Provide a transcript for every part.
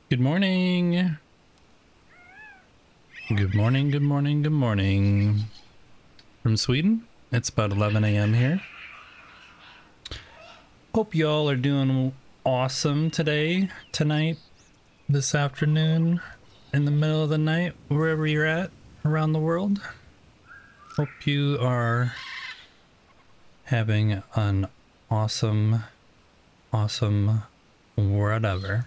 Good morning. Good morning, good morning, good morning. From Sweden, it's about 11 a.m. here. Hope y'all are doing awesome today, tonight, this afternoon, in the middle of the night, wherever you're at around the world. Hope you are having an awesome whatever.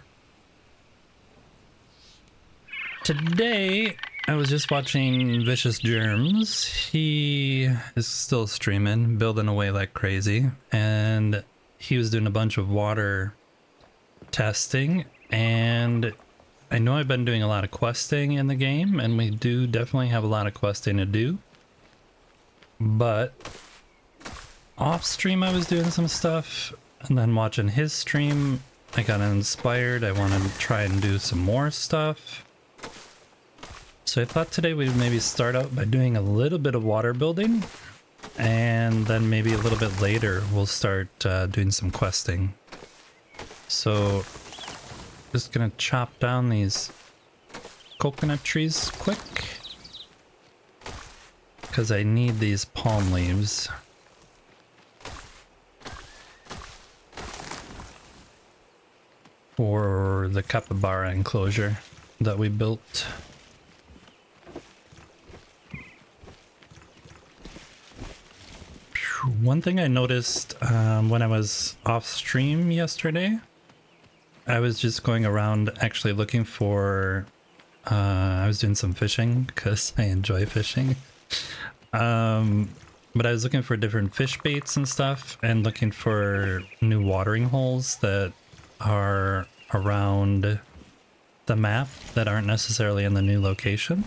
Today, I was just watching Vicious Germs. He is still streaming, building away like crazy, and he was doing a bunch of water testing, and I know I've been doing a lot of questing in the game, and we do definitely have a lot of questing to do, but off stream I was doing some stuff, and then watching his stream, I got inspired. I wanted to try and do some more stuff. So I thought today we'd maybe start out by doing a little bit of water building, and then maybe a little bit later we'll start doing some questing. So just gonna chop down these coconut trees quick, because I need these palm leaves. For the capybara enclosure that we built. One thing I noticed when I was off stream yesterday, I was just going around actually looking for, I was doing some fishing because I enjoy fishing. But I was looking for different fish baits and stuff and looking for new watering holes that are around the map that aren't necessarily in the new location.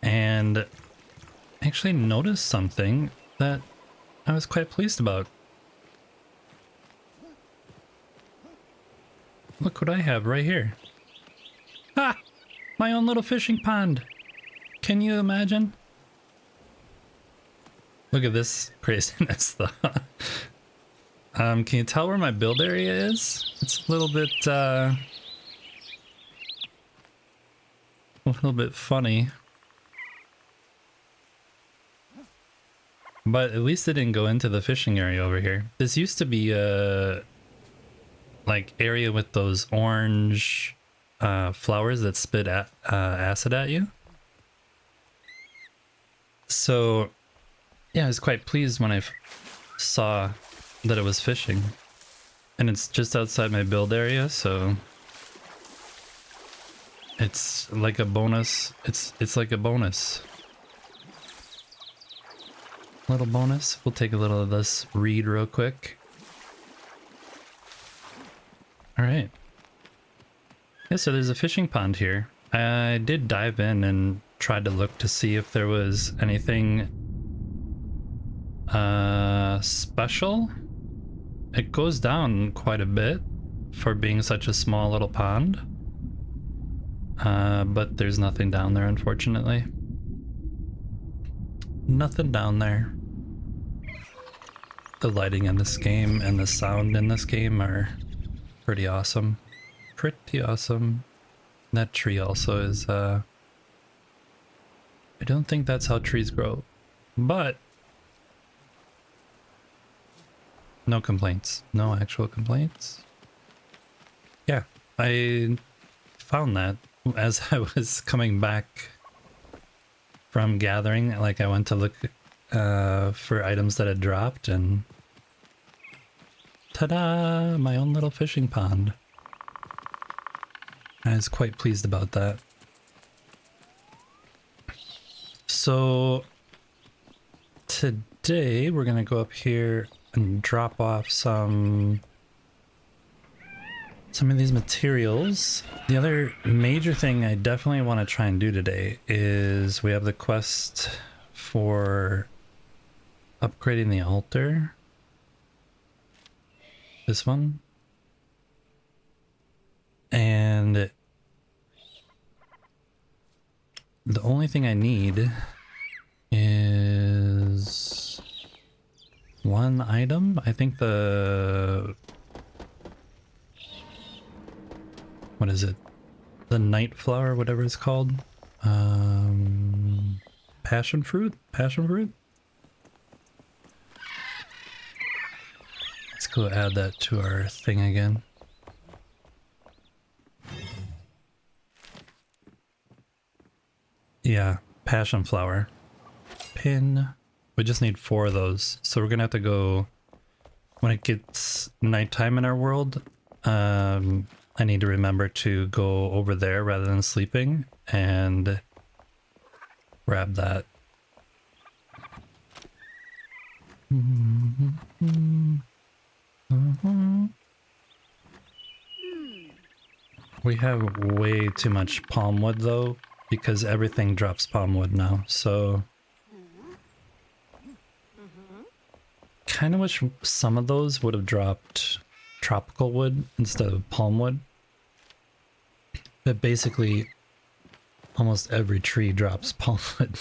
And I actually noticed something that I was quite pleased about. Look what I have right here. Ah! My own little fishing pond! Can you imagine? Look at this craziness though. Can you tell where my build area is? It's a little bit funny. But at least it didn't go into the fishing area over here. This used to be a like area with those orange flowers that spit acid at you. So yeah, I was quite pleased when I saw that it was fishing. And it's just outside my build area, so it's like a bonus. It's like a bonus. Little bonus. We'll take a little of this reed real quick. All right. Yeah, so there's a fishing pond here. I did dive in and tried to look to see if there was anything special. It goes down quite a bit for being such a small little pond. But there's nothing down there, unfortunately. Nothing down there. The lighting in this game and the sound in this game are pretty awesome. Pretty awesome. That tree also is, I don't think that's how trees grow, but no complaints. No actual complaints. Yeah, I found that as I was coming back from gathering. Like I went to look for items that had dropped, and ta-da! My own little fishing pond. I was quite pleased about that. So today we're gonna go up here and drop off some of these materials. The other major thing I definitely want to try and do today is we have the quest for upgrading the altar. This one. And the only thing I need is one item. I think what is it? The night flower, whatever it's called. Passion fruit? Passion fruit? Let's go add that to our thing again. Yeah, passion flower. Pin. We just need 4 of those. So we're gonna have to go when it gets nighttime in our world. I need to remember to go over there rather than sleeping and grab that. We have way too much palm wood though, because everything drops palm wood now, so kind of wish some of those would have dropped tropical wood instead of palm wood. But basically almost every tree drops palm wood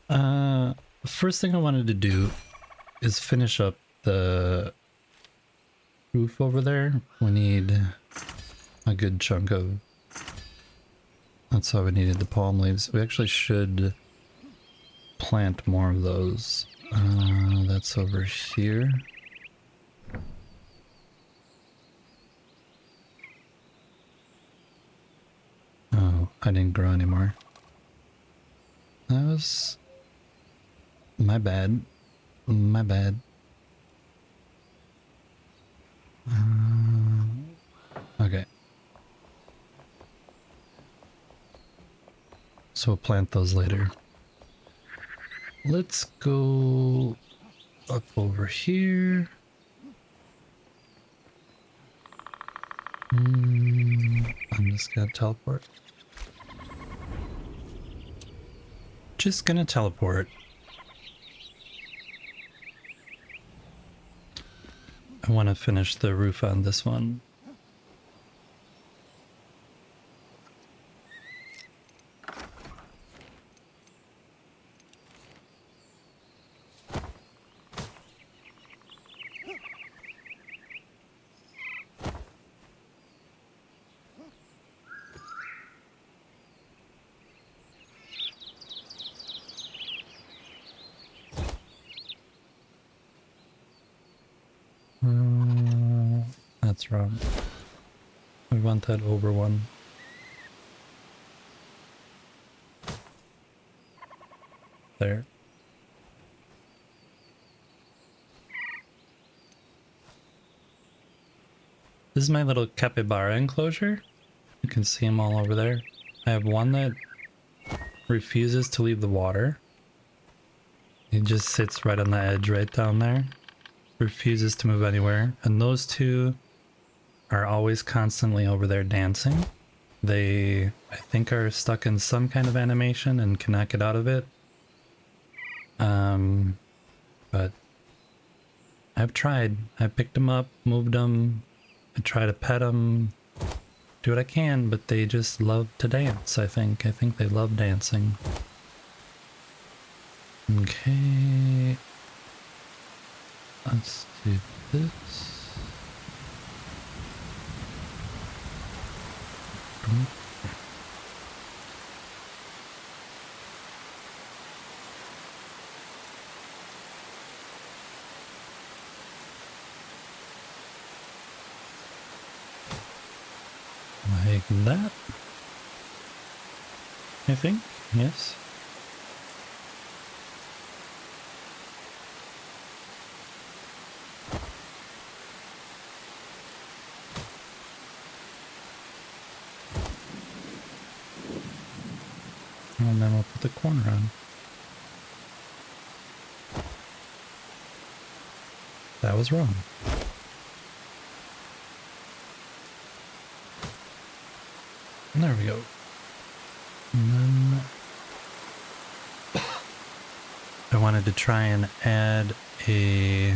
now. First thing I wanted to do is finish up the roof over there. We need a good chunk of... That's why we needed the palm leaves. We actually should plant more of those. That's over here. Oh, I didn't grow anymore. That was... my bad. My bad. Okay. So we'll plant those later. Let's go up over here. I'm just gonna teleport. Just gonna teleport. I want to finish the roof on this one. That's wrong. We want that over one. There. This is my little capybara enclosure. You can see them all over there. I have one that refuses to leave the water. He just sits right on the edge right down there. Refuses to move anywhere. And those two are always constantly over there dancing. They, I think, are stuck in some kind of animation and cannot get out of it. But I've tried. I picked them up, moved them. I try to pet them, do what I can, but they just love to dance, I think. I think they love dancing. Okay. Let's do this. Like that. I think, yes. And then we'll put the corner on. That was wrong. And there we go. And then I wanted to try and add a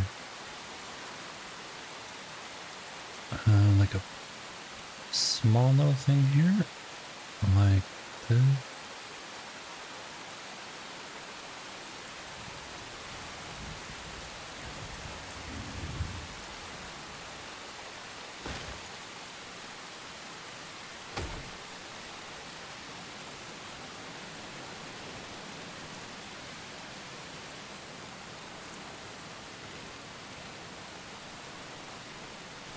like a small little thing here, like this.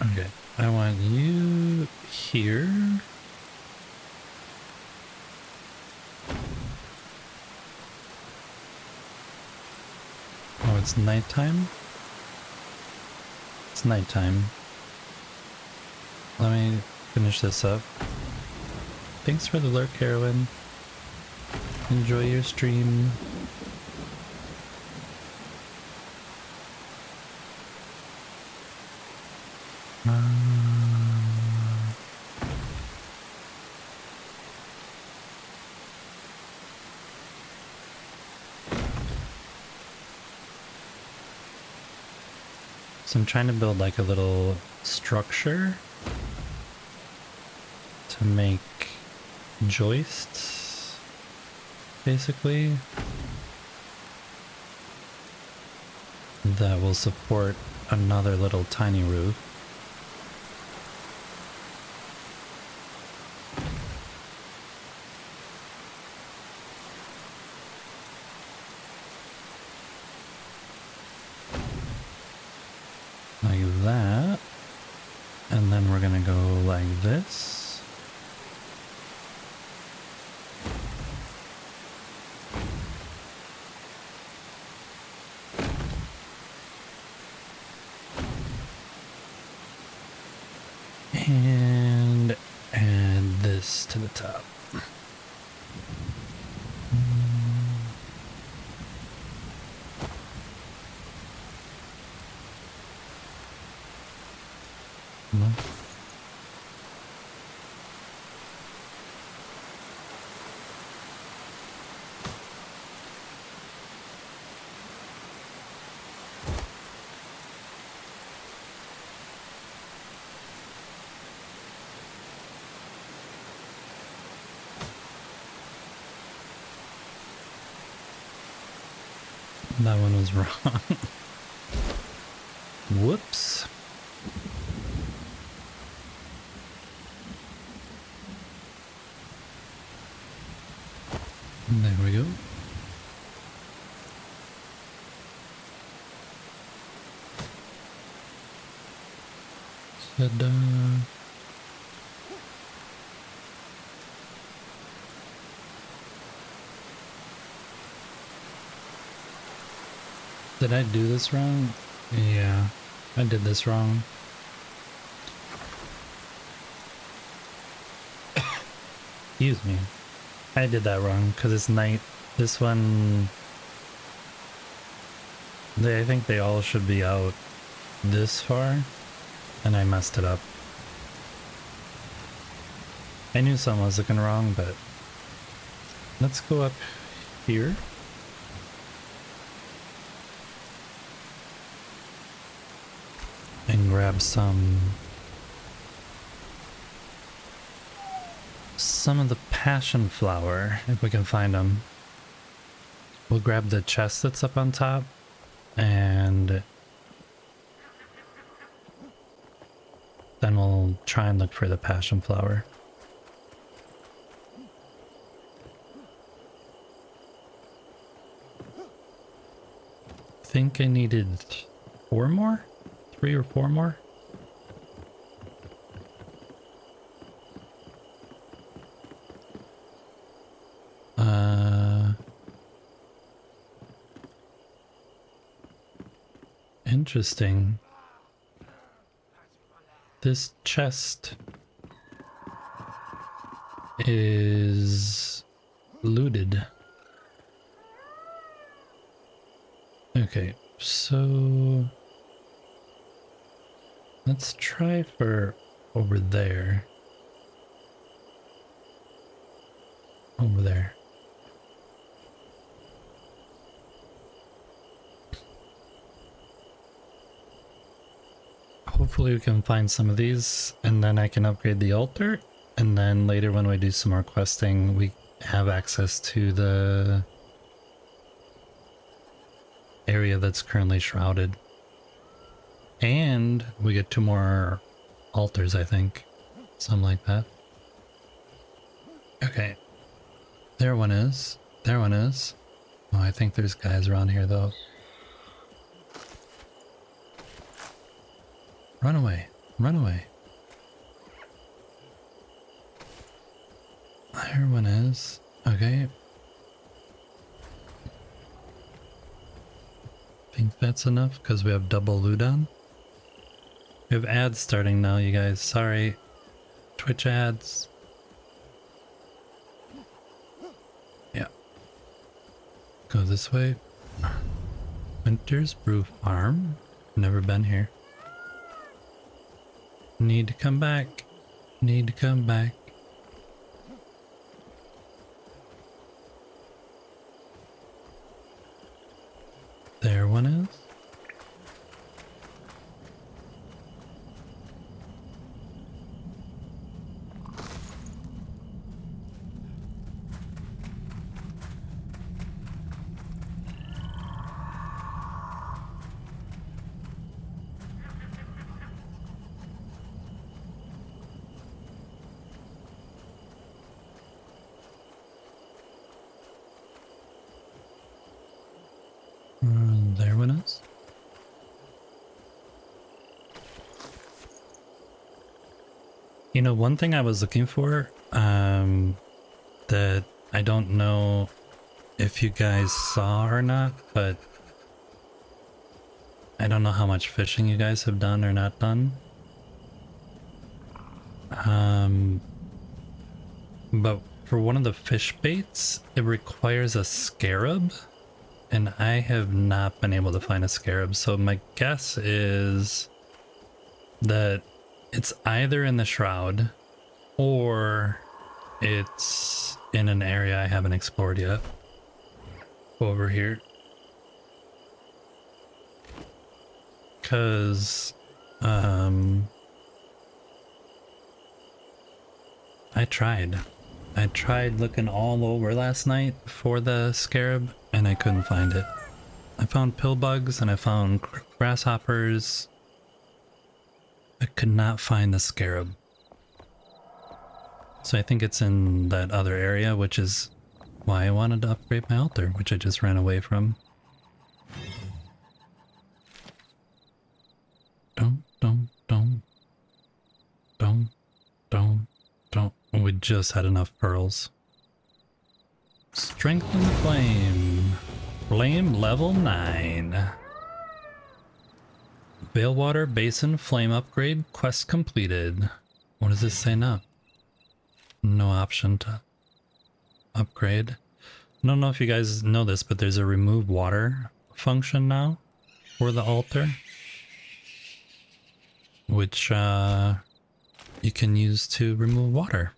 Okay, I want you here. Oh, it's nighttime? It's nighttime. Let me finish this up. Thanks for the lurk, Heroine. Enjoy your stream. So I'm trying to build like a little structure to make joists, basically, that will support another little tiny roof. Like that. And then we're gonna go like this. And add this to the top. That one was wrong. Whoops. There we go. Ta-da. Did I do this wrong? Yeah, I did this wrong. Excuse me. I did that wrong because it's night. This one, I think they all should be out this far, and I messed it up. I knew something was looking wrong, but let's go up here. And grab some of the passion flower if we can find them. We'll grab the chest that's up on top and then we'll try and look for the passion flower. I think I needed 4 more? 3 or 4 more? Interesting. This chest is looted. Okay, so let's try for over there. Over there. Hopefully we can find some of these and then I can upgrade the altar, and then later when we do some more questing we have access to the area that's currently shrouded. And we get 2 more altars, I think. Something like that. Okay. There one is. There one is. Oh, I think there's guys around here though. Run away. Run away. There one is. Okay. Think that's enough because we have double loot on. We have ads starting now, you guys. Sorry. Twitch ads. Yeah. Go this way. Winter's Brew Farm. Never been here. Need to come back. Need to come back. There one is. There one is. You know, one thing I was looking for, that I don't know if you guys saw or not, but I don't know how much fishing you guys have done or not done. But for one of the fish baits, it requires a scarab. And I have not been able to find a scarab, so my guess is that it's either in the shroud or it's in an area I haven't explored yet. Over here. Cause I tried looking all over last night for the scarab and I couldn't find it. I found pill bugs and I found grasshoppers. I could not find the scarab. So I think it's in that other area, which is why I wanted to upgrade my altar, which I just ran away from. Don't. We just had enough pearls. Strengthen the flame. Flame level 9. Veilwater Basin flame upgrade quest completed. What does this say now? No option to upgrade. I don't know if you guys know this, but there's a remove water function now for the altar, which you can use to remove water.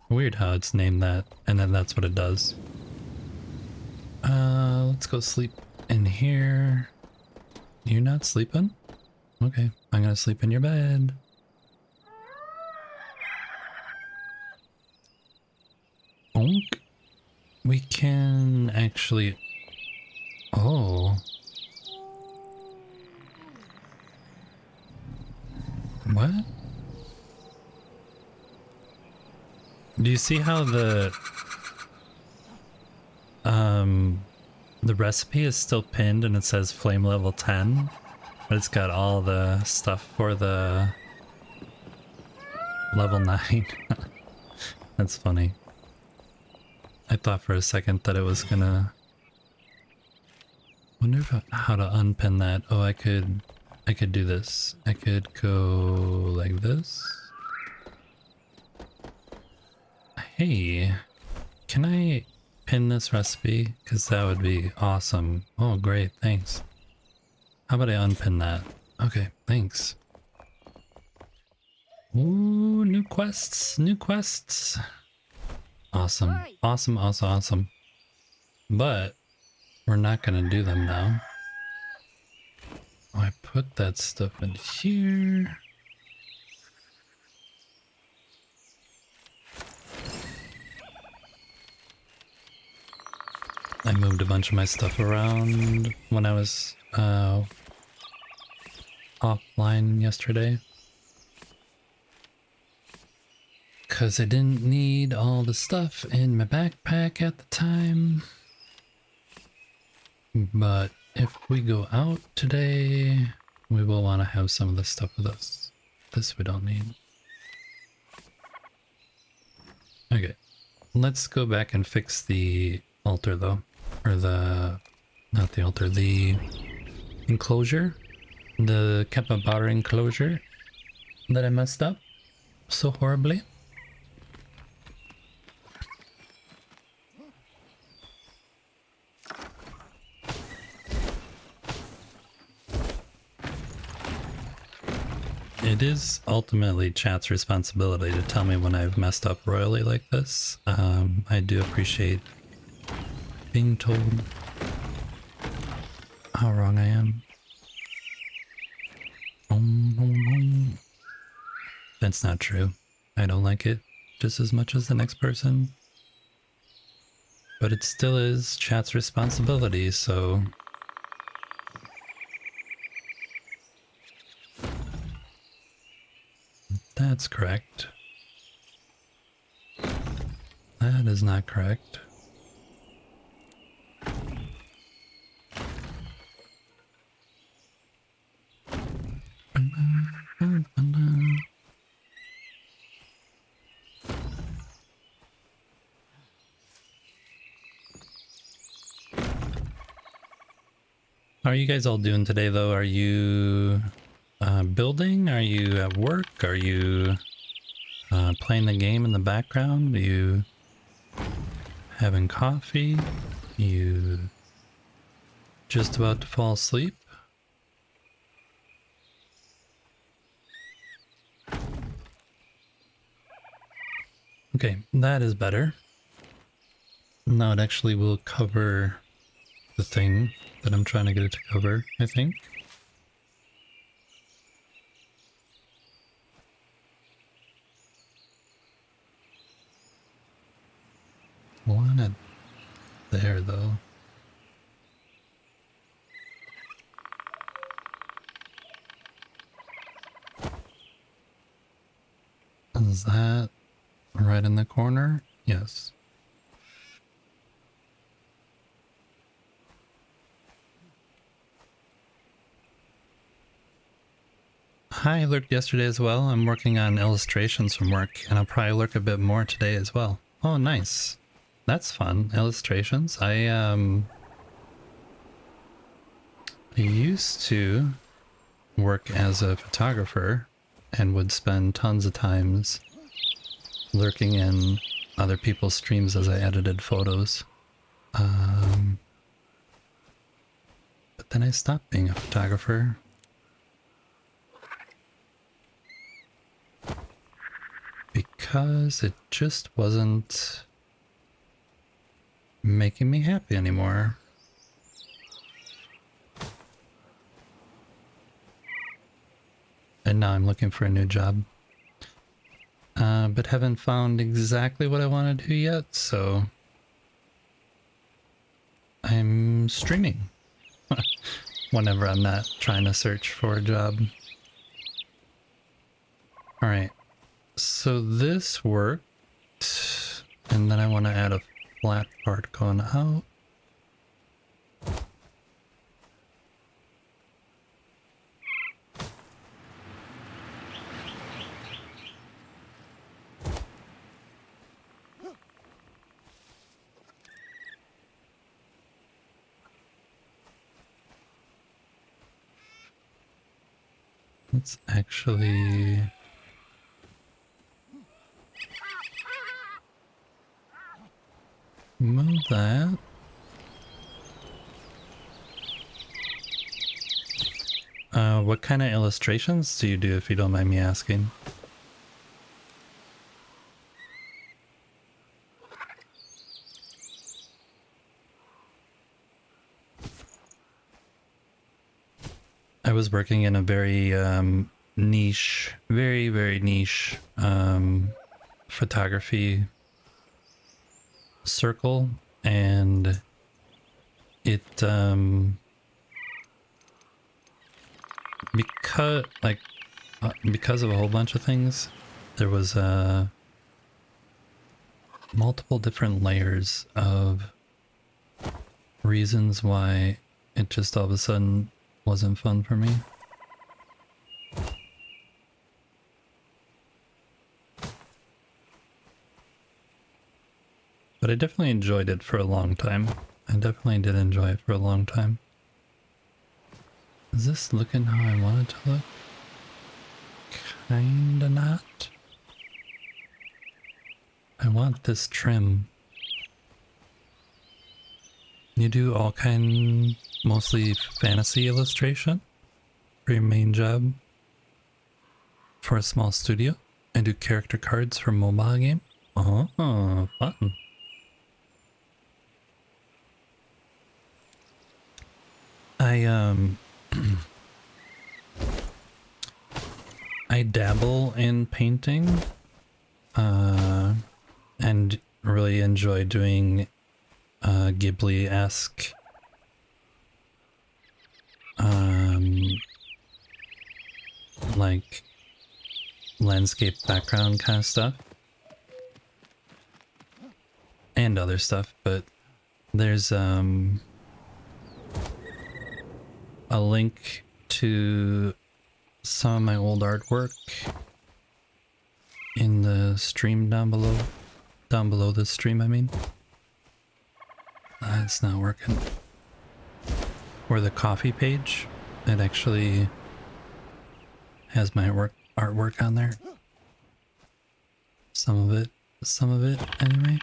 Weird how it's named that, and then that's what it does. Let's go sleep in here. You're not sleeping? Okay, I'm gonna sleep in your bed. Bonk. We can actually... Oh. What? Do you see how the recipe is still pinned and it says flame level 10, but it's got all the stuff for the level 9. That's funny. I thought for a second that it was gonna... Wonder how to unpin that. Oh, I could do this. I could go like this. Hey, can I pin this recipe? Because that would be awesome. Oh, great, thanks. How about I unpin that? Okay, thanks. Ooh, new quests, new quests. Awesome, awesome. But we're not gonna do them now. Oh, I put that stuff in here. I moved a bunch of my stuff around when I was offline yesterday. Because I didn't need all the stuff in my backpack at the time. But if we go out today, we will want to have some of this stuff with us. This we don't need. Okay, let's go back and fix the altar though. Or the... not the altar, the enclosure. The Kappa enclosure that I messed up so horribly. It is ultimately chat's responsibility to tell me when I've messed up royally like this. I do appreciate being told how wrong I am. That's not true. I don't like it just as much as the next person. But it still is chat's responsibility, so... That's correct. That is not correct. How are you guys all doing today, though? Are you building? Are you at work? Are you playing the game in the background? Are you having coffee? Are you just about to fall asleep? Okay, that is better. Now it actually will cover the thing that I'm trying to get it to cover, I think. Want it there though. Is that right in the corner? Yes. Hi, I lurked yesterday as well. I'm working on illustrations from work, and I'll probably lurk a bit more today as well. Oh, nice. That's fun. Illustrations. I used to work as a photographer and would spend tons of times lurking in other people's streams as I edited photos. But then I stopped being a photographer. Because it just wasn't making me happy anymore. And now I'm looking for a new job. But haven't found exactly what I want to do yet, so I'm streaming whenever I'm not trying to search for a job. Alright, so this worked, and then I want to add a flat part going out. Let's actually... move that. What kind of illustrations do you do, if you don't mind me asking? I was working in a very niche, very niche photography circle, and it because of a whole bunch of things, there was multiple different layers of reasons why it just all of a sudden wasn't fun for me. But I definitely enjoyed it for a long time. I definitely did enjoy it for a long time. Is this looking how I want it to look? Kinda not. I want this trim. You do all kind, mostly fantasy illustration for your main job for a small studio. I do character cards for mobile game. Oh, fun. I dabble in painting, and really enjoy doing Ghibli-esque like landscape background kind of stuff and other stuff, but there's a link to some of my old artwork in the stream down below the stream. I mean, it's not working. Or the coffee page, it actually has my artwork on there. Some of it anyway.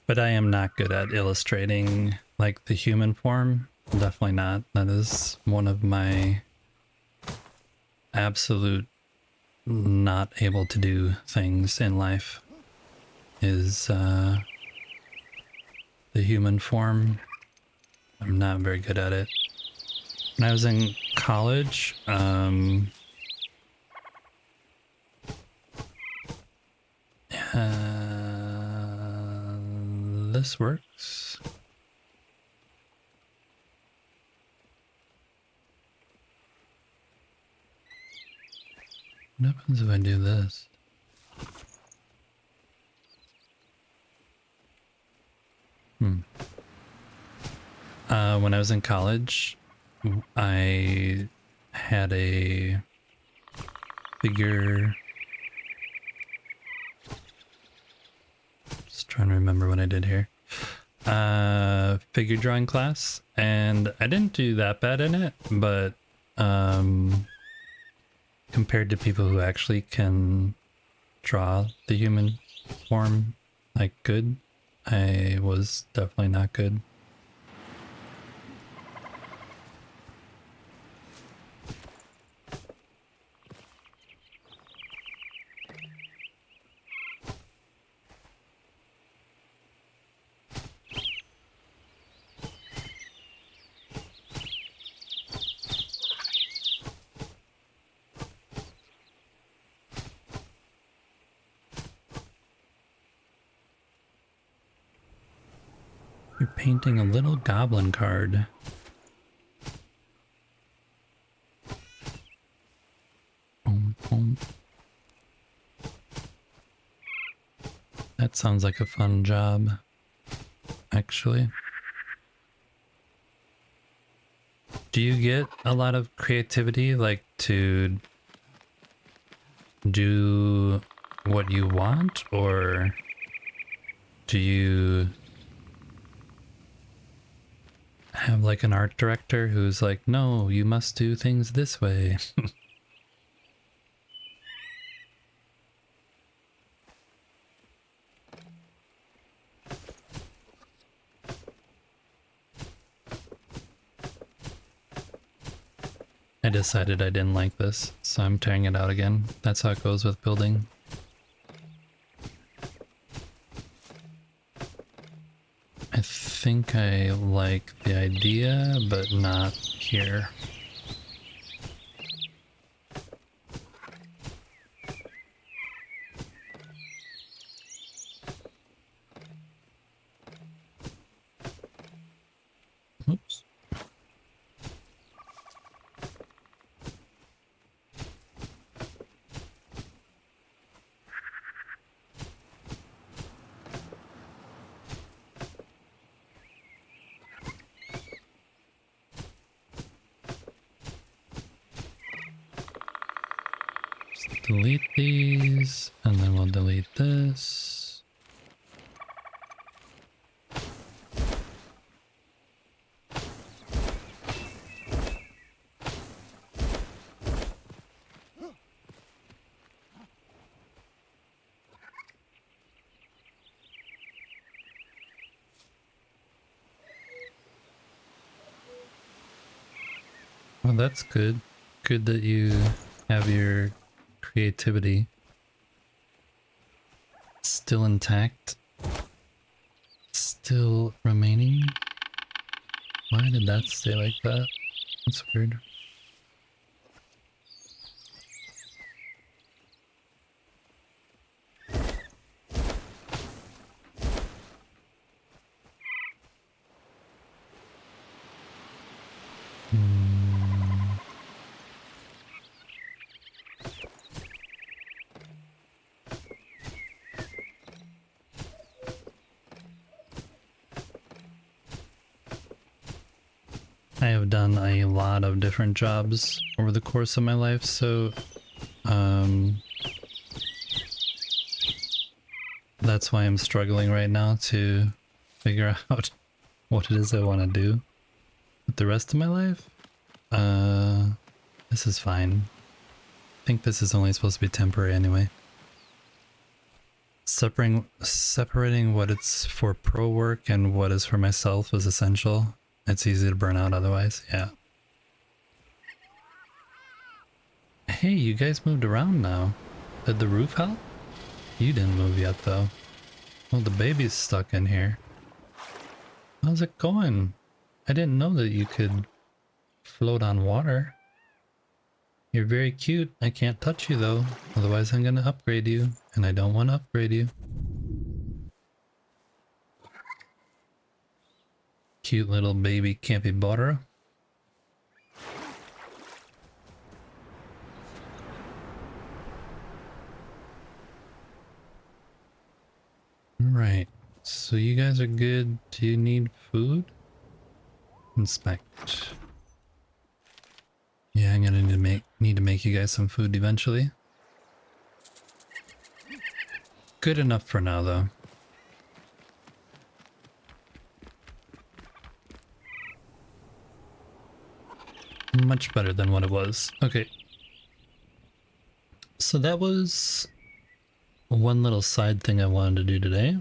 But I am not good at illustrating like the human form. Definitely not. That is one of my absolute not able to do things in life, is the human form. I'm not very good at it. When I was in college, this works. What happens if I do this? When I was in college, I had a figure. Just trying to remember what I did here. Figure drawing class, and I didn't do that bad in it, but compared to people who actually can draw the human form like good, I was definitely not good. You're painting a little goblin card. Boom, boom. That sounds like a fun job, actually. Do you get a lot of creativity, like to do what you want, or do you have like an art director who's like, no, you must do things this way? I decided I didn't like this, so I'm tearing it out again. That's how it goes with building. I think I like the idea, but not here. Oops. delete these, and then we'll delete this. Well, that's good. Good that you have your creativity still intact, still remaining. Why did that stay like that? That's weird. I have done a lot of different jobs over the course of my life, so that's why I'm struggling right now to figure out what it is I want to do with the rest of my life. This is fine. I think this is only supposed to be temporary anyway. Separating what it's for pro work and what is for myself is essential. It's easy to burn out otherwise, yeah. Hey, you guys moved around now. Did the roof help? You didn't move yet though. Well, the baby's stuck in here. How's it going? I didn't know that you could float on water. You're very cute. I can't touch you though, otherwise I'm gonna upgrade you, and I don't want to upgrade you. Cute little baby capybara. Right, so you guys are good. Do you need food? Inspect. Yeah, I'm gonna need to make you guys some food eventually. Good enough for now though. Much better than what it was. Okay. So that was one little side thing I wanted to do today.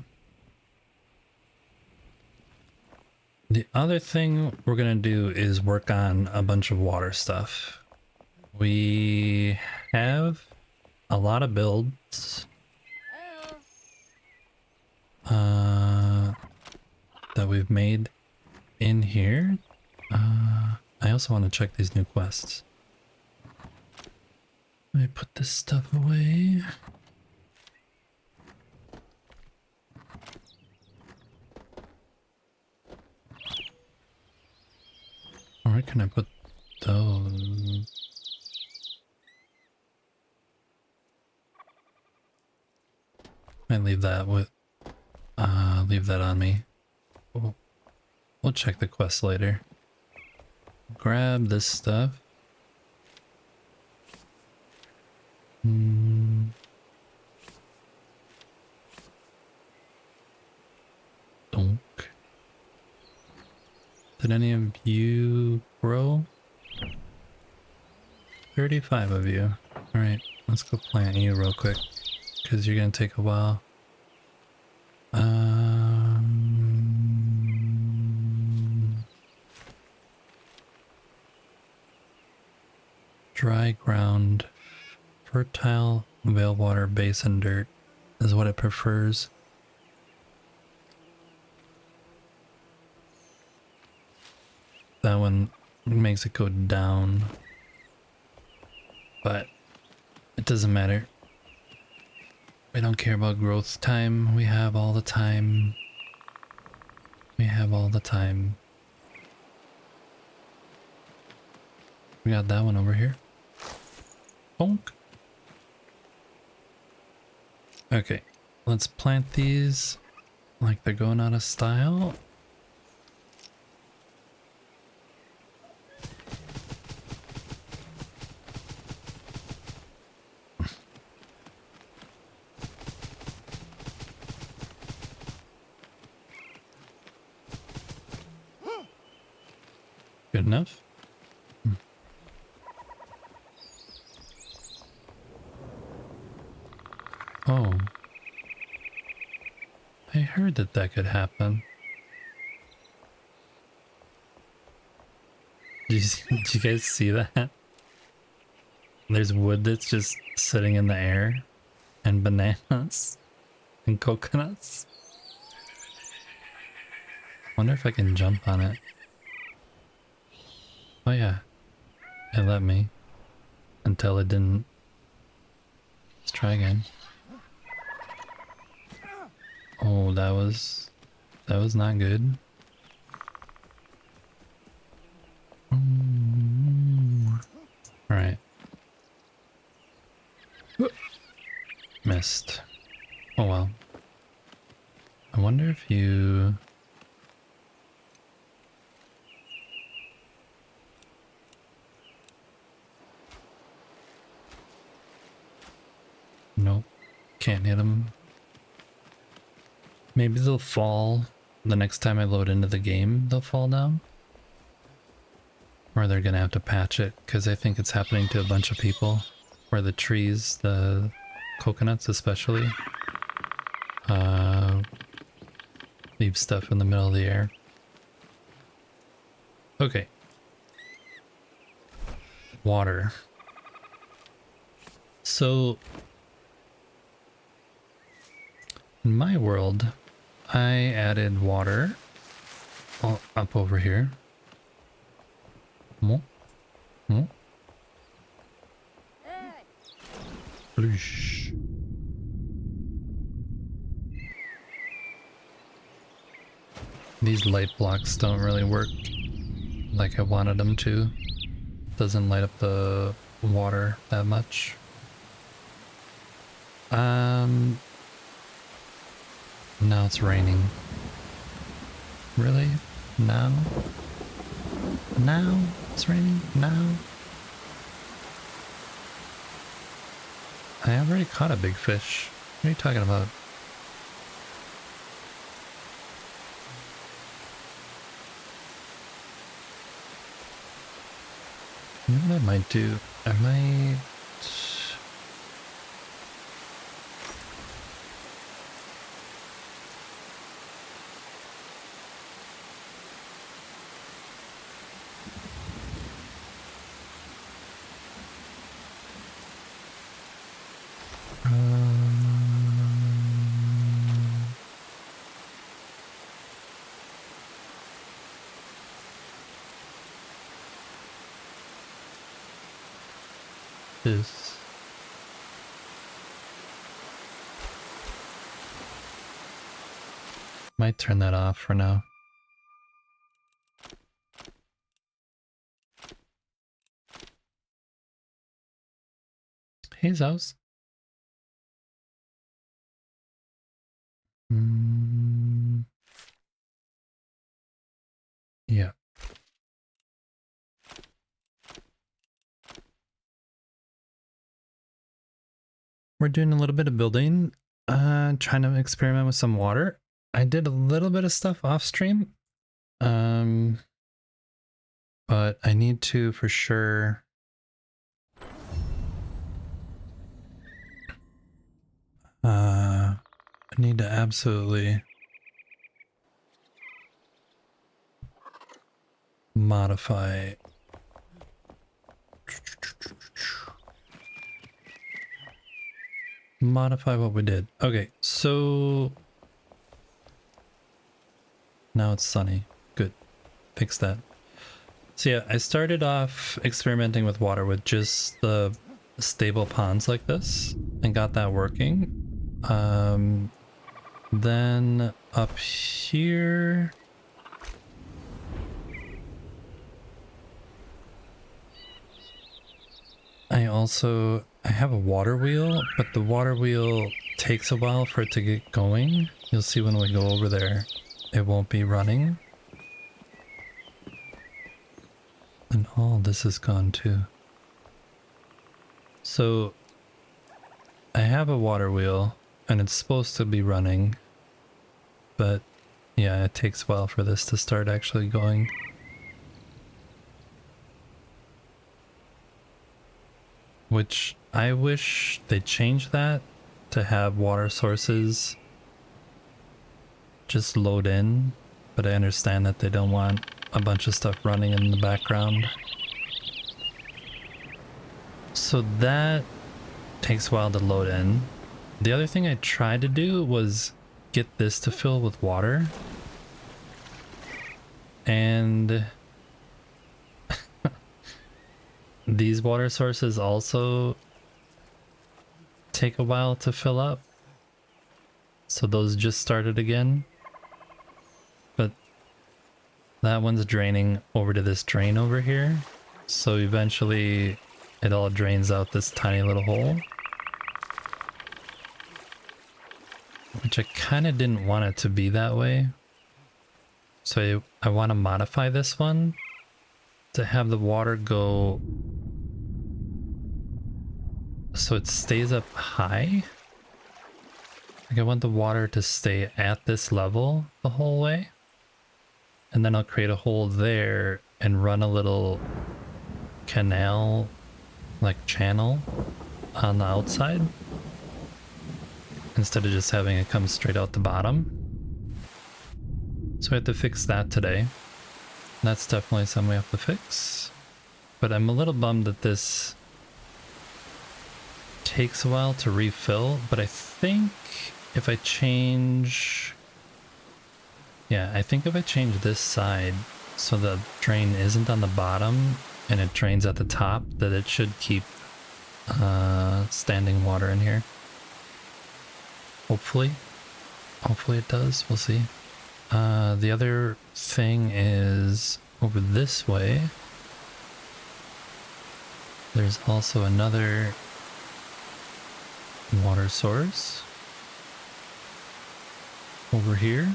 The other thing we're gonna do is work on a bunch of water stuff. We have a lot of builds that we've made in here. I also want to check these new quests. Let me put this stuff away. Where can I put those? Might leave that with leave that on me. We'll check the quest later. Grab this stuff. Donk. Did any of you grow? 35 of you. Alright, let's go plant you real quick, because you're gonna take a while. Dry ground, fertile veil water, basin dirt is what it prefers. That one makes it go down, but it doesn't matter. We don't care about growth time. We have all the time. We have all the time. We got that one over here. Bonk. Okay, let's plant these like they're going out of style. Good enough. Oh. I heard that that could happen. Did you guys see that? There's wood that's just sitting in the air, and bananas, and coconuts. Wonder if I can jump on it. Oh yeah, it let me. Until it didn't. Let's try again. Oh, that was not good. Alright. Missed. Oh well. I wonder if you... Nope. Can't hit them. Maybe they'll fall the next time I load into the game, they'll fall down. Or they're gonna have to patch it, because I think it's happening to a bunch of people. Where the trees, the coconuts especially, leave stuff in the middle of the air. Okay. Water. So, in my world, I added water up over here. More. More. Sploosh. These light blocks don't really work like I wanted them to. Doesn't light up the water that much. Now it's raining. Really? Now? Now? It's raining? Now? I already caught a big fish. What are you talking about? You know what I might do? I might... this. Might turn that off for now. Hey, Zaus. Yeah. We're doing a little bit of building, trying to experiment with some water. I did a little bit of stuff off stream, but I need to for sure I need to absolutely modify what we did. Okay, so now it's sunny. Good. Fix that. So yeah, I started off experimenting with water with just the stable ponds like this and got that working. Then up here, I have a water wheel, but the water wheel takes a while for it to get going. You'll see when we go over there, it won't be running. And all this is gone too. So I have a water wheel and it's supposed to be running, but yeah, it takes a while for this to start actually going. which I wish they changed that to have water sources just load in, but I understand that they don't want a bunch of stuff running in the background. So that takes a while to load in. The other thing I tried to do was get this to fill with water. And these water sources also take a while to fill up. So those just started again. But that one's draining over to this drain over here. So eventually it all drains out this tiny little hole. Which I kind of didn't want it to be that way. So I want to modify this one to have the water go so it stays up high. Like I want the water to stay at this level the whole way. And then I'll create a hole there and run a little canal, like channel on the outside, instead of just having it come straight out the bottom. So I have to fix that today. That's definitely something we have to fix. But I'm a little bummed that this takes a while to refill, but I think if I change... Yeah, I think if I change this side so the drain isn't on the bottom and it drains at the top, that it should keep standing water in here. Hopefully. Hopefully it does. We'll see. The other thing is over this way. There's also another water source over here.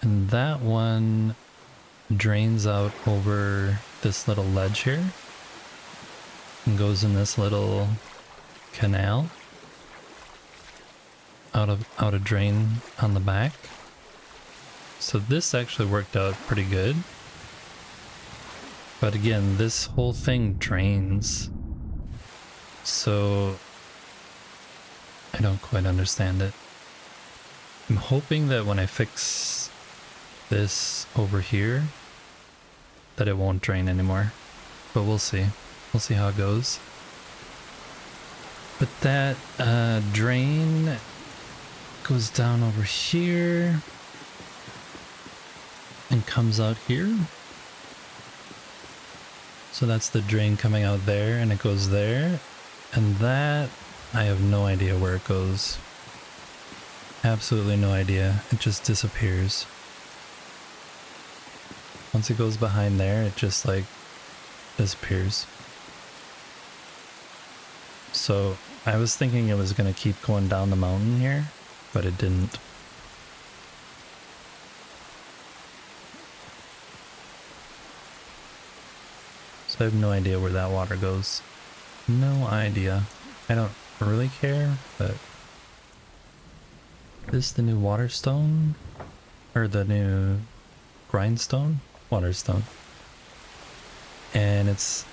And that one drains out over this little ledge here and goes in this little canal out a drain on the back. So this actually worked out pretty good. But again, this whole thing drains. So I don't quite understand it. I'm hoping that when I fix this over here that it won't drain anymore. But we'll see. We'll see how it goes. But that drain goes down over here and comes out here. So that's the drain coming out there, and it goes there. And that, I have no idea where it goes. Absolutely no idea. It just disappears. Once it goes behind there, it just like disappears. So I was thinking it was going to keep going down the mountain here, but it didn't. So I have no idea where that water goes. No idea. I don't really care, but... Is this the new water stone? Or the new grindstone? Water stone. And it's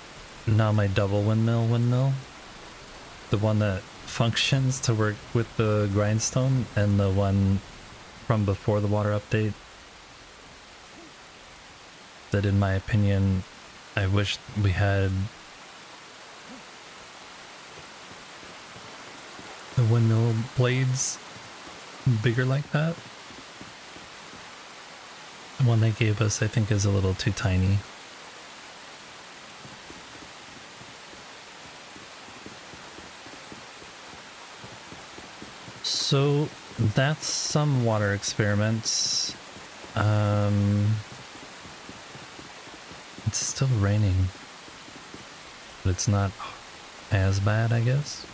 now my double windmill. The one that functions to work with the grindstone, and the one from before the water update that, in my opinion, I wish we had the windmill blades bigger like that. The one they gave us, I think, is a little too tiny. So that's some water experiments. It's still raining, but it's not as bad, I guess.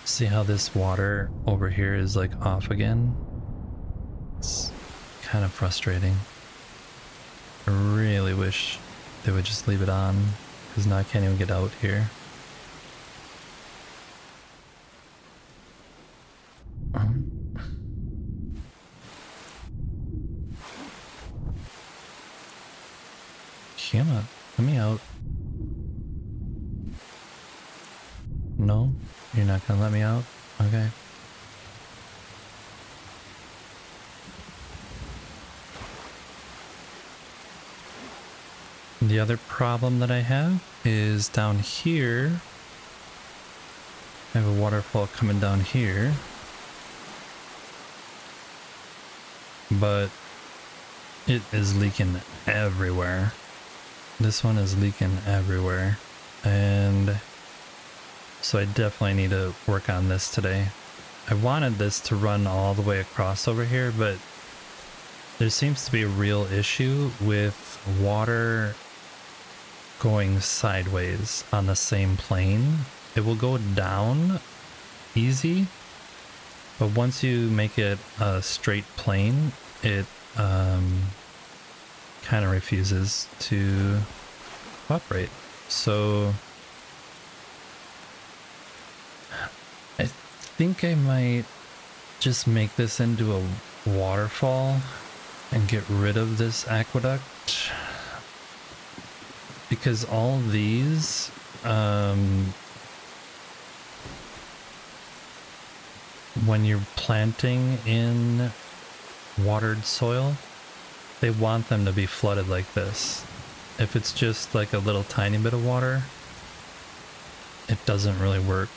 See how this water over here is like off again? It's kind of frustrating. I really wish they would just leave it on, because now I can't even get out here. Let me out. No? You're not gonna let me out? Okay. The other problem that I have is down here. I have a waterfall coming down here. But it is leaking everywhere. This one is leaking everywhere. And so I definitely need to work on this today. I wanted this to run all the way across over here, but there seems to be a real issue with water going sideways on the same plane. It will go down easy, but once you make it a straight plane, it kind of refuses to cooperate. So I think I might just make this into a waterfall and get rid of this aqueduct, because all these when you're planting in watered soil, they want them to be flooded like this. If it's just like a little tiny bit of water, it doesn't really work.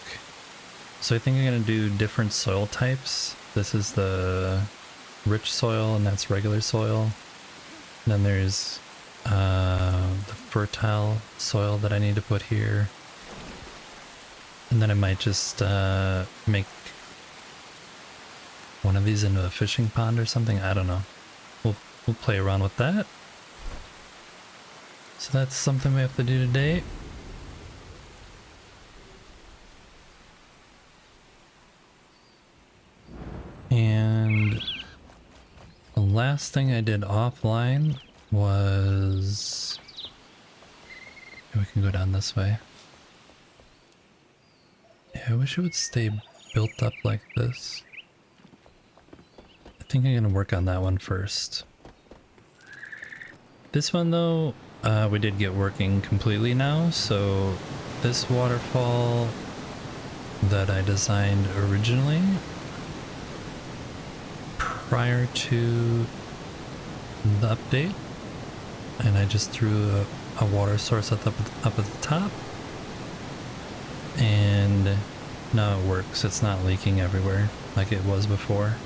So I think I'm going to do different soil types. This is the rich soil, and that's regular soil. And then there's the fertile soil that I need to put here. And then I might just make one of these into a fishing pond or something. I don't know. We'll play around with that. So that's something we have to do today. And the last thing I did offline was... we can go down this way. Yeah, I wish it would stay built up like this. I think I'm gonna work on that one first. This one though, we did get working completely now, so this waterfall that I designed originally prior to the update, and I just threw a water source up at the top, and now it works. It's not leaking everywhere like it was before.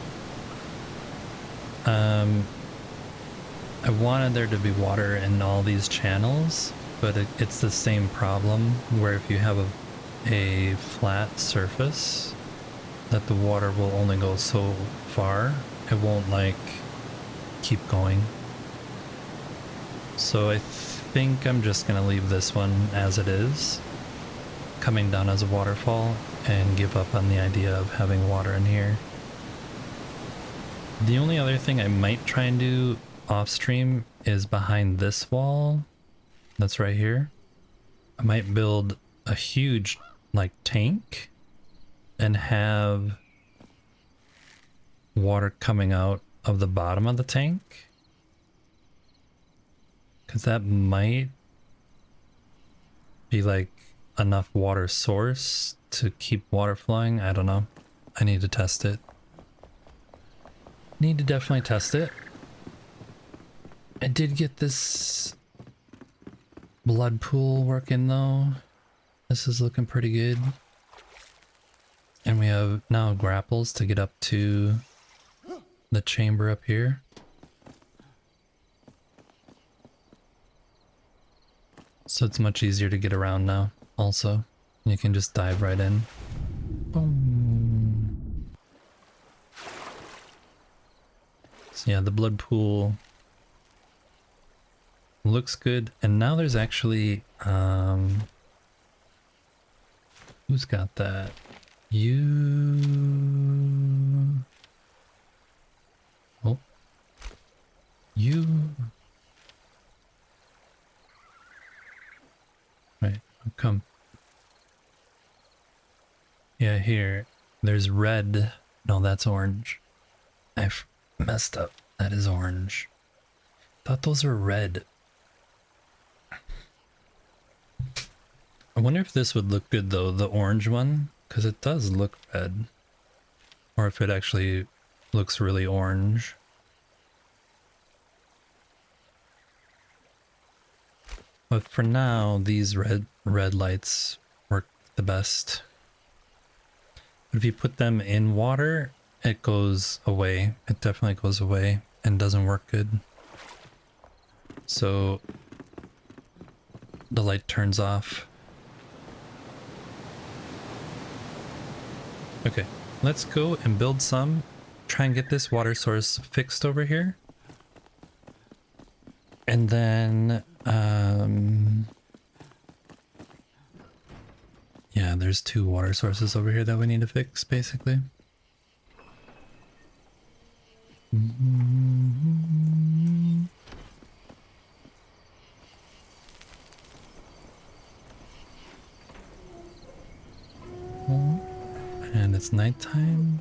I wanted there to be water in all these channels, but it's the same problem where if you have a flat surface, that the water will only go so far. It won't like keep going. So I think I'm just gonna leave this one as it is, coming down as a waterfall, and give up on the idea of having water in here. The only other thing I might try and do off stream is behind this wall that's right here. I might build a huge like tank and have water coming out of the bottom of the tank, because that might be like enough water source to keep water flowing. I don't know. I need to test it. Need to definitely test it. I did get this blood pool working though. This is looking pretty good. And we have now grapples to get up to the chamber up here. So it's much easier to get around now also. You can just dive right in. Boom. So yeah, the blood pool looks good. And now there's actually who's got that? Oh, you. Right, come. Yeah, here. There's red. No, that's orange. I've messed up. That is orange. Thought those were red. I wonder if this would look good though, the orange one, because it does look red. Or if it actually looks really orange. But for now, these red lights work the best. But if you put them in water, it goes away. It definitely goes away and doesn't work good. So the light turns off. Okay, let's go and build some. Try and get this water source fixed over here. And then, yeah, there's 2 water sources over here that we need to fix, basically. And it's nighttime.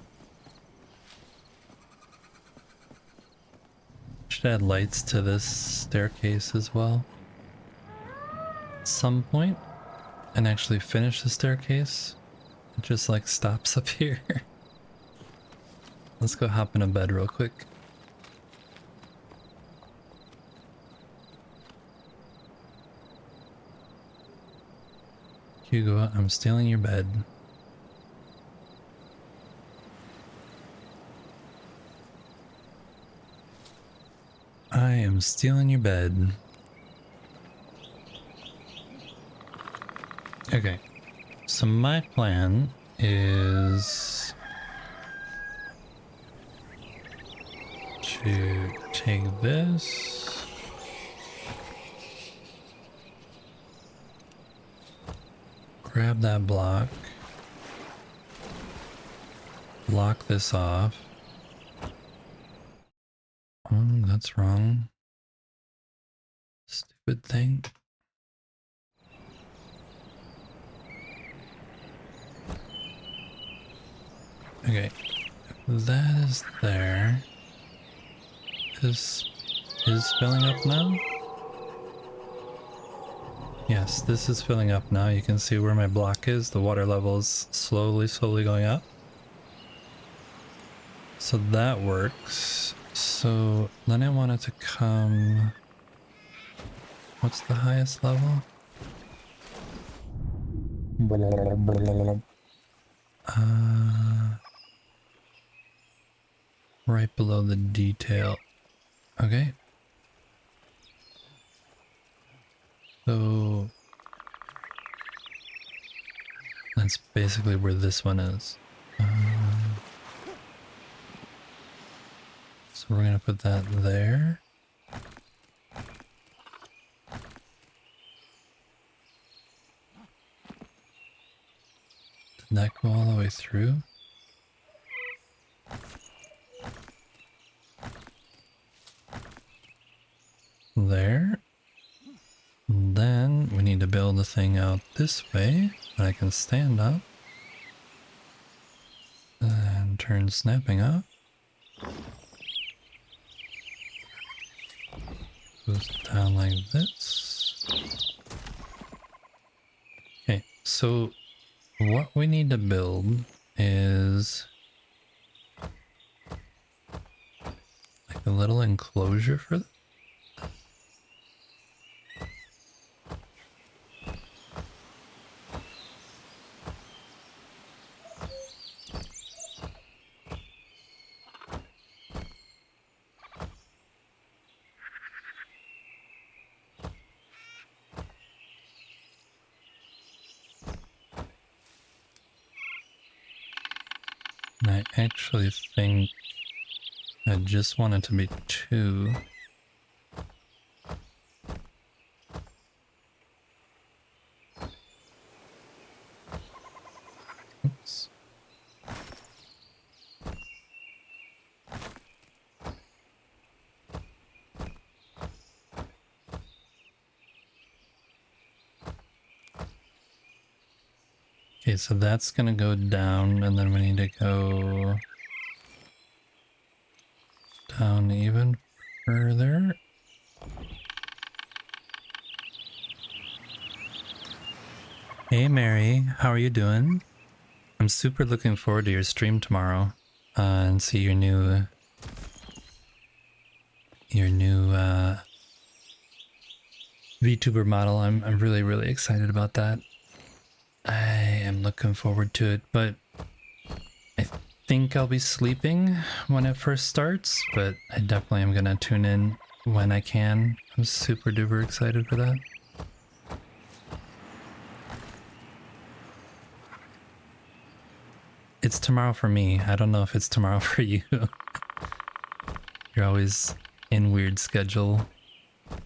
Should add lights to this staircase as well. At some point. And actually finish the staircase. It just like stops up here. Let's go hop in a bed real quick. Hugo, I'm stealing your bed. I am stealing your bed. Okay, so my plan is to take this, grab that block, block this off. Oh, that's wrong. Stupid thing. Okay, that is there. This is filling up now. Yes, this is filling up now. You can see where my block is. The water level is slowly going up. So that works. So then I want it to come... What's the highest level? Right below the detail. Okay. So that's basically where this one is. So we're gonna put that there. Did that go all the way through? There. And then we need to build the thing out this way that I can stand up. And turn snapping up. Goes down like this. Okay, so what we need to build is like a little enclosure for them. And I actually think I just want it to be 2. Oops. Okay, so that's gonna go down, and then we need to go down even further. Hey Mary, how are you doing? I'm super looking forward to your stream tomorrow and see your new VTuber model. I'm really excited about that. I am looking forward to it, but I think I'll be sleeping when it first starts, but I definitely am gonna tune in when I can. I'm super duper excited for that. It's tomorrow for me. I don't know if it's tomorrow for you. You're always in weird schedule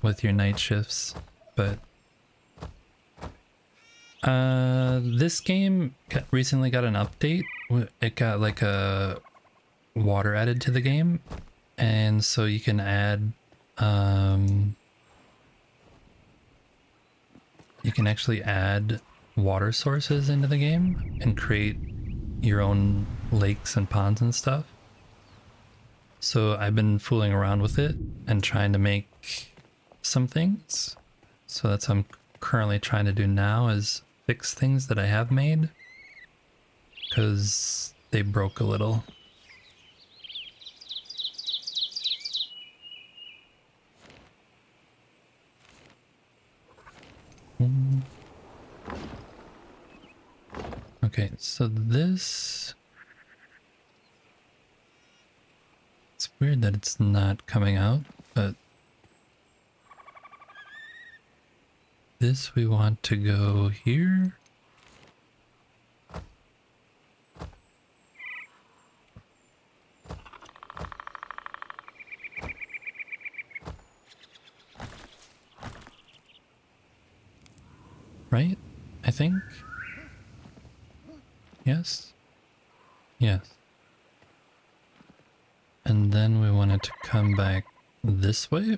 with your night shifts, but this game recently got an update. It got like a water added to the game, and so you can add you can actually add water sources into the game and create your own lakes and ponds and stuff. So I've been fooling around with it and trying to make some things. So that's what I'm currently trying to do now, is fix things that I have made because they broke a little. Okay, so this... It's weird that it's not coming out, but this we want to go here. Right? I think? Yes? Yes. And then we want it to come back this way.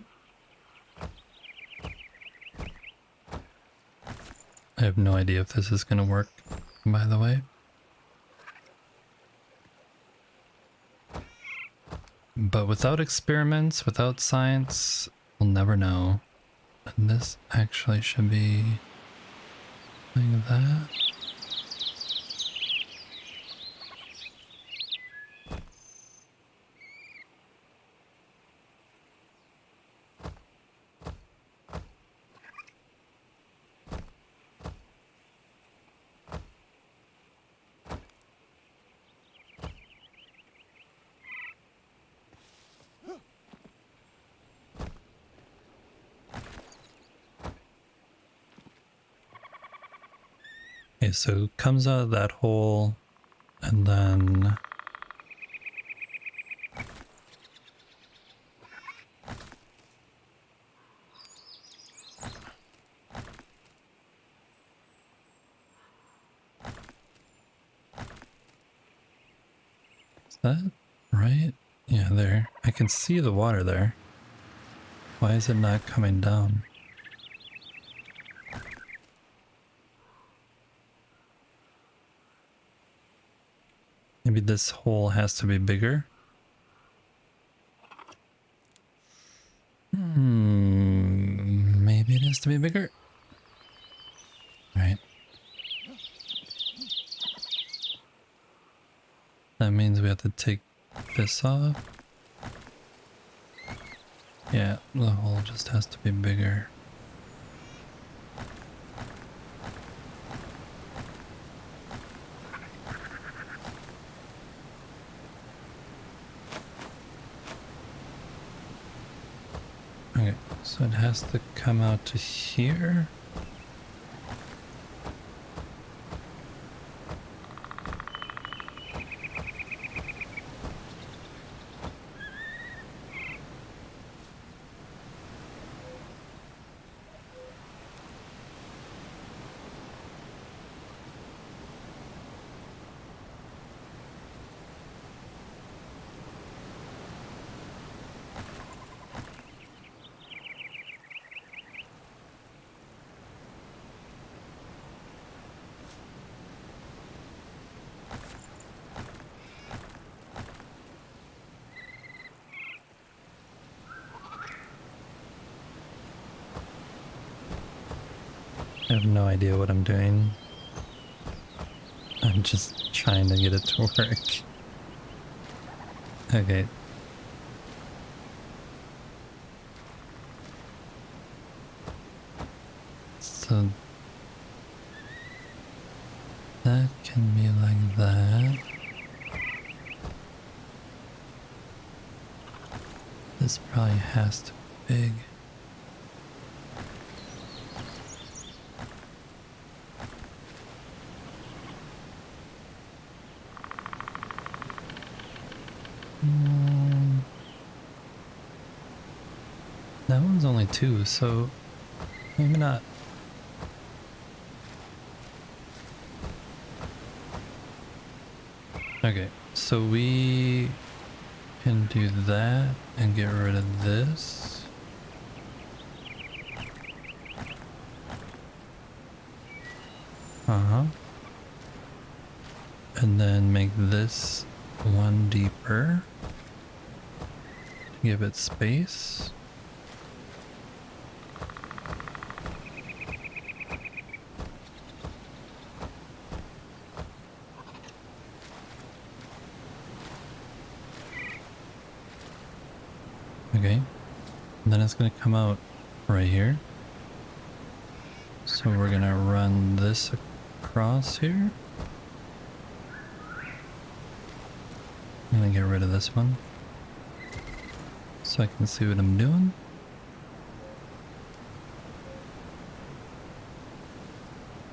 I have no idea if this is going to work, by the way. But without experiments, without science, we'll never know. And this actually should be like that. Okay, so it comes out of that hole, and then is that right? Yeah, there. I can see the water there. Why is it not coming down? Maybe this hole has to be bigger. Maybe it has to be bigger. Right. That means we have to take this off. Yeah, the hole just has to be bigger. Okay, so it has to come out to here. I have no idea what I'm doing. I'm just trying to get it to work. Okay. So that can be like that. This probably has to be big. That one's only 2, so maybe not. Okay, so we can do that and get rid of this. And then make this one deeper to give it space. Okay, and then it's going to come out right here. So we're going to run this across here. I'm going to get rid of this one so I can see what I'm doing.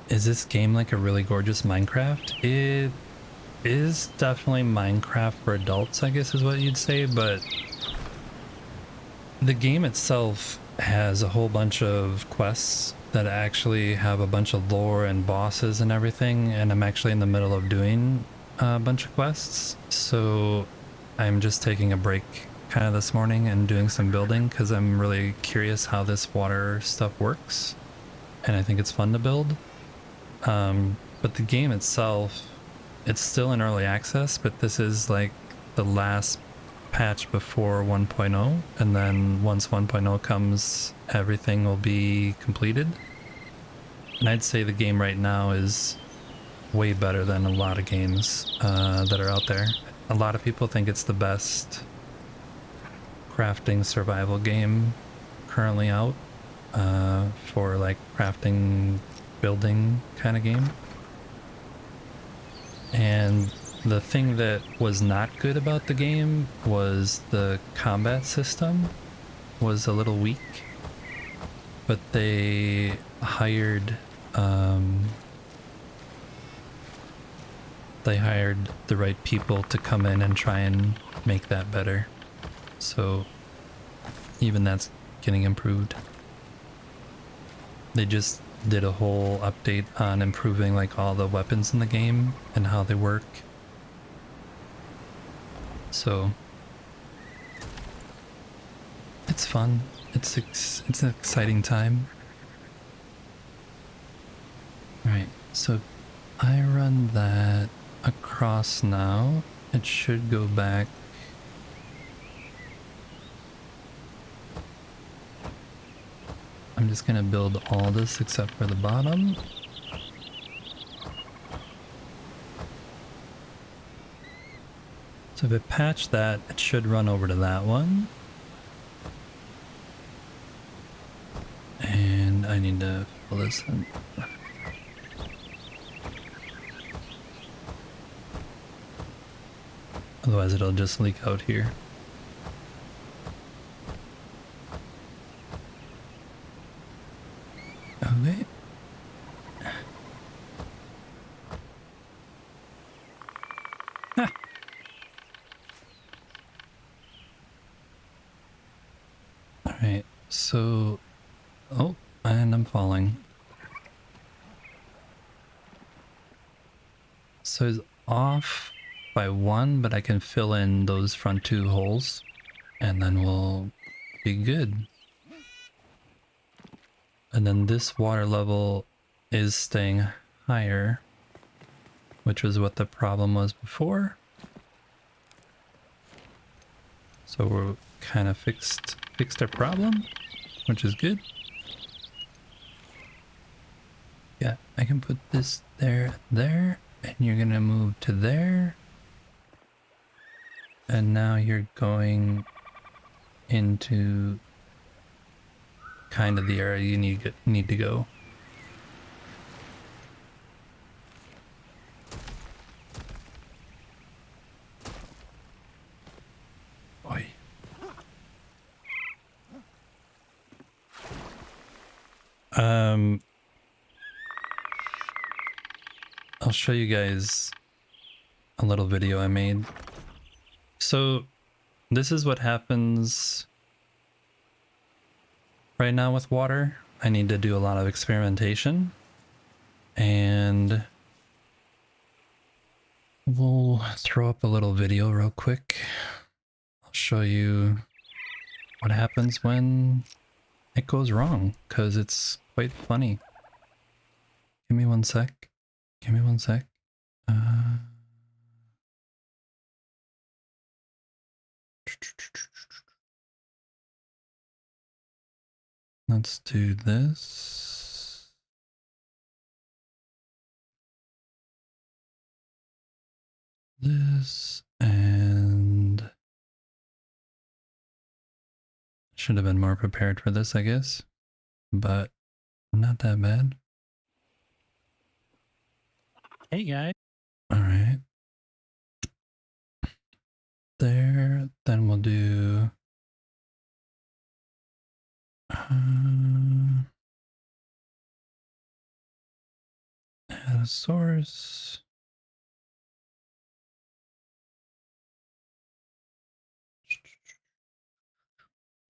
Is this game like a really gorgeous Minecraft? It is definitely Minecraft for adults, I guess is what you'd say, but the game itself has a whole bunch of quests that actually have a bunch of lore and bosses and everything, and I'm actually in the middle of doing a bunch of quests, so I'm just taking a break kind of this morning and doing some building because I'm really curious how this water stuff works, and I think it's fun to build. But the game itself, it's still in early access, but this is like the last patch before 1.0, and then once 1.0 comes, everything will be completed. And I'd say the game right now is way better than a lot of games that are out there. A lot of people think it's the best crafting survival game currently out for like crafting, building kind of game. And the thing that was not good about the game was the combat system was a little weak, but they hired the right people to come in and try and make that better. So even that's getting improved. They just did a whole update on improving like all the weapons in the game and how they work. So it's fun. It's an exciting time. All right, so I run that across now. It should go back. I'm just gonna build all this except for the bottom. So if it patched that, it should run over to that one. And I need to fill this in. Otherwise it'll just leak out here. Okay. Ha. Alright, so... Oh, and I'm falling. So it's off by 1, but I can fill in those front 2 holes, and then we'll be good. And then this water level is staying higher, which was what the problem was before. So we're kind of fixed our problem, which is good. Yeah, I can put this there, And you're gonna move to there. And now you're going into kind of the area you need to go. Oi. I'll show you guys a little video I made. So this is what happens right now with water. I need to do a lot of experimentation, and we'll throw up a little video real quick. I'll show you what happens when it goes wrong, because it's quite funny. Give me one sec. Give me one sec. Let's do this. This, and should have been more prepared for this, I guess, but not that bad. Hey guys. All right. There, then we'll do add a source.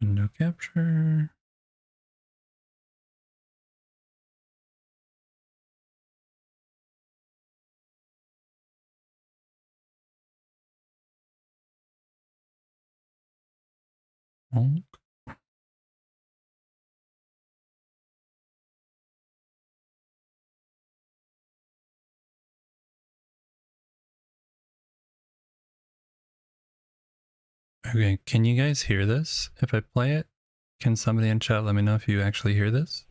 Window capture. Okay, can you guys hear this? If I play it, can somebody in chat let me know if you actually hear this?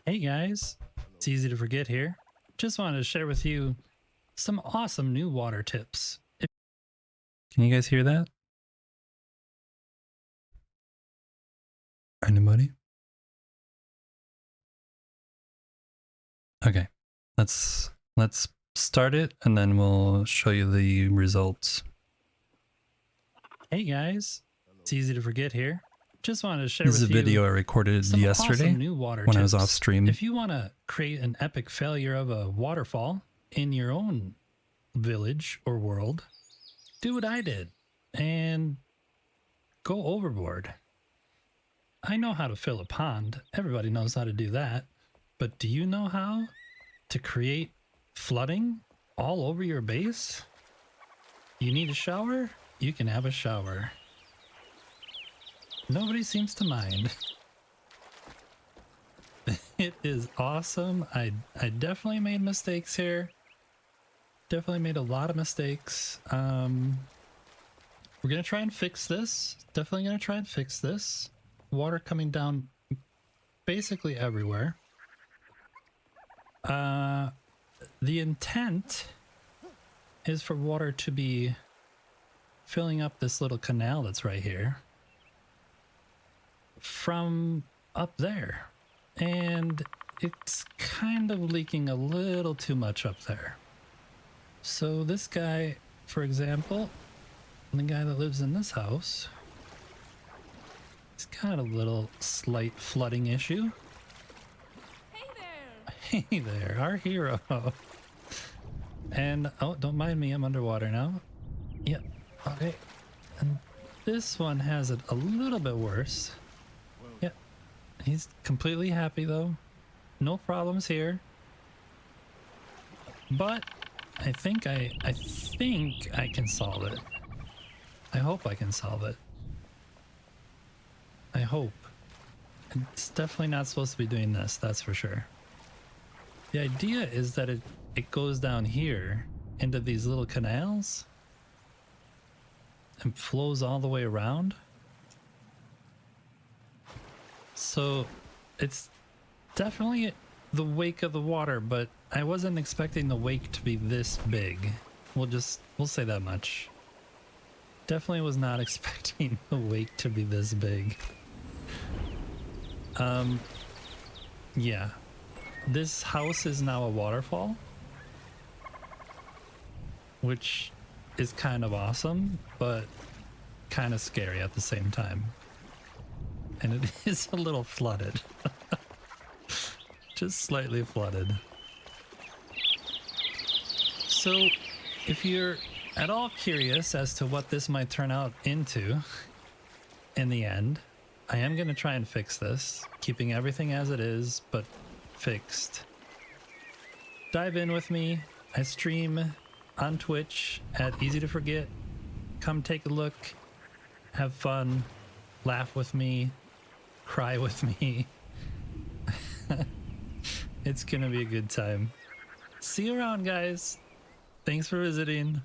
Hey guys, it's easy to forget here. Just wanted to share with you some awesome new water tips. Can you guys hear that? Anybody? Okay, let's start it and then we'll show you the results. Hey guys, it's easy to forget here. Just wanted to share with you. This is a video I recorded yesterday awesome new water when tips. I was off stream. If you want to create an epic failure of a waterfall in your own village or world, do what I did and go overboard. I know how to fill a pond. Everybody knows how to do that. But do you know how to create flooding all over your base? You need a shower? You can have a shower. Nobody seems to mind. It is awesome. I definitely made mistakes here. Definitely made a lot of mistakes. We're gonna try and fix this. Definitely gonna try and fix this. Water coming down basically everywhere. The intent is for water to be filling up this little canal that's right here from up there, and it's kind of leaking a little too much up there. So this guy, for example, the guy that lives in this house, he's got a little slight flooding issue. Hey there, our hero. And, oh, don't mind me, I'm underwater now. Yep, okay. And this one has it a little bit worse. Yep, he's completely happy though. No problems here. But I think I can solve it. I hope I can solve it. I hope. It's definitely not supposed to be doing this, that's for sure. The idea is that it goes down here into these little canals and flows all the way around. So it's definitely the wake of the water, but I wasn't expecting the wake to be this big. We'll say that much. Definitely was not expecting the wake to be this big. Yeah. This house is now a waterfall, which is kind of awesome, but kind of scary at the same time. And it is a little flooded. Just slightly flooded. So if you're at all curious as to what this might turn out into in the end, I am going to try and fix this, keeping everything as it is, but fixed. Dive in with me. I stream on Twitch at Easy to Forget. Come take a look, have fun, laugh with me, cry with me. It's gonna be a good time. See you around, guys. Thanks for visiting.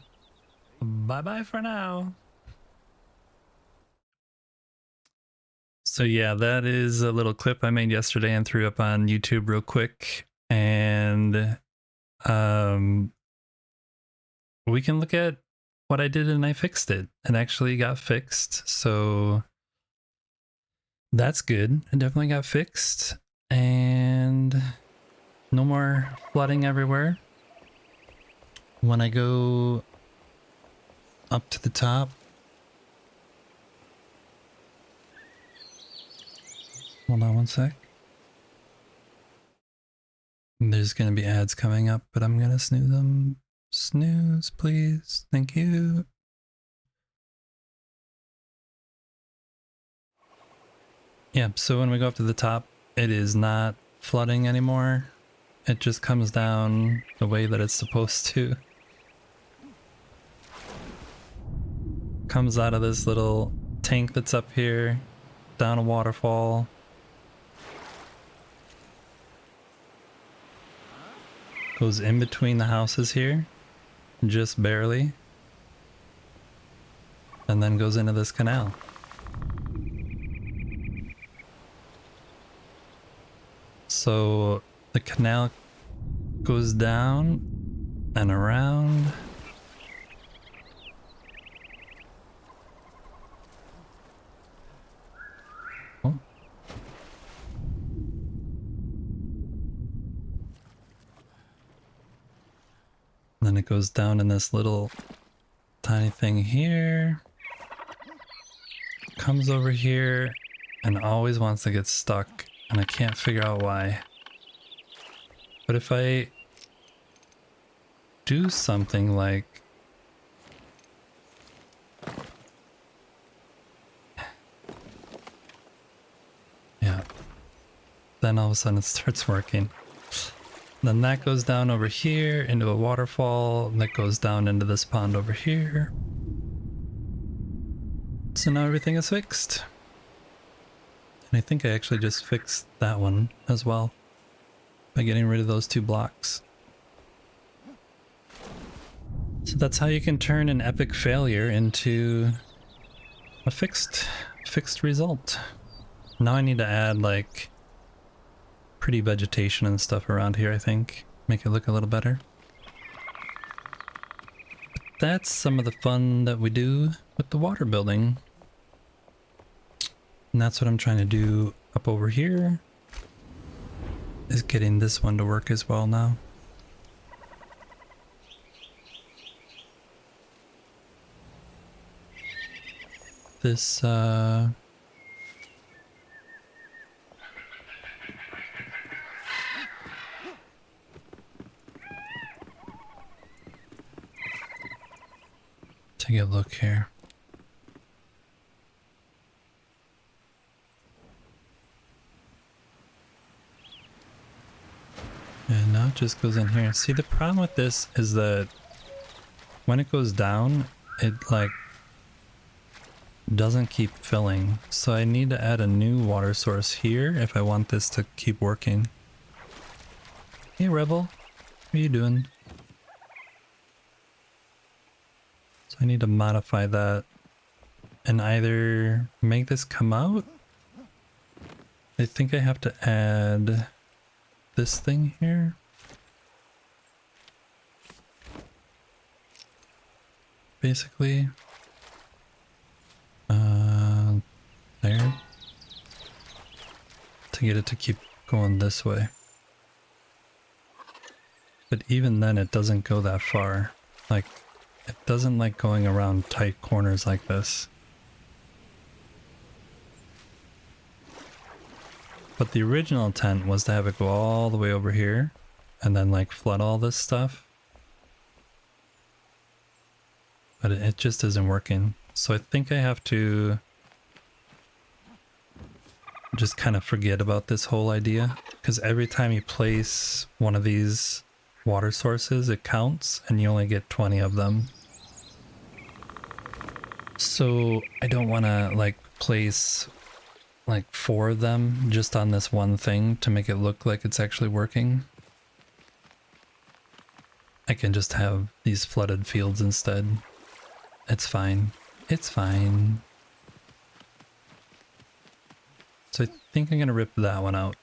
Bye bye for now. So yeah, that is a little clip I made yesterday and threw up on YouTube real quick. And we can look at what I did and I fixed it. It actually got fixed. So that's good. It definitely got fixed. And no more flooding everywhere. When I go up to the top, hold on one sec. There's going to be ads coming up, but I'm going to snooze them. Snooze, please. Thank you. Yeah, so when we go up to the top, it is not flooding anymore. It just comes down the way that it's supposed to. Comes out of this little tank that's up here, down a waterfall. Goes in between the houses here, just barely. And then goes into this canal. So the canal goes down and around. Oh. Then it goes down in this little tiny thing here. Comes over here and always wants to get stuck. And I can't figure out why. But if I do something like... yeah. Then all of a sudden it starts working. Then that goes down over here into a waterfall. And that goes down into this pond over here. So now everything is fixed. And I think I actually just fixed that one as well by getting rid of those 2 blocks. So that's how you can turn an epic failure into a fixed result. Now I need to add like pretty vegetation and stuff around here, I think. Make it look a little better. But that's some of the fun that we do with the water building. And that's what I'm trying to do up over here, is getting this one to work as well now. This, take a look here. And now it just goes in here. See, the problem with this is that when it goes down, it like doesn't keep filling. So I need to add a new water source here if I want this to keep working. Hey Rebel, what are you doing? So I need to modify that and either make this come out. I think I have to add this thing here. basically. There. To get it to keep going this way. But even then it doesn't go that far. Like, it doesn't like going around tight corners like this. But the original intent was to have it go all the way over here and then like flood all this stuff. But it just isn't working. So I think I have to just kind of forget about this whole idea, because every time you place one of these water sources, it counts and you only get 20 of them. So I don't want to like place like 4 of them just on this one thing to make it look like it's actually working. I can just have these flooded fields instead. It's fine. It's fine. So I think I'm gonna rip that one out.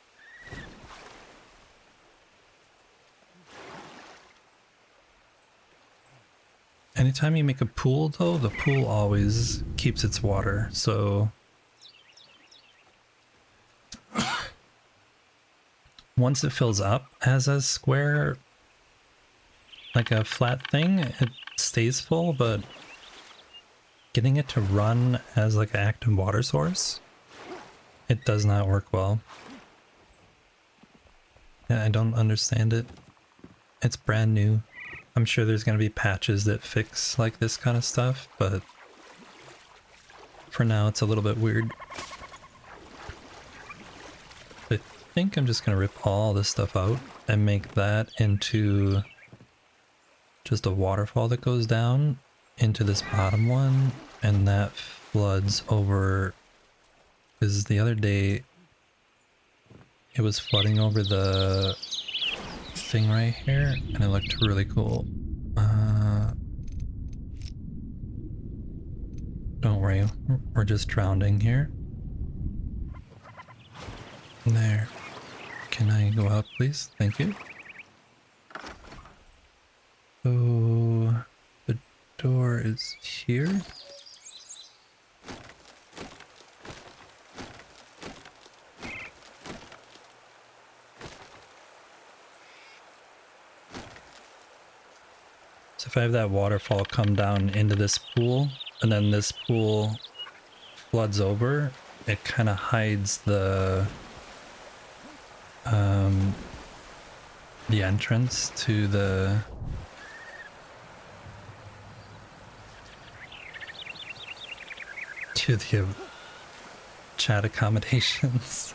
Anytime you make a pool though, the pool always keeps its water, so once it fills up as a square, like a flat thing, it stays full, but getting it to run as like an active water source, it does not work well. Yeah, I don't understand it. It's brand new. I'm sure there's going to be patches that fix like this kind of stuff, but for now it's a little bit weird. I think I'm just going to rip all this stuff out and make that into just a waterfall that goes down into this bottom one, and that floods over, because the other day it was flooding over the thing right here and it looked really cool. Don't worry, we're just drowning here. There. Can I go out, please? Thank you. So the door is here. So if I have that waterfall come down into this pool, and then this pool floods over, it kind of hides the entrance to the chat accommodations.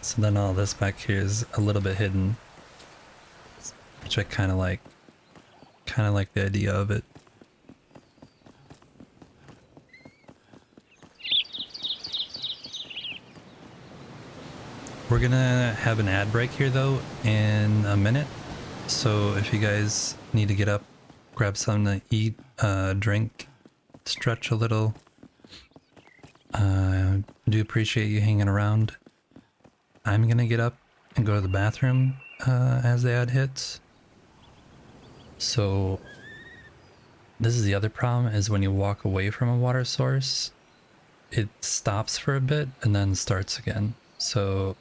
So then all this back here is a little bit hidden, which I kind of like the idea of it. We're gonna have an ad break here though in a minute, so if you guys need to get up, grab something to eat, drink, stretch a little, do appreciate you hanging around. I'm gonna get up and go to the bathroom as the ad hits. So this is the other problem, is when you walk away from a water source, it stops for a bit and then starts again. So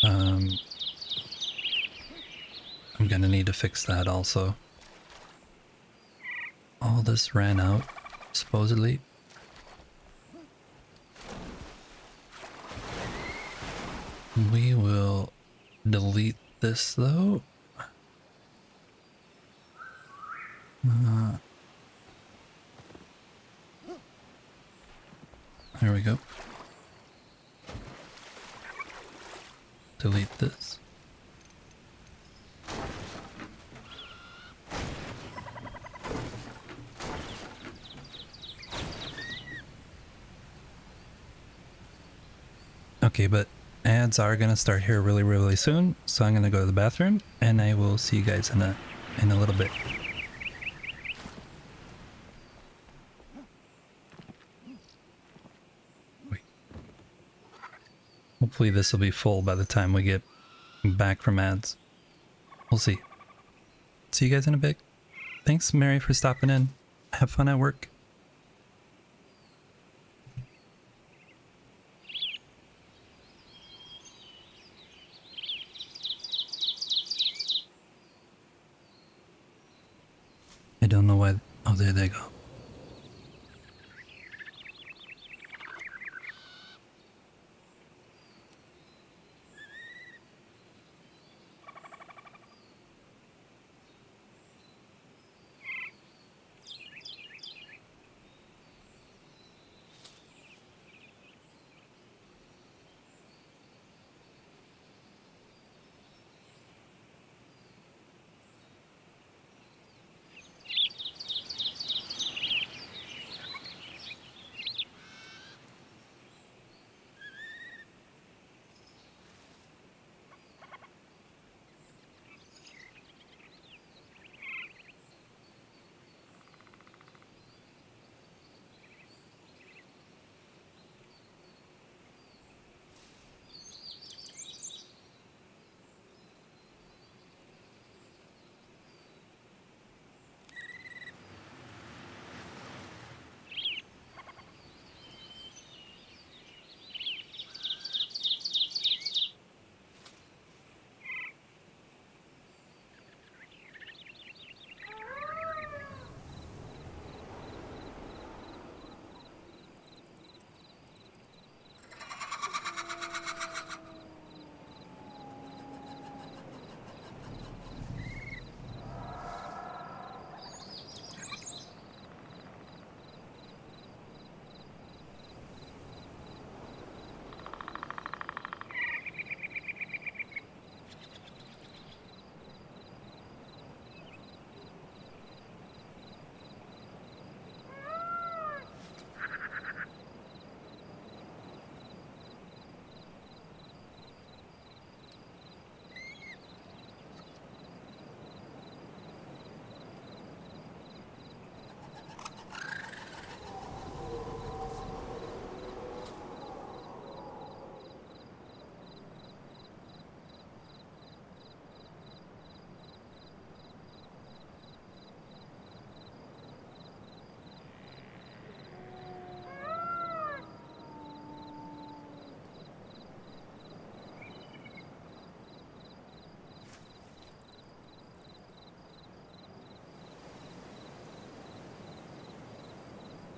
I'm gonna need to fix that also. All this ran out, supposedly. We will delete this though. There we go. Delete this. Okay, but ads are gonna start here really soon, so I'm gonna go to the bathroom and I will see you guys in a little bit. Wait. Hopefully this will be full by the time we get back from ads. We'll see. See you guys in a bit. Thanks, Mary, for stopping in. Have fun at work. I don't know why. Oh, there they go.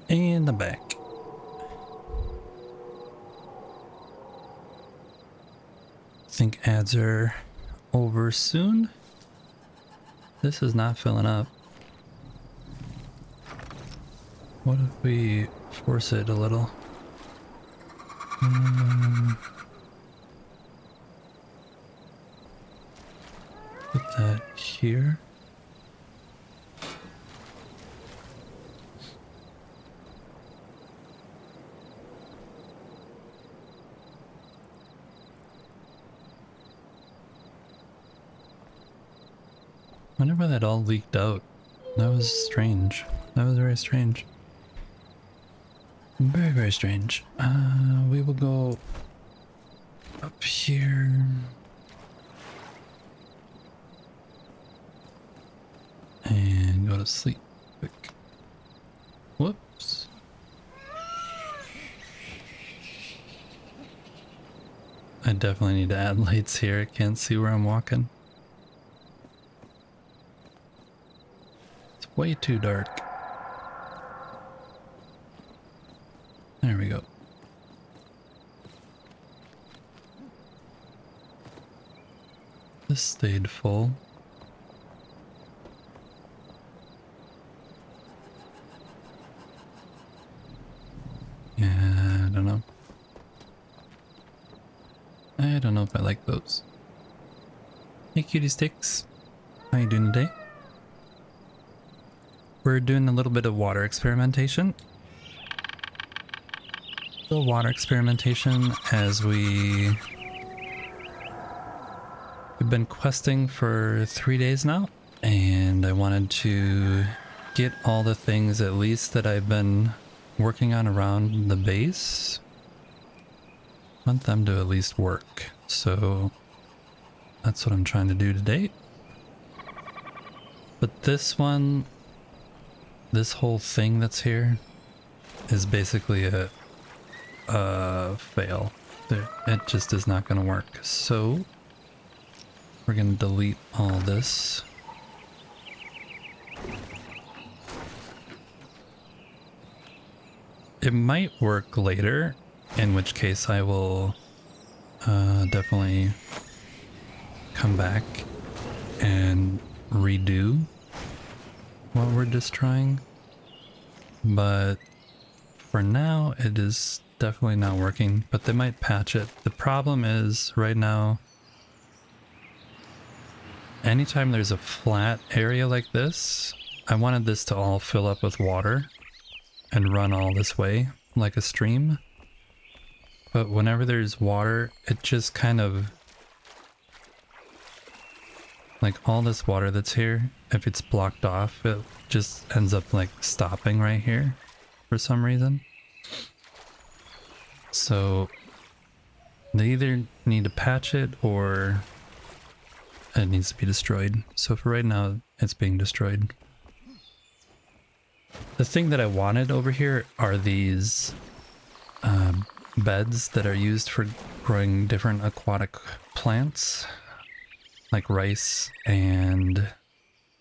And I'm back. Think ads are over soon. This is not filling up. What if we force it a little? Put that here. I wonder why that all leaked out. That was strange. That was very strange. Very, very strange. We will go up here. And go to sleep quick. Whoops. I definitely need to add lights here. I can't see where I'm walking. It's way too dark. There we go. This stayed full. Yeah, I don't know. I don't know if I like those. Hey cutie sticks. How you doing today? We're doing a little bit of water experimentation. The water experimentation as we've been questing for 3 days now, and I wanted to get all the things at least that I've been working on around the base want them to at least work. So that's what I'm trying to do today. But this one, this whole thing that's here is basically a fail. It just is not going to work. So we're going to delete all this. It might work later, in which case I will definitely come back and redo what we're destroying. But for now, it is definitely not working, but they might patch it. The problem is right now, anytime there's a flat area like this, I wanted this to all fill up with water and run all this way like a stream. But whenever there's water, it just kind of, like all this water that's here, if it's blocked off, it just ends up like stopping right here for some reason. So they either need to patch it or it needs to be destroyed. So for right now, it's being destroyed. The thing that I wanted over here are these beds that are used for growing different aquatic plants, like rice and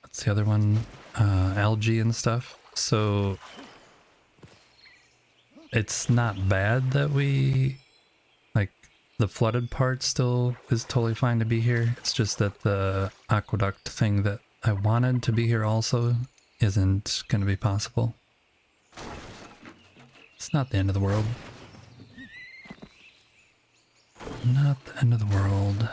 what's the other one? Algae and stuff. So it's not bad that we, like, the flooded part still is totally fine to be here. It's just that the aqueduct thing that I wanted to be here also isn't going to be possible. It's not the end of the world. Not the end of the world.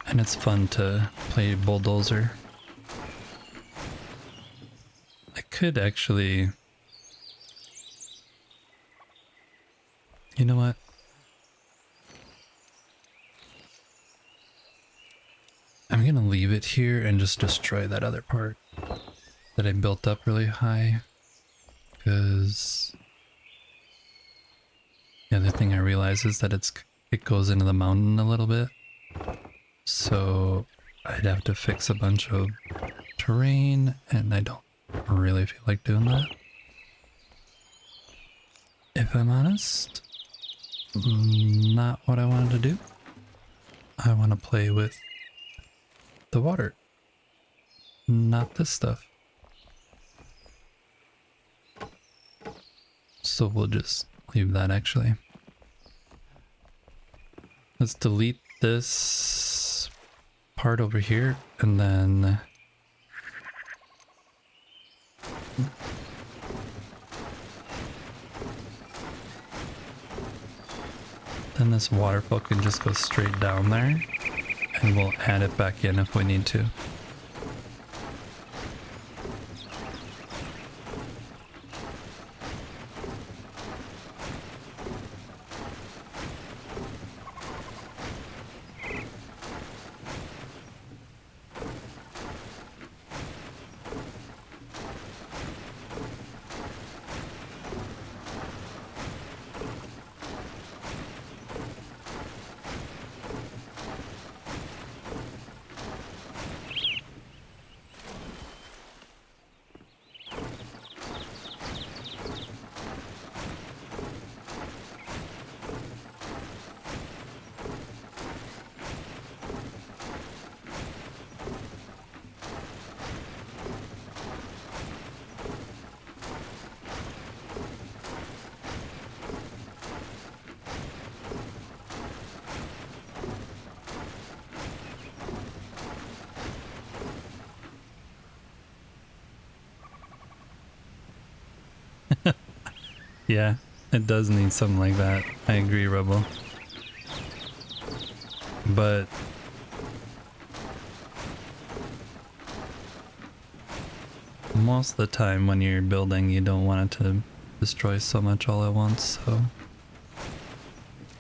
And it's fun to play Bulldozer. I could actually... You know what? I'm gonna leave it here and just destroy that other part that I built up really high. Because the other thing I realize is that it goes into the mountain a little bit. So I'd have to fix a bunch of terrain, and I don't really feel like doing that. If I'm honest, not what I wanted to do. I want to play with the water, not this stuff. So we'll just leave that actually. Let's delete this part over here and then this waterfall can just go straight down there and we'll add it back in if we need to. Yeah, it does need something like that. I agree, Rebel. But most of the time when you're building, you don't want it to destroy so much all at once, so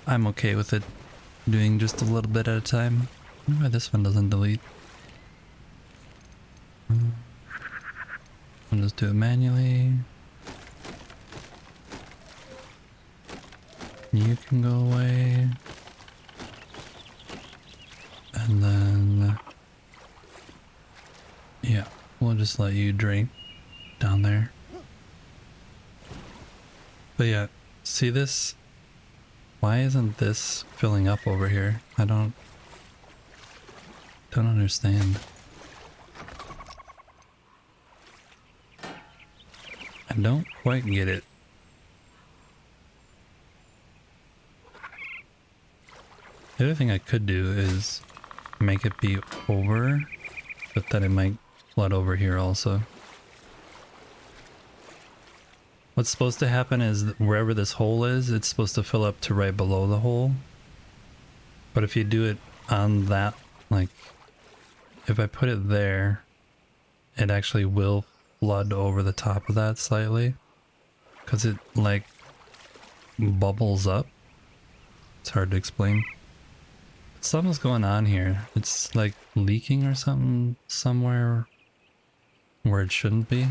I'm okay with it doing just a little bit at a time. I wonder why this one doesn't delete. I'll just do it manually. You can go away. And then, yeah, we'll just let you drink down there. But yeah, see this? Why isn't this filling up over here? I don't understand. I don't quite get it. The other thing I could do is make it be over, but then it might flood over here also. What's supposed to happen is that wherever this hole is, it's supposed to fill up to right below the hole. But if you do it on that, like, if I put it there, it actually will flood over the top of that slightly. Because it, like, bubbles up. It's hard to explain. Something's going on here. It's like leaking or something somewhere where it shouldn't be.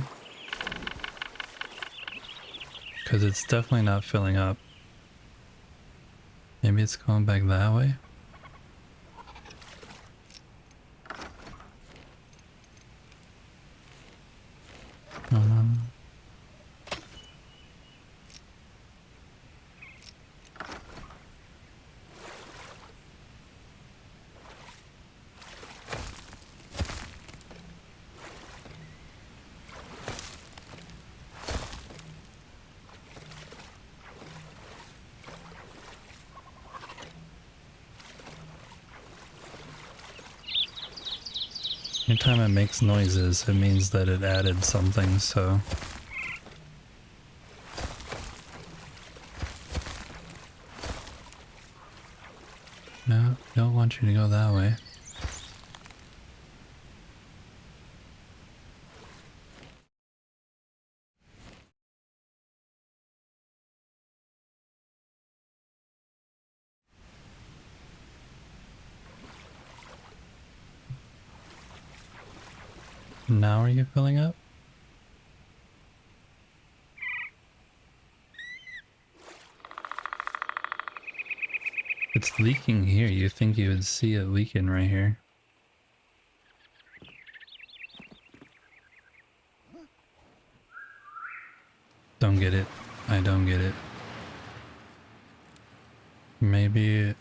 Because it's definitely not filling up. Maybe it's going back that way? Um, Anytime it makes noises, it means that it added something, so... No, don't want you to go that way. Now are you filling up? It's leaking here. You think you would see it leaking right here. Don't get it. I don't get it. Maybe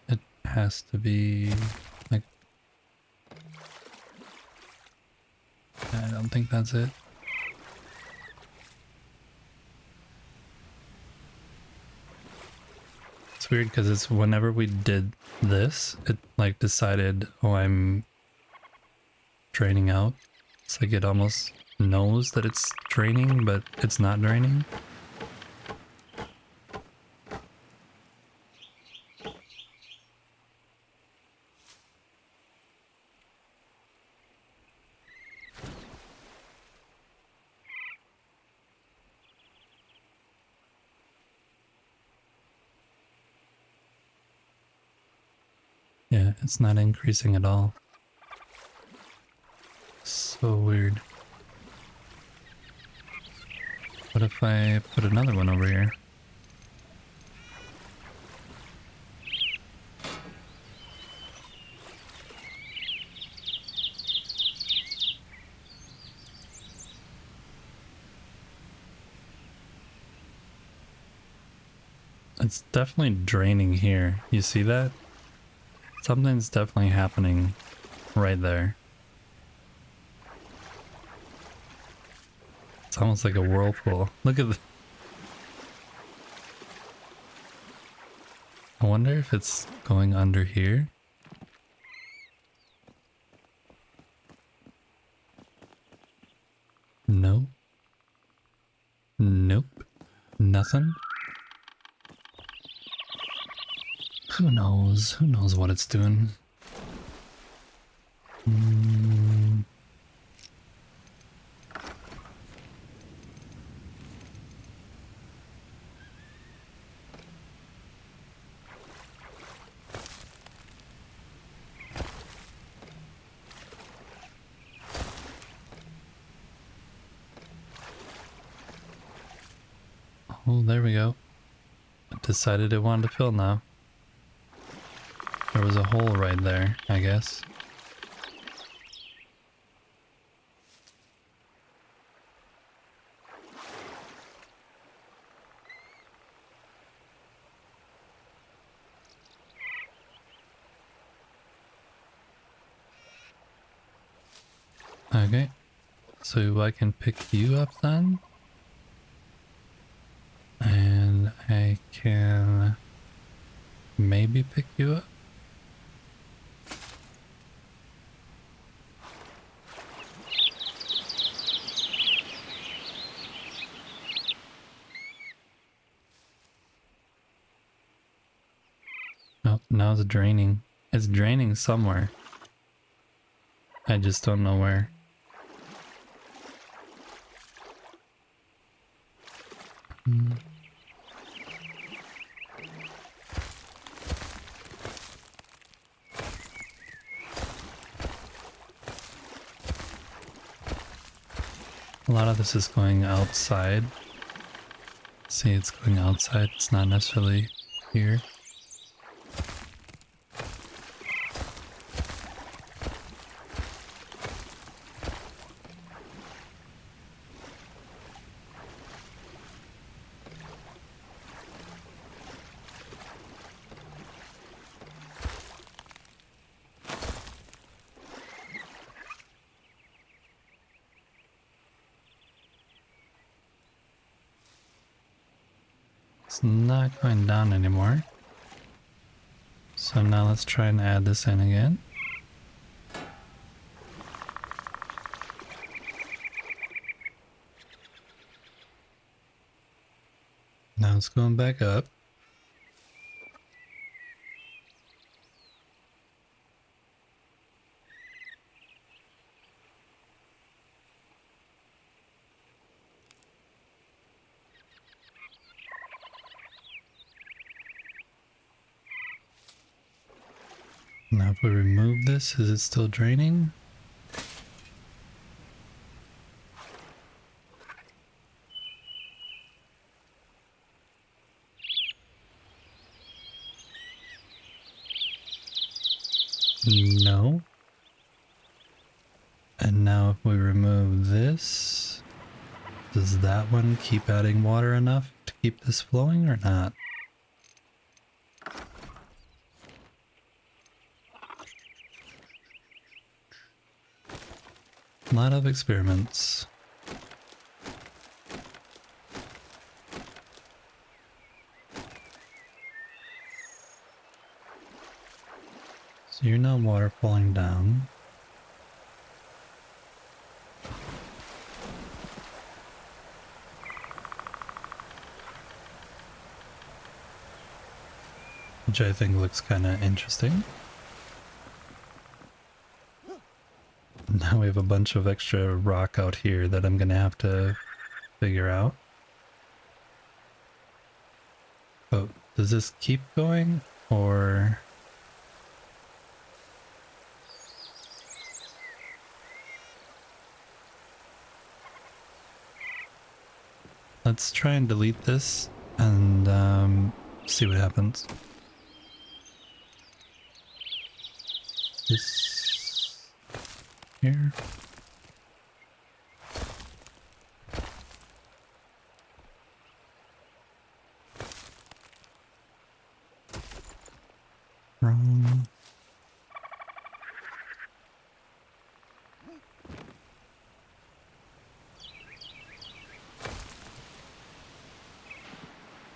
it has to be like... I don't think that's it. It's weird because it's whenever we did this, it like decided, oh, I'm draining out. It's like it almost knows that it's draining, but it's not draining. Yeah, it's not increasing at all. So weird. What if I put another one over here? It's definitely draining here. You see that? Something's definitely happening right there. It's almost like a whirlpool. Look at the... I wonder if it's going under here. No. Nope. Nothing. Who knows? Who knows what it's doing? Oh, there we go. It decided it wanted to fill now. There was a hole right there, I guess. Okay, so I can pick you up then. And I can maybe pick you up. Oh, now it's draining. It's draining somewhere. I just don't know where. A lot of this is going outside. See, it's going outside. It's not necessarily here. It's not going down anymore. So now let's try and add this in again. Now it's going back up. Now if we remove this, is it still draining? No. And now if we remove this, does that one keep adding water enough to keep this flowing or not? A lot of experiments. So you're not water falling down. Which I think looks kind of interesting. Now we have a bunch of extra rock out here that I'm gonna have to figure out. Oh, does this keep going or? Let's try and delete this and see what happens. This here. Wrong.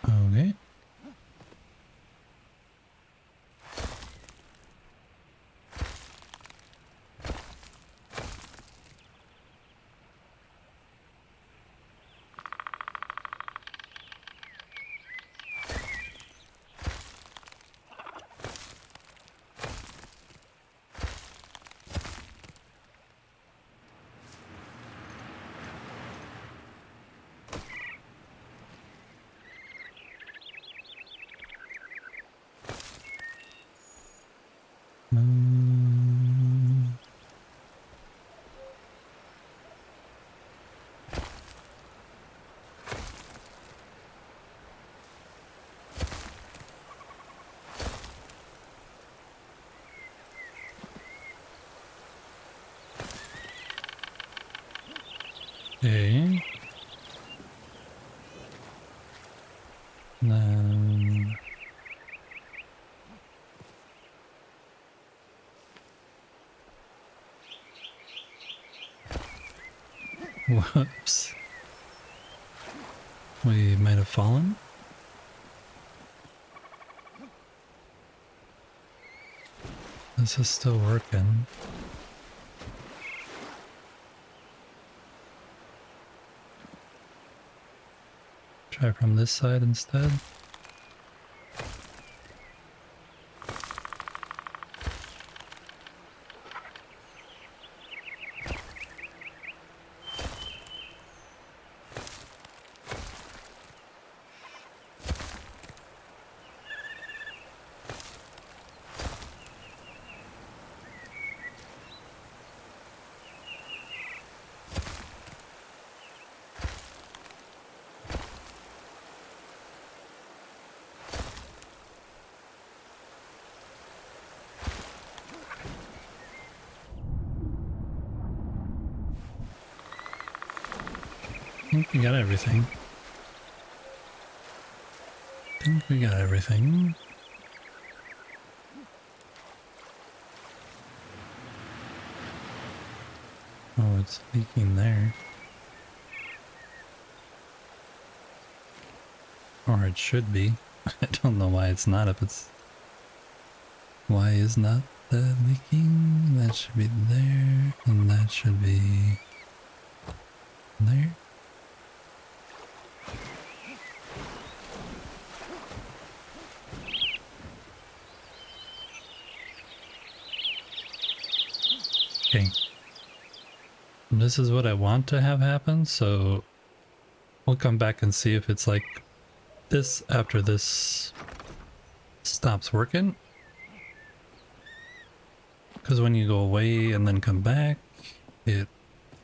Okay. Okay. Then... Whoops. We might have fallen. This is still working. Try from this side instead. I think we got everything. Oh, it's leaking there. Or it should be. I don't know why it's not if it's... Why is not that leaking? That should be there, and that should be... there. Okay. This is what I want to have happen, so we'll come back and see if it's like this after this stops working. Because when you go away and then come back, it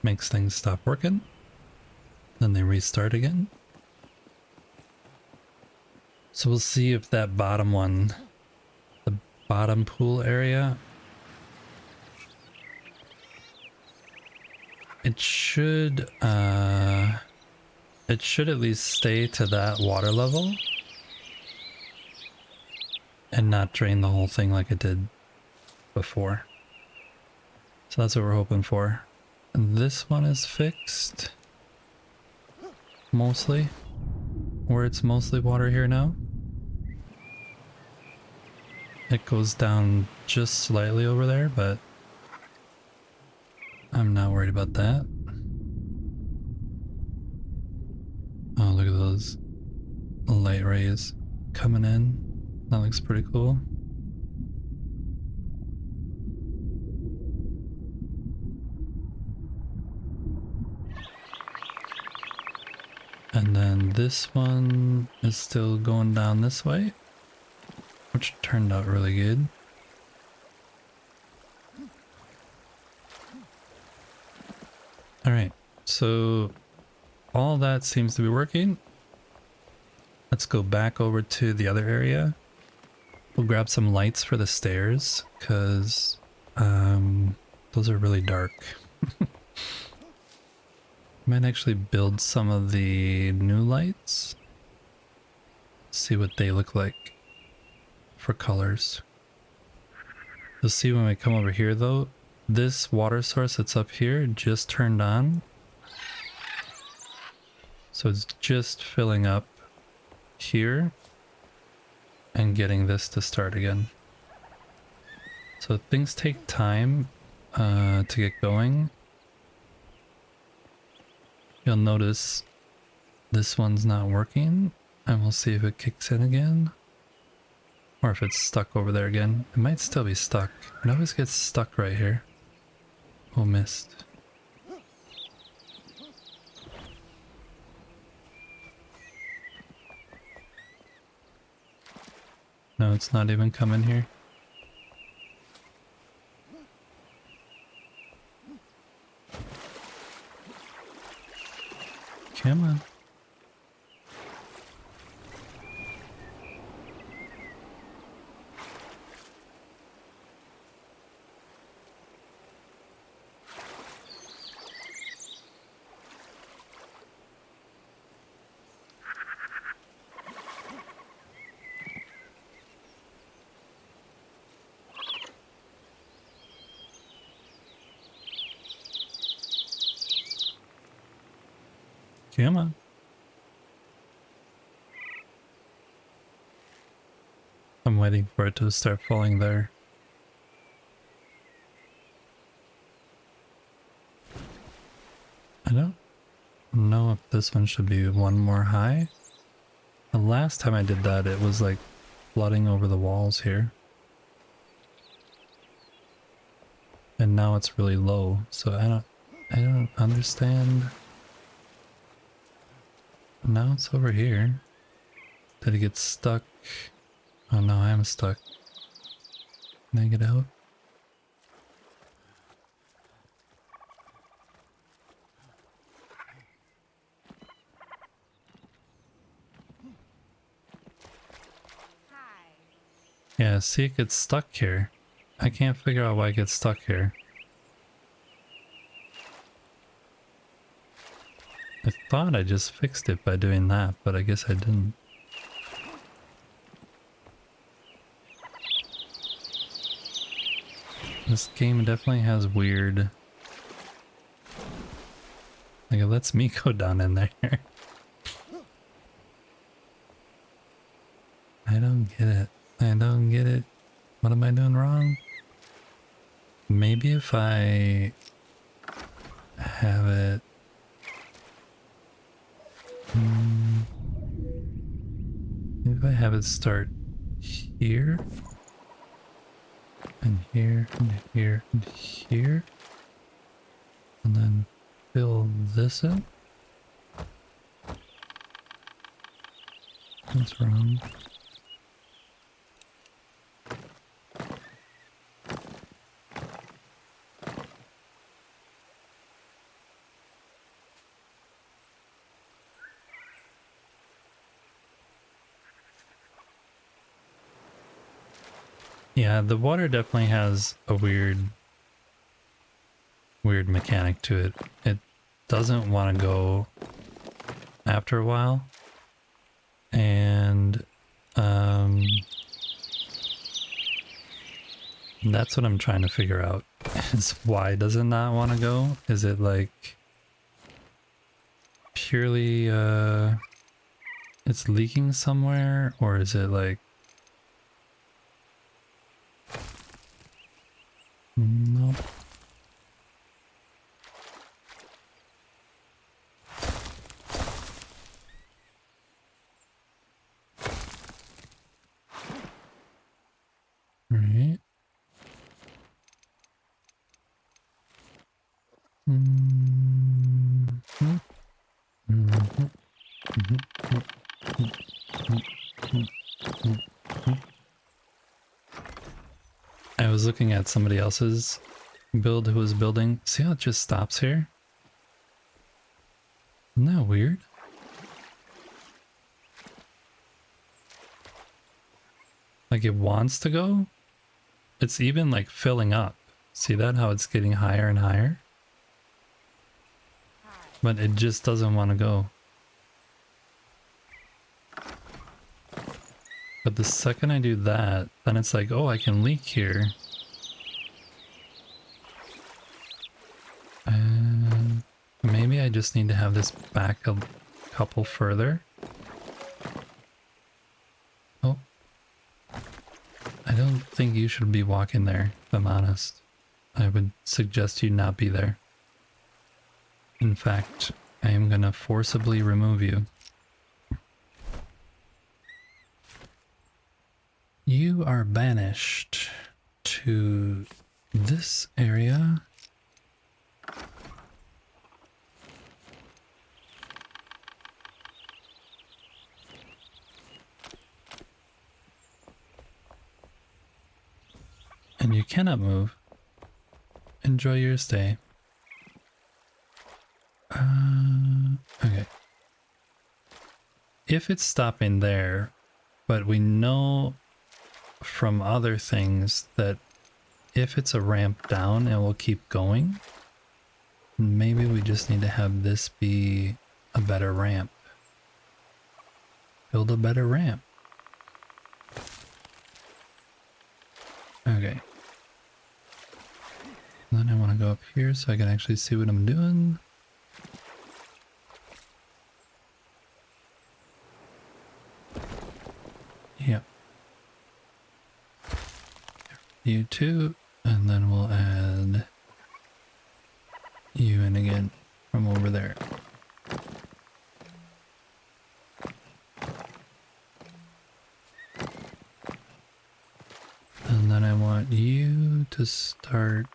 makes things stop working. Then they restart again. So we'll see if that bottom one, the bottom pool area, it should at least stay to that water level and not drain the whole thing like it did before. So that's what we're hoping for. And this one is fixed. Mostly. Where it's mostly water here now. It goes down just slightly over there, but I'm not worried about that. Oh, look at those light rays coming in. That looks pretty cool. And then this one is still going down this way, which turned out really good. Alright, so all that seems to be working. Let's go back over to the other area. We'll grab some lights for the stairs, because those are really dark. Might actually build some of the new lights. See what they look like for colors. You'll see when we come over here though, this water source that's up here just turned on. So it's just filling up here and getting this to start again. So things take time to get going. You'll notice this one's not working, and we'll see if it kicks in again. Or if it's stuck over there again. It might still be stuck. It always gets stuck right here. Oh, missed. No, it's not even coming here. Come on. Come on. I'm waiting for it to start falling there. I don't know if this one should be one more high. The last time I did that, it was like flooding over the walls here. And now it's really low, so I don't understand. Now it's over here. Did it get stuck? Oh no, I am stuck. Can I get out? Yeah, see, it gets stuck here. I can't figure out why it gets stuck here. I thought I just fixed it by doing that, but I guess I didn't. This game definitely has weird... Like, it lets me go down in there. I don't get it. I don't get it. What am I doing wrong? Maybe if I have it... Maybe if I have it start here, and here, and here, and here, and then fill this in. That's wrong. Yeah, the water definitely has a weird mechanic to it. It doesn't want to go after a while. And that's what I'm trying to figure out. Is why does it not want to go? Is it like purely it's leaking somewhere, or is it like nope. Right. I was looking at somebody else's build who was building. See how it just stops here? Isn't that weird? Like it wants to go. It's even like filling up. See that? How it's getting higher and higher? But it just doesn't want to go. But the second I do that, then it's like, oh, I can leak here. Maybe I just need to have this back a couple further. Oh. I don't think you should be walking there, if I'm honest. I would suggest you not be there. In fact, I am gonna forcibly remove you. You are banished to this area. And you cannot move. Enjoy your stay. Okay. If it's stopping there, but we know from other things that if it's a ramp down, it will keep going. Maybe we just need to have this be a better ramp. Build a better ramp. Okay. Then I want to go up here so I can actually see what I'm doing. you too, and then we'll add you in again from over there. And then I want you to start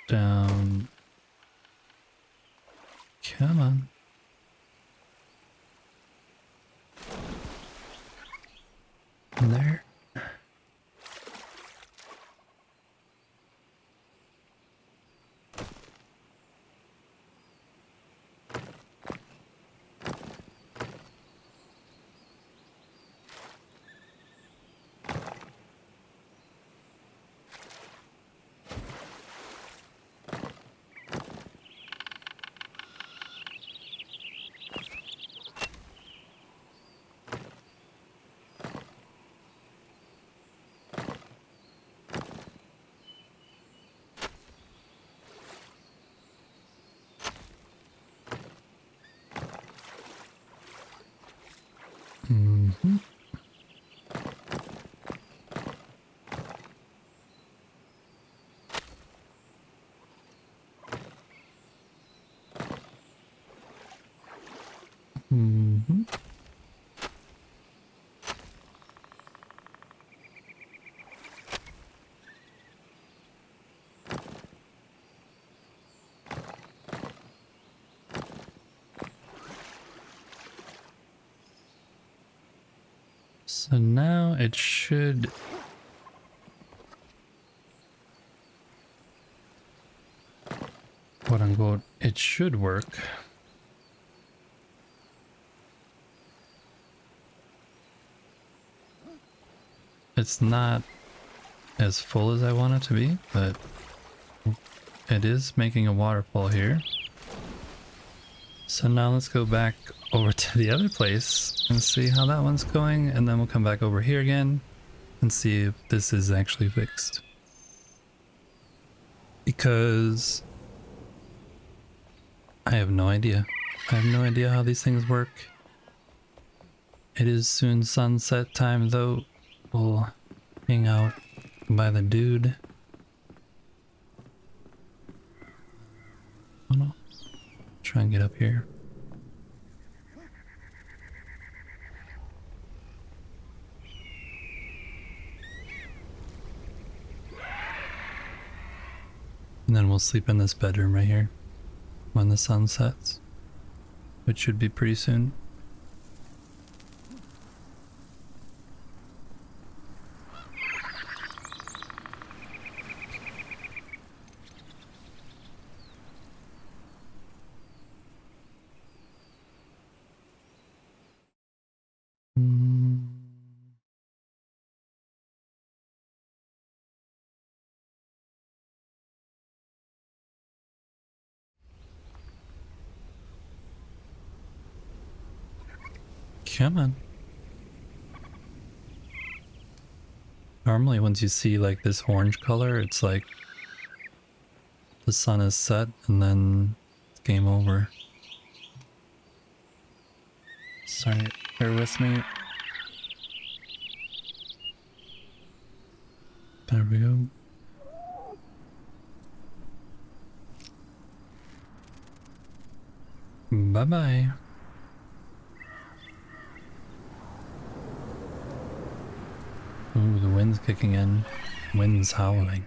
down. Come on. There. Mm-hmm. Mm-hmm. So now it should... quote unquote, it should work. It's not as full as I want it to be, but it is making a waterfall here. So now let's go back over to the other place and see how that one's going, and then we'll come back over here again and see if this is actually fixed. Because I have no idea. I have no idea how these things work. It is soon sunset time though. We'll hang out by the dude. Oh no. Try and get up here. And then we'll sleep in this bedroom right here when the sun sets, which should be pretty soon. Come on. Normally once you see like this orange color, it's like the sun is set and then it's game over. Sorry, bear with me. There we go. Bye-bye. Ooh, the wind's kicking in. Wind's howling.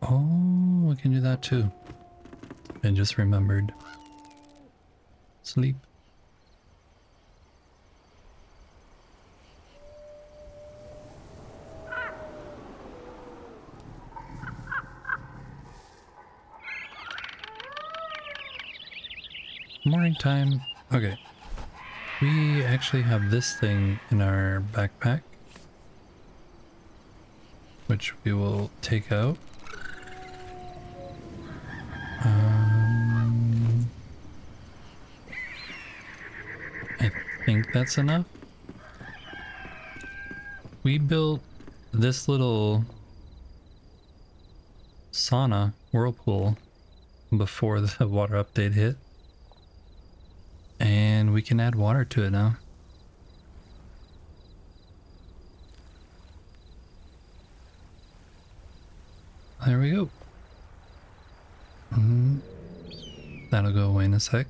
Oh, we can do that too. I just remembered. Sleep. Morning time. Okay. We actually have this thing in our backpack, which we will take out. I think that's enough. We built this little sauna whirlpool before the water update hit. And we can add water to it now. There we go. That'll go away in a sec.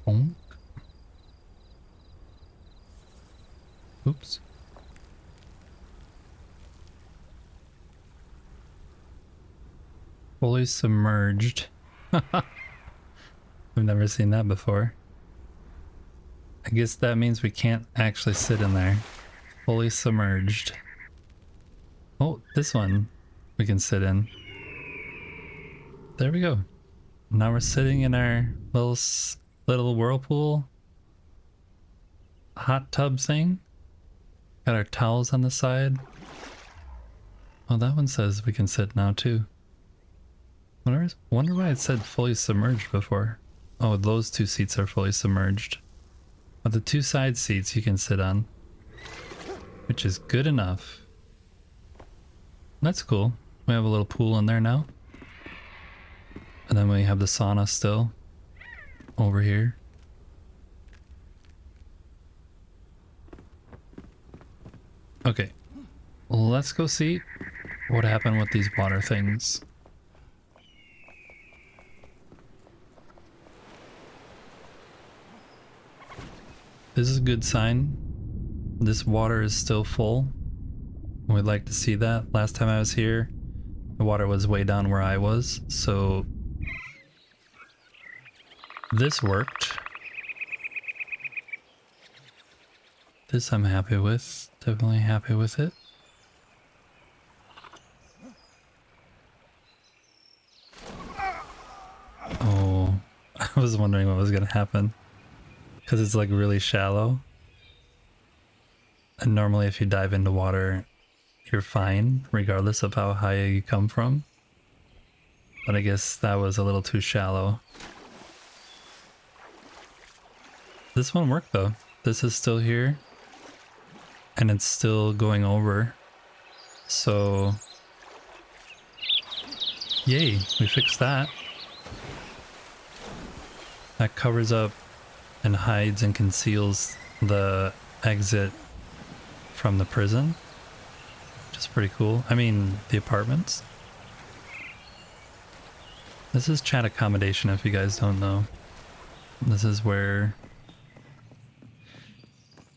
Bonk. Oops. Fully submerged. I've never seen that before. I guess that means we can't actually sit in there. Fully submerged. Oh, this one we can sit in. There we go. Now we're sitting in our little whirlpool hot tub thing. Got our towels on the side. Oh, that one says we can sit now too. Wonder why it said fully submerged before. Oh, those two seats are fully submerged. But the two side seats you can sit on, which is good enough. That's cool. We have a little pool in there now. And then we have the sauna still over here. Okay, let's go see what happened with these water things. This is a good sign. This water is still full. We'd like to see that. Last time I was here, the water was way down where I was, so this worked. This I'm happy with. Definitely happy with it. Oh, I was wondering what was gonna happen. Because it's like really shallow. And normally if you dive into water, you're fine, regardless of how high you come from. But I guess that was a little too shallow. This one worked though. This is still here. And it's still going over. So yay, we fixed that. That covers up and hides and conceals the exit from the prison, which is pretty cool. I mean, the apartments. This is chat accommodation if you guys don't know. This is where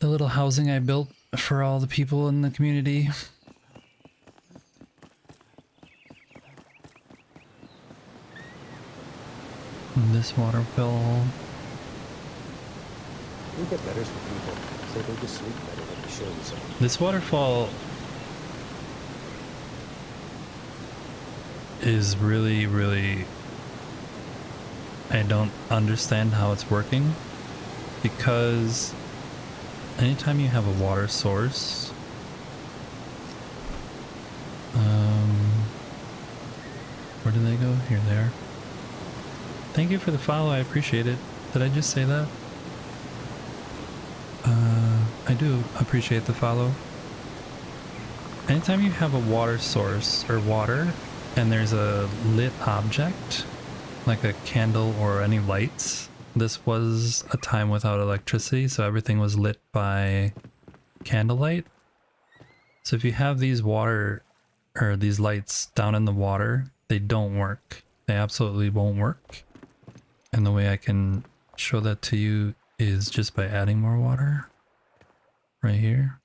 the little housing I built for all the people in the community. And this waterfall. We get letters from people. Say they just sleep better when you show them something. This waterfall is really, I don't understand how it's working, because anytime you have a water source, where do they go? Here they are. Thank you for the follow, I appreciate it. Did I just say that? I do appreciate the follow. Anytime you have a water source or water and there's a lit object, like a candle or any lights, this was a time without electricity, so everything was lit by candlelight. So if you have these water or these lights down in the water, they don't work. They absolutely won't work. And the way I can show that to you is just by adding more water right here.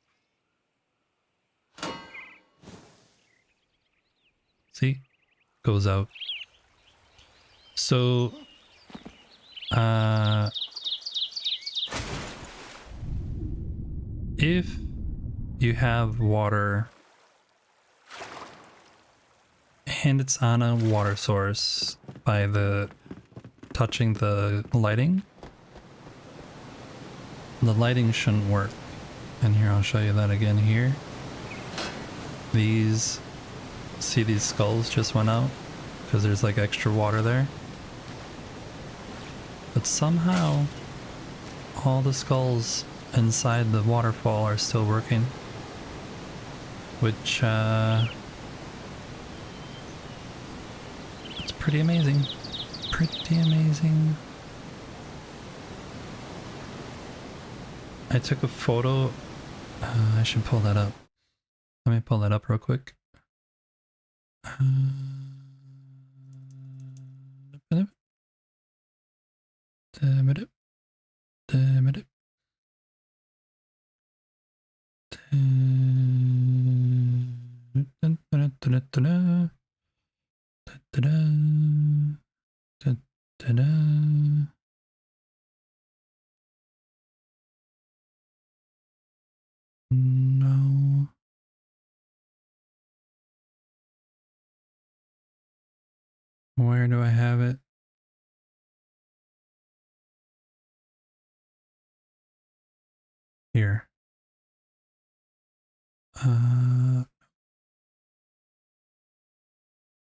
See? Goes out. So if you have water and it's on a water source by the touching the lighting shouldn't work. And here, I'll show you that again here. These, see these skulls just went out because there's like extra water there. But somehow all the skulls inside the waterfall are still working, which pretty amazing. Pretty amazing. I took a photo. I should pull that up. Let me pull that up real quick. No. Where do I have it? Here.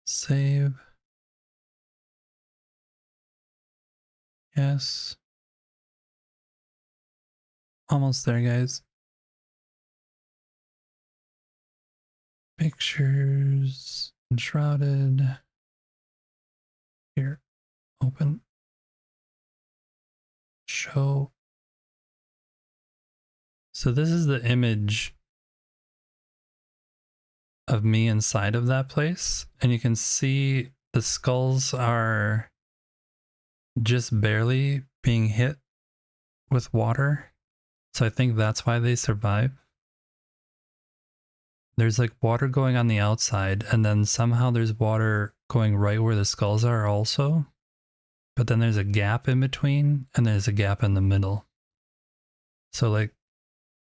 Save. Yes. Almost there, guys. Pictures. Enshrouded. Here. Open. Show. So this is the image of me inside of that place. And you can see the skulls are just barely being hit with water. So I think that's why they survive. There's like water going on the outside, and then somehow there's water going right where the skulls are also. But then there's a gap in between, and there's a gap in the middle. So like,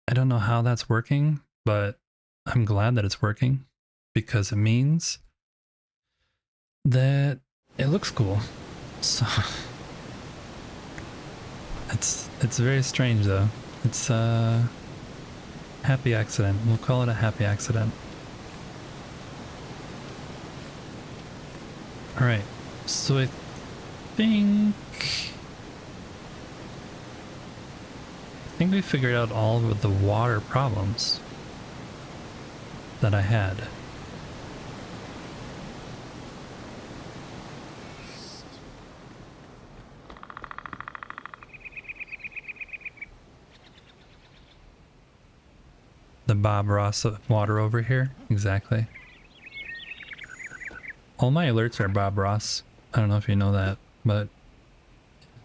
I don't know how that's working, but I'm glad that it's working because it means that it looks cool. So it's very strange though. It's a happy accident. We'll call it a happy accident. All right. So I think we figured out all of the water problems that I had. The Bob Ross water over here, exactly. All my alerts are Bob Ross. I don't know if you know that, but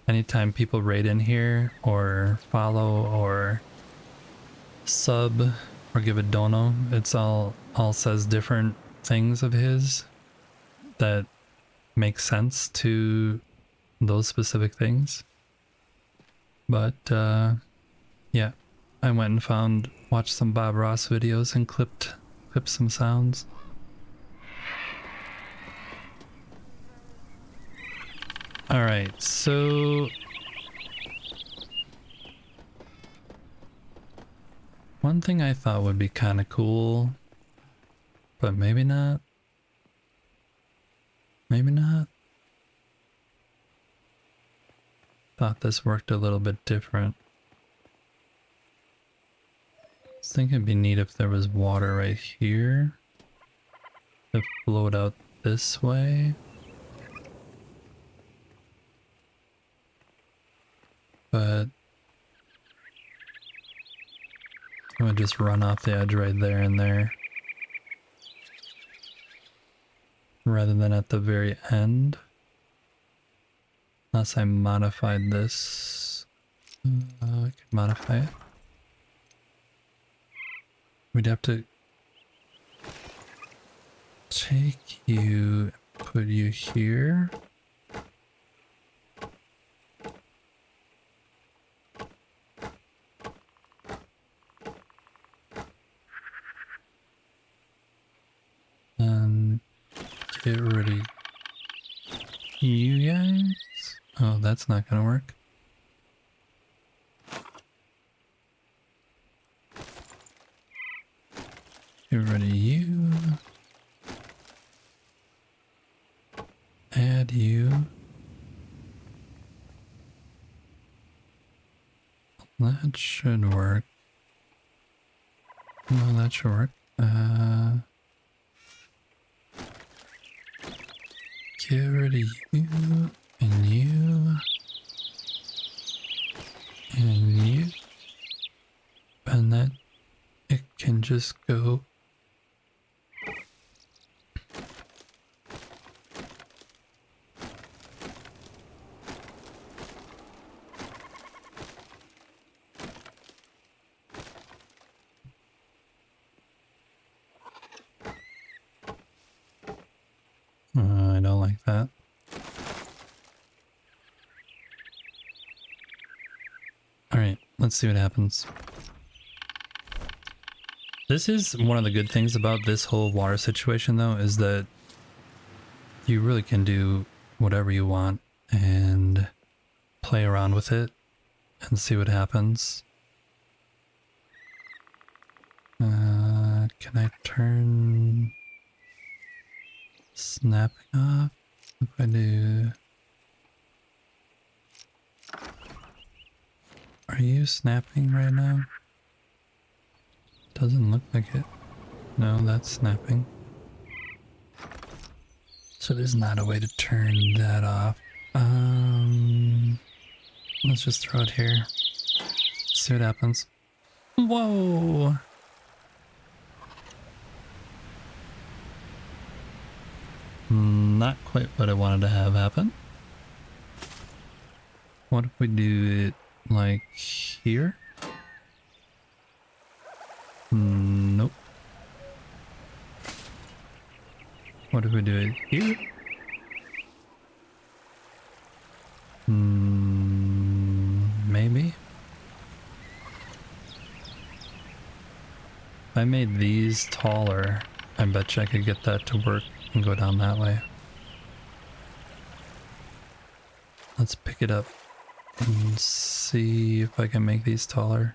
anytime people raid in here or follow or sub or give a dono, it's all says different things of his that make sense to those specific things. But yeah, I went and watched some Bob Ross videos and clipped some sounds. All right, so one thing I thought would be kind of cool, but maybe not. Maybe not. Thought this worked a little bit different. I was thinking it'd be neat if there was water right here that flowed out this way. But it would just run off the edge right there and there. Rather than at the very end. Unless I modified this. I could modify it. We'd have to take you, put you here. And get rid of you guys. Oh, that's not gonna work. Get rid of you. Add you. That should work. No, that should work. Get rid of you and you and you, and then it can just go. I don't like that. Alright, let's see what happens. This is one of the good things about this whole water situation though, is that you really can do whatever you want and play around with it and see what happens. Can I turn snapping off? If I do... Are you snapping right now? Doesn't look like it. No, that's snapping. So there's not a way to turn that off. Let's just throw it here. See what happens. Whoa! Not quite what I wanted to have happen. What if we do it like here? Nope. What if we do it here? Maybe. If I made these taller, I bet you I could get that to work and go down that way. Let's pick it up and see if I can make these taller.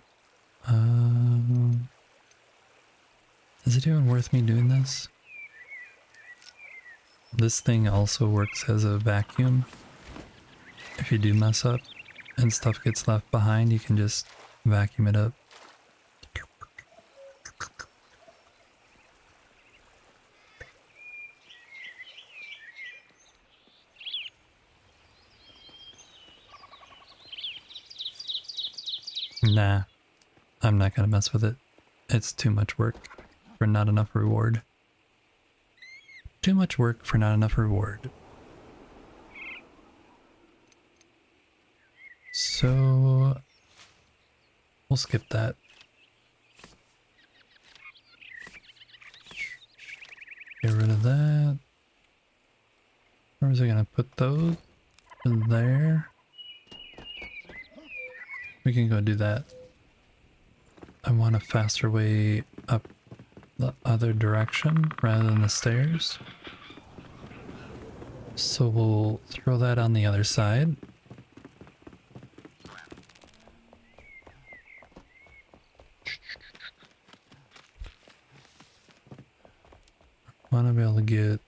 Is it even worth me doing this? This thing also works as a vacuum. If you do mess up and stuff gets left behind, you can just vacuum it up. Nah, I'm not gonna mess with it. It's too much work for not enough reward. Too much work for not enough reward. So we'll skip that. Get rid of that. Where was I gonna put those? In there. We can go do that. I want a faster way up the other direction rather than the stairs. So we'll throw that on the other side. Want to be able to get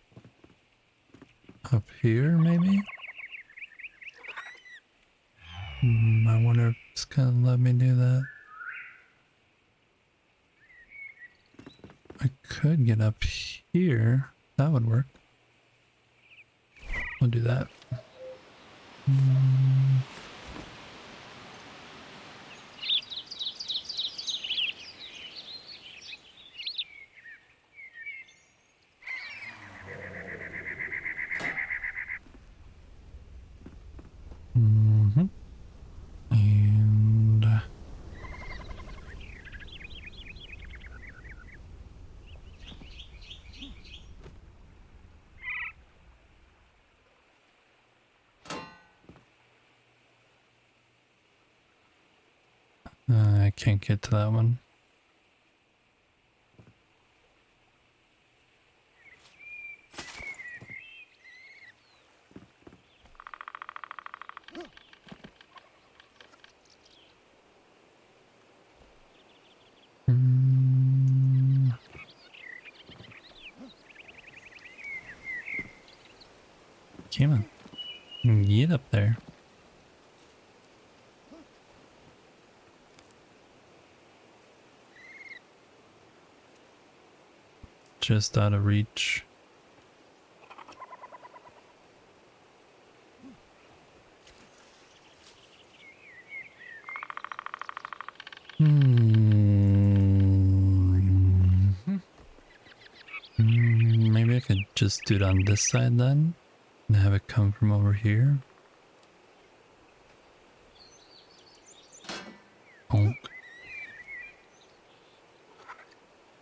up here maybe? I wonder if it's gonna let me do that. I could get up here. That would work. We'll do that. And I can't get to that one. Come on. Get up there. Just out of reach. just do it on this side then, and have it come from over here. Oh.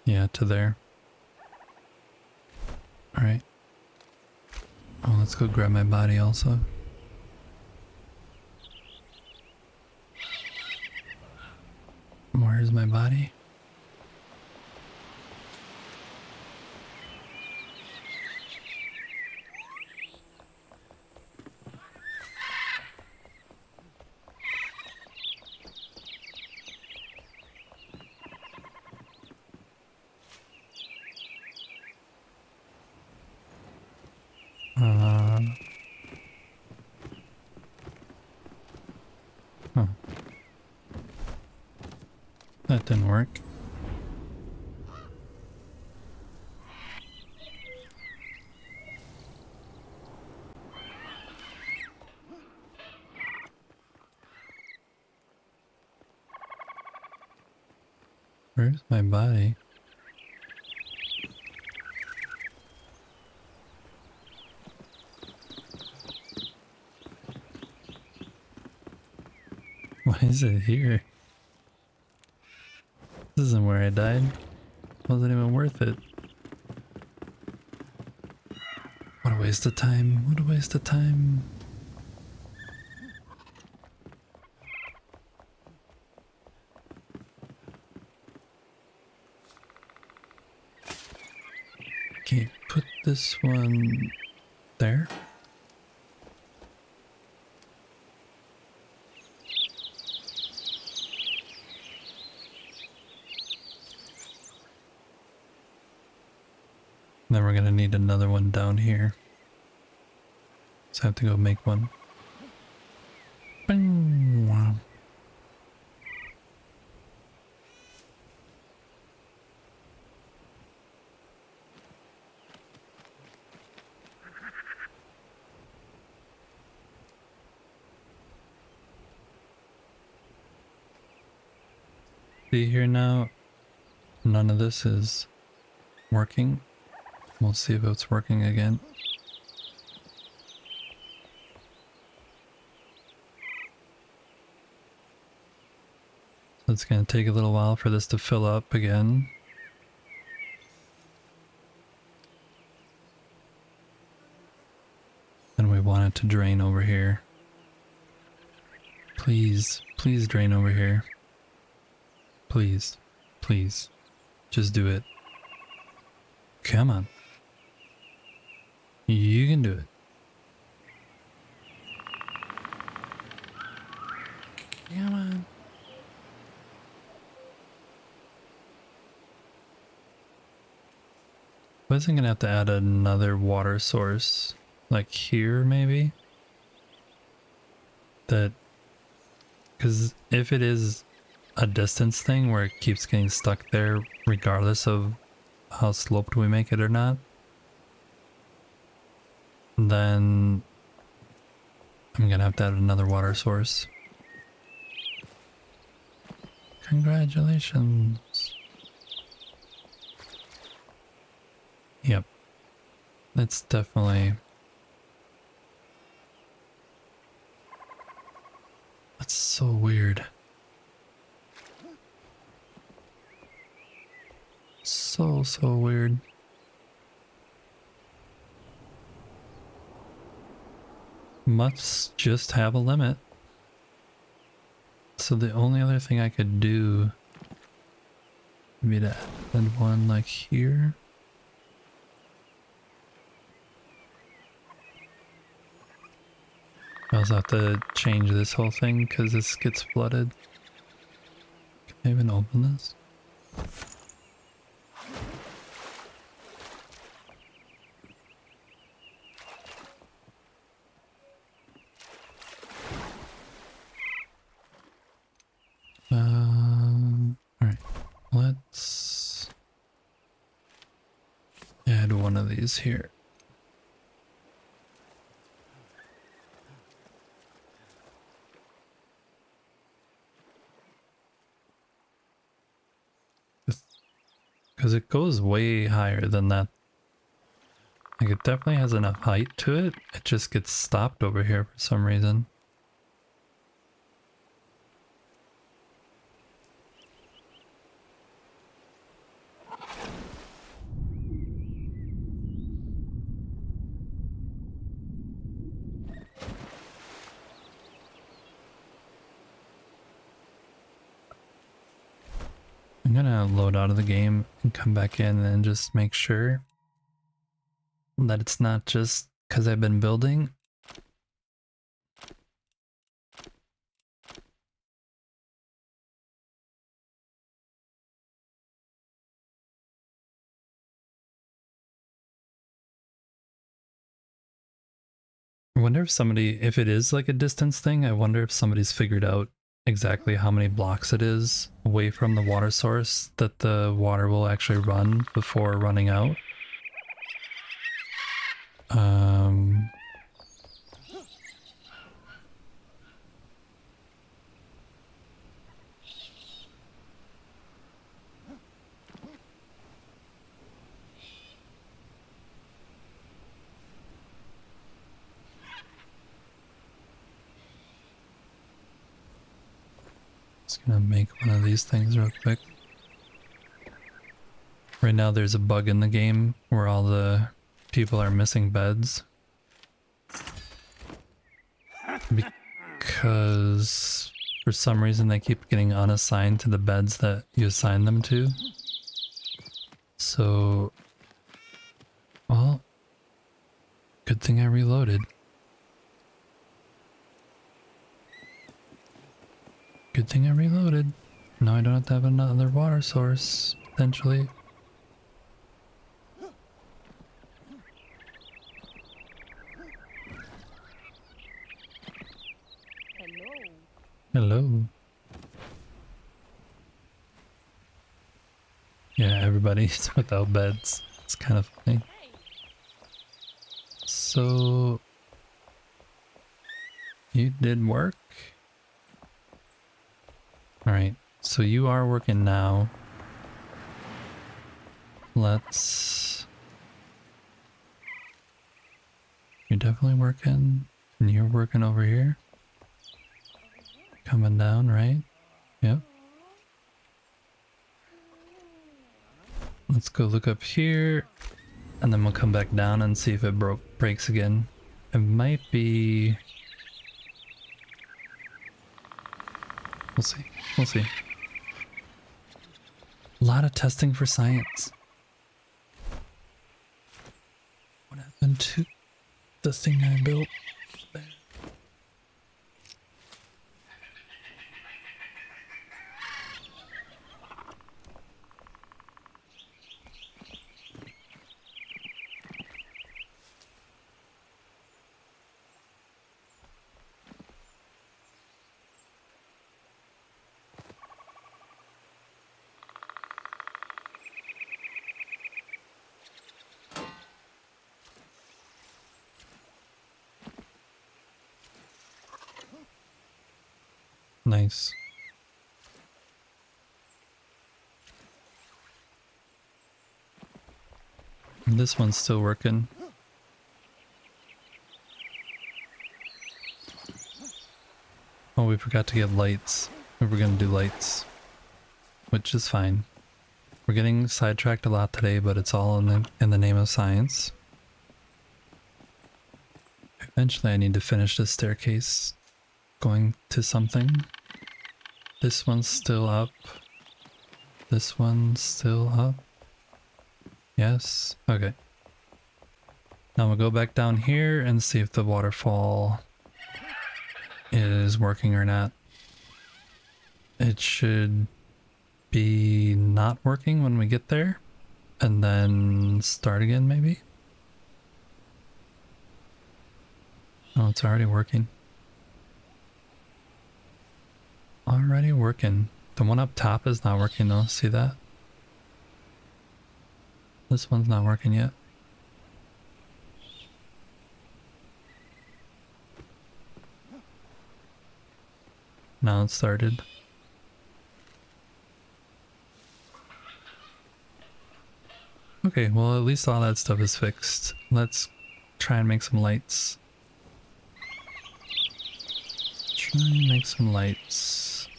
Yeah, to there. Alright. Oh, let's go grab my body also. Where's my body? Huh. That didn't work. Where's my body? Why is it here? This isn't where I died. Wasn't even worth it. What a waste of time. What a waste of time. Okay, put this one there. Then we're gonna need another one down here. So I have to go make one. Bing. Wow. See here now, none of this is working. We'll see if it's working again. So it's going to take a little while for this to fill up again. And we want it to drain over here. Please, please drain over here. Please, please, just do it. Come on. You can do it. Come on. Wasn't gonna have to add another water source, like here maybe? That, because if it is a distance thing where it keeps getting stuck there regardless of how sloped we make it or not, then I'm gonna have to add another water source. Congratulations. Yep. It's definitely... That's so weird. So weird. Must just have a limit. So the only other thing I could do would be to add one like here. I also have to change this whole thing because this gets flooded. Can I even open this? Alright, let's add one of these here. Because it goes way higher than that Like, it definitely has enough height to it. It just gets stopped over here for some reason. I'm gonna load out of the game and come back in and just make sure that it's not just because I've been building. I wonder if somebody, if it is like a distance thing, I wonder if somebody's figured out exactly how many blocks it is away from the water source that the water will actually run before running out. Just gonna make one of these things real quick. Right now there's a bug in the game where all the people are missing beds. Because for some reason they keep getting unassigned to the beds that you assign them to. So, well, good thing I reloaded. Good thing I reloaded. Now I don't have to have another water source, potentially. Hello. Yeah, everybody's without beds. It's kind of funny. So, you did work? Alright, so you are working now. Let's... You're definitely working, and you're working over here. Coming down, right? Yep. Let's go look up here, and then we'll come back down and see if it breaks again. It might be... We'll see. We'll see. A lot of testing for science. What happened to the thing I built there? Nice. And this one's still working. Oh, we forgot to get lights. We were gonna do lights, which is fine. We're getting sidetracked a lot today, but it's all in the name of science. Eventually I need to finish this staircase going to something. This one's still up. This one's still up. Yes. Okay. Now we'll go back down here and see if the waterfall is working or not. It should be not working when we get there, and then start again maybe. Oh, it's already working. Already working. The one up top is not working though, see that? This one's not working yet. Now it started. Okay, well at least all that stuff is fixed. Let's try and make some lights. Try and make some lights.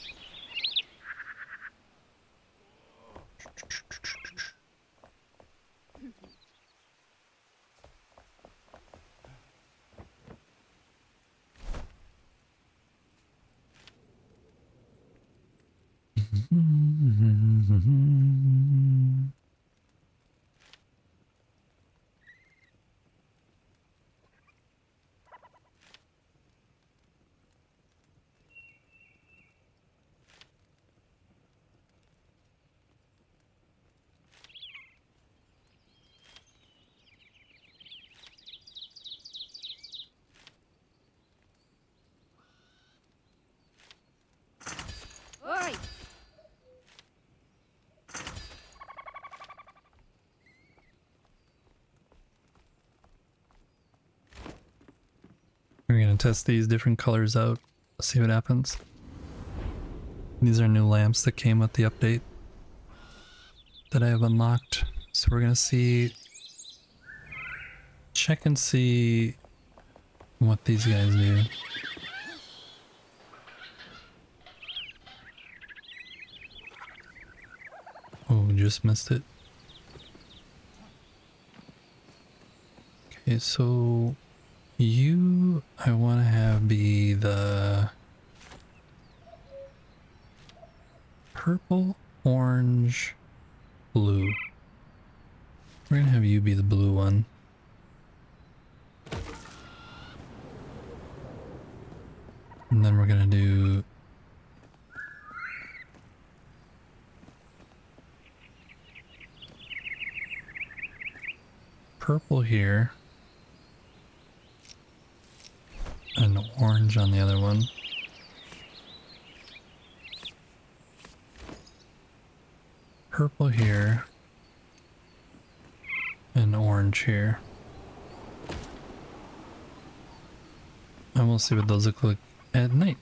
Oi! We're gonna test these different colors out, see what happens. These are new lamps that came with the update that I have unlocked. So we're gonna check and see what these guys do. Oh, just missed it. Okay, so you, I want to have be the purple, orange, blue. We're gonna have you be the blue one. And then we're gonna do purple here and orange on the other one. Purple here and orange here. And we'll see what those look like at night.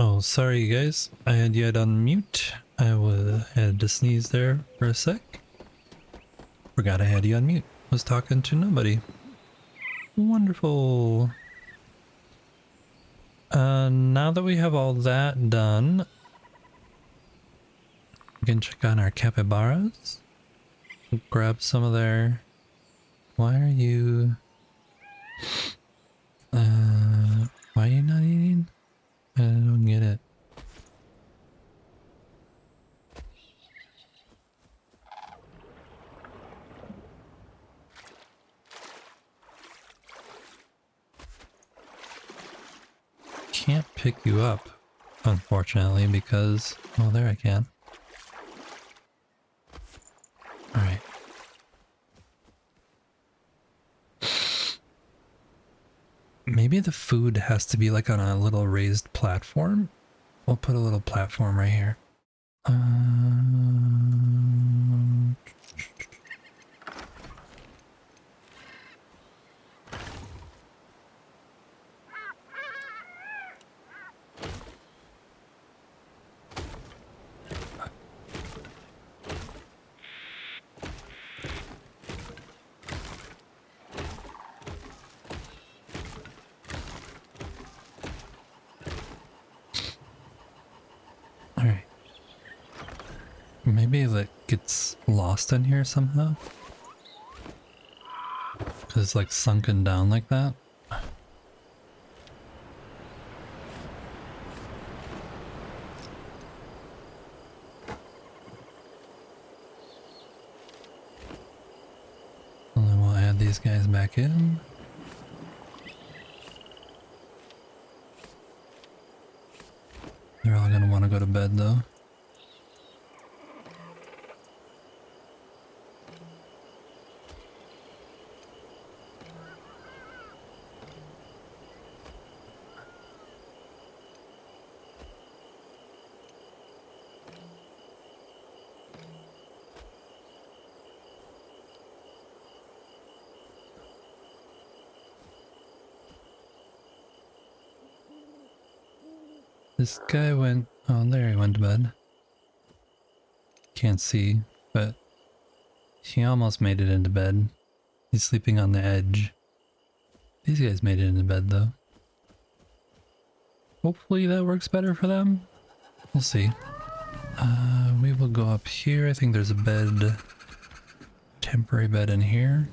Oh, sorry you guys. I had you on mute. Had to sneeze there for a sec. Forgot I had you on mute. Was talking to nobody. Wonderful. Now that we have all that done, we can check on our capybaras. Grab some of their... Why are you... why are you not eating? I don't get it. Can't pick you up, unfortunately, because... Oh, there I can. Alright. Maybe the food has to be like on a little raised platform. We'll put a little platform right here. Alright. Maybe it gets lost in here somehow. Because it's like sunken down like that. And then we'll add these guys back in. They're all gonna want to go to bed though. This guy went, oh there he went to bed. Can't see, but he almost made it into bed. He's sleeping on the edge. These guys made it into bed though. Hopefully that works better for them. We'll see. We will go up here. I think there's a bed, temporary bed in here.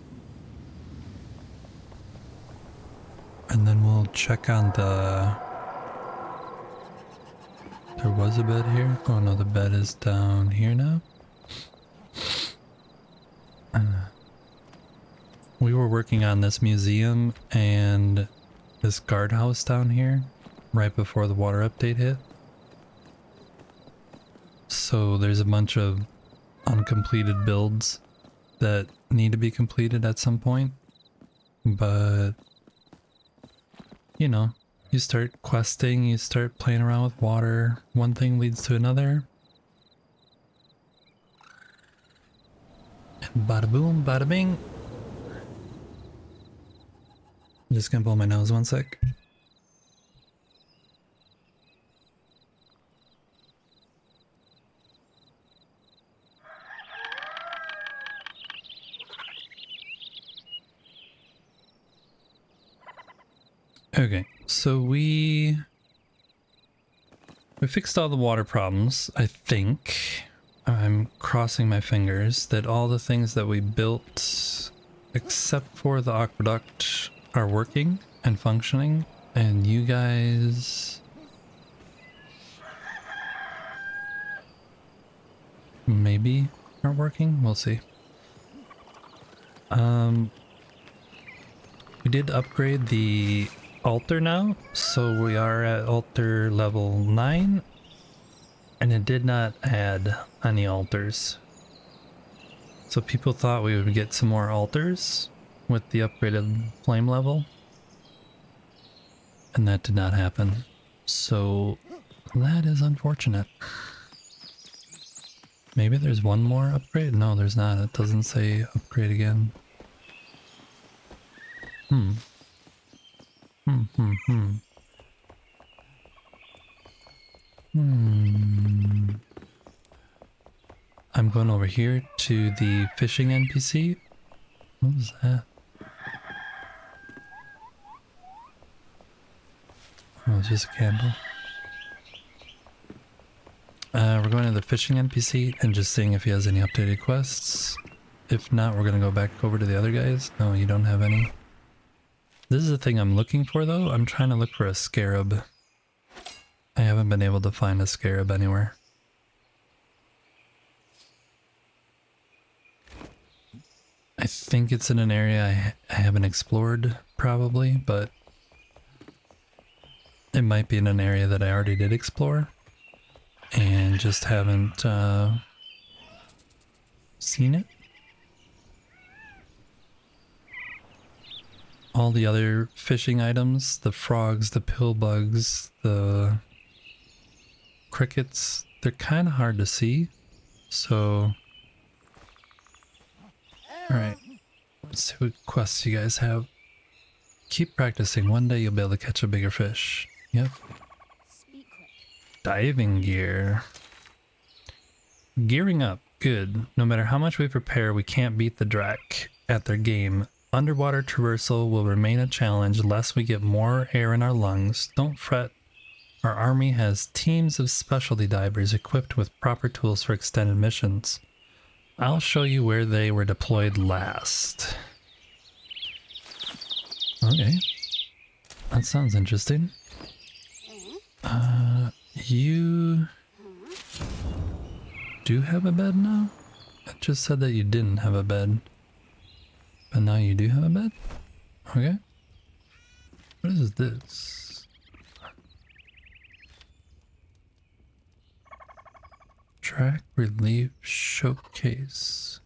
And then we'll check on the... There was a bed here. Oh no, the bed is down here now. We were working on this museum and this guardhouse down here right before the water update hit. So there's a bunch of uncompleted builds that need to be completed at some point. But, you know, you start questing, you start playing around with water, one thing leads to another. And bada boom, bada bing. I'm just gonna blow my nose one sec. Okay, so we fixed all the water problems, I think. I'm crossing my fingers that all the things that we built, except for the aqueduct, are working and functioning, and you guys maybe aren't working. We'll see. We did upgrade the altar now, so we are at altar level 9, and it did not add any altars. So people thought we would get some more altars with the upgraded flame level, and that did not happen. So that is unfortunate. Maybe there's one more upgrade? No, there's not. It doesn't say upgrade again. I'm going over here to the fishing NPC. What was that? Oh, it's just a candle. We're going to the fishing NPC and just seeing if he has any updated quests. If not, we're going to go back over to the other guys. No, you don't have any. This is the thing I'm looking for though. I'm trying to look for a scarab. I haven't been able to find a scarab anywhere. I think it's in an area I haven't explored probably, but it might be in an area that I already did explore and just haven't seen it. All the other fishing items, the frogs, the pill bugs, the crickets, they're kind of hard to see. So, alright, let's see what quests you guys have. Keep practicing, one day you'll be able to catch a bigger fish. Yep. Diving gear. Gearing up, good. No matter how much we prepare, we can't beat the Drac at their game. Underwater traversal will remain a challenge unless we get more air in our lungs. Don't fret. Our army has teams of specialty divers equipped with proper tools for extended missions. I'll show you where they were deployed last. Okay. That sounds interesting. You do have a bed now? It just said that you didn't have a bed. But now you do have a bed? Okay. What is this? Track relief showcase.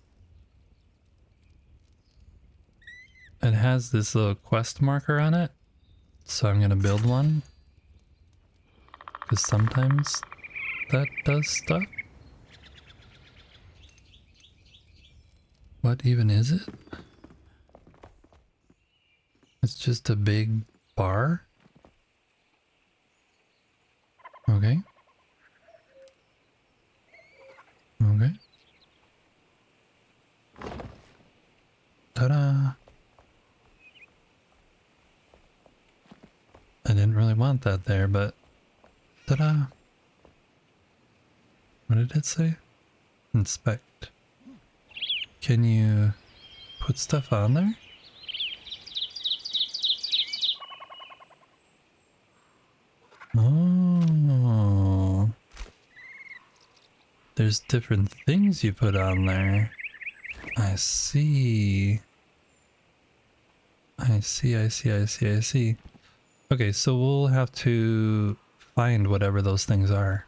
It has this little quest marker on it, so I'm gonna build one. Because sometimes that does stuff. What even is it? It's just a big bar. Okay. Okay. Ta-da! I didn't really want that there, but ta-da! What did it say? Inspect. Can you put stuff on there? Oh. There's different things you put on there. I see. I see. Okay, so we'll have to find whatever those things are.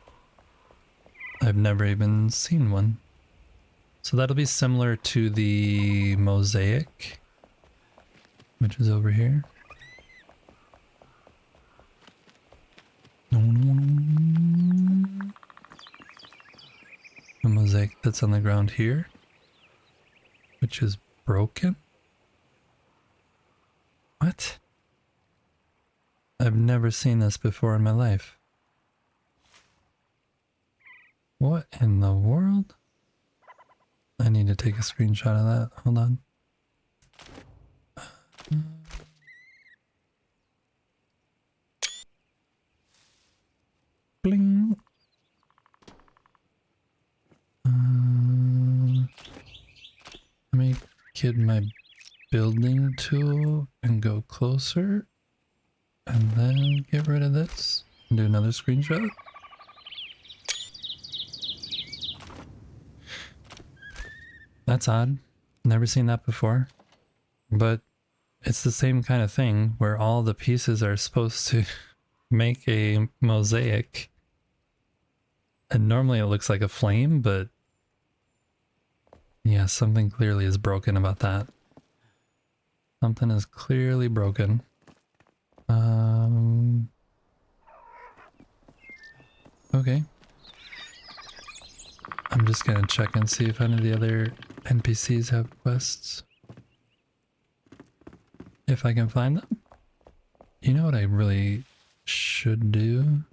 I've never even seen one. So that'll be similar to the mosaic, which is over here. The mosaic that's on the ground here, which is broken. What? I've never seen this before in my life. What in the world? I need to take a screenshot of that. Hold on. Bling. Let me get my building tool and go closer. And then get rid of this. And do another screenshot. That's odd. Never seen that before. But it's the same kind of thing where all the pieces are supposed to make a mosaic. And normally it looks like a flame, but yeah, something clearly is broken about that. Something is clearly broken. Okay. I'm just gonna check and see if any of the other NPCs have quests. If I can find them. You know what I really should do?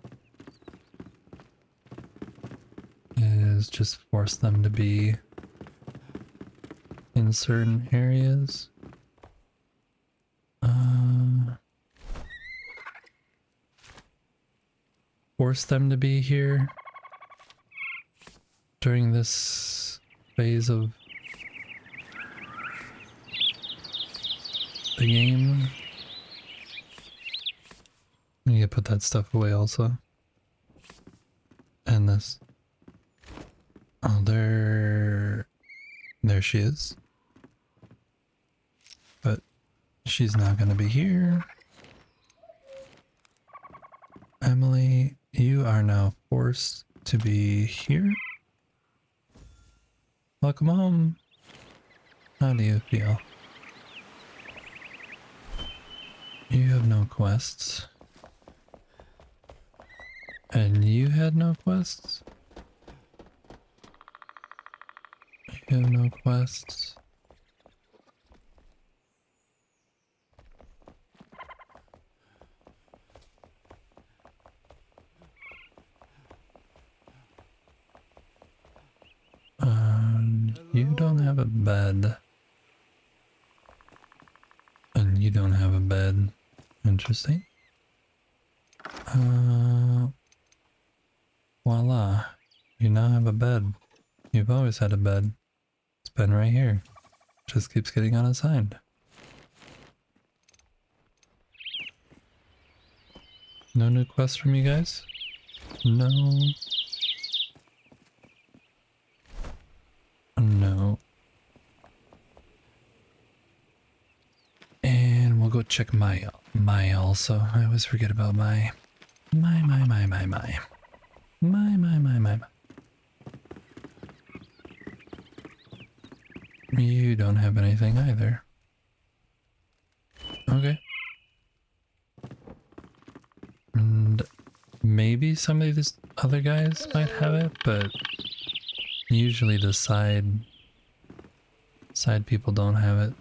Is just force them to be in certain areas. Force them to be here during this phase of the game. I need to put that stuff away also. And this. Oh, there she is. But she's not gonna be here. Emily, you are now forced to be here. Welcome home. How do you feel? You have no quests. And you had no quests? You have no quests. You don't have a bed. And you don't have a bed. Interesting. Voila. You now have a bed. You've always had a bed. It's been right here. Just keeps getting unassigned. No new quests from you guys? No. No. I'll go check my also. I always forget about my. You don't have anything either. Okay. And maybe some of these other guys might have it, but usually the side people don't have it.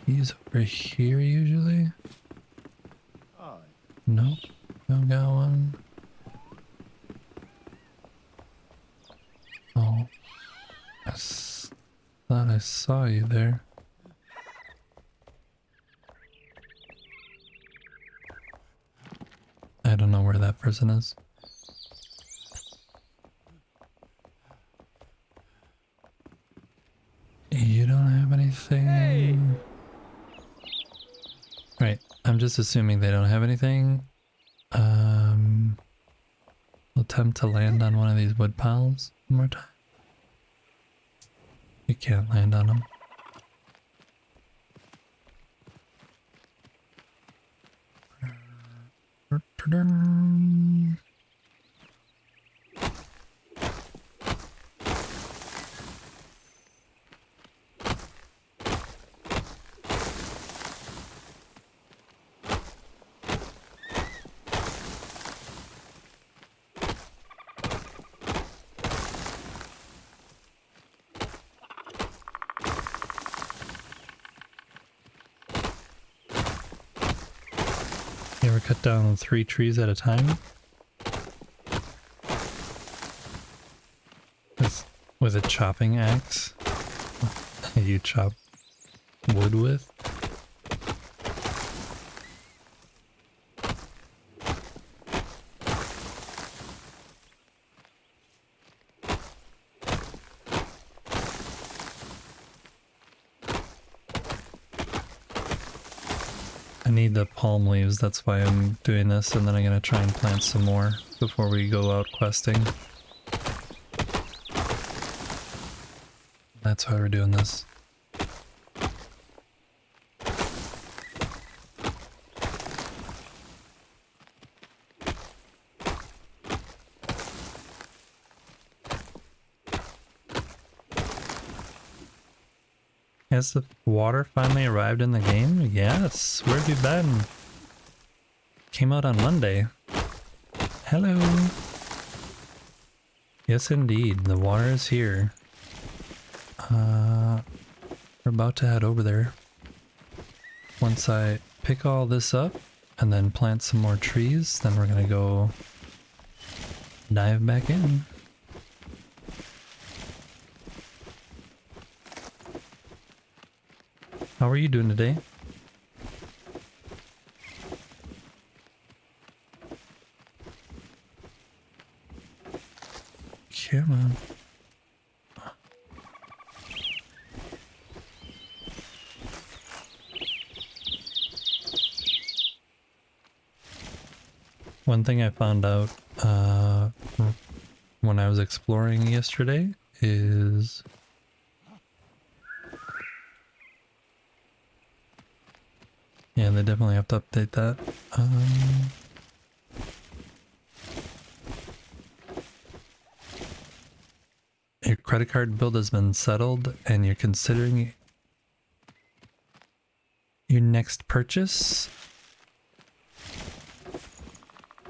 He's over here usually. Nope, don't got one. Oh, thought I saw you there. I don't know where that person is. You don't have anything? Hey. Right, I'm just assuming they don't have anything. We'll attempt to land on one of these wood piles one more time. You can't land on them. You ever cut down 3 trees at a time? With a chopping axe? You chop wood with? I need the palm leaves, that's why I'm doing this, and then I'm gonna try and plant some more before we go out questing. That's why we're doing this. Has the water finally arrived in the game? Yes. Where have you been? Came out on Monday. Hello. Yes, indeed. The water is here. We're about to head over there. Once I pick all this up and then plant some more trees, then we're gonna go dive back in. How are you doing today? Come on. One thing I found out when I was exploring yesterday is yeah, they definitely have to update that. Your credit card bill has been settled and you're considering your next purchase?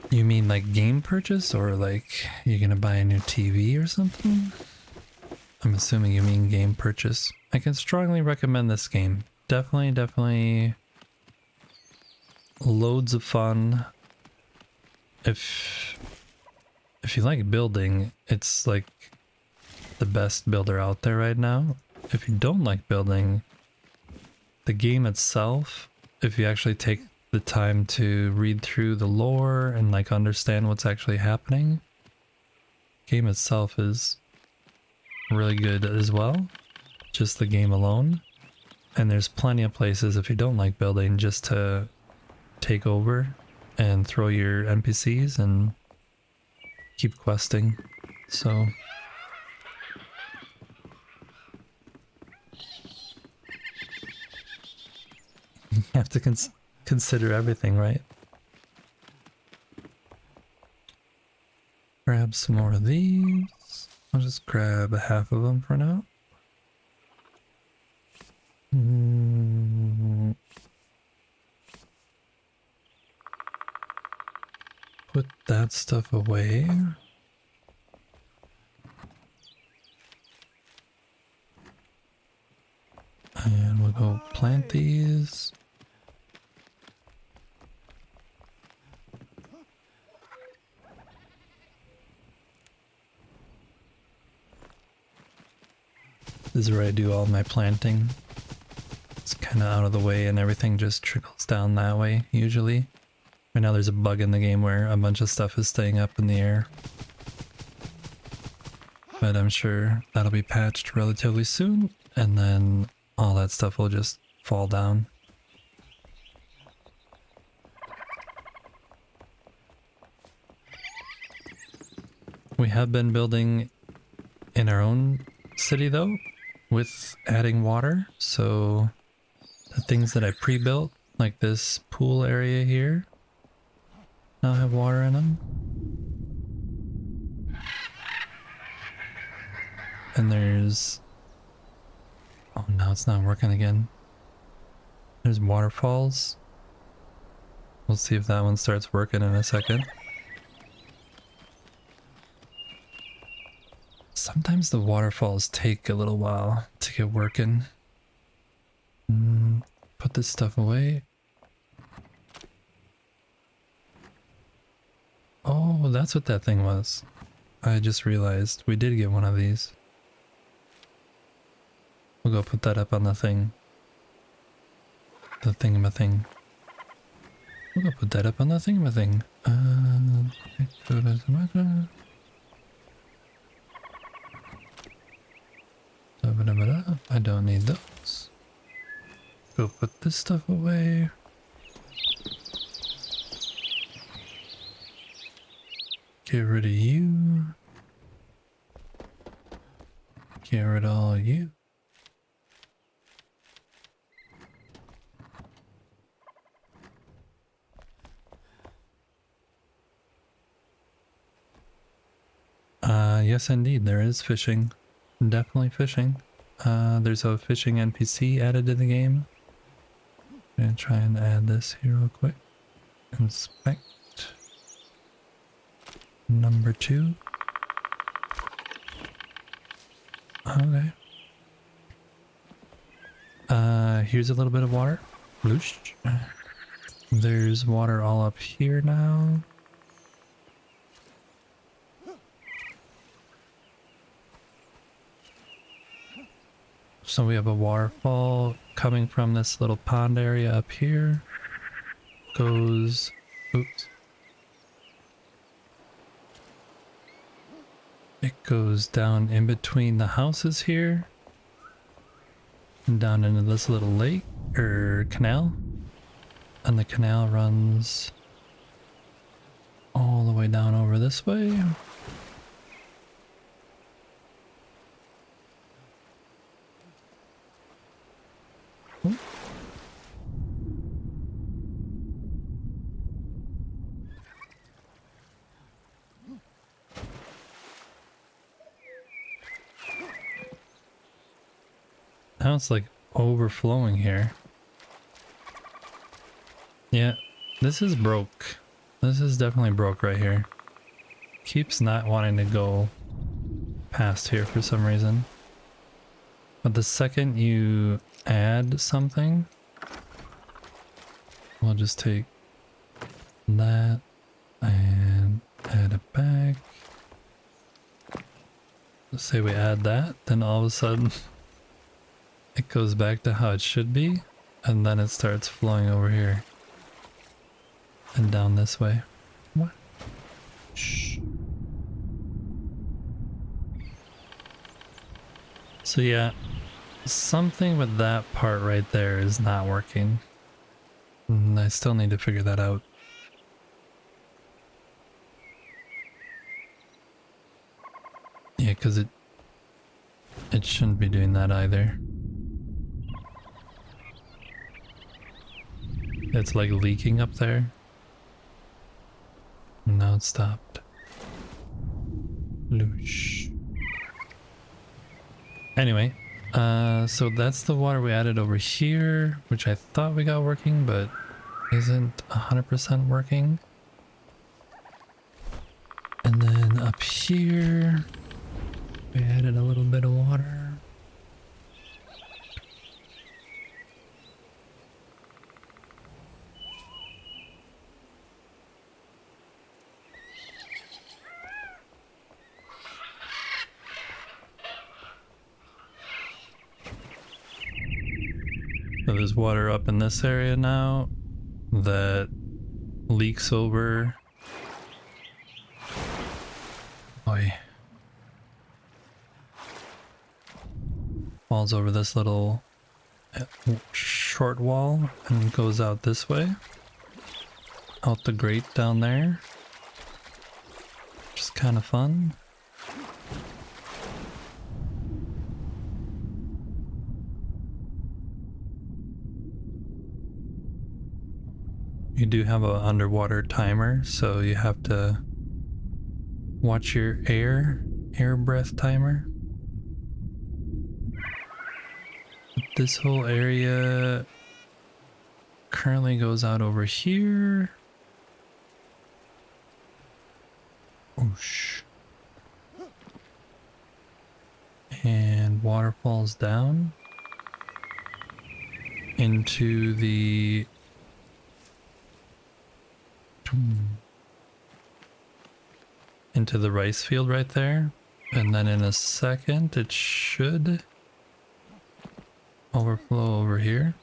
You mean like game purchase, or like you're gonna buy a new TV or something? I'm assuming you mean game purchase. I can strongly recommend this game. Definitely loads of fun. If you like building, it's like the best builder out there right now. If you don't like building, the game itself, if you actually take the time to read through the lore and like understand what's actually happening, game itself is really good as well, just the game alone. And there's plenty of places, if you don't like building, just to take over and throw your NPCs and keep questing. So You have to consider everything, right? Grab some more of these. I'll just grab half of them for now. Put that stuff away. And we'll go plant these. This is where I do all my planting. It's kind of out of the way and everything just trickles down that way, usually. Right now there's a bug in the game where a bunch of stuff is staying up in the air. But I'm sure that'll be patched relatively soon, and then all that stuff will just fall down. We have been building in our own city though, with adding water, so the things that I pre-built, like this pool area here, now have water in them. And there's... oh, now it's not working again. There's waterfalls. We'll see if that one starts working in a second. Sometimes the waterfalls take a little while to get working. Put this stuff away. Oh, that's what that thing was. I just realized we did get one of these. We'll go put that up on the thing. The thingamathing. We'll go put that up on the thingamathing. I don't need those. Go put this stuff away. Get rid of you. Get rid of all you. Yes indeed, there is fishing. Definitely fishing. There's a fishing NPC added to the game. I'm gonna try and add this here real quick. Inspect. Number 2. Okay. Here's a little bit of water. Bloosh. There's water all up here now. So we have a waterfall coming from this little pond area up here. Goes... oops. It goes down in between the houses here. And down into this little lake, or canal. And the canal runs all the way down over this way. Now it's like overflowing here. Yeah, this is broke. This is definitely broke right here. Keeps not wanting to go past here for some reason. But the second you add something, we'll just take that and add it back. Let's say we add that, then all of a sudden it goes back to how it should be, and then it starts flowing over here and down this way. What? Shh. So yeah, something with that part right there is not working. And I still need to figure that out. Yeah, because it shouldn't be doing that either. It's like leaking up there. Now it stopped. Loosh. Anyway, so that's the water we added over here, which I thought we got working, but isn't 100% working. And then up here, we added a little bit of water. So there's water up in this area now that leaks over. Oi. Falls over this little short wall and goes out this way. Out the grate down there. Which is kind of fun. You do have an underwater timer, so you have to watch your air breath timer. This whole area currently goes out over here. Oosh. And water falls down into the rice field right there, and then in a second it should overflow over here.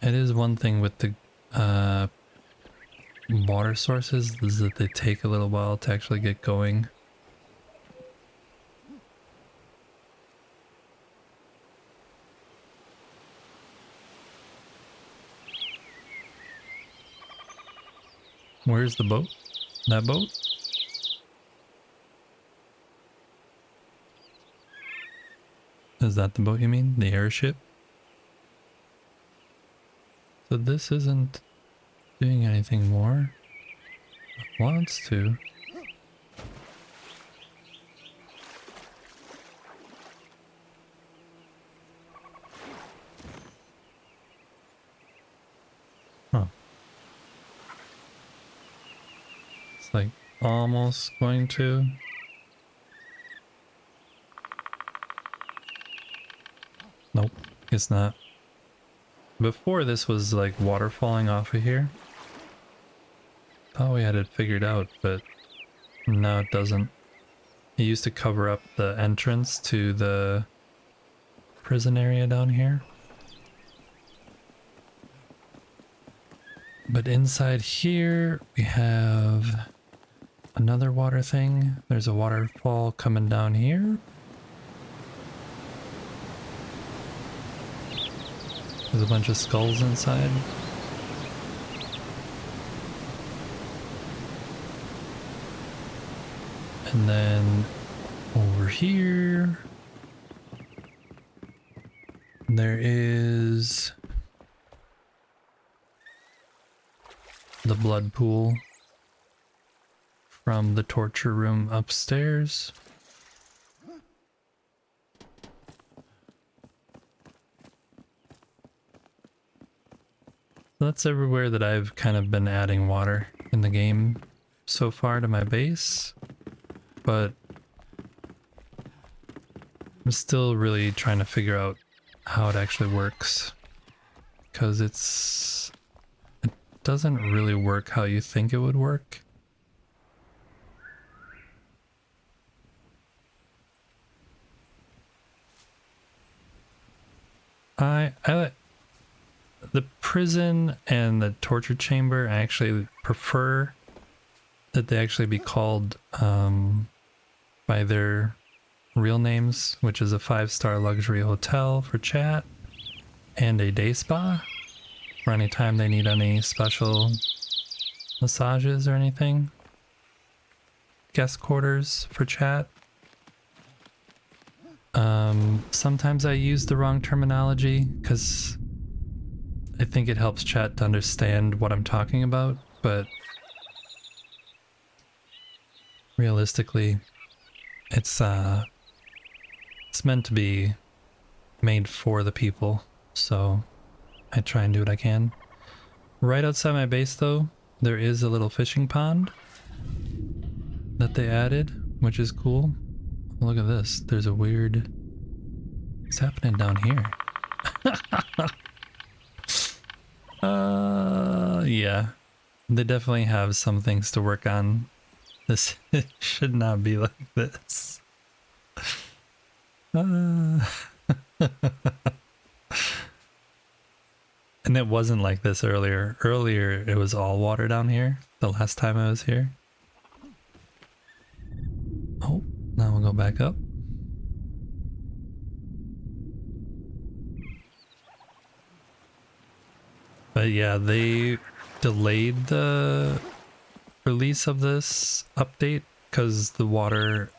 It is one thing with the water sources is that they take a little while to actually get going. Where's the boat? That boat? Is that the boat you mean? The airship? So this isn't doing anything more. It wants to. Huh. It's like almost going to. Nope, it's not. Before this was like water falling off of here. Thought we had it figured out, but now it doesn't. It used to cover up the entrance to the prison area down here. But inside here we have another water thing. There's a waterfall coming down here. There's a bunch of skulls inside. And then over here, there is the blood pool from the torture room upstairs. That's everywhere that I've kind of been adding water in the game so far to my base, but I'm still really trying to figure out how it actually works, because it doesn't really work how you think it would work. The prison and the torture chamber, I actually prefer that they actually be called by their real names, which is a 5-star luxury hotel for chat and a day spa for any time they need any special massages or anything. Guest quarters for chat. Sometimes I use the wrong terminology because I think it helps chat to understand what I'm talking about, but realistically, it's meant to be made for the people, so I try and do what I can. Right outside my base though, there is a little fishing pond that they added, which is cool. Look at this, there's a weird... What's happening down here? Yeah. They definitely have some things to work on. This should not be like this. And it wasn't like this earlier. Earlier, it was all water down here, the last time I was here. Oh, now we'll go back up. But yeah, they delayed the release of this update because the water,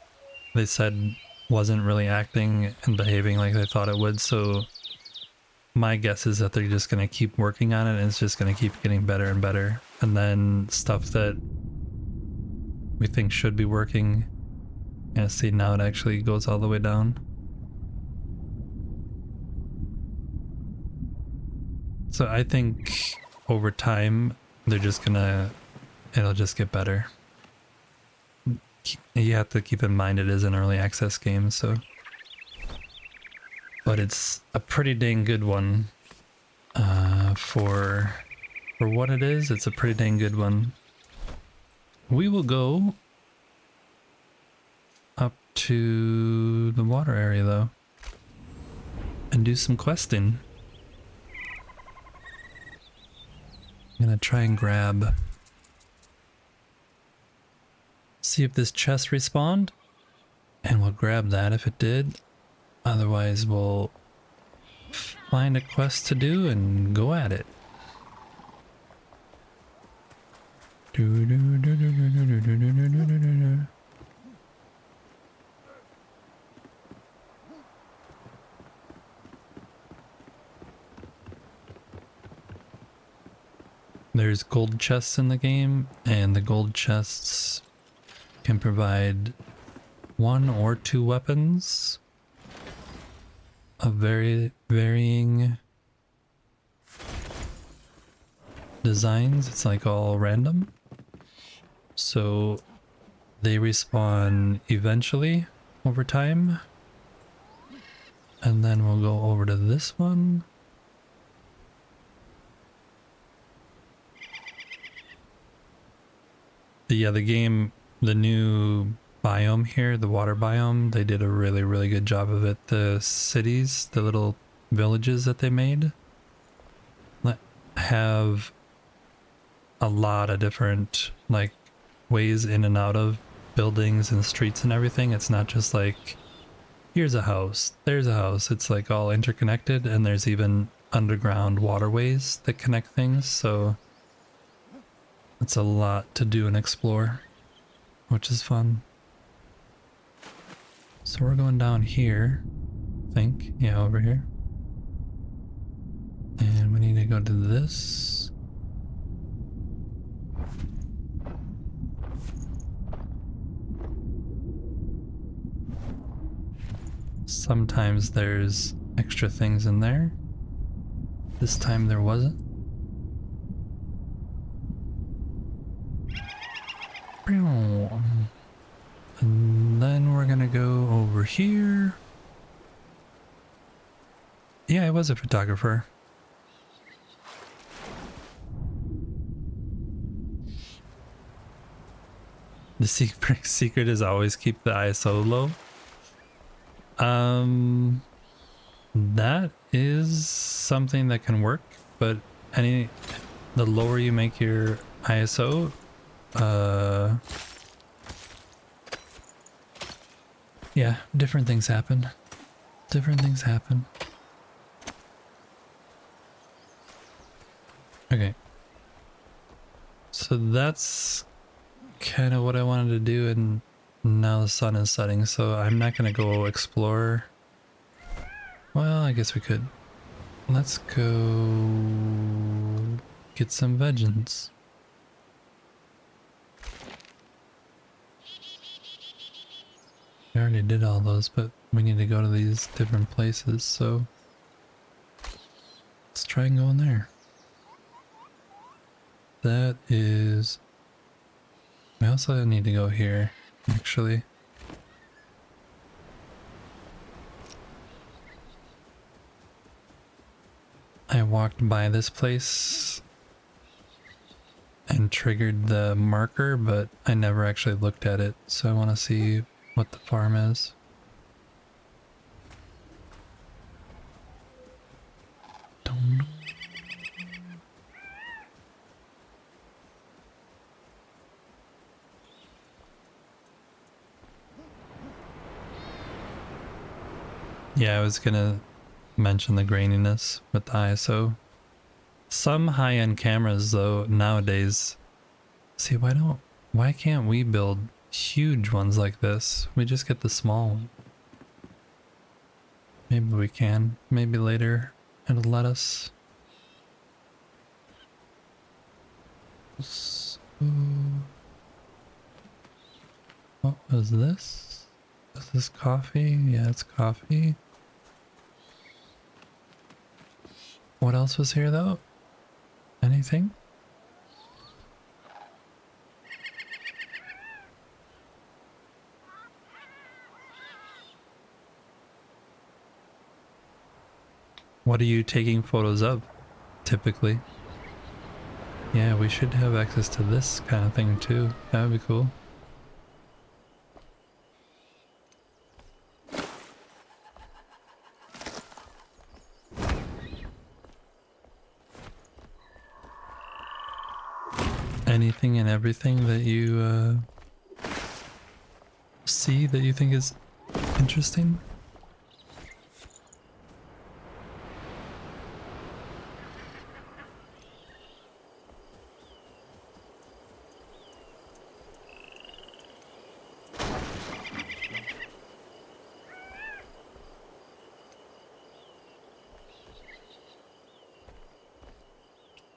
they said, wasn't really acting and behaving like they thought it would. So my guess is that they're just going to keep working on it and it's just going to keep getting better and better. And then stuff that we think should be working, yeah, see, now it actually goes all the way down. So I think over time, they're just gonna, it'll just get better. You have to keep in mind it is an early access game, so. But it's a pretty dang good one. For what it is, it's a pretty dang good one. We will go up to the water area though, and do some questing. I'm gonna try and grab, see if this chest respawned, and we'll grab that if it did. Otherwise we'll find a quest to do and go at it. There's gold chests in the game, and the gold chests can provide 1 or 2 weapons of varying designs. It's like all random. So they respawn eventually over time. And then we'll go over to this one. Yeah, the game, the new biome here, the water biome, they did a really, really good job of it. The cities, the little villages that they made, have a lot of different, like, ways in and out of buildings and streets and everything. It's not just like, here's a house, there's a house. It's like all interconnected, and there's even underground waterways that connect things, so it's a lot to do and explore, which is fun. So we're going down here, I think. Yeah, over here. And we need to go to this. Sometimes there's extra things in there. This time there wasn't. And then we're gonna go over here. Yeah, I was a photographer. The secret is always keep the ISO low. That is something that can work, but the lower you make your ISO, yeah, different things happen. Different things happen. Okay. So that's kind of what I wanted to do, and now the sun is setting, so I'm not going to go explore. Well, I guess we could. Let's go get some veggies. We already did all those, but we need to go to these different places, so let's try and go in there. That is... We also need to go here, actually. I walked by this place and triggered the marker, but I never actually looked at it, so I want to see what the farm is. Don't know. Yeah, I was gonna mention the graininess with the ISO. Some high-end cameras though nowadays, see why can't we build huge ones like this? We just get the small one. Maybe we can, maybe later it'll let us. So, what was this? Is this coffee? Yeah, it's coffee. What else was here though? Anything? What are you taking photos of, typically? Yeah, we should have access to this kind of thing too. That would be cool. Anything and everything that you see that you think is interesting?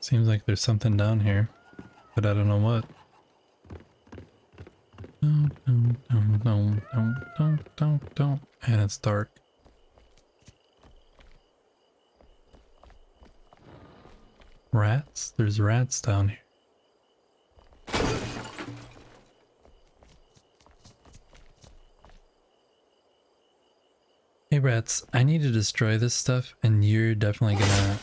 Seems like there's something down here, but I don't know what. Don't. And it's dark. Rats? There's rats down here. Hey rats, I need to destroy this stuff and you're definitely gonna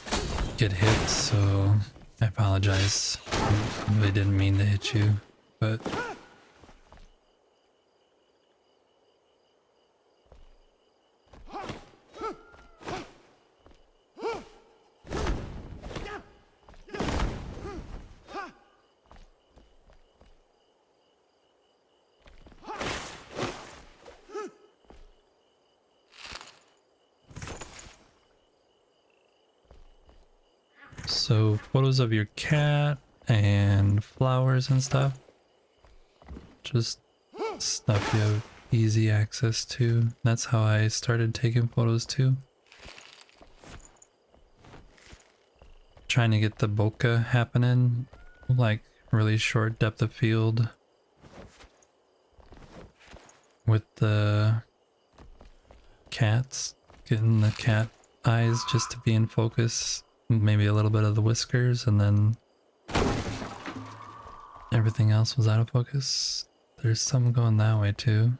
get hit, so I apologize. I really didn't mean to hit you, but... So, photos of your cat and flowers and stuff. Just stuff you have easy access to. That's how I started taking photos too. Trying to get the bokeh happening, like really short depth of field with the cats, getting the cat eyes just to be in focus. Maybe a little bit of the whiskers, and then everything else was out of focus. There's some going that way too.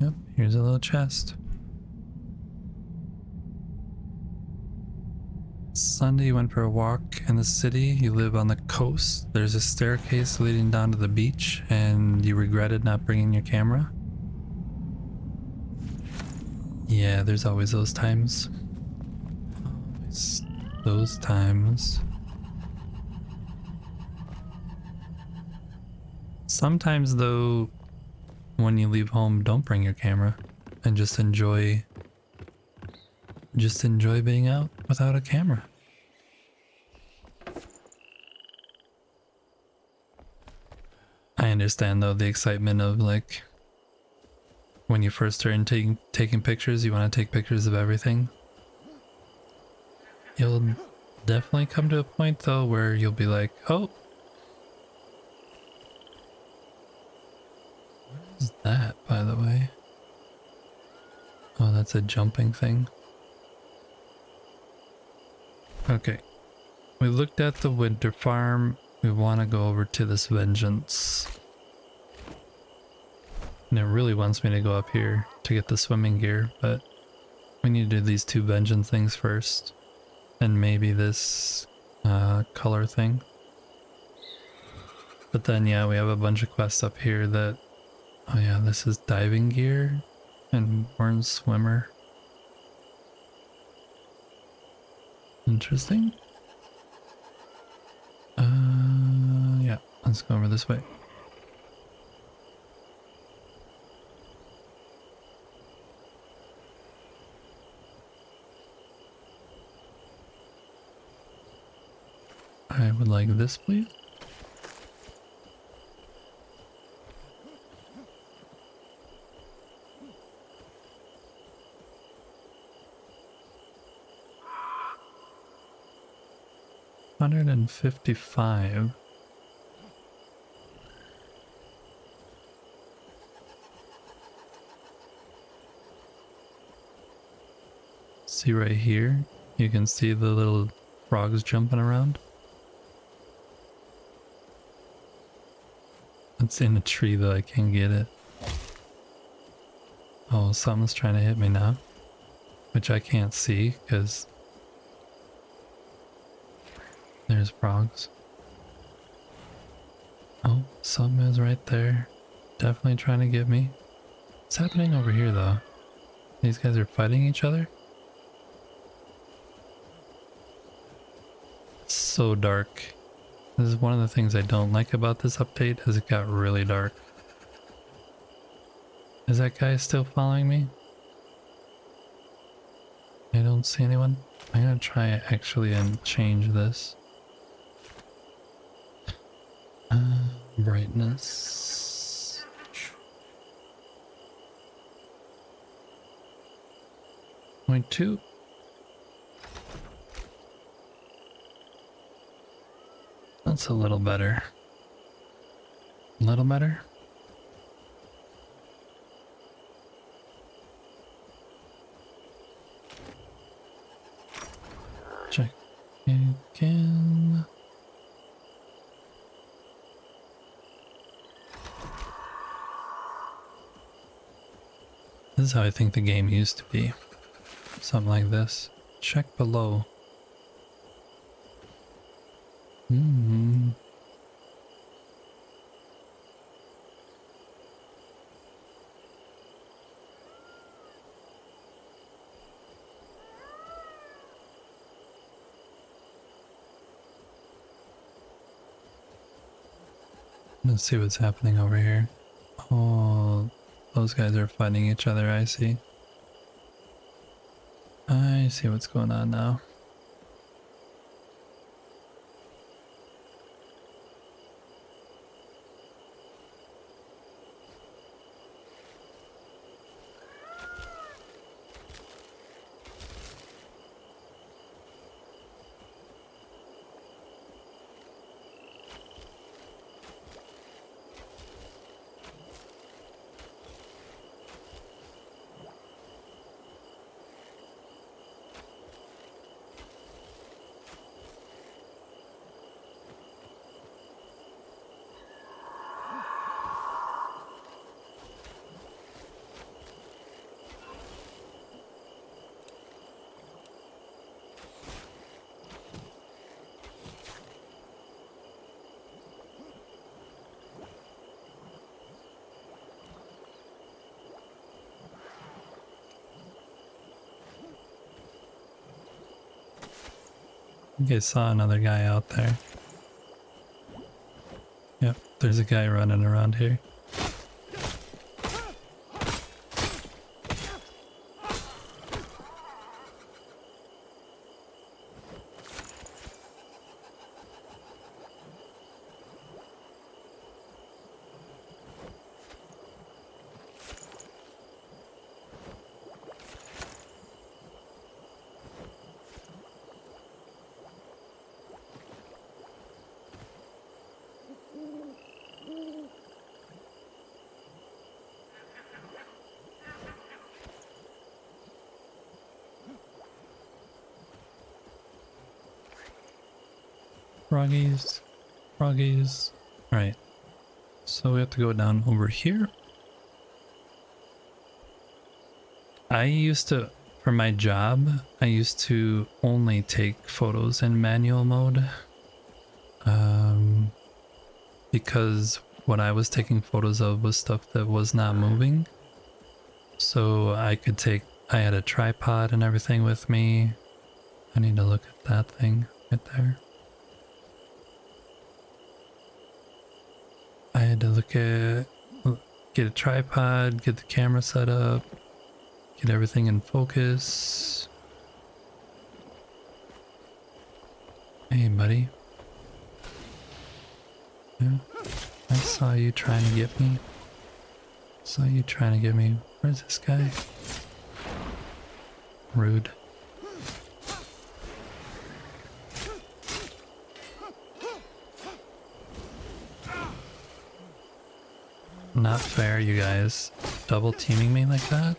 Yep, here's a little chest. Sunday you went for a walk in the city, you live on the coast, there's a staircase leading down to the beach, and you regretted not bringing your camera? Yeah, there's always those times. Always those times. Sometimes though, when you leave home, don't bring your camera and just enjoy being out without a camera. I understand though the excitement of like when you first start taking pictures, you want to take pictures of everything. You'll definitely come to a point though where you'll be like, oh, what is that, by the way? Oh, that's a jumping thing. Okay, we looked at the winter farm. We want to go over to this vengeance. And it really wants me to go up here to get the swimming gear, but we need to do these two vengeance things first. And maybe this color thing. But then yeah, we have a bunch of quests up here that... Oh yeah, this is diving gear and born swimmer. Interesting. Yeah, let's go over this way. I would like this, please. $155. See right here, you can see the little frogs jumping around. It's in a tree though, I can't get it. Oh, something's trying to hit me now, which I can't see because there's frogs. Oh, something is right there. Definitely trying to get me. What's happening over here though? These guys are fighting each other? It's so dark. This is one of the things I don't like about this update, is it got really dark. Is that guy still following me? I don't see anyone. I'm gonna try actually and change this. Brightness. 0.2. That's a little better. A little better? Check again. This is how I think the game used to be. Something like this. Check below. Let's see what's happening over here. Oh, those guys are fighting each other, I see. I see what's going on now. I think I saw another guy out there. Yep, there's a guy running around here. Froggies. Froggies. Alright. So we have to go down over here. I used to, for my job, I used to only take photos in manual mode. Because what I was taking photos of was stuff that was not moving. So I had a tripod and everything with me. I need to look at that thing right there. I had to get a tripod, get the camera set up, get everything in focus. Hey, buddy. Yeah, I saw you trying to get me. Where's this guy? Rude. Not fair, you guys. Double teaming me like that?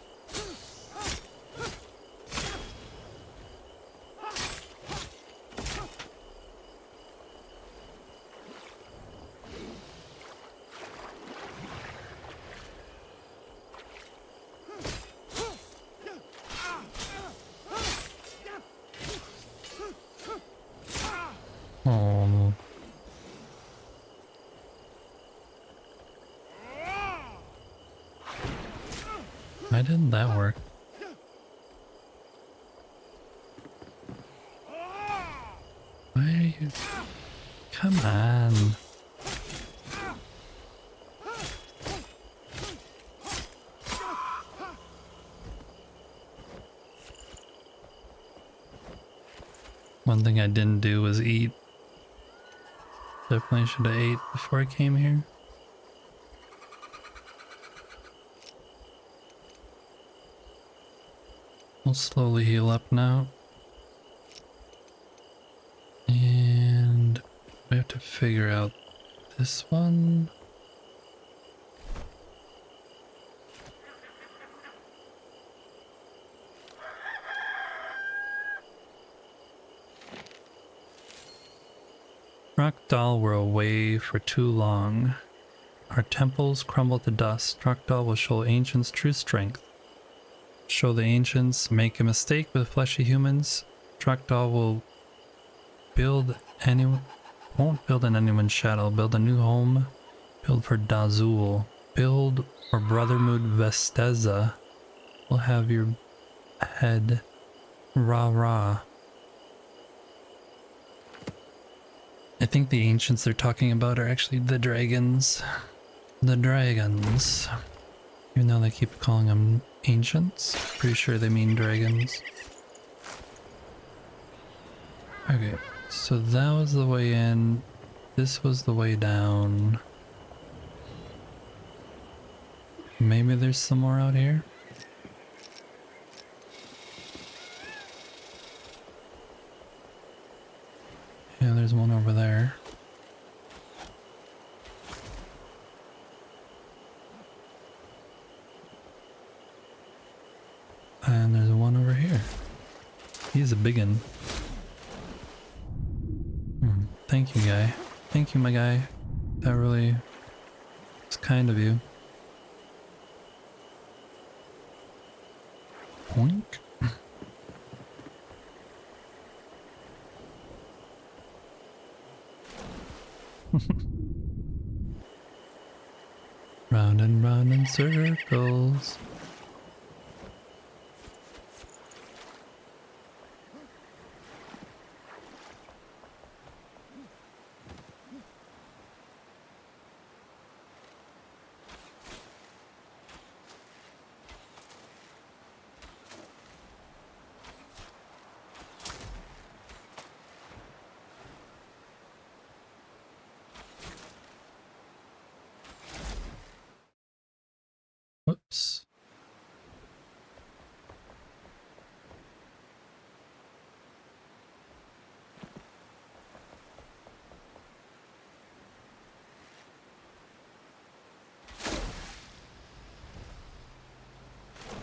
Oh. Why didn't that work? Why are you... Come on. One thing I didn't do was eat. Definitely should have ate before I came here. We'll slowly heal up now. And we have to figure out this one. Rockdoll were away for too long. Our temples crumble to dust. Rockdoll will show ancients true strength. Show the ancients make a mistake with fleshy humans. Rockdoll will won't build in anyone's shadow. Build a new home. Build for Dazul. Build for Brothermood Vesteza. We'll have your head. Rah rah. I think the ancients they're talking about are actually the dragons. The dragons. Even though they keep calling them ancients, pretty sure they mean dragons. Okay, so that was the way in. This was the way down. Maybe there's some more out here? Yeah, there's one over there. And there's one over here. He's a big one. Thank you, guy. Thank you, my guy. That really was kind of you. Poink. Round and round in circles. Whoops.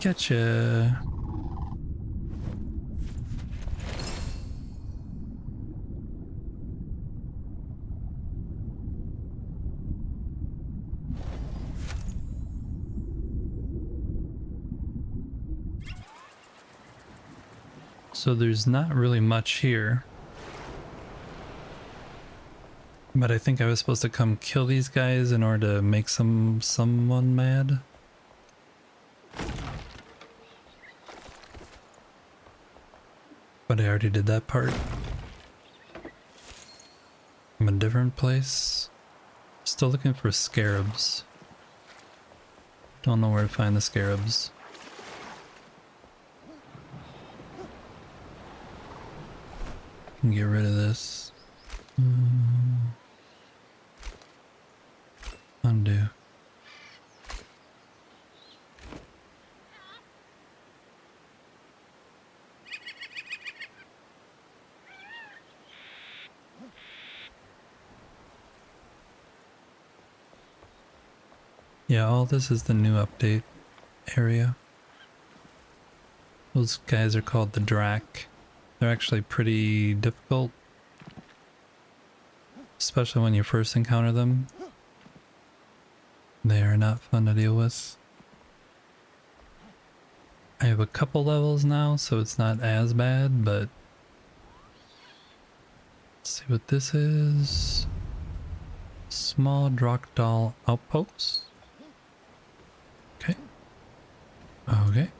Gotcha. So there's not really much here. But I think I was supposed to come kill these guys in order to make someone mad. But I already did that part. From a different place. Still looking for scarabs. Don't know where to find the scarabs. Can get rid of this. Undo. Yeah, all this is the new update area. Those guys are called the Drac. They're actually pretty difficult, especially when you first encounter them. They are not fun to deal with. I have a couple levels now, so it's not as bad, but let's see what this is. Small Drakdal outpost. Okay. Okay.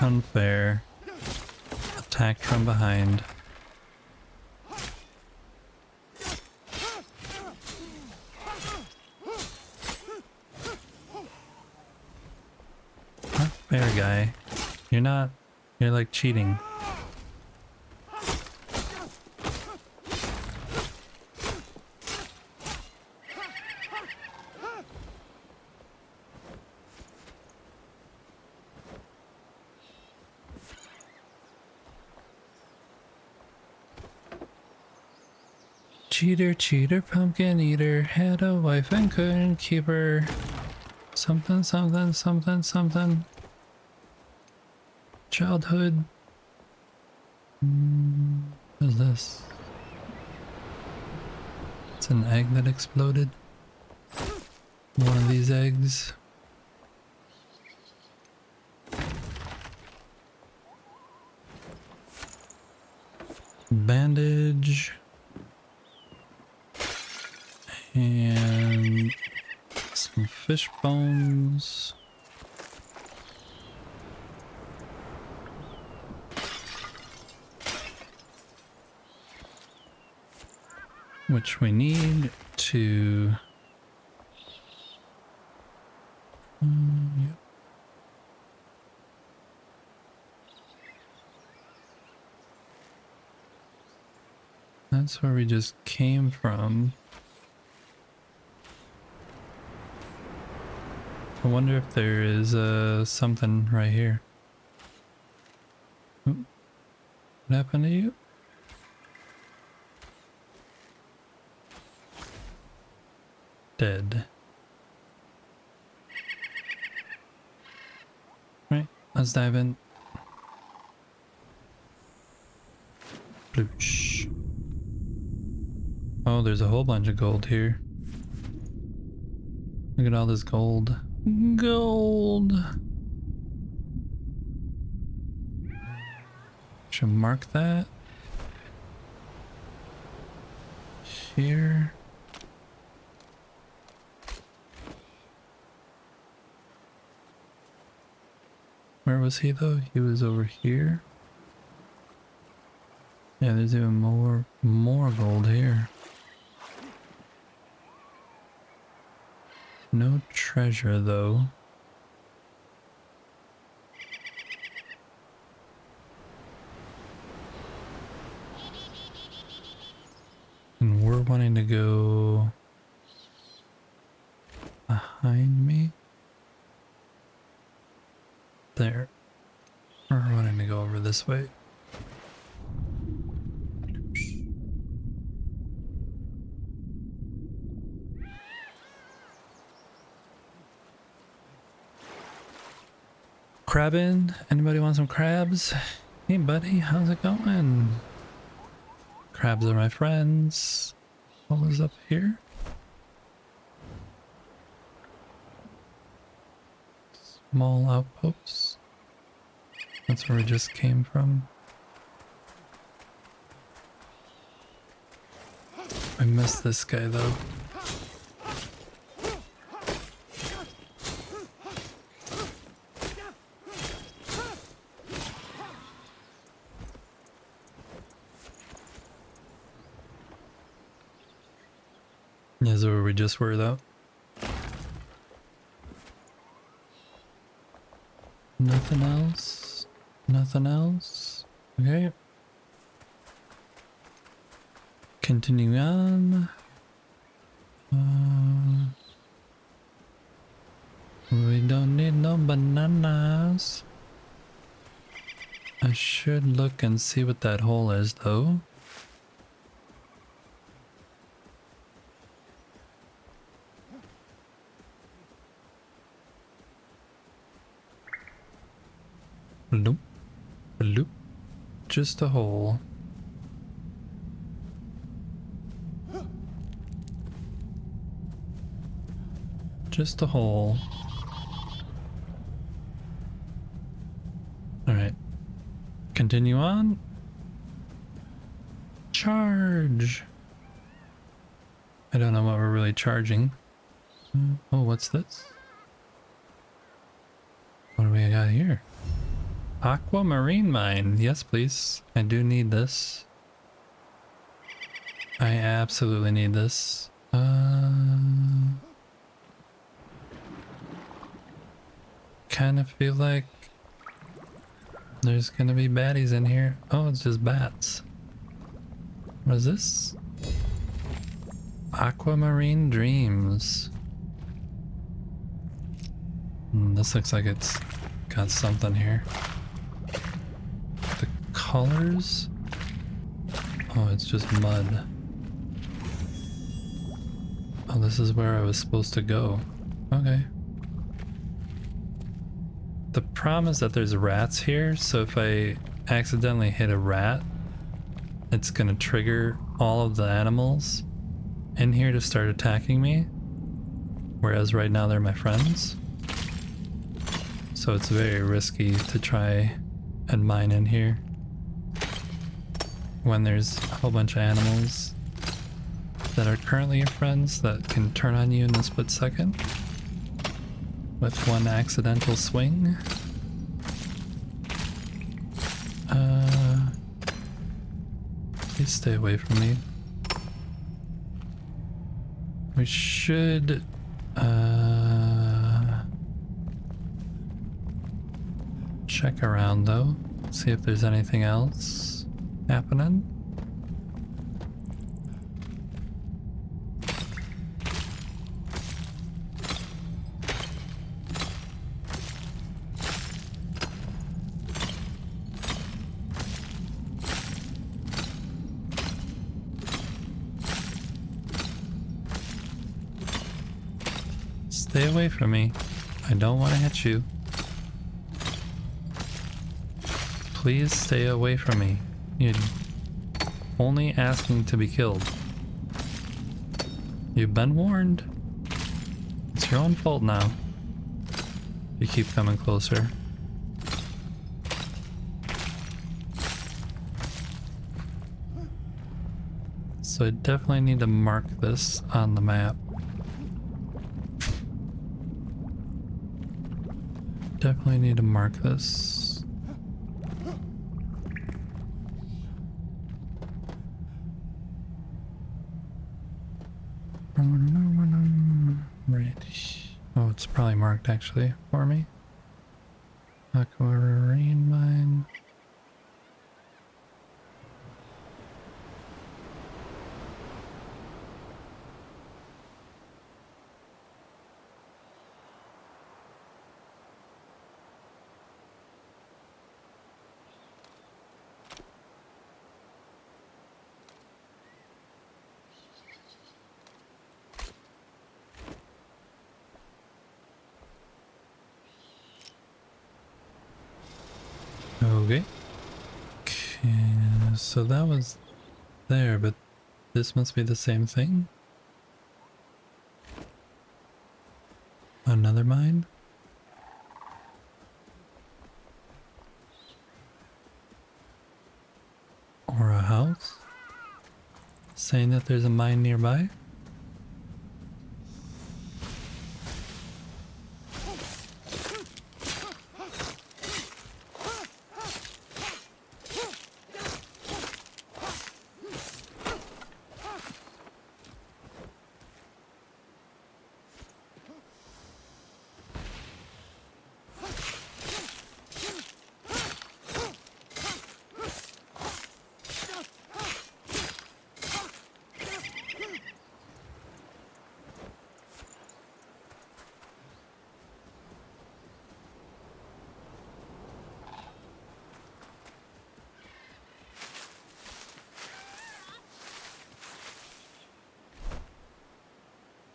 Unfair. Attacked from behind. Not fair, guy. You're not. You're like cheating. Cheater, cheater, pumpkin eater, had a wife and couldn't keep her. Something, something, something, something. Childhood. What is this? It's an egg that exploded. One of these eggs. Bandage. And some fish bones. Which we need to... Yep. That's where we just came from. I wonder if there is something right here. Oop. What happened to you? Dead. Right, let's dive in. Bloosh. Oh, there's a whole bunch of gold here. Look at all this gold. Gold! Should mark that. Here. Where was he though? He was over here. Yeah, there's even more gold here. No treasure though. And we're wanting to go behind me. There. We're wanting to go over this way. Crabbing? Anybody want some crabs? Hey buddy, how's it going? Crabs are my friends. What was up here? Small outposts. That's where we just came from. I missed this guy though. Is where we just were though. Nothing else? Nothing else? Okay. Continue on. We don't need no bananas. I should look and see what that hole is though. Nope. Bloop. Just a hole. Just a hole. Alright. Continue on. Charge. I don't know what we're really charging. Oh, what's this? What do we got here? Aquamarine mine. Yes, please. I do need this. I absolutely need this. Kind of feel like there's gonna be baddies in here. Oh, it's just bats. What is this? Aquamarine Dreams. This looks like it's got something here. The colors? Oh, it's just mud. Oh, this is where I was supposed to go. Okay. The problem is that there's rats here, so if I accidentally hit a rat, it's gonna trigger all of the animals in here to start attacking me. Whereas right now they're my friends. So it's very risky to try and mine in here when there's a whole bunch of animals that are currently your friends that can turn on you in a split second with one accidental swing. Please stay away from me. We should check around though, see if there's anything else happening. Stay away from me. I don't want to hit you. Please stay away from me. You're only asking to be killed. You've been warned. It's your own fault now. You keep coming closer. So I definitely need to mark this on the map. Definitely need to mark this. Right. Oh, it's probably marked actually for me. Aquamarine mine. Okay. Okay, so that was there, but this must be the same thing. Another mine? Or a house? Saying that there's a mine nearby?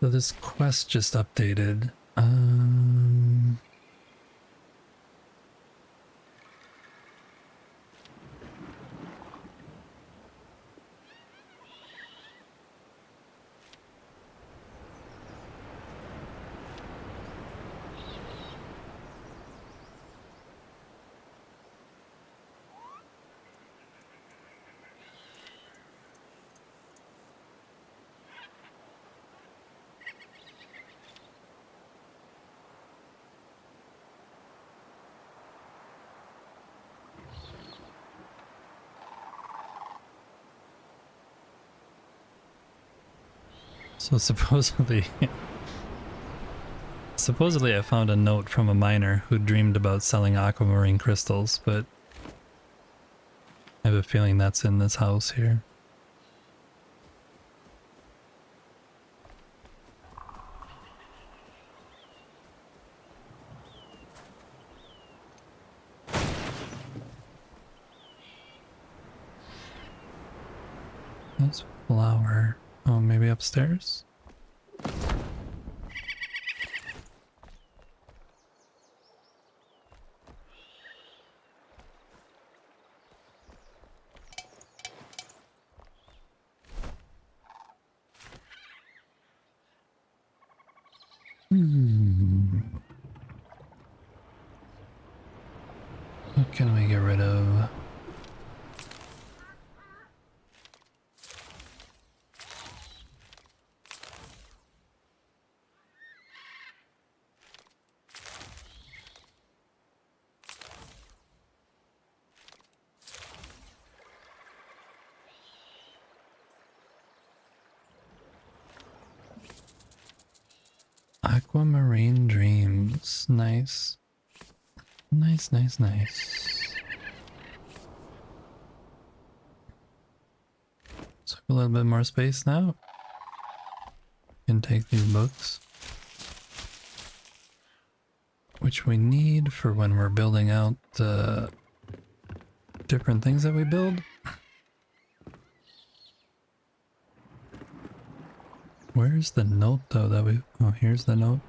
So this quest just updated. So supposedly I found a note from a miner who dreamed about selling aquamarine crystals, but I have a feeling that's in this house here. This flower. Oh, maybe upstairs? What can we get rid of? Aquamarine Dreams. Nice. Nice, nice, nice. So a little bit more space now. Can take these books. Which we need for when we're building out the different things that we build. Where's the note though that we... Oh, here's the note.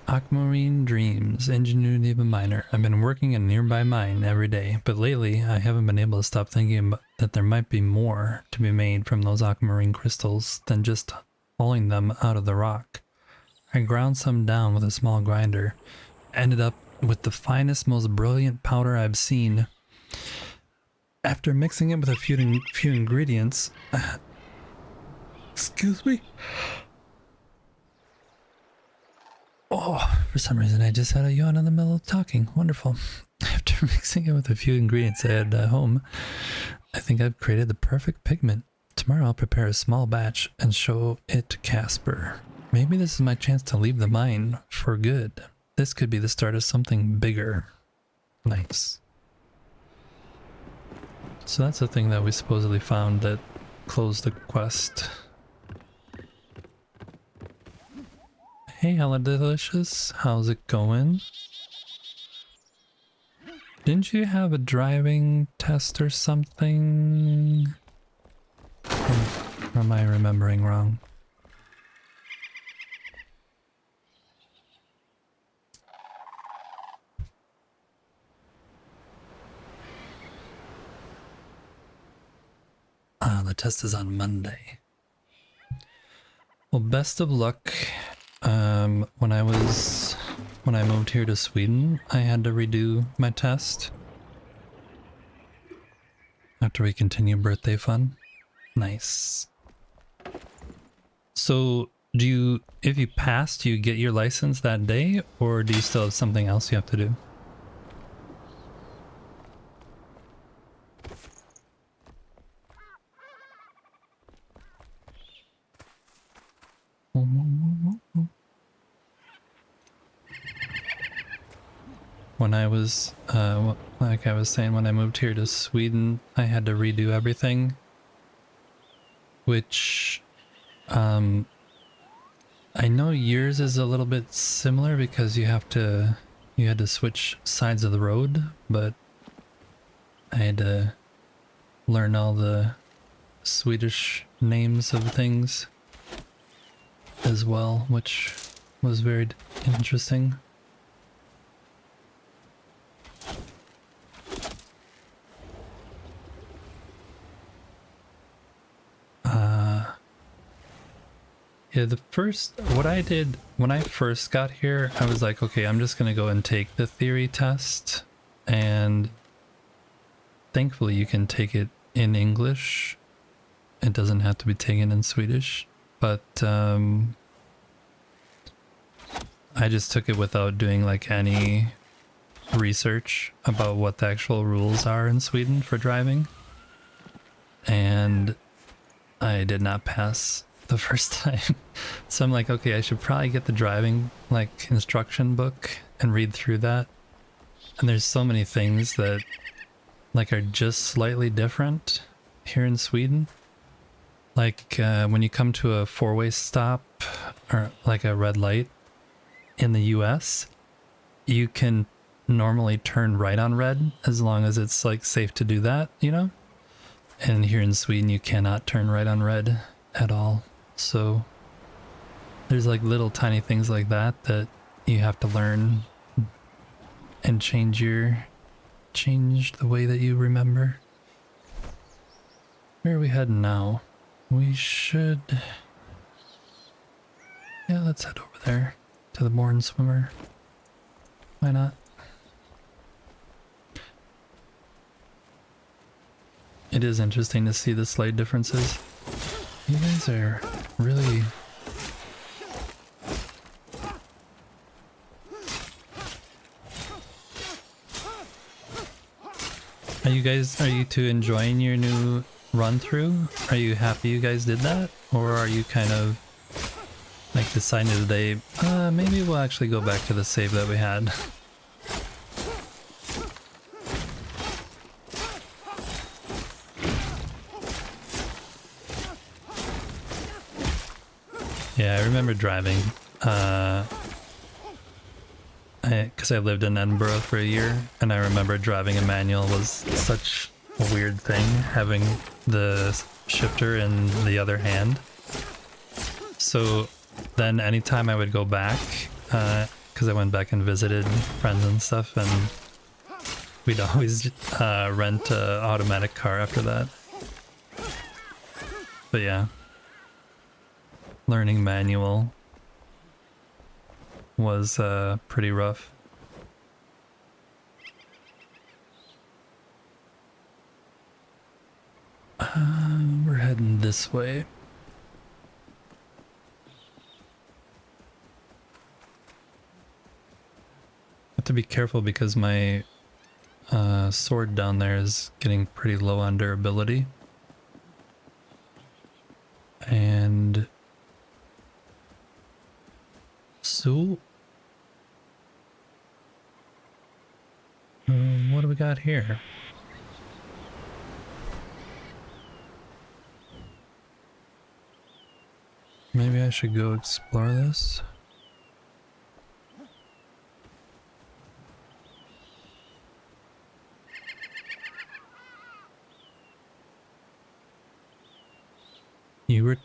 Aquamarine Dreams, ingenuity of a miner. I've been working in a nearby mine every day, but lately I haven't been able to stop thinking that there might be more to be made from those aquamarine crystals than just pulling them out of the rock. I ground some down with a small grinder, ended up with the finest, most brilliant powder I've seen. After mixing it with a few ingredients... excuse me? Oh, for some reason I just had a yawn in the middle of talking. Wonderful. After mixing it with a few ingredients I had at home, I think I've created the perfect pigment. Tomorrow I'll prepare a small batch and show it to Casper. Maybe this is my chance to leave the mine for good. This could be the start of something bigger. Nice. So that's the thing that we supposedly found that closed the quest. Hey, Hella Delicious, how's it going? Didn't you have a driving test or something? Or am I remembering wrong? the test is on Monday. Well, best of luck. When I moved here to Sweden, I had to redo my test. After we continue birthday fun. Nice. So, if you pass, do you get your license that day, or do you still have something else you have to do? When I was, like I was saying, when I moved here to Sweden, I had to redo everything, which, I know yours is a little bit similar because you had to switch sides of the road, but I had to learn all the Swedish names of things as well, which was very interesting. Yeah, what I did when I first got here, I was like, okay, I'm just gonna go and take the theory test, and thankfully you can take it in English. It doesn't have to be taken in Swedish, but I just took it without doing like any research about what the actual rules are in Sweden for driving, and I did not pass the first time. So I'm like, okay, I should probably get the driving like instruction book and read through that. And there's so many things that like are just slightly different here in Sweden. Like when you come to a four-way stop or like a red light in the US, you can normally turn right on red as long as it's like safe to do that, you know? And here in Sweden, you cannot turn right on red at all. So there's like little tiny things like that you have to learn and change the way that you remember. Where are we heading now? We should, yeah, let's head over there to the Morn Swimmer. Why not? It is interesting to see the slight differences. You guys are really... Are you two enjoying your new run through? Are you happy you guys did that? Or are you kind of like deciding today, maybe we'll actually go back to the save that we had? Yeah, I remember driving, because I lived in Edinburgh for a year, and I remember driving a manual was such a weird thing, having the shifter in the other hand. So then anytime I would go back, because I went back and visited friends and stuff, and we'd always rent an automatic car after that. But yeah. Learning manual was pretty rough. We're heading this way. Have to be careful because my sword down there is getting pretty low on durability. And so, what do we got here? Maybe I should go explore this. You were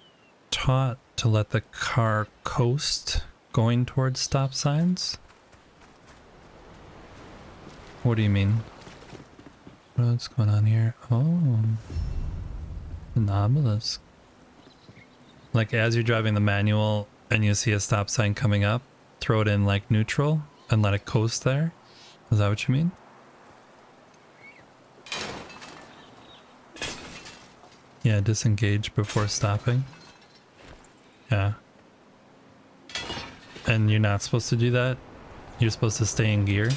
taught to let the car coast going towards stop signs? What do you mean? What's going on here? Oh. An obelisk. Like as you're driving the manual and you see a stop sign coming up, throw it in like neutral and let it coast there. Is that what you mean? Yeah, disengage before stopping. Yeah. And you're not supposed to do that? You're supposed to stay in gear?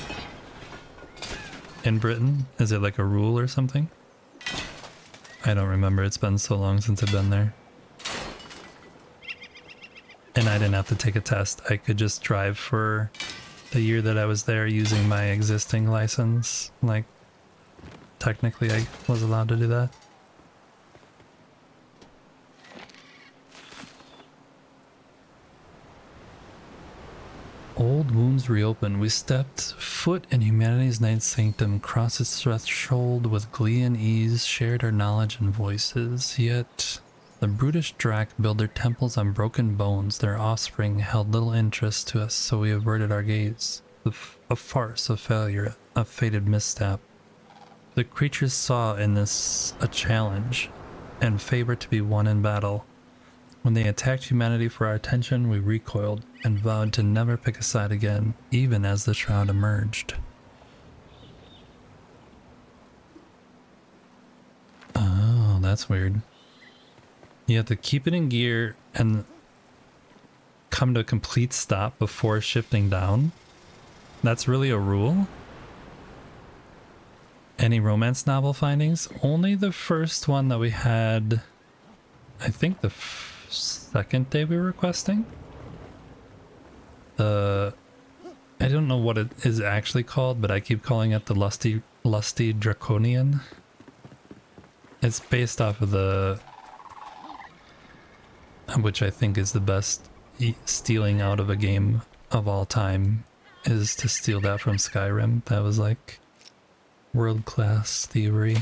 In Britain? Is it like a rule or something? I don't remember. It's been so long since I've been there. And I didn't have to take a test. I could just drive for the year that I was there using my existing license. Like, technically I was allowed to do that. Old wounds reopened. We stepped foot in humanity's night sanctum, crossed its threshold with glee and ease, shared our knowledge and voices. Yet the brutish Drac built their temples on broken bones. Their offspring held little interest to us, so we averted our gaze. A farce, a failure, a fated misstep. The creatures saw in this a challenge, and favor to be won in battle. When they attacked humanity for our attention, we recoiled and vowed to never pick a side again, even as the shroud emerged. Oh, that's weird. You have to keep it in gear and come to a complete stop before shifting down. That's really a rule? Any romance novel findings? Only the first one that we had, I think the second day we were questing. I don't know what it is actually called, but I keep calling it the Lusty Draconian. It's based off of the, which I think is the best stealing out of a game of all time, is to steal that from Skyrim. That was like world-class thievery.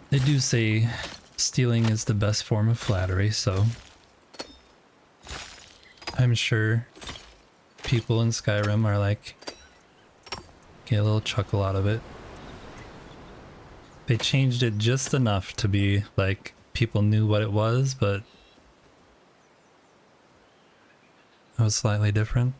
They do say stealing is the best form of flattery, so I'm sure people in Skyrim are like, get a little chuckle out of it. They changed it just enough to be like people knew what it was, but it was slightly different.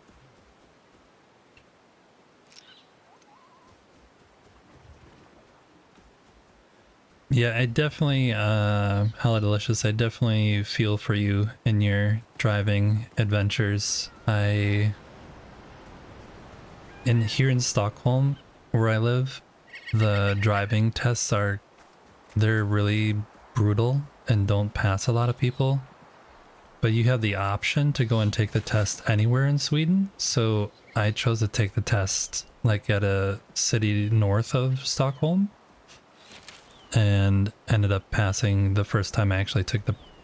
Yeah, I definitely, Hella Delicious, I definitely feel for you in your driving adventures. Here in Stockholm, where I live, the driving tests they're really brutal and don't pass a lot of people. But you have the option to go and take the test anywhere in Sweden, so I chose to take the test like at a city north of Stockholm. And ended up passing the first time I actually took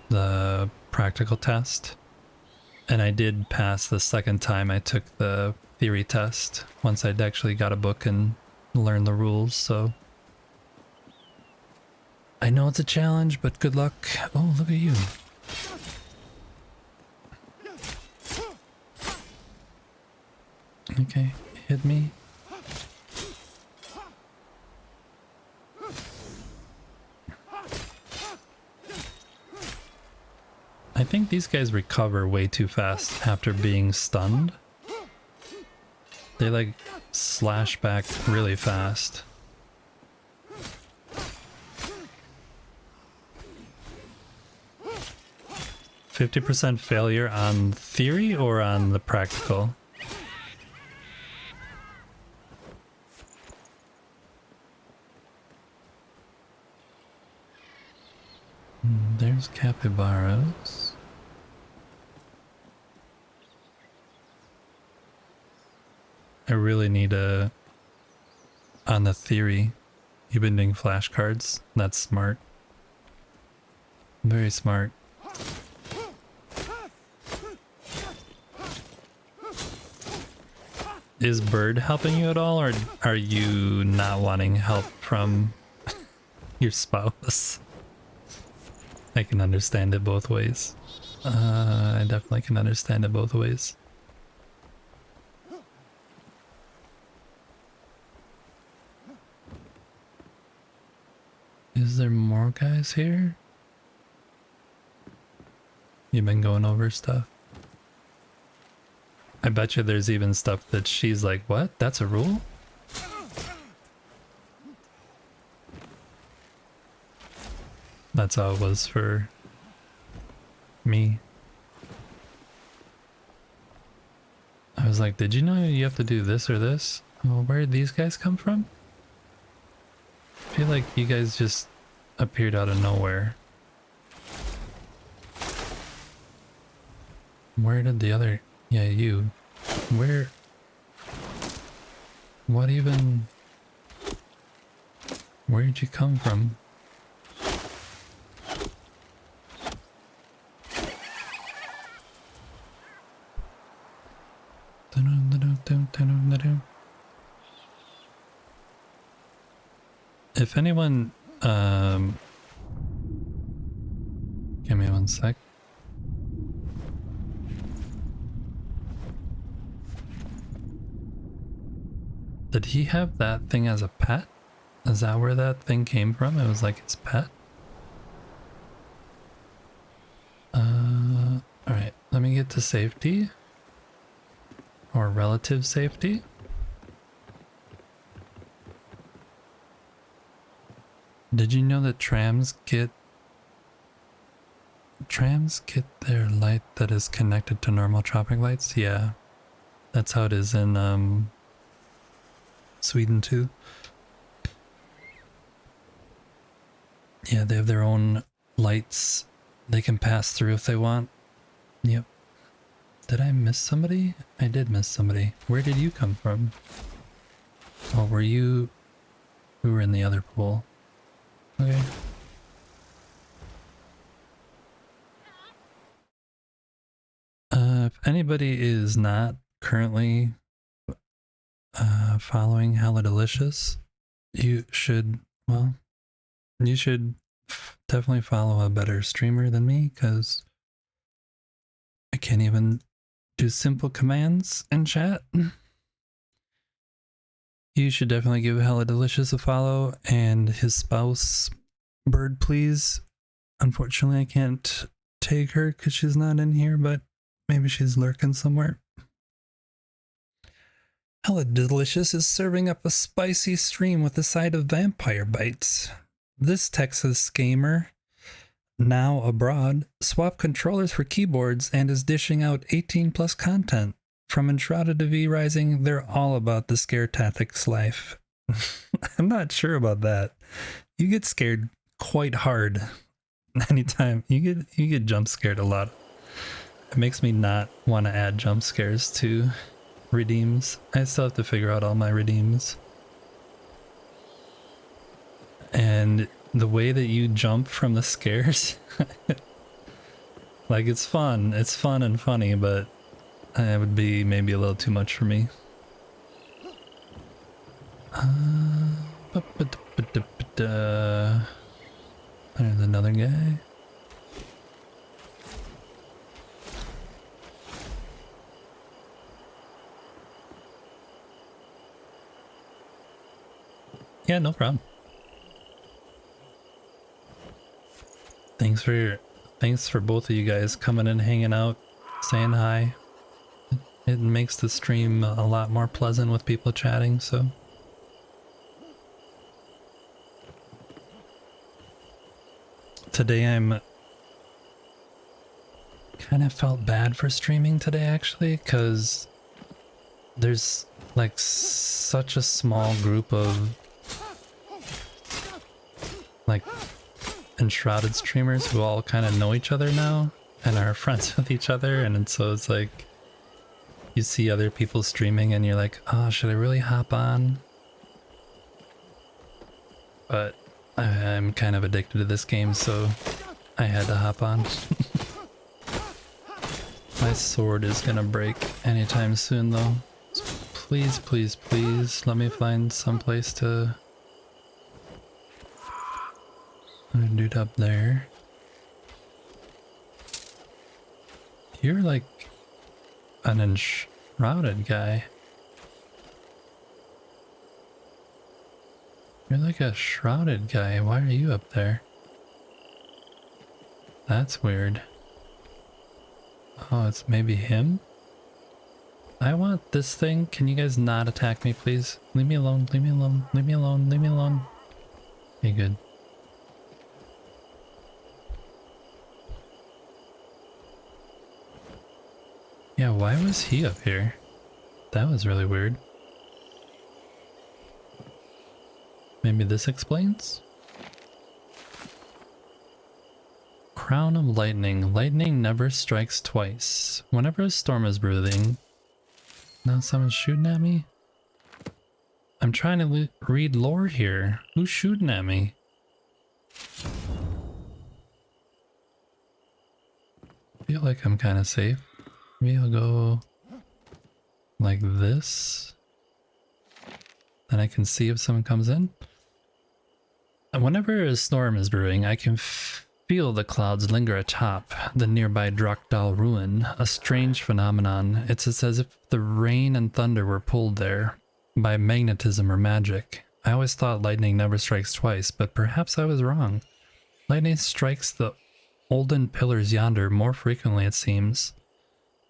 the practical test. And I did pass the second time I took the theory test, once I'd actually got a book and learned the rules, so I know it's a challenge, but good luck. Oh, look at you. Okay, hit me. I think these guys recover way too fast after being stunned. They like slash back really fast. 50% failure on theory or on the practical? There's capybaras. I really need on the theory. You've been doing flashcards. That's smart. Very smart. Is Bird helping you at all, or are you not wanting help from your spouse? I can understand it both ways. I definitely can understand it both ways. Is Is there more guys here? You've been going over stuff. I bet you there's even stuff that she's like, what? That's a rule? That's how it was for me. I was like, did you know you have to do this or this? Well, where did these guys come from? I feel like you guys just appeared out of nowhere. Where did the other... Yeah, you. Where... What even... Where did you come from? If anyone, give me one sec. Did he have that thing as a pet? Is that where that thing came from? It was like his pet? Alright, let me get to safety. Or relative safety. Did you know that trams get their light that is connected to normal traffic lights? Yeah. That's how it is in Sweden too. Yeah, they have their own lights they can pass through if they want. Yep. Did I miss somebody? I did miss somebody. Where did you come from? Oh, were you... We were in the other pool. Okay. If anybody is not currently following Hella Delicious, you should, well, you should definitely follow a better streamer than me, because I can't even do simple commands in chat. You should definitely give Hella Delicious a follow, and his spouse, Bird Please. Unfortunately, I can't take her because she's not in here, but maybe she's lurking somewhere. Hella Delicious is serving up a spicy stream with a side of vampire bites. This Texas gamer, now abroad, swapped controllers for keyboards and is dishing out 18+ content. From Enshrouded to V-Rising, they're all about the scare tactics life. I'm not sure about that. You get scared quite hard anytime. You get jump scared a lot. It makes me not want to add jump scares to redeems. I still have to figure out all my redeems. And the way that you jump from the scares, like it's fun and funny, but it would be maybe a little too much for me. There's another guy. Yeah, no problem. Thanks for both of you guys coming and hanging out, saying hi. It makes the stream a lot more pleasant with people chatting, so. Today I'm kind of felt bad for streaming today actually, because there's like such a small group of like Enshrouded streamers who all kind of know each other now and are friends with each other, and so it's like you see other people streaming and you're like, oh, should I really hop on? But I'm kind of addicted to this game, so I had to hop on. My sword is gonna break anytime soon though. So please, please, please let me find some place to do it up there. You're like an Enshrouded guy. You're like a shrouded guy. Why are you up there? That's weird. Oh, it's maybe him? I want this thing. Can you guys not attack me, please? Leave me alone, leave me alone, leave me alone, leave me alone. Okay, good. Yeah, why was he up here? That was really weird. Maybe this explains? Crown of Lightning. Lightning never strikes twice. Whenever a storm is brewing... Now someone's shooting at me? I'm trying to read lore here. Who's shooting at me? Feel like I'm kind of safe. Maybe I'll go like this. Then I can see if someone comes in. And whenever a storm is brewing, I can feel the clouds linger atop the nearby Drakdal ruin, a strange phenomenon. It's as if the rain and thunder were pulled there by magnetism or magic. I always thought lightning never strikes twice, but perhaps I was wrong. Lightning strikes the olden pillars yonder more frequently, it seems.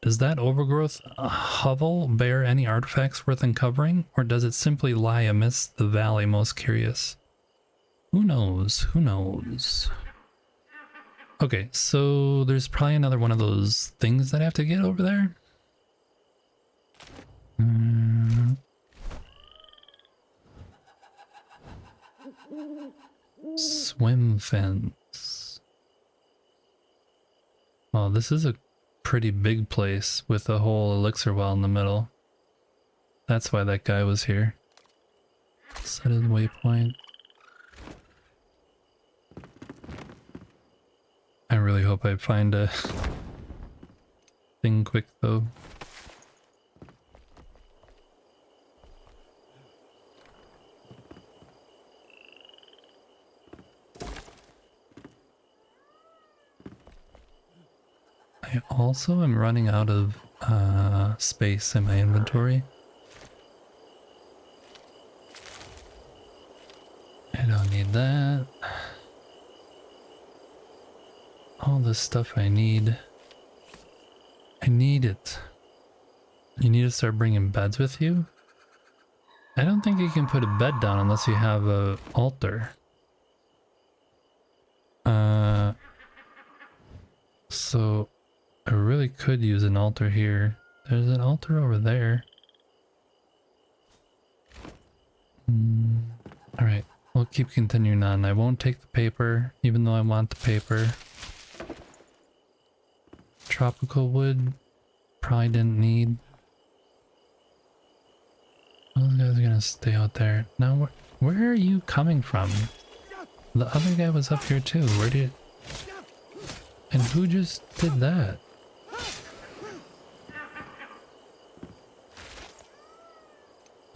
Does that overgrowth hovel bear any artifacts worth uncovering, or does it simply lie amidst the valley most curious? Who knows? Who knows? Okay, so there's probably another one of those things that I have to get over there. Swim fence. Well, this is a pretty big place with a whole elixir well in the middle. That's why that guy was here. Set his waypoint. I really hope I find a thing quick though. I also am running out of space in my inventory. I don't need that. All this stuff I need. I need it. You need to start bringing beds with you? I don't think you can put a bed down unless you have a altar. So I really could use an altar here. There's an altar over there. Alright, we'll keep continuing on. I won't take the paper, even though I want the paper. Tropical wood, probably didn't need. Those guys are gonna stay out there. Now, where are you coming from? The other guy was up here too. Where did... And who just did that?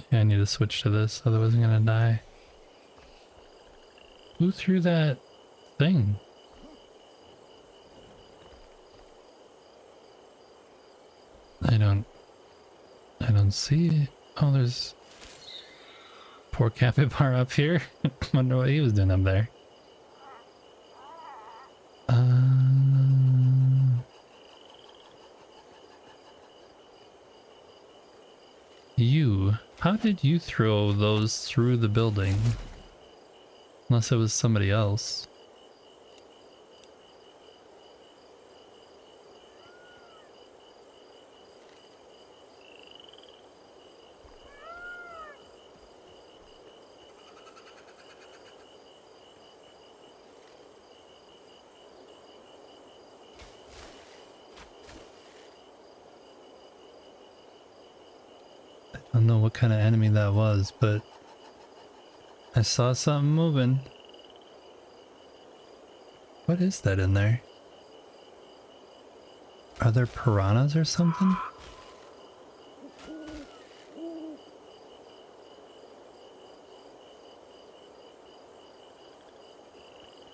Yeah, I need to switch to this, otherwise I'm gonna die. Who threw that thing? I don't see. Oh, there's poor capybara up here. Wonder what he was doing up there. You. How did you throw those through the building? Unless it was somebody else. I don't know what kind of enemy that was, but I saw something moving. What is that in there? Are there piranhas or something?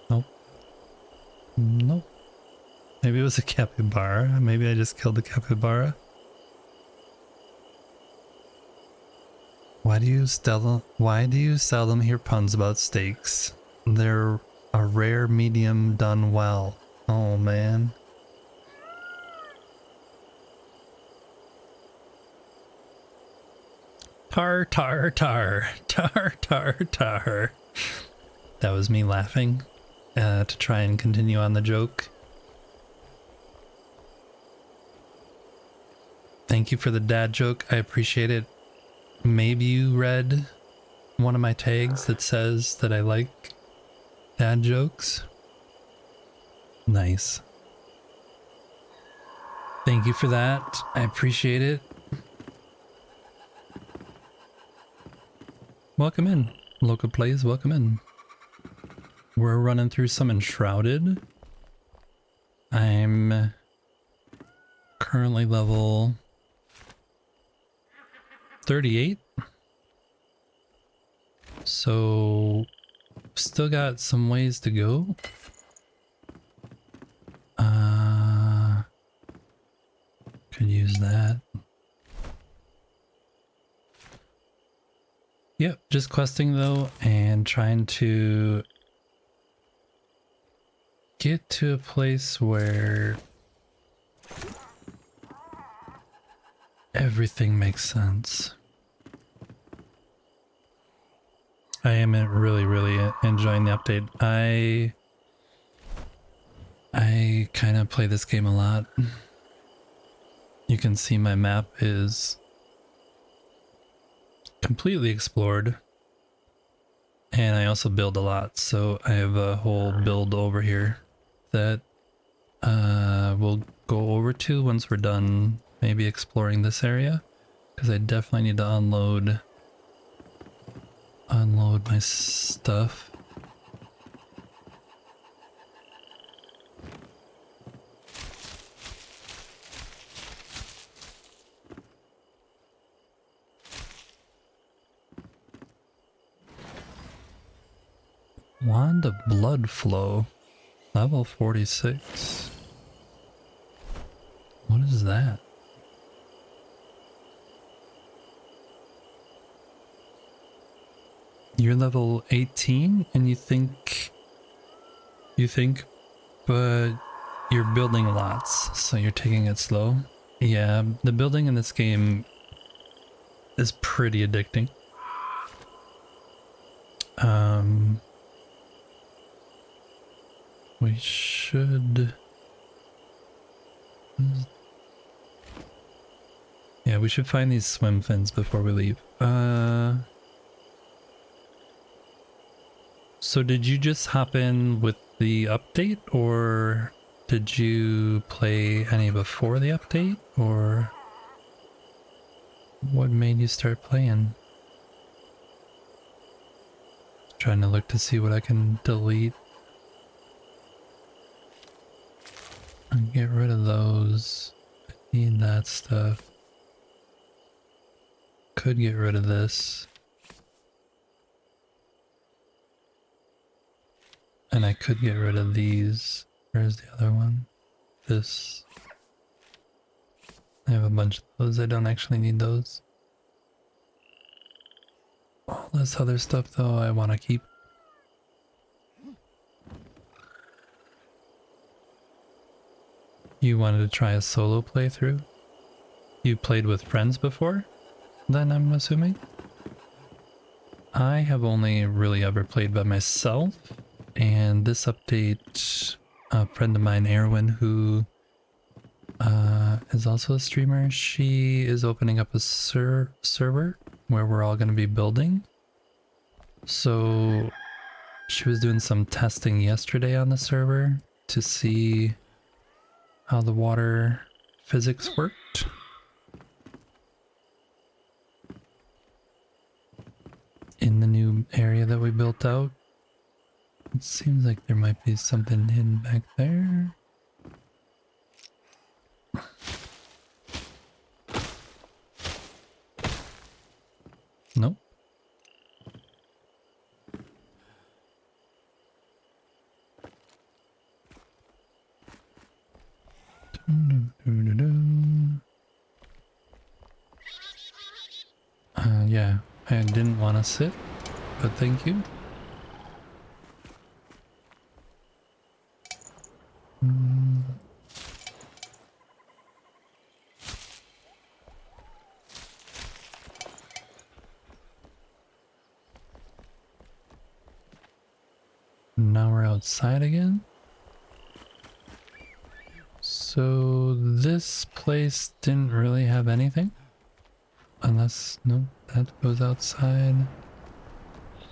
Nope. Nope. Maybe it was a capybara. Maybe I just killed the capybara. Why do you seldom hear puns about steaks? They're a rare medium done well. Oh man. Tar tar tar tar tar tar. That was me laughing to try and continue on the joke. Thank you for the dad joke. I appreciate it. Maybe you read one of my tags that says that I like dad jokes. Nice. Thank you for that. I appreciate it. Welcome in. Local plays, welcome in. We're running through some Enshrouded. I'm currently level 38. So still got some ways to go. Could use that. Yep, just questing though and trying to get to a place where everything makes sense. I am really enjoying the update. I kind of play this game a lot. You can see my map is completely explored. And I also build a lot, so I have a whole build over here that we'll go over to once we're done maybe exploring this area, because I definitely need to unload my stuff. Wand of Blood Flow, level 46. What is that? You're level 18 and you think, but you're building lots, so you're taking it slow. Yeah, the building in this game is pretty addicting. We should... Yeah, we should find these swim fins before we leave. So did you just hop in with the update, or did you play any before the update, or what made you start playing? Trying to look to see what I can delete. And get rid of those. I need that stuff. Could get rid of this. And I could get rid of these. Where's the other one? This. I have a bunch of those. I don't actually need those. All this other stuff though I want to keep. You wanted to try a solo playthrough? You played with friends before? Then I'm assuming? I have only really ever played by myself, and this update, a friend of mine, Erwin, who is also a streamer, she is opening up a server where we're all going to be building. So she was doing some testing yesterday on the server to see how the water physics worked. In the new area that we built out. It seems like there might be something hidden back there. Nope. Yeah, I want to sit, but thank you. Now we're outside again. So this place didn't really have anything. Unless, no, that goes outside.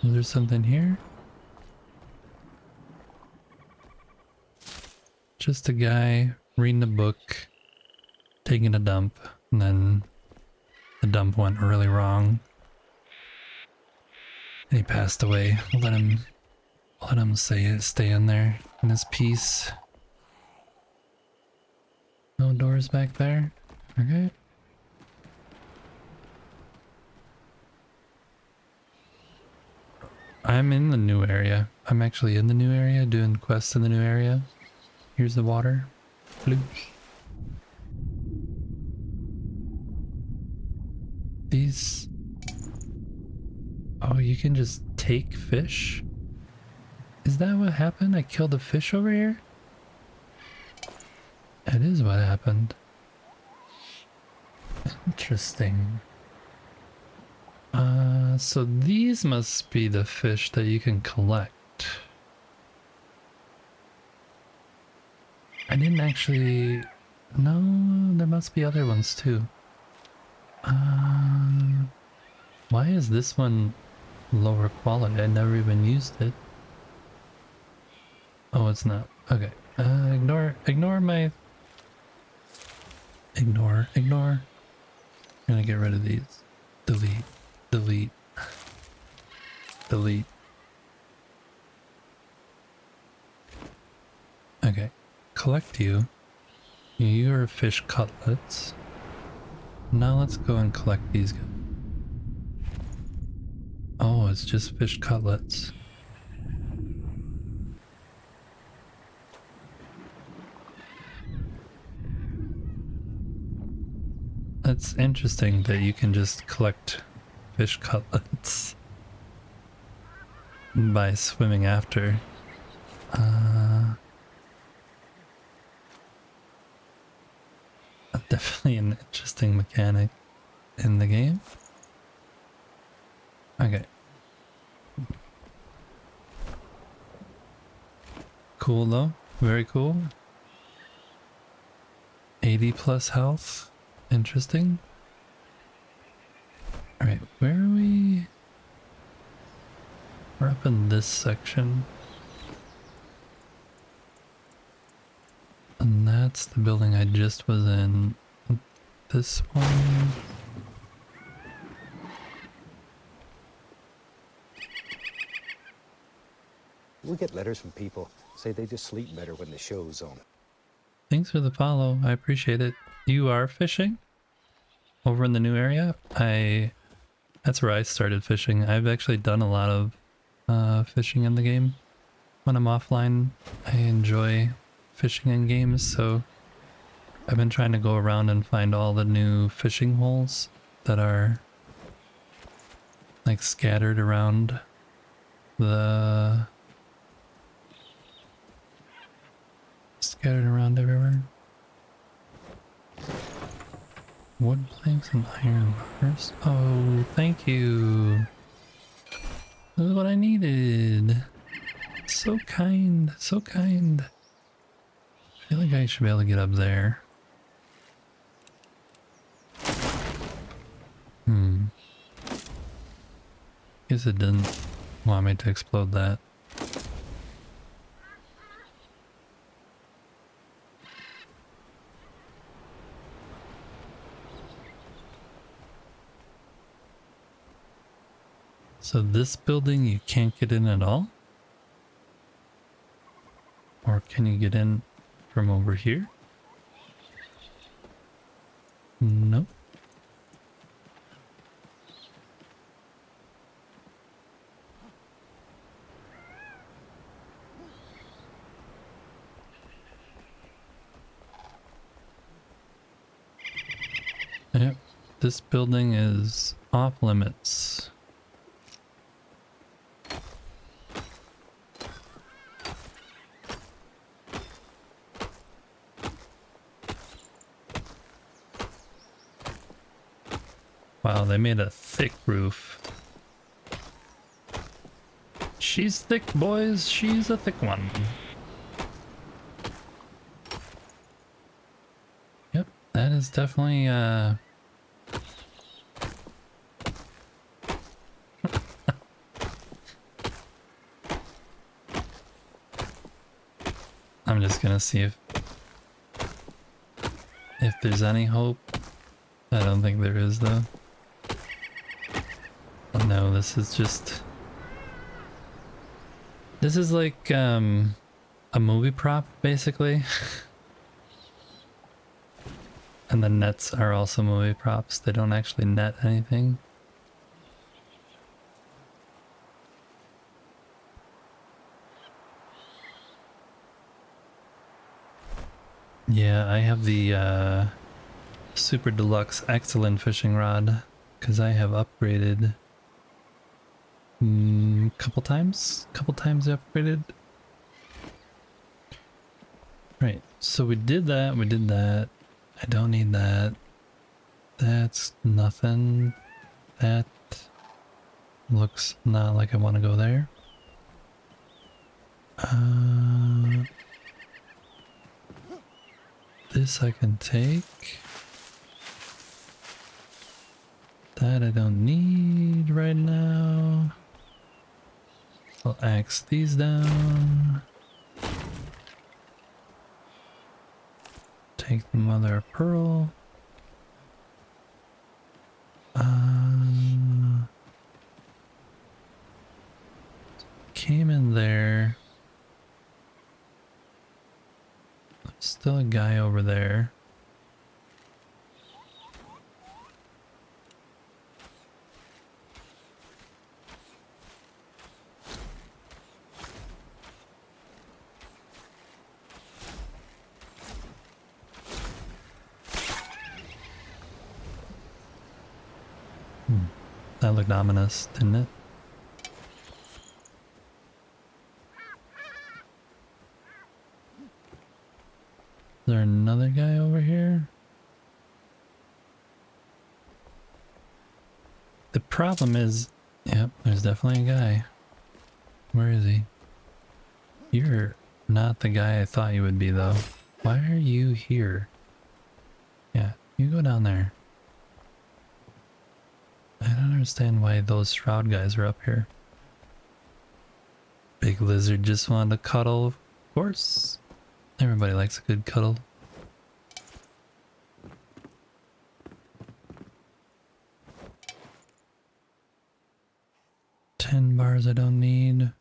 Is there something here? Just a guy reading a book, taking a dump, and then the dump went really wrong. And he passed away. Let him stay in there in his peace. No doors back there. Okay. I'm in the new area. I'm actually in the new area doing quests in the new area. Here's the water. Blue. These... Oh, you can just take fish? Is that what happened? I killed a fish over here? That is what happened. Interesting. So these must be the fish that you can collect. I didn't actually... No, there must be other ones too. Why is this one lower quality? I never even used it. Oh, it's not. Okay. Ignore my... Ignore. I'm gonna get rid of these. Delete. Okay. Collect you. You're fish cutlets. Now let's go and collect these guys. Oh, it's just fish cutlets. That's interesting that you can just collect fish cutlets by swimming after. Definitely an interesting mechanic in the game. Okay. Cool though. Very cool. 80 plus health. Interesting. Alright, where are we? We're up in this section. And that's the building I just was in. This one. We get letters from people say they just sleep better when the show's on. Thanks for the follow. I appreciate it. You are fishing over in the new area? That's where I started fishing. I've actually done a lot of fishing in the game. When I'm offline, I enjoy fishing in games, so I've been trying to go around and find all the new fishing holes that are like scattered around everywhere. Wood planks and iron bars. Oh, thank you. This is what I needed. So kind, so kind. I feel like I should be able to get up there. Guess it didn't want me to explode that. So this building you can't get in at all? Or can you get in from over here? Nope. Yep, this building is off limits. Wow, they made a thick roof. She's thick, boys. She's a thick one. Yep, that is definitely I'm just gonna see if there's any hope. I don't think there is though. Oh, no, this is just... This is like a movie prop basically. And the nets are also movie props. They don't actually net anything. Yeah, I have the Super Deluxe Excellent fishing rod because I have upgraded couple times I upgraded. Right, so we did that. I don't need that. That's nothing. That looks not like I want to go there. This I can take. That I don't need right now. I'll axe these down. Take the mother of pearl. Came in there. Still a guy over there. That looked ominous, didn't it? Is there another guy over here? The problem is, yep, there's definitely a guy. Where is he? You're not the guy I thought you would be though. Why are you here? Yeah, you go down there. I don't understand why those shroud guys are up here. Big lizard just wanted to cuddle, of course. Everybody likes a good cuddle. $10 bars I don't need.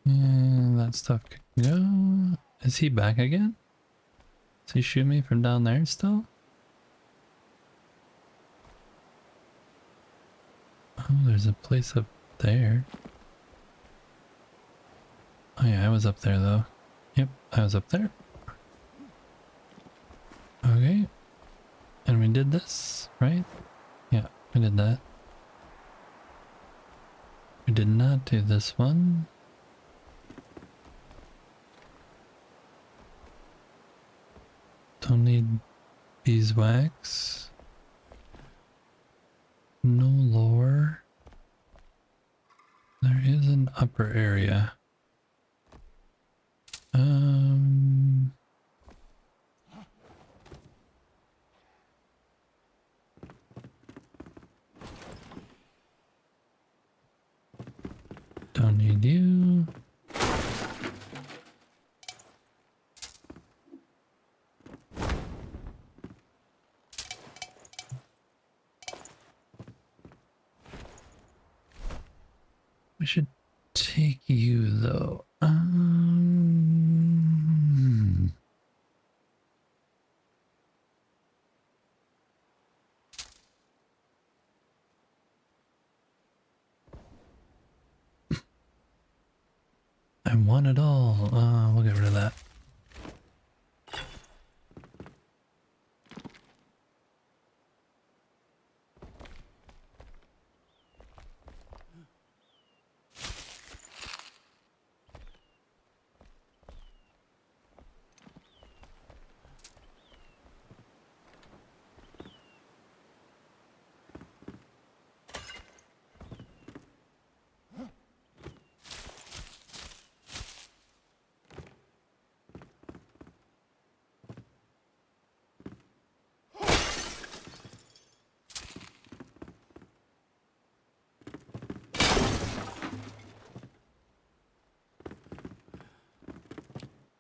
And that stuff can go. Is he back again? Does he shoot me from down there still? Oh, there's a place up there. Oh yeah, I was up there though. Yep, I was up there. Okay. And we did this, right? Yeah, we did that. We did not do this one. Don't need beeswax. No lore. There is an upper area. Don't need you. We should take you though. I want it all. We'll get rid of that.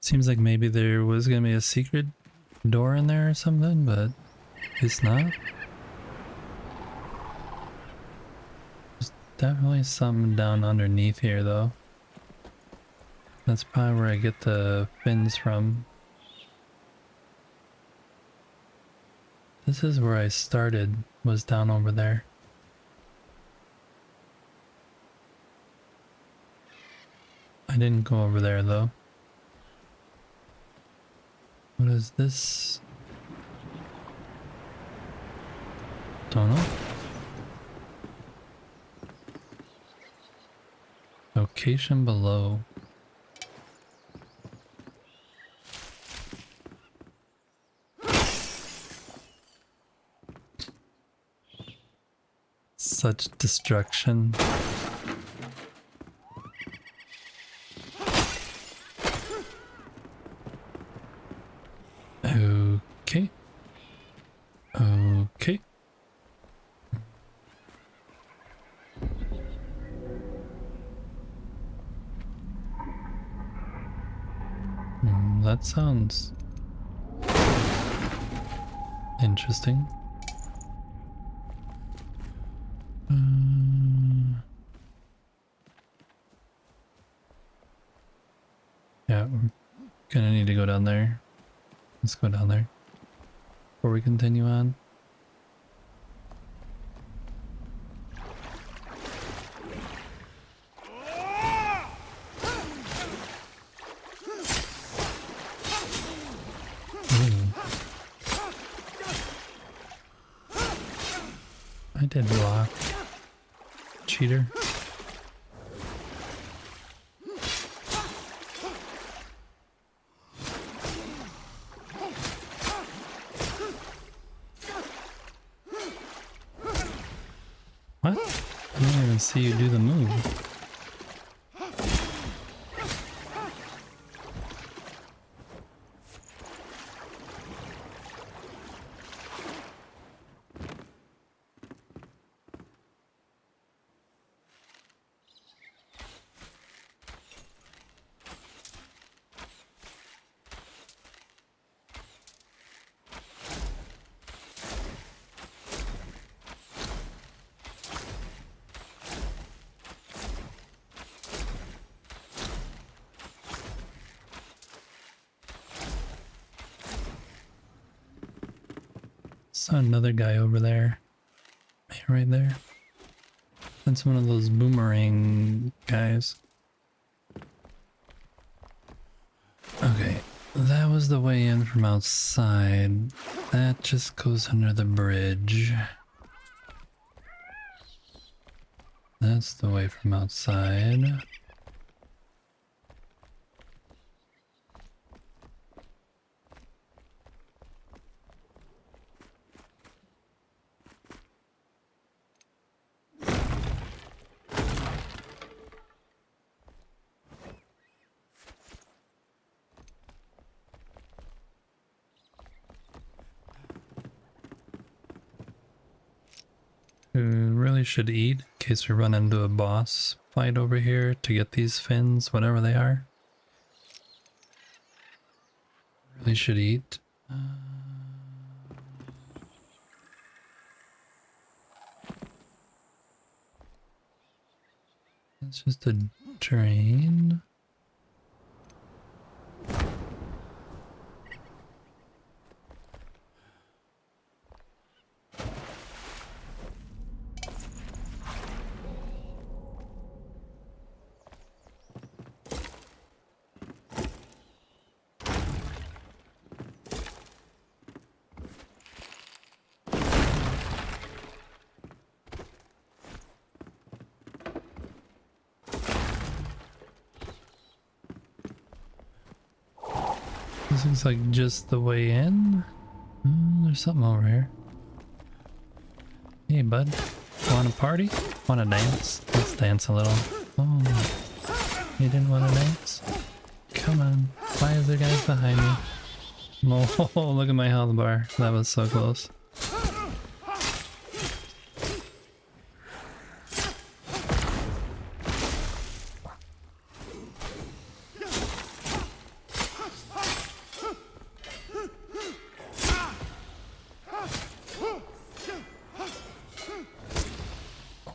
Seems like maybe there was gonna be a secret door in there or something, but it's not. There's definitely something down underneath here though. That's probably where I get the fins from. This is where I started, was down over there. I didn't go over there though. What is this? Don't know. Location below. Such destruction. Okay. Okay. That sounds interesting. Yeah, we're gonna need to go down there. Let's go down there before we continue on. I did block. Cheater. What? I didn't even see you do the move. Saw another guy over there. Right there. That's one of those boomerang guys. Okay, that was the way in from outside. That just goes under the bridge. That's the way from outside. We really should eat in case we run into a boss fight over here to get these fins, whatever they are. Really should eat. It's just a drain. This looks like just the way in. There's something over here. Hey bud, wanna party? Wanna dance? Let's dance a little. Oh, you didn't wanna dance? Come on, why is there guys behind me? Oh, look at my health bar. That was so close.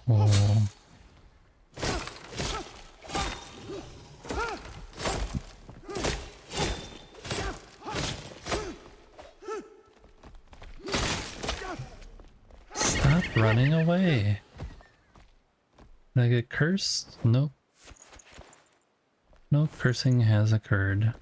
Oh. Stop running away. Did I get cursed? Nope. No cursing has occurred.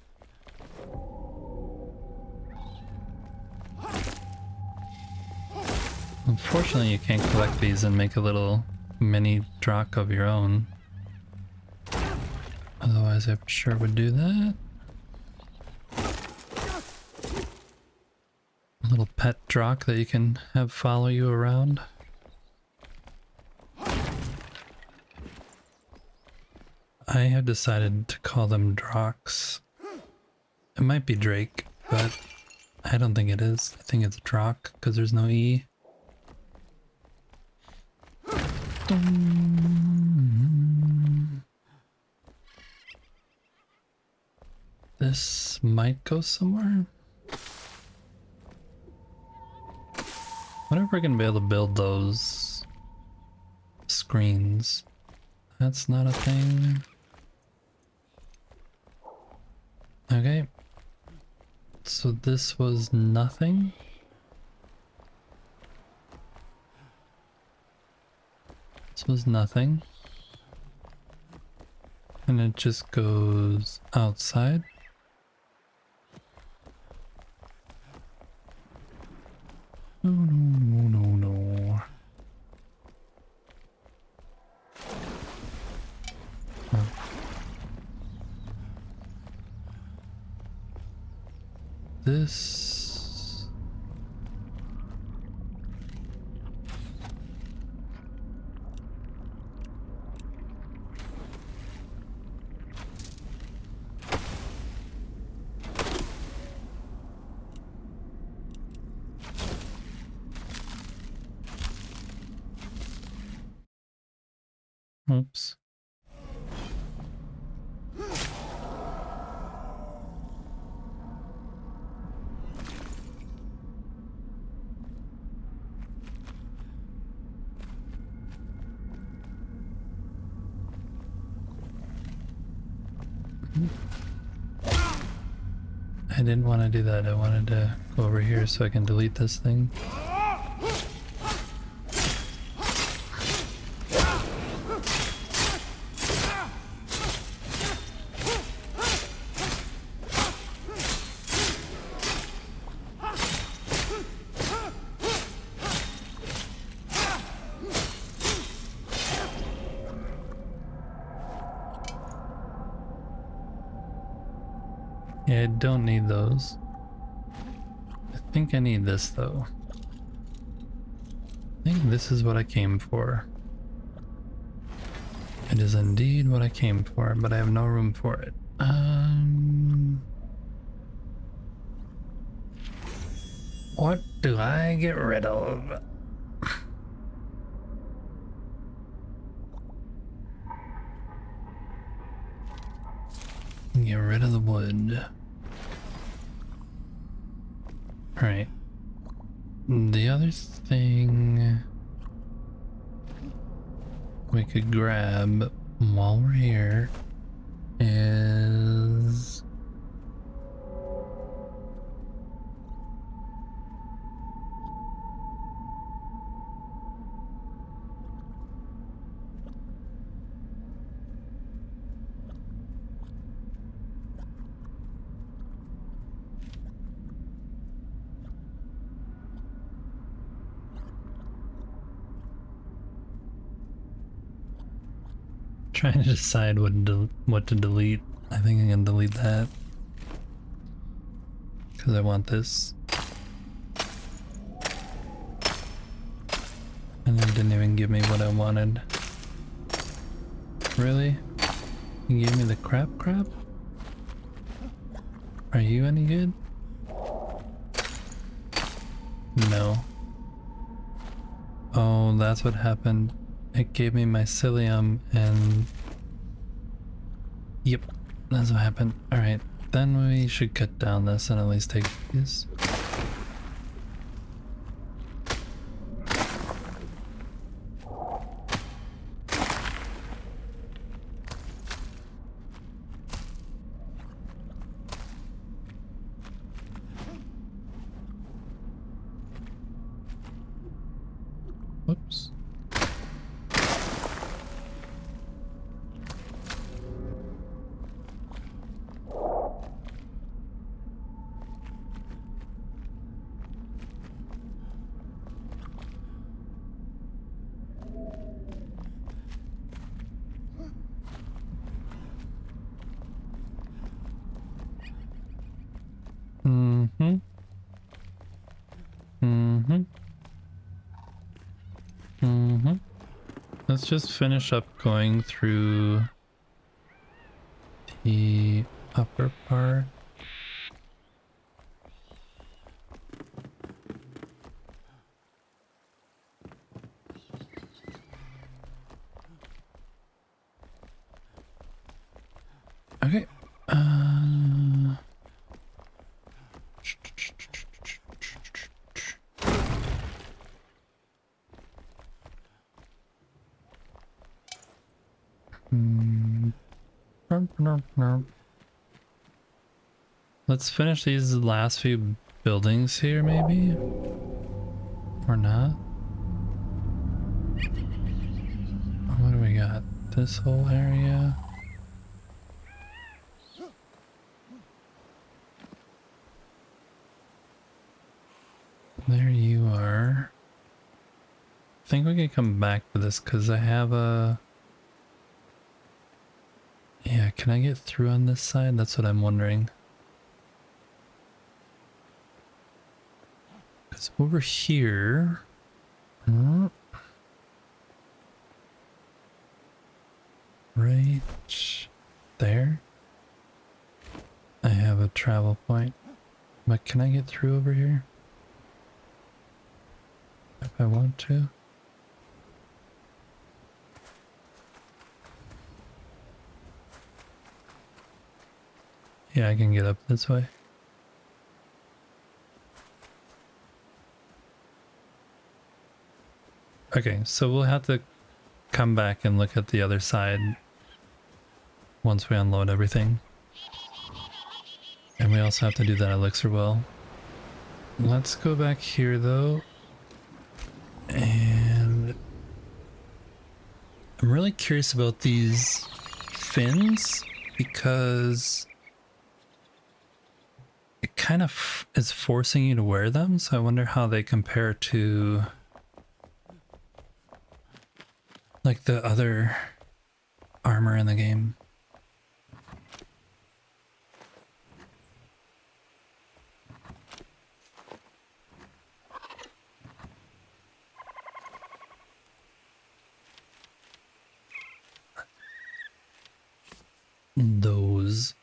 Unfortunately, you can't collect these and make a little mini Drakh of your own. Otherwise, I sure would do that. A little pet Drakh that you can have follow you around. I have decided to call them Drakks. It might be Drake, but I don't think it is. I think it's Drakk because there's no E. This might go somewhere. Wonder if we're gonna be able to build those screens. That's not a thing. Okay. So this was nothing. This was nothing. And it just goes outside. No, no, no, no, no. Oh. This... Oops. I didn't want to do that. I wanted to go over here so I can delete this thing. Yeah, I don't need those. I think I need this though. I think this is what I came for. It is indeed what I came for, but I have no room for it. What do I get rid of? Get rid of the wood. Alright. The other thing we could grab while we're here is trying to decide what to delete. I think I'm gonna delete that because I want this, and it didn't even give me what I wanted. Really? You gave me the crap? Are you any good? No. Oh, that's what happened. It gave me mycelium and... Yep, that's what happened. Alright, then we should cut down this and at least take these. Whoops. Mm-hmm. Mm-hmm. Mm-hmm. Let's just finish up going through the upper part. Okay. Let's finish these last few buildings here, maybe? Or not? What do we got? This whole area? There you are. I think we can come back to this because I have a... Yeah, can I get through on this side? That's what I'm wondering. Because over here... Right there. I have a travel point. But can I get through over here? If I want to. Yeah, I can get up this way. Okay, so we'll have to come back and look at the other side once we unload everything. And we also have to do that elixir well. Let's go back here though. And I'm really curious about these fins because it kind of is forcing you to wear them. So I wonder how they compare to like the other armor in the game. Those.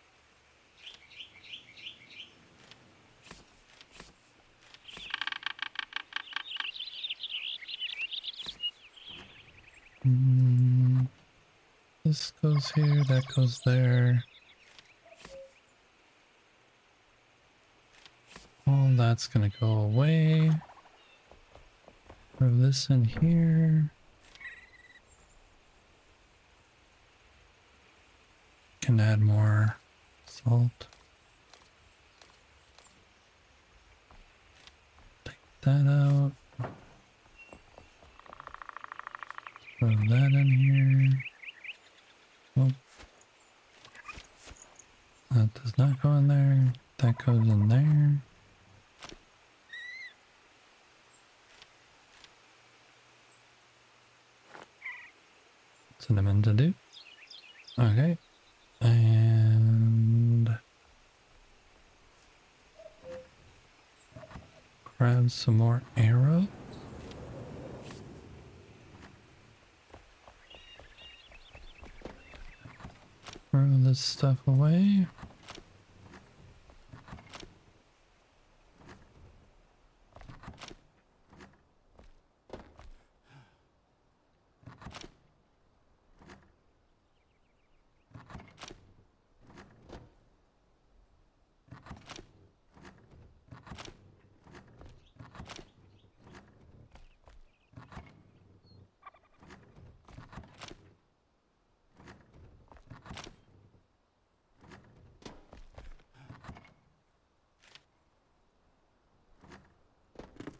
This goes here, that goes there. All that's gonna go away. Throw this in here. Can add more salt. Take that out. Throw that in here. Oh. That does not go in there. That goes in there. That's what I meant to do. Okay. And grab some more arrows. Throw this stuff away.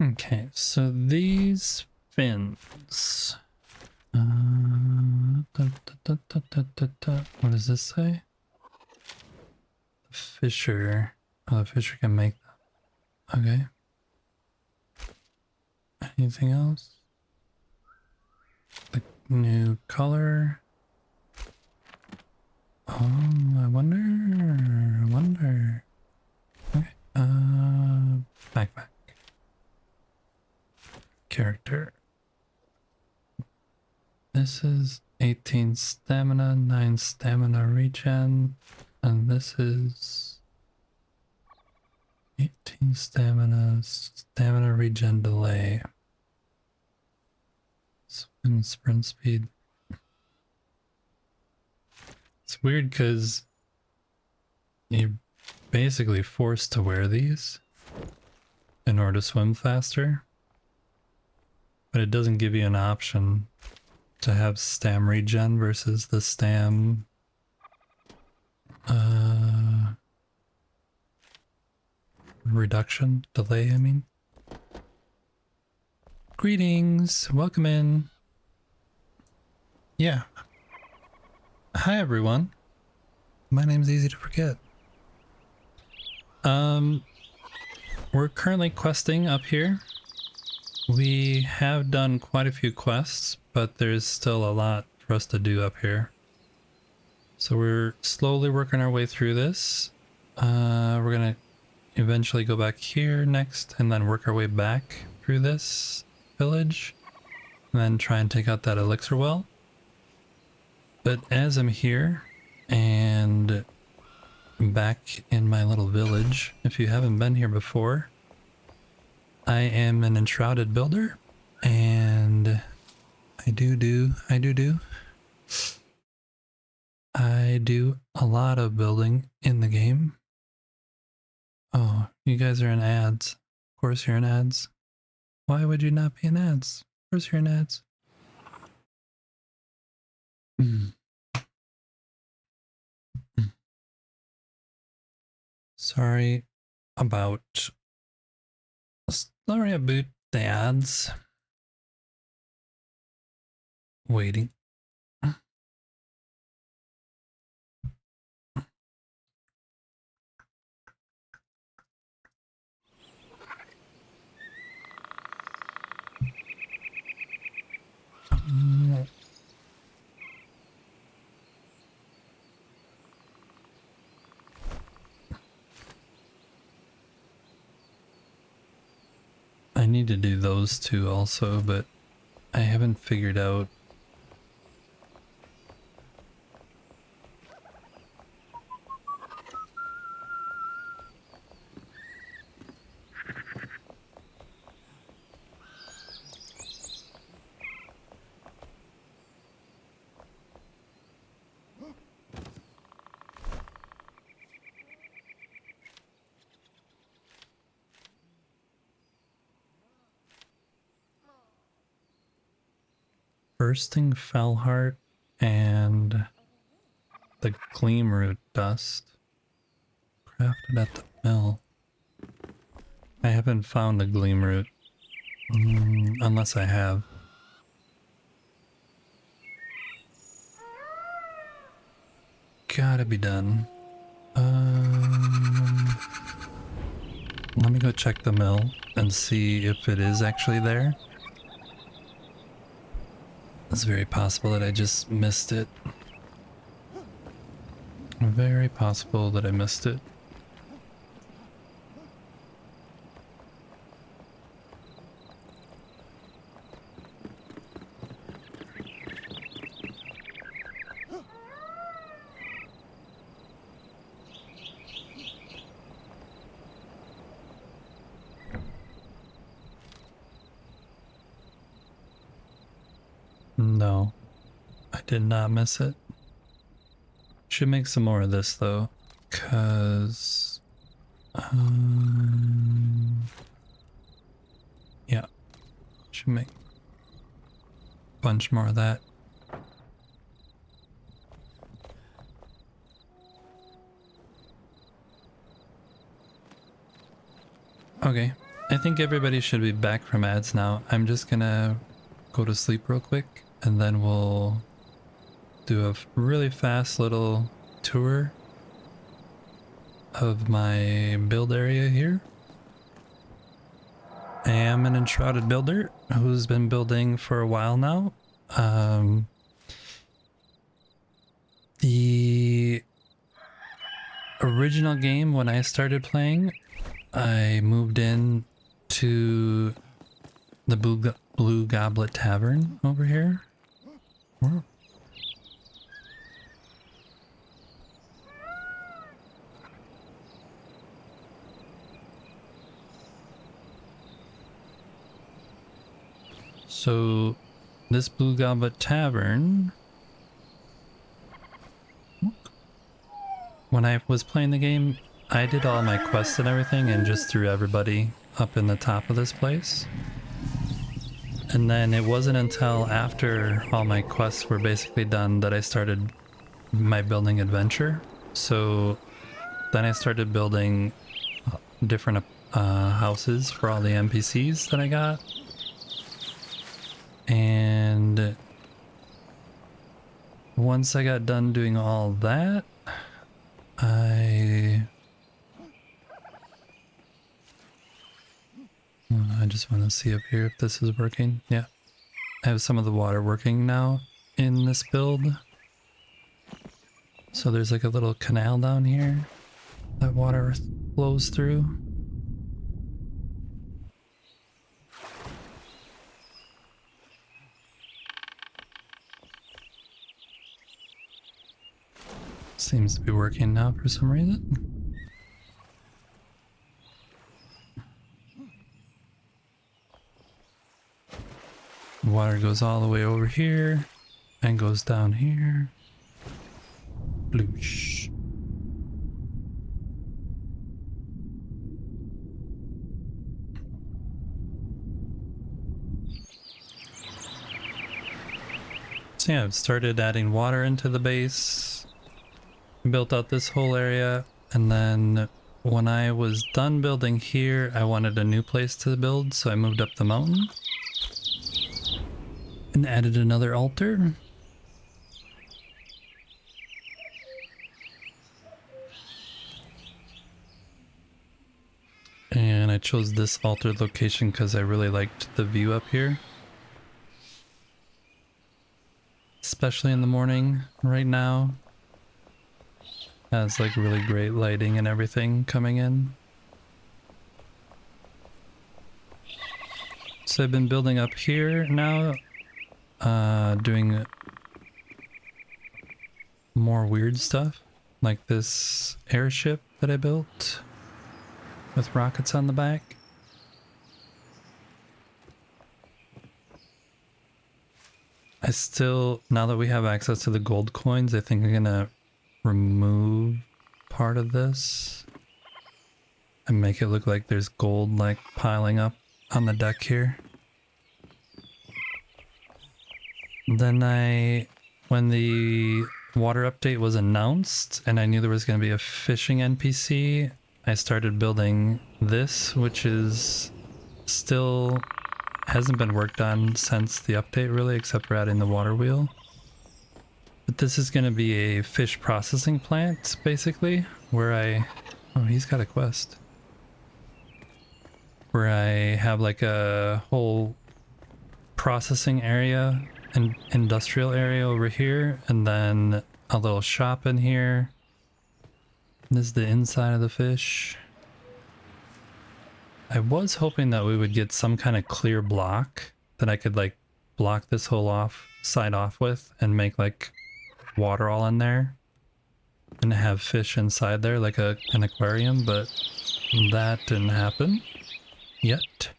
Okay, so these fins. What does this say? The Fisher. Oh, the Fisher can make that. Okay. Anything else? The new color. Oh, I wonder. Okay. Backpack. Character. This is 18 stamina, 9 stamina regen, and this is 18 stamina regen delay. Swim sprint speed. It's weird because you're basically forced to wear these in order to swim faster, but it doesn't give you an option to have stam regen versus the stam reduction delay, I mean. Greetings, welcome in. Yeah. Hi everyone. My name's Easy to Forget. We're currently questing up here. We have done quite a few quests, but there's still a lot for us to do up here. So we're slowly working our way through this. We're gonna eventually go back here next and then work our way back through this village and then try and take out that elixir well. But as I'm here and back in my little village, if you haven't been here before, I am an enshrouded builder, and I do a lot of building in the game. Oh, you guys are in ads. Of course you're in ads. Why would you not be in ads? Of course you're in ads. Sorry about the ads. Waiting. I need to do those two also, but I haven't figured out bursting fellheart and the gleam root dust crafted at the mill. I haven't found the gleam root, unless I have. Gotta be done. Let me go check the mill and see if it is actually there. It's very possible that I just missed it. Very possible that I missed it. No, I did not miss it. Should make some more of this though, cause yeah, should make a bunch more of that. Okay, I think everybody should be back from ads now. I'm just gonna go to sleep real quick, and then we'll do a really fast little tour of my build area here. I am an enshrouded builder who's been building for a while now. The original game, when I started playing, I moved in to the Blue Goblet Tavern over here. Whoa. So this Blue Goblet Tavern, when I was playing the game, I did all my quests and everything and just threw everybody up in the top of this place. And then it wasn't until after all my quests were basically done that I started my building adventure. So then I started building different houses for all the NPCs that I got. And once I got done doing all that, I just want to see up here if this is working. Yeah, I have some of the water working now in this build. So there's like a little canal down here that water flows through. Seems to be working now for some reason. Water goes all the way over here and goes down here. Bloosh. So yeah, I've started adding water into the base. Built out this whole area, and then when I was done building here, I wanted a new place to build, so I moved up the mountain and added another altar. And I chose this altar location because I really liked the view up here, especially in the morning right now. Has like really great lighting and everything coming in. So I've been building up here now, doing more weird stuff, like this airship that I built with rockets on the back. I still, now that we have access to the gold coins, I think I'm gonna remove part of this and make it look like there's gold like piling up on the deck here. Then when the water update was announced and I knew there was going to be a fishing NPC, I started building this, which is still hasn't been worked on since the update really, except for adding the water wheel. But this is going to be a fish processing plant, basically, where oh, he's got a quest. Where I have like a whole processing area and industrial area over here, and then a little shop in here. This is the inside of the fish. I was hoping that we would get some kind of clear block that I could like block this whole side off with and make like water all in there and have fish inside there like an aquarium, but that didn't happen yet.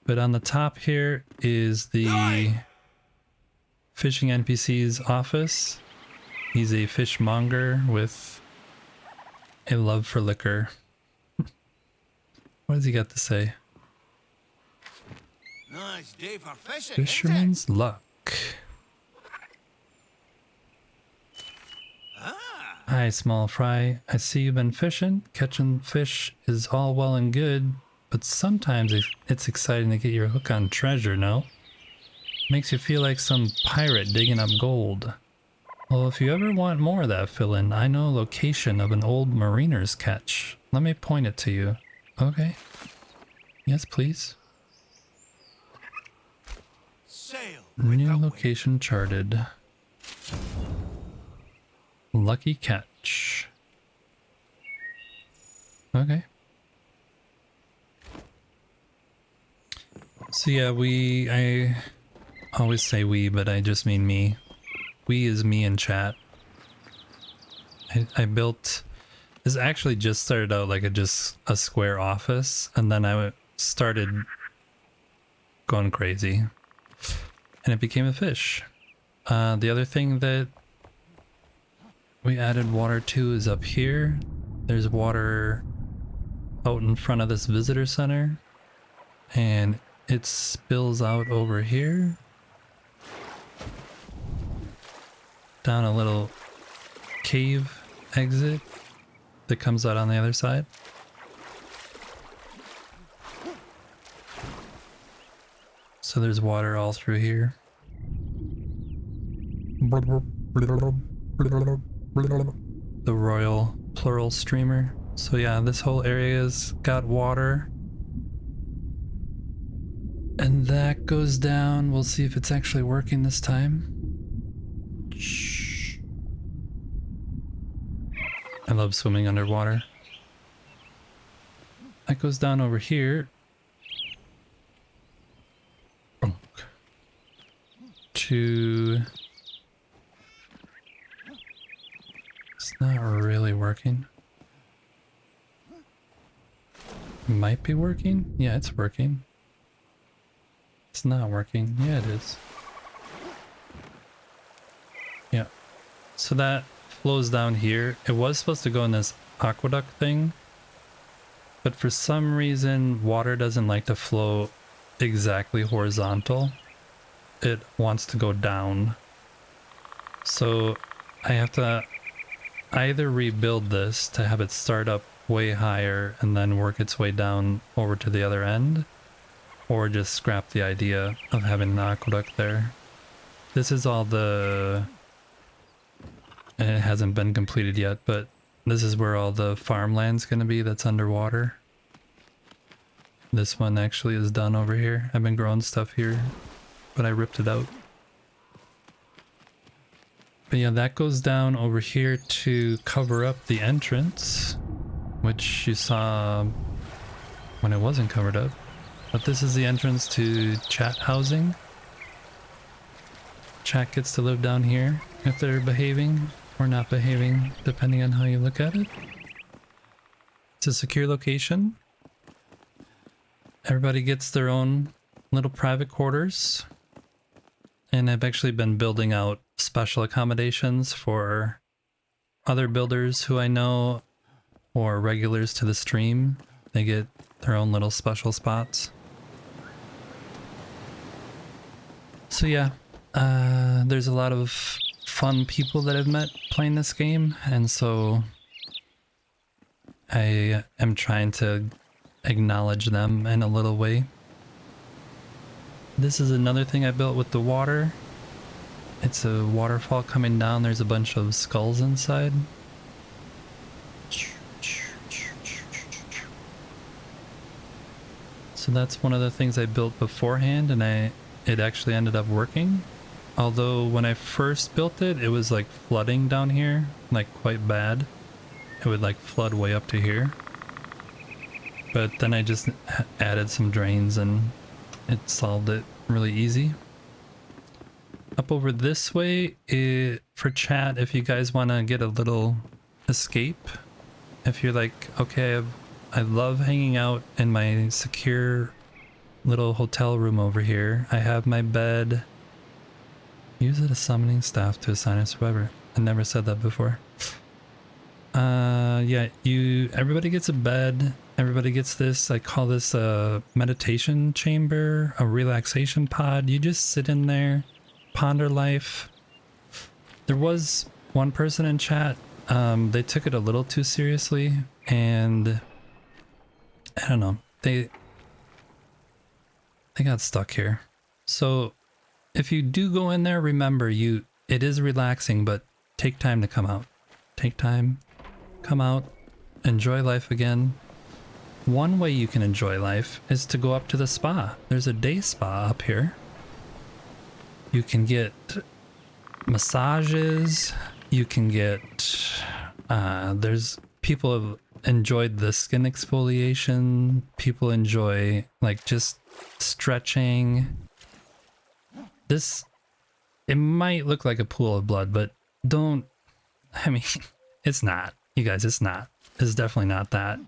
But on the top here is the fishing NPC's office. He's a fishmonger with a love for liquor. What does he got to say? Nice day for fishing, Fisherman's luck. Hi, small fry. I see you've been fishing. Catching fish is all well and good, but sometimes it's exciting to get your hook on treasure, no? Makes you feel like some pirate digging up gold. Well, if you ever want more of that fill-in, I know a location of an old mariner's catch. Let me point it to you. Okay. Yes, please. Sail. New location charted. Lucky catch. Okay. So yeah, I always say we, but I just mean me. We is me in chat. I built, this actually just started out like just a square office, and then I started going crazy, and it became a fish. The other thing that we added water to is up here. There's water out in front of this visitor center, and it spills out over here down a little cave exit that comes out on the other side. So there's water all through here. The royal plural streamer. So yeah, this whole area's got water. And that goes down. We'll see if it's actually working this time. Shh. I love swimming underwater. That goes down over here. To... It's not really working. Might be working? Yeah, it's working. It's not working. Yeah, it is. Yeah. So that flows down here. It was supposed to go in this aqueduct thing, but for some reason water doesn't like to flow exactly horizontal. It wants to go down. So I have to either rebuild this to have it start up way higher and then work its way down over to the other end, or just scrap the idea of having an aqueduct there. This is all the... and it hasn't been completed yet, but this is where all the farmland's gonna be that's underwater. This one actually is done over here. I've been growing stuff here, but I ripped it out. But yeah, that goes down over here to cover up the entrance, which you saw when it wasn't covered up. But this is the entrance to chat housing. Chat gets to live down here if they're behaving or not behaving, depending on how you look at it. It's a secure location. Everybody gets their own little private quarters. And I've actually been building out special accommodations for other builders who I know or regulars to the stream. They get their own little special spots. So yeah, there's a lot of fun people that I've met playing this game, and so I am trying to acknowledge them in a little way. This is another thing I built with the water. It's a waterfall coming down. There's a bunch of skulls inside. So that's one of the things I built beforehand, and it actually ended up working. Although when I first built it, it was like flooding down here, like quite bad. It would like flood way up to here. But then I just added some drains and it solved it really easy. Up over this way, for chat, if you guys want to get a little escape, if you're like, okay, I love hanging out in my secure little hotel room over here. I have my bed. Use it as summoning staff to assign a survivor. I never said that before. Yeah, everybody gets a bed. Everybody gets this. I call this a meditation chamber, a relaxation pod. You just sit in there, ponder life. There was one person in chat. They took it a little too seriously, and I don't know. They got stuck here. So if you do go in there, remember it is relaxing, but take time to come out. Take time, come out, enjoy life again. One way you can enjoy life is to go up to the spa. There's a day spa up here. You can get massages. You can get, there's people have enjoyed the skin exfoliation. People enjoy like just stretching. This, it might look like a pool of blood, but I mean, it's not. You guys, it's not. It's definitely not that.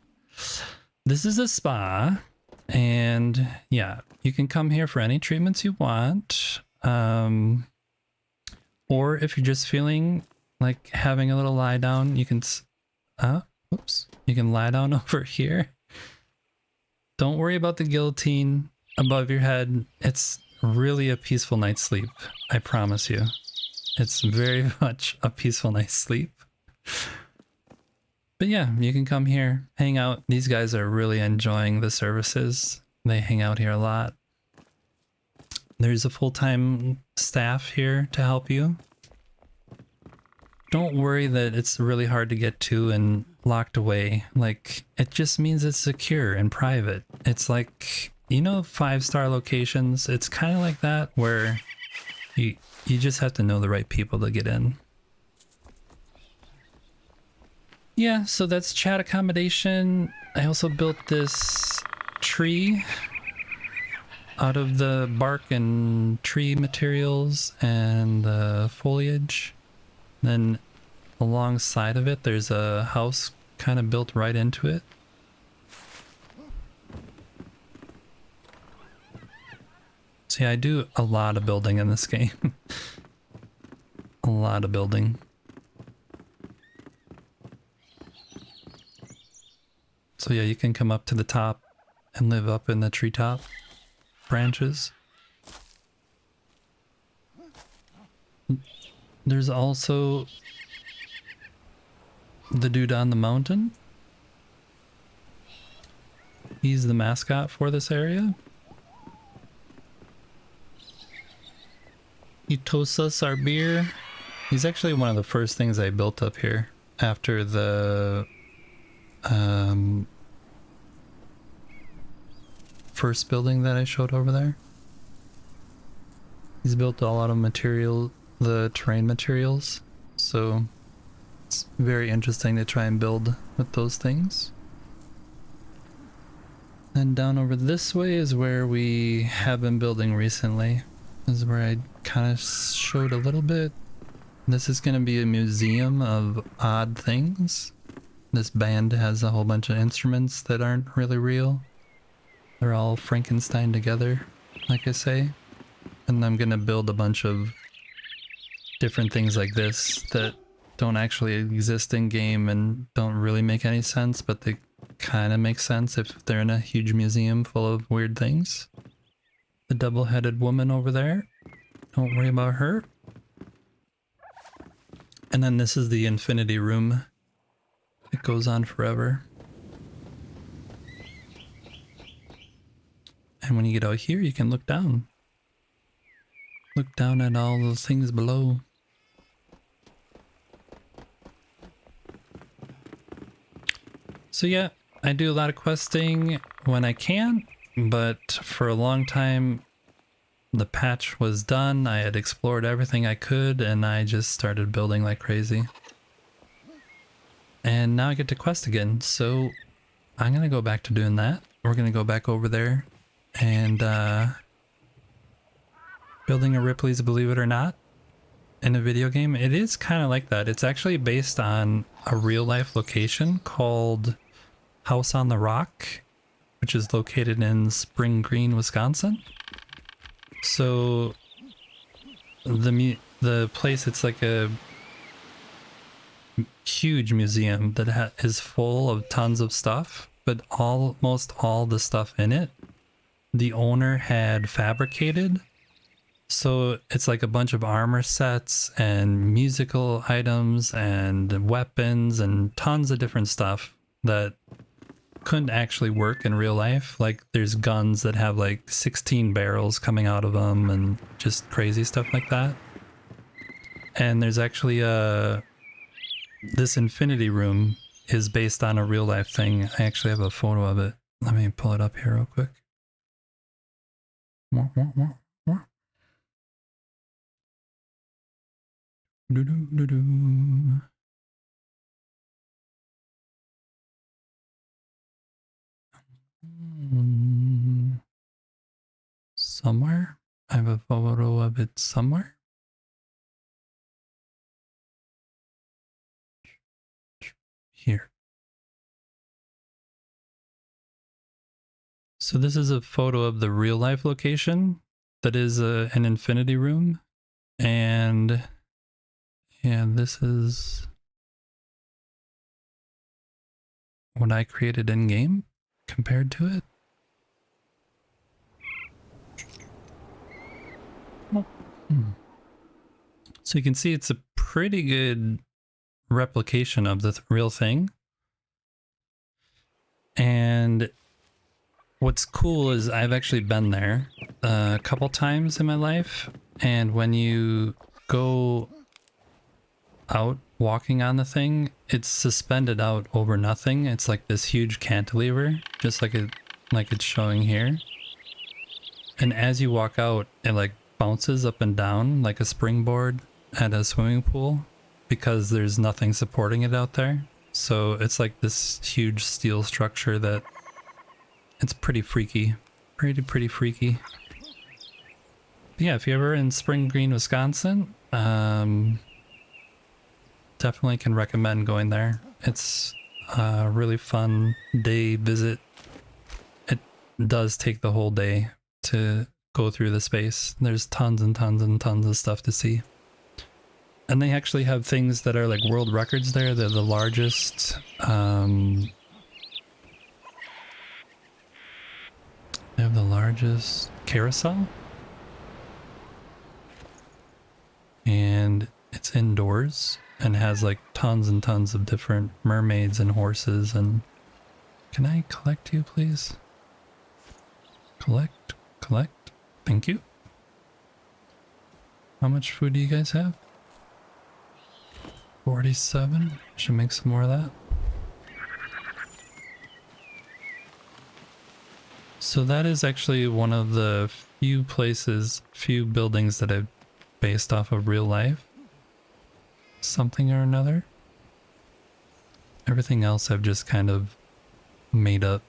This is a spa, and yeah, you can come here for any treatments you want. Or if you're just feeling like having a little lie down, you can, you can lie down over here. Don't worry about the guillotine above your head. It's really a peaceful night's sleep. I promise you. It's very much a peaceful night's sleep. But yeah, you can come here, hang out. These guys are really enjoying the services. They hang out here a lot. There's a full-time staff here to help you. Don't worry that it's really hard to get to and locked away. Like, it just means it's secure and private. It's like, you know, 5-star locations? It's kind of like that, where you just have to know the right people to get in. Yeah, so that's chat accommodation. I also built this tree out of the bark and tree materials and the foliage. Then alongside of it, there's a house kind of built right into it. So yeah, I do a lot of building in this game. A lot of building. So yeah, you can come up to the top and live up in the treetop branches. There's also the dude on the mountain. He's the mascot for this area. Itosas, our beer. He's actually one of the first things I built up here after the first building that I showed over there. He's built all out of material, the terrain materials, so it's very interesting to try and build with those things. And down over this way is where we have been building recently. This is where I kind of showed a little bit. This is going to be a museum of odd things. This band has a whole bunch of instruments that aren't really real. They're all Frankenstein together, like I say. And I'm gonna build a bunch of different things like this that don't actually exist in game and don't really make any sense, but they kind of make sense if they're in a huge museum full of weird things. The double-headed woman over there. Don't worry about her. And then this is the infinity room. It goes on forever. And when you get out here, you can look down. Look down at all those things below. So yeah, I do a lot of questing when I can, but for a long time, the patch was done. I had explored everything I could, and I just started building like crazy. And now I get to quest again, so I'm gonna go back to doing that. We're gonna go back over there and building a Ripley's Believe It or Not in a video game. It is kind of like that. It's actually based on a real life location called House on the Rock, which is located in Spring Green, Wisconsin. So the place, it's like a huge museum that is full of tons of stuff, but almost all the stuff in it the owner had fabricated. So it's like a bunch of armor sets and musical items and weapons and tons of different stuff that couldn't actually work in real life. Like there's guns that have like 16 barrels coming out of them and just crazy stuff like that. And there's actually this infinity room is based on a real life thing. I actually have a photo of it. Let me pull it up here real quick. Somewhere? I have a photo of it somewhere. Here. So this is a photo of the real life location that is an infinity room. And yeah, this is what I created in game compared to it. So you can see it's a pretty good replication of the real thing. And what's cool is I've actually been there a couple times in my life. And when you go out walking on the thing, it's suspended out over nothing. It's like this huge cantilever, just like it's showing here. And as you walk out, it like bounces up and down like a springboard at a swimming pool because there's nothing supporting it out there. So it's like this huge steel structure that it's pretty freaky. Pretty freaky. But yeah, if you're ever in Spring Green, Wisconsin, definitely can recommend going there. It's a really fun day visit. It does take the whole day to go through the space. There's tons and tons and tons of stuff to see. And they actually have things that are like world records there. They're the largest they have the largest carousel. And it's indoors and has like tons and tons of different mermaids and horses. And can I collect you, please? Collect. Thank you. How much food do you guys have? 47. Should make some more of that. So that is actually one of the few buildings that I've based off of real life. Something or another. Everything else I've just kind of made up.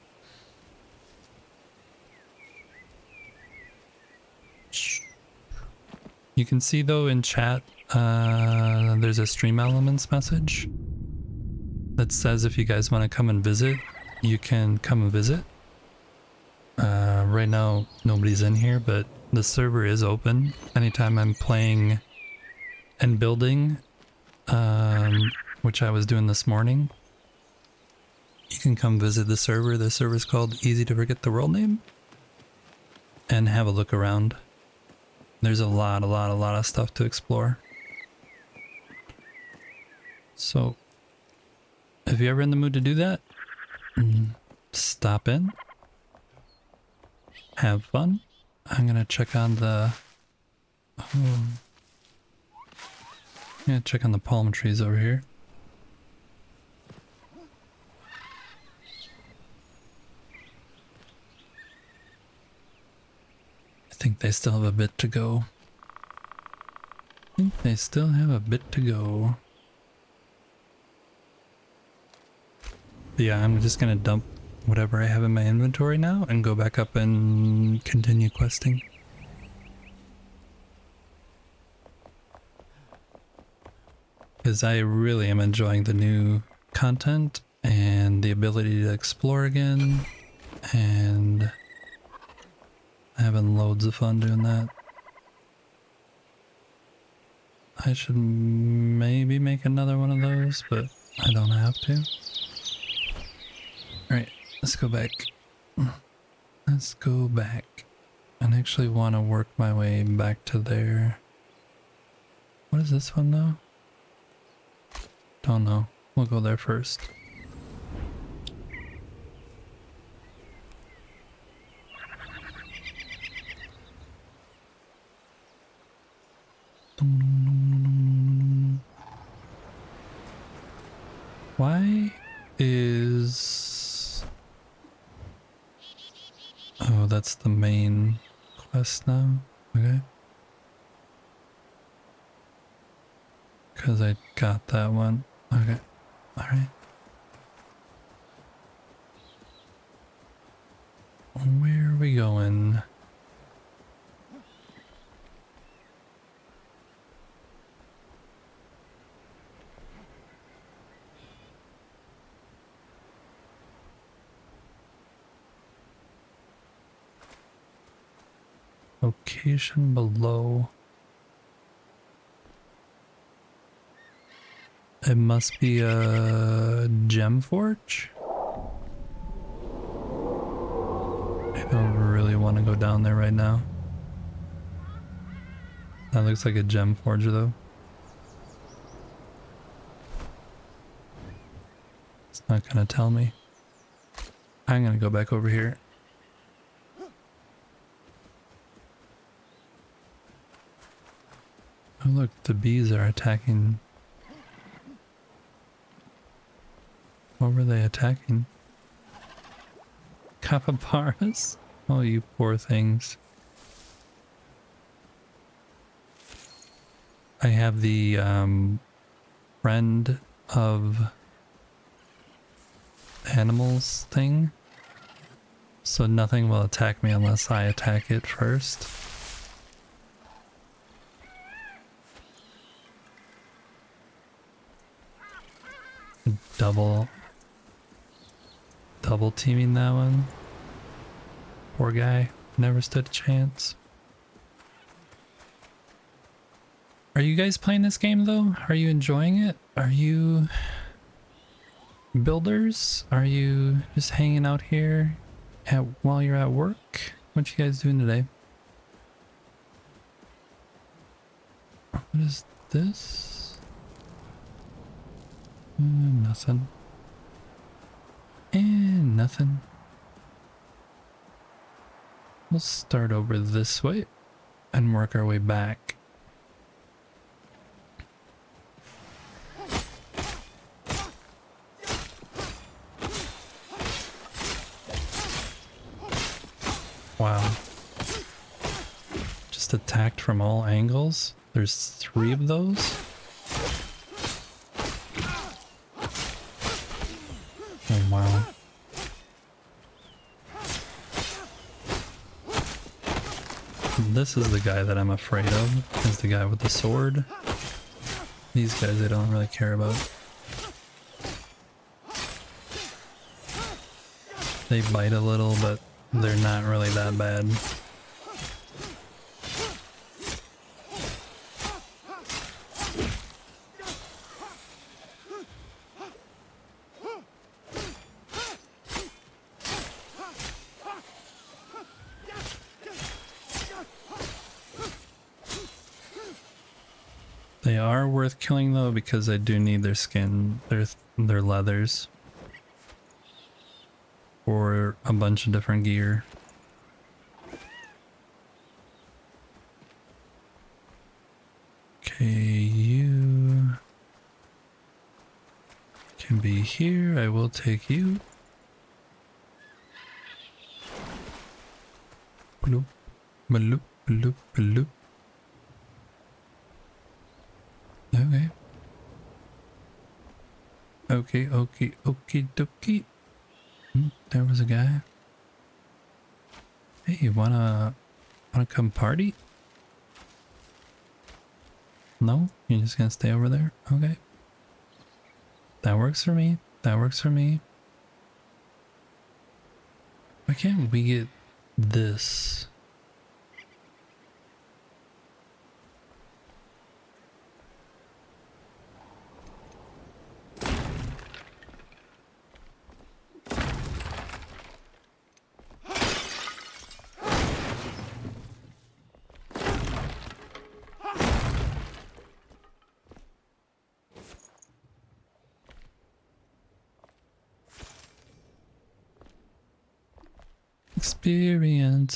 You can see though in chat, there's a Stream Elements message that says if you guys want to come and visit, you can come and visit. Right now nobody's in here, but the server is open. Anytime I'm playing and building, which I was doing this morning, you can come visit the server. The server's called Easy to Forget the World Name, and have a look around. There's a lot of stuff to explore. So if you're ever in the mood to do that, stop in, have fun. I'm gonna check on the check on the palm trees over here. I think they still have a bit to go. Yeah, I'm just gonna dump whatever I have in my inventory now and go back up and continue questing. Because I really am enjoying the new content and the ability to explore again, and having loads of fun doing that. I should maybe make another one of those, but I don't have to. Alright, let's go back. Let's go back. I actually want to work my way back to there. What is this one though? Don't know. We'll go there first. Why is... Oh, that's the main quest now. Okay. Because I got that one. Okay. Alright. Where are we going? Location below. It must be a gem forge. I don't really want to go down there right now. That looks like a gem forge though. It's not gonna tell me. I'm gonna go back over here. Oh look, the bees are attacking. What were they attacking? Capybaras? Oh, you poor things. I have the friend of animals thing, so nothing will attack me unless I attack it first. Double teaming that one. Poor guy, never stood a chance. Are you guys playing this game though? Are you enjoying it? Are you builders? Are you just hanging out here while you're at work? What you guys doing today? What is this? Nothing. And nothing. We'll start over this way and work our way back. Wow. Just attacked from all angles. There's 3 of those. Oh wow. This is the guy that I'm afraid of, is the guy with the sword. These guys I don't really care about. They bite a little, but they're not really that bad. They are worth killing though, because I do need their skin, their leathers, for a bunch of different gear. Okay, you can be here. I will take you. Bloop, bloop, bloop, bloop. Okay. Okay, dokie. There was a guy. Hey, you wanna come party? No? You're just gonna stay over there? Okay. That works for me. That works for me. Why can't we get this?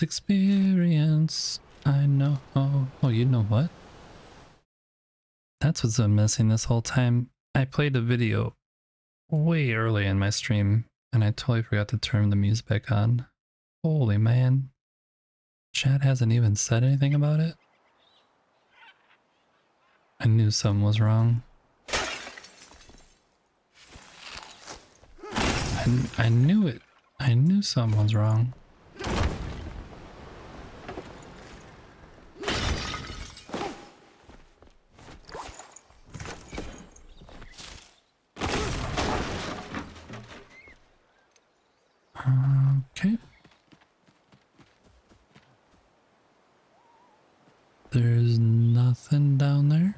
Experience. I know. Oh, you know what? That's what's been missing this whole time. I played a video way early in my stream and I totally forgot to turn the music back on. Holy man. Chat hasn't even said anything about it. I knew something was wrong. I knew it. I knew something was wrong. Okay. There's nothing down there.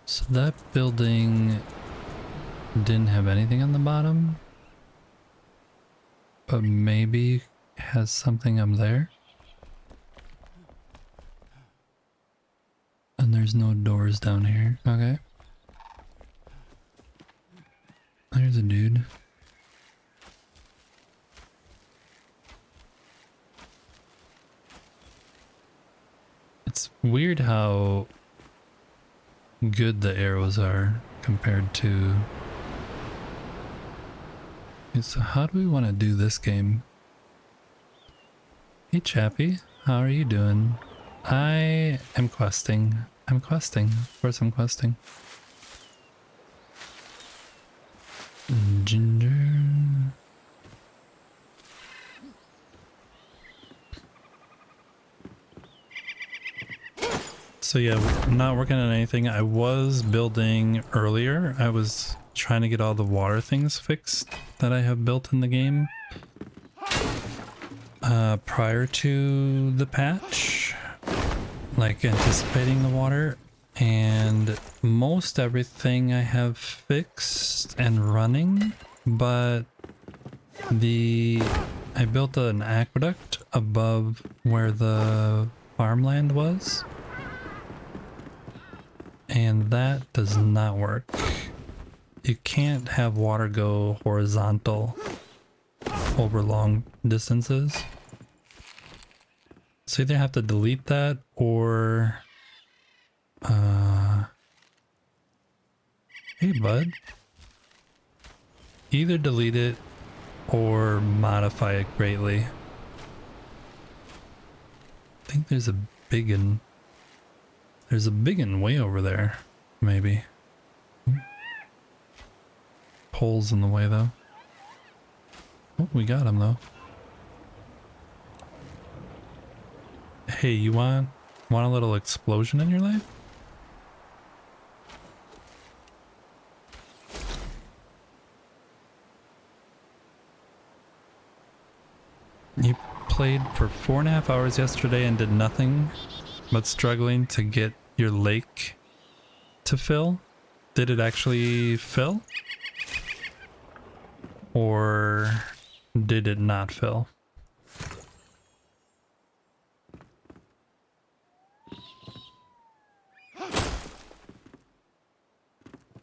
So that building didn't have anything on the bottom, but maybe has something up there. And there's no doors down here. Okay. There's a dude. It's weird how good the arrows are compared to... So how do we want to do this game? Hey Chappie, how are you doing? I am questing. I'm questing. Of course I'm questing. Ginger. So yeah, I'm not working on anything. I was building earlier. I was trying to get all the water things fixed that I have built in the game prior to the patch, like anticipating the water, and most everything I have fixed and running, but I built an aqueduct above where the farmland was, and that does not work. You can't have water go horizontal over long distances. So either have to delete that or hey bud, either delete it or modify it greatly. I think there's a biggin way over there, maybe. Poles in the way though. Oh, we got him though. Hey, you want a little explosion in your life? You played for 4.5 hours yesterday and did nothing but struggling to get your lake to fill? Did it actually fill? Or did it not fill?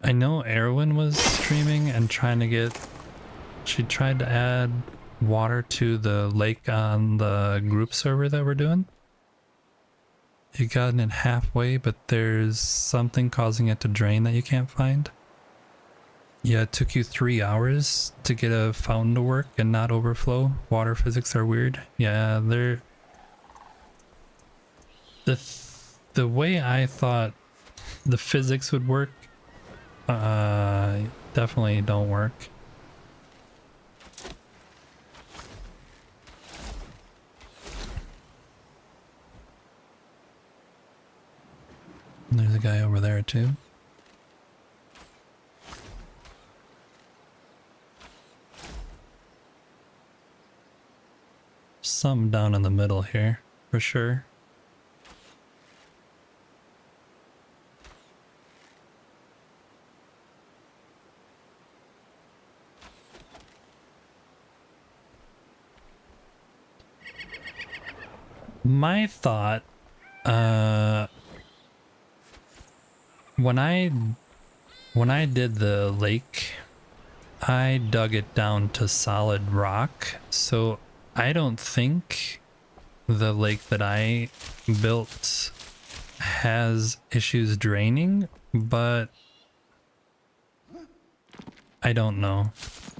I know Erwin was streaming and trying to get... She tried to add water to the lake on the group server that we're doing. You gotten it halfway, but there's something causing it to drain that you can't find. Yeah, it took you 3 hours to get a fountain to work and not overflow. Water physics are weird. Yeah, they're... The way I thought the physics would work, definitely don't work. There's a guy over there too. Some down in the middle here, for sure. My thought, when I did the lake, I dug it down to solid rock, so I don't think the lake that I built has issues draining, but I don't know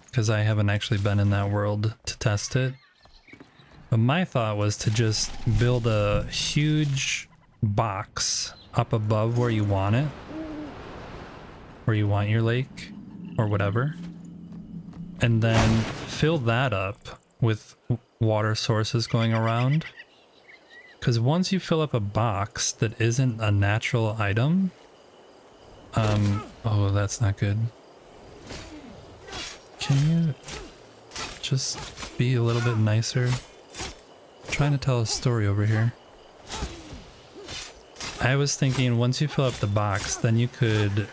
because I haven't actually been in that world to test it. But my thought was to just build a huge box up above where you want it, where you want your lake or whatever, and then fill that up with water sources going around. Because once you fill up a box that isn't a natural item, oh, that's not good. Can you just be a little bit nicer? I'm trying to tell a story over here. I was thinking once you fill up the box, then you could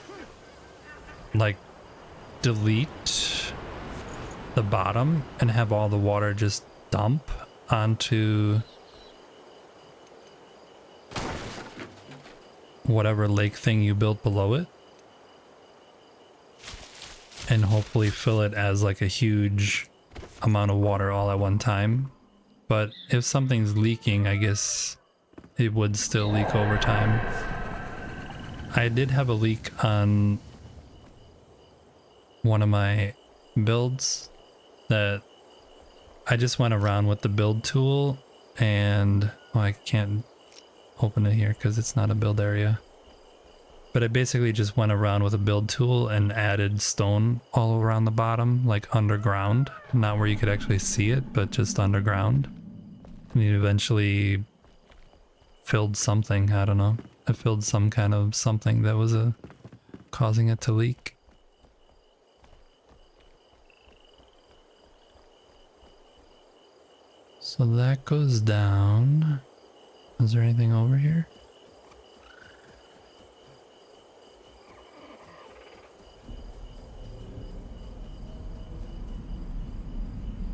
like delete the bottom and have all the water just dump onto whatever lake thing you built below it, and hopefully fill it as like a huge amount of water all at one time. But if something's leaking, I guess it would still leak over time. I did have a leak on one of my builds that I just went around with the build tool, and well, I can't open it here because it's not a build area. But I basically just went around with a build tool and added stone all around the bottom, like underground. Not where you could actually see it, but just underground. And it eventually filled something, I don't know. It filled some kind of something that was causing it to leak. So that goes down. Is there anything over here?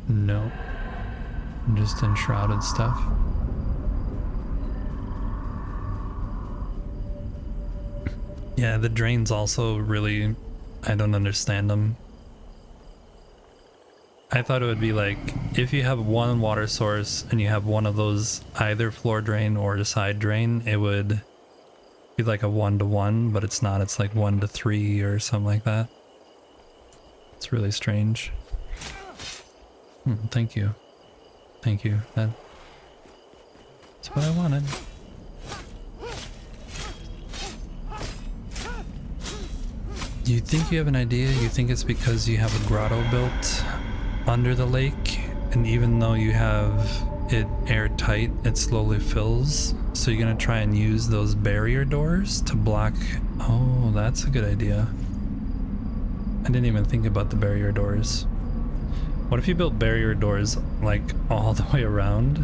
No. Just enshrouded stuff. Yeah, the drains also really, I don't understand them. I thought it would be like, if you have one water source and you have one of those, either floor drain or the side drain, it would be like a 1-to-1, but it's not. It's like 1-to-3 or something like that. It's really strange. Thank you. Thank you. That's what I wanted. You think you have an idea? You think it's because you have a grotto built under the lake, and even though you have it airtight, it slowly fills? So you're gonna try and use those barrier doors to block... Oh, that's a good idea. I didn't even think about the barrier doors. What if you built barrier doors like all the way around?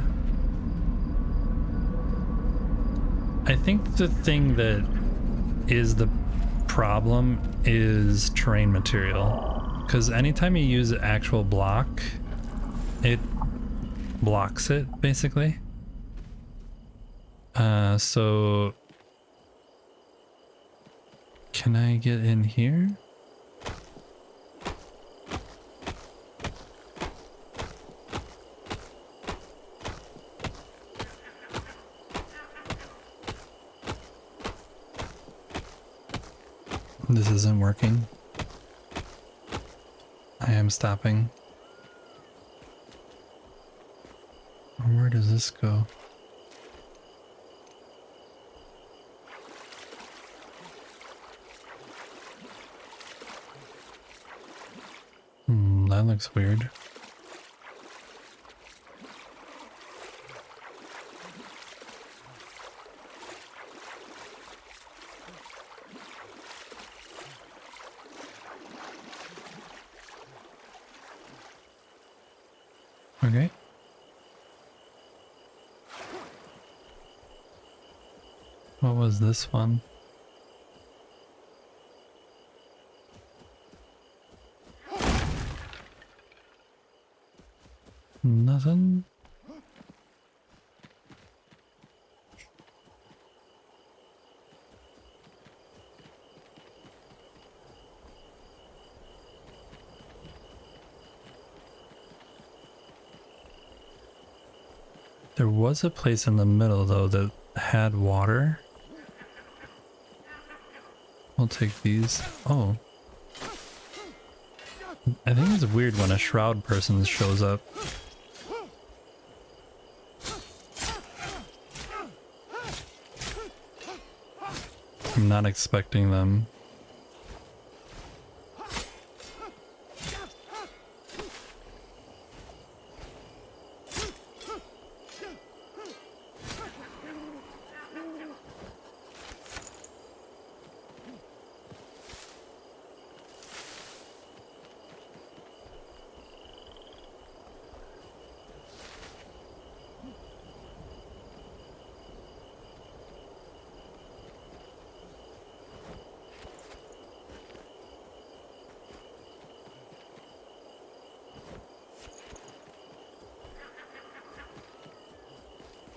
I think the thing that is the problem is terrain material, because anytime you use actual block, it blocks it basically. So can I get in here? This isn't working. I am stopping. Where does this go? That looks weird. Okay. What was this one? Nothing. There was a place in the middle though that had water. I'll take these. Oh. I think it's weird when a shroud person shows up. I'm not expecting them.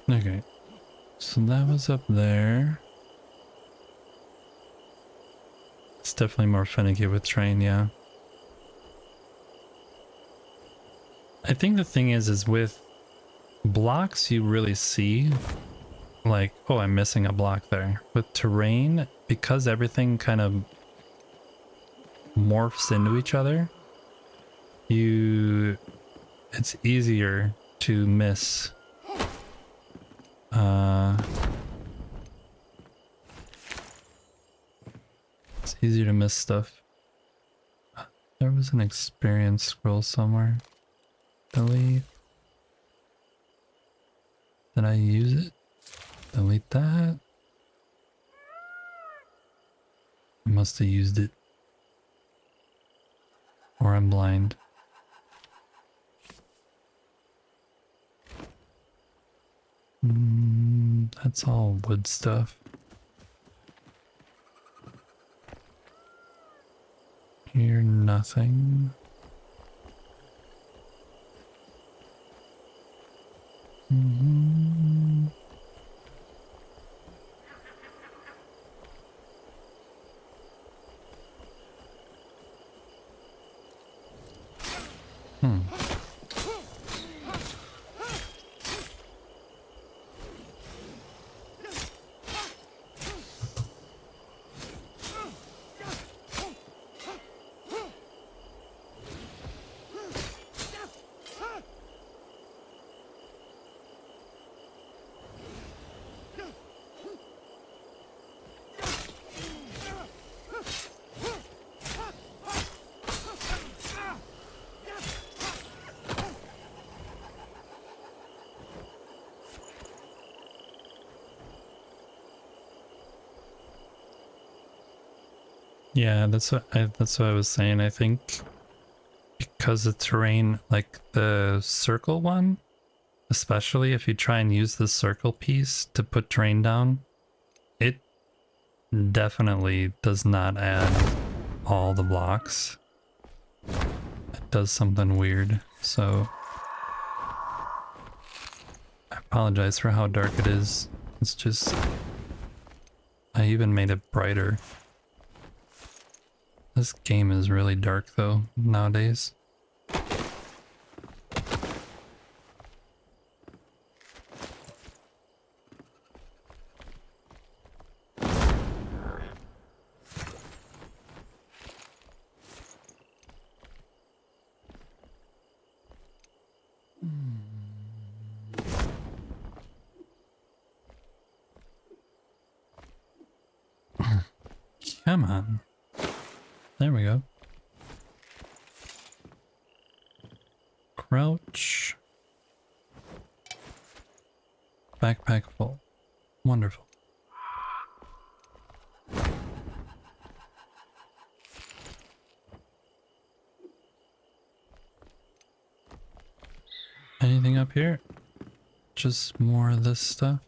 Okay, so that was up there. It's definitely more finicky with train, yeah. I think the thing is with blocks you really see, like, oh, I'm missing a block there. With terrain, because everything kind of morphs into each other, it's easier to miss. It's easier to miss stuff. There was an experience scroll somewhere. Delete. Did I use it? Delete that. I must have used it. Or I'm blind. That's all wood stuff. Here, nothing. Yeah, that's what I was saying. I think because the terrain, like the circle one, especially if you try and use the circle piece to put terrain down, it definitely does not add all the blocks. It does something weird. So I apologize for how dark it is. It's just, I even made it brighter. This game is really dark though, nowadays. Come on. There we go. Crouch. Backpack full. Wonderful. Anything up here? Just more of this stuff.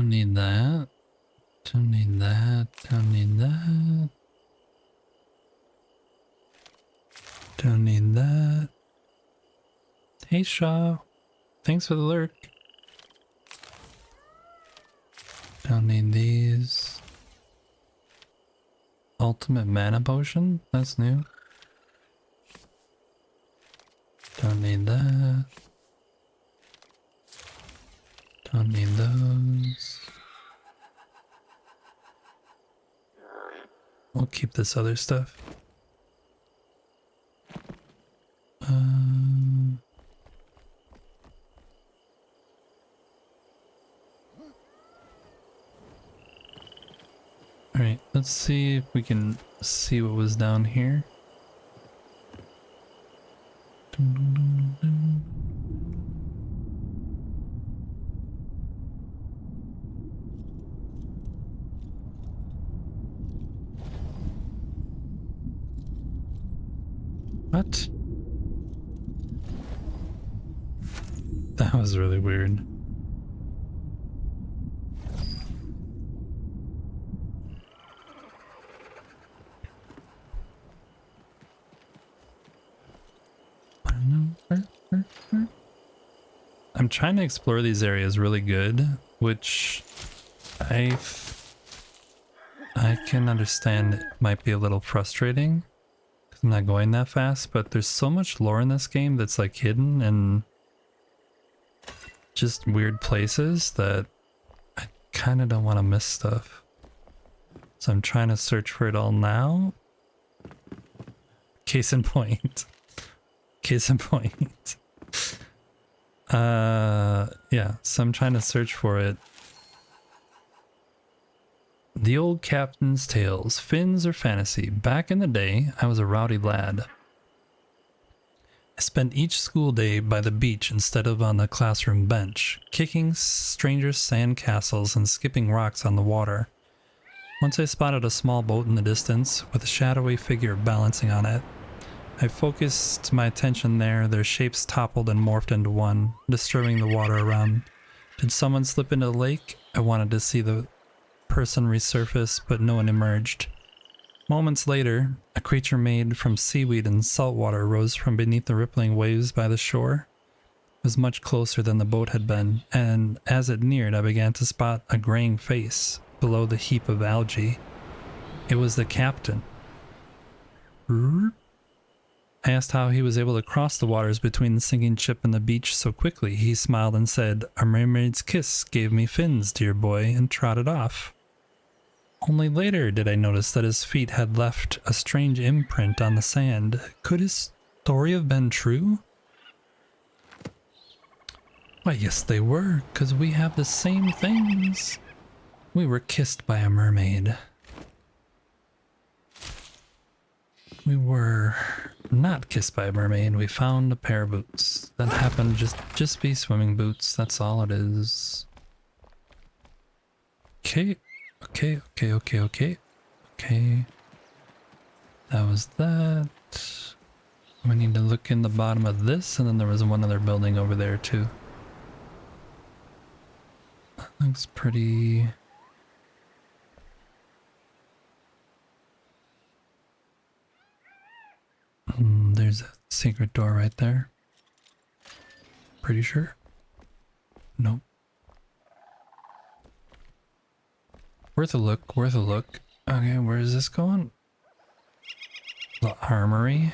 Don't need that. Don't need that. Don't need that. Don't need that. Hey Shaw. Thanks for the lurk. Don't need these. Ultimate mana potion? That's new. Don't need that. Don't need those. We'll keep this other stuff. Alright, let's see if we can see what was down here. What? That was really weird. I'm trying to explore these areas really good, which I can understand it might be a little frustrating because I'm not going that fast, but there's so much lore in this game that's like hidden and just weird places that I kind of don't want to miss stuff. So I'm trying to search for it all now. Case in point. Case in point. Yeah, so I'm trying to search for it. The Old Captain's Tales, Fins or Fantasy. Back in the day, I was a rowdy lad. I spent each school day by the beach instead of on the classroom bench, kicking strangers' sand castles and skipping rocks on the water. Once I spotted a small boat in the distance, with a shadowy figure balancing on it. I focused my attention there. Their shapes toppled and morphed into one, disturbing the water around. Did someone slip into the lake? I wanted to see the person resurface, but no one emerged. Moments later, a creature made from seaweed and salt water rose from beneath the rippling waves by the shore. It was much closer than the boat had been, and as it neared, I began to spot a graying face below the heap of algae. It was the captain. I asked how he was able to cross the waters between the sinking ship and the beach so quickly. He smiled and said, "A mermaid's kiss gave me fins, dear boy," and trotted off. Only later did I notice that his feet had left a strange imprint on the sand. Could his story have been true? Why, yes they were, because we have the same things. We were kissed by a mermaid. We were not kissed by a mermaid. We found a pair of boots that happened to just be swimming boots. That's all it is. Okay. Okay. That was that. We need to look in the bottom of this, and then there was one other building over there too. That looks pretty... there's a secret door right there. Pretty sure. Nope. Worth a look, worth a look. Okay, where is this going? The armory.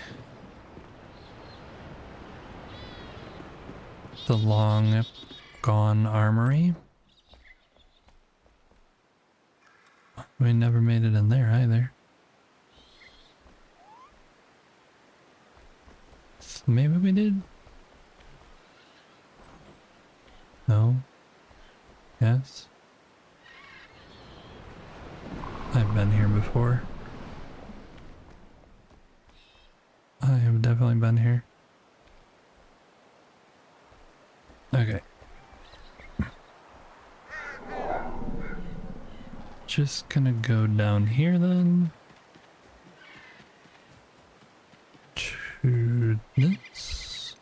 The long gone armory. We never made it in there either. Maybe we did? No? Yes? I've been here before. I have definitely been here. Okay. Just gonna go down here then. To this.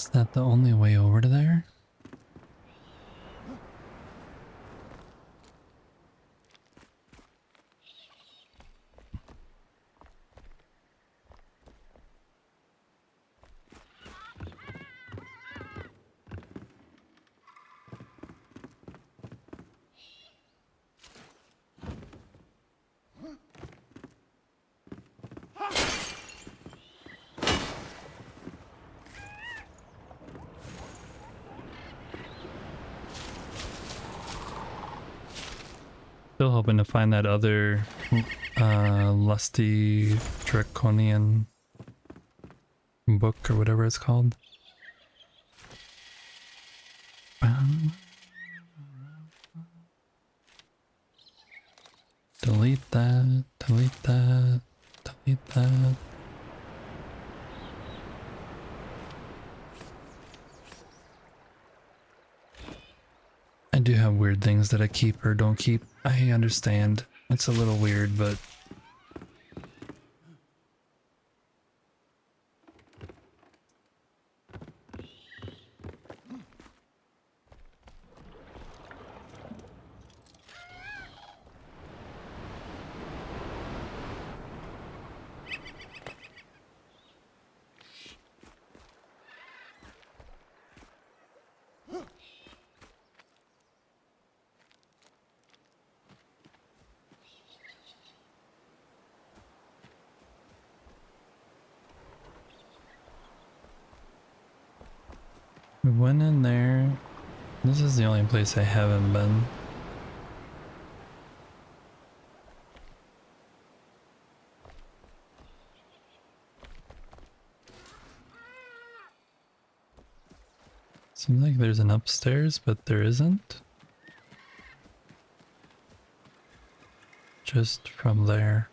Is that the only way over to there? Still hoping to find that other lusty draconian book or whatever it's called. Delete that, delete that, delete that. I do have weird things that I keep or don't keep. I understand. It's a little weird, but we went in there. This is the only place I haven't been. Seems like there's an upstairs, but there isn't. Just from there.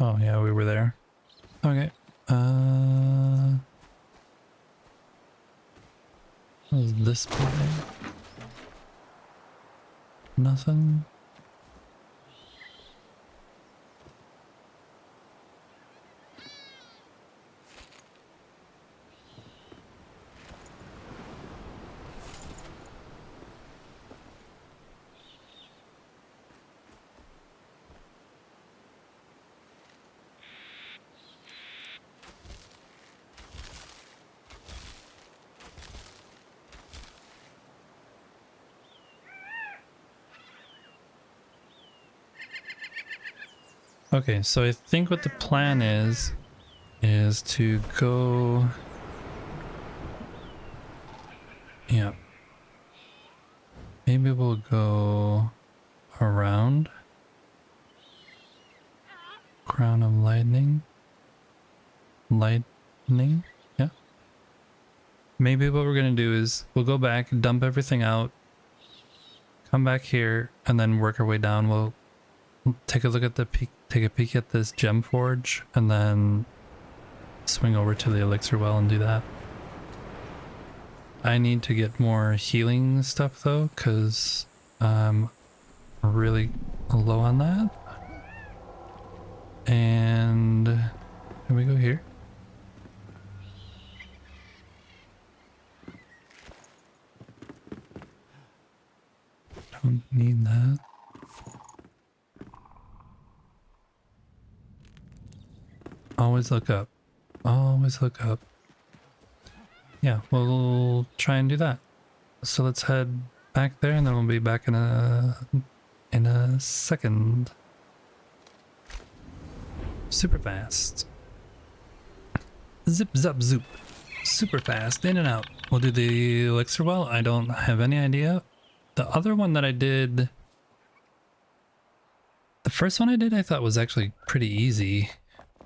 Oh yeah, we were there. Okay. What is this building? Nothing. Okay, so I think what the plan is to go... Yeah. Maybe we'll go around. Crown of Lightning. Lightning? Yeah. Maybe what we're gonna do is we'll go back, dump everything out, come back here, and then work our way down. We'll take a look at the peak, take a peek at this gem forge, and then swing over to the elixir well and do that. I need to get more healing stuff though, because I'm really low on that. And can we go here? Don't need that. Always look up. Always look up. Yeah, we'll try and do that. So let's head back there and then we'll be back in a second. Super fast. Zip zap zoop. Super fast, in and out. We'll do the elixir well. I don't have any idea. The other one that I did, the first one I did I thought was actually pretty easy.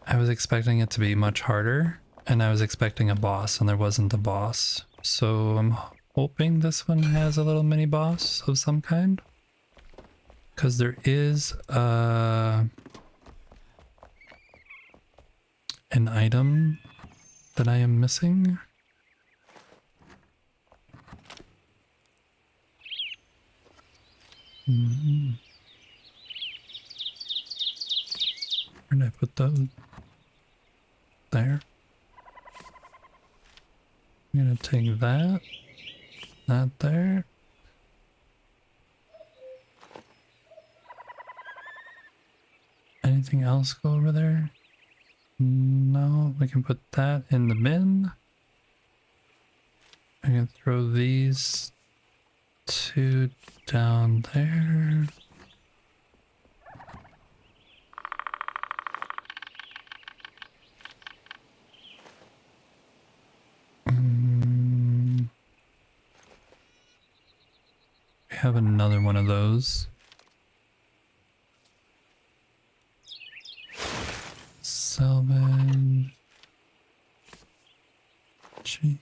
I was expecting it to be much harder, and I was expecting a boss, and there wasn't a boss. So I'm hoping this one has a little mini boss of some kind. Because there is an item that I am missing. Where did I put those? There. I'm gonna take that. That there. Anything else go over there? No, we can put that in the bin. I can throw these two down there. We have another one of those. Salvage. Gee.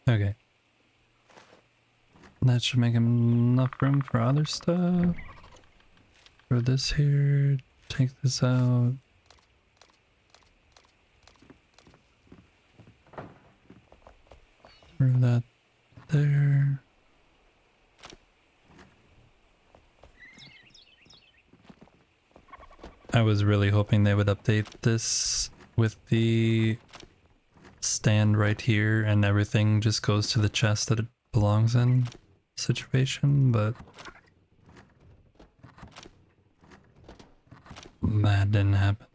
Okay. That should make enough room for other stuff. Throw this here, take this out. Throw that there. I was really hoping they would update this with the stand right here and everything just goes to the chest that it belongs in situation, but that didn't happen.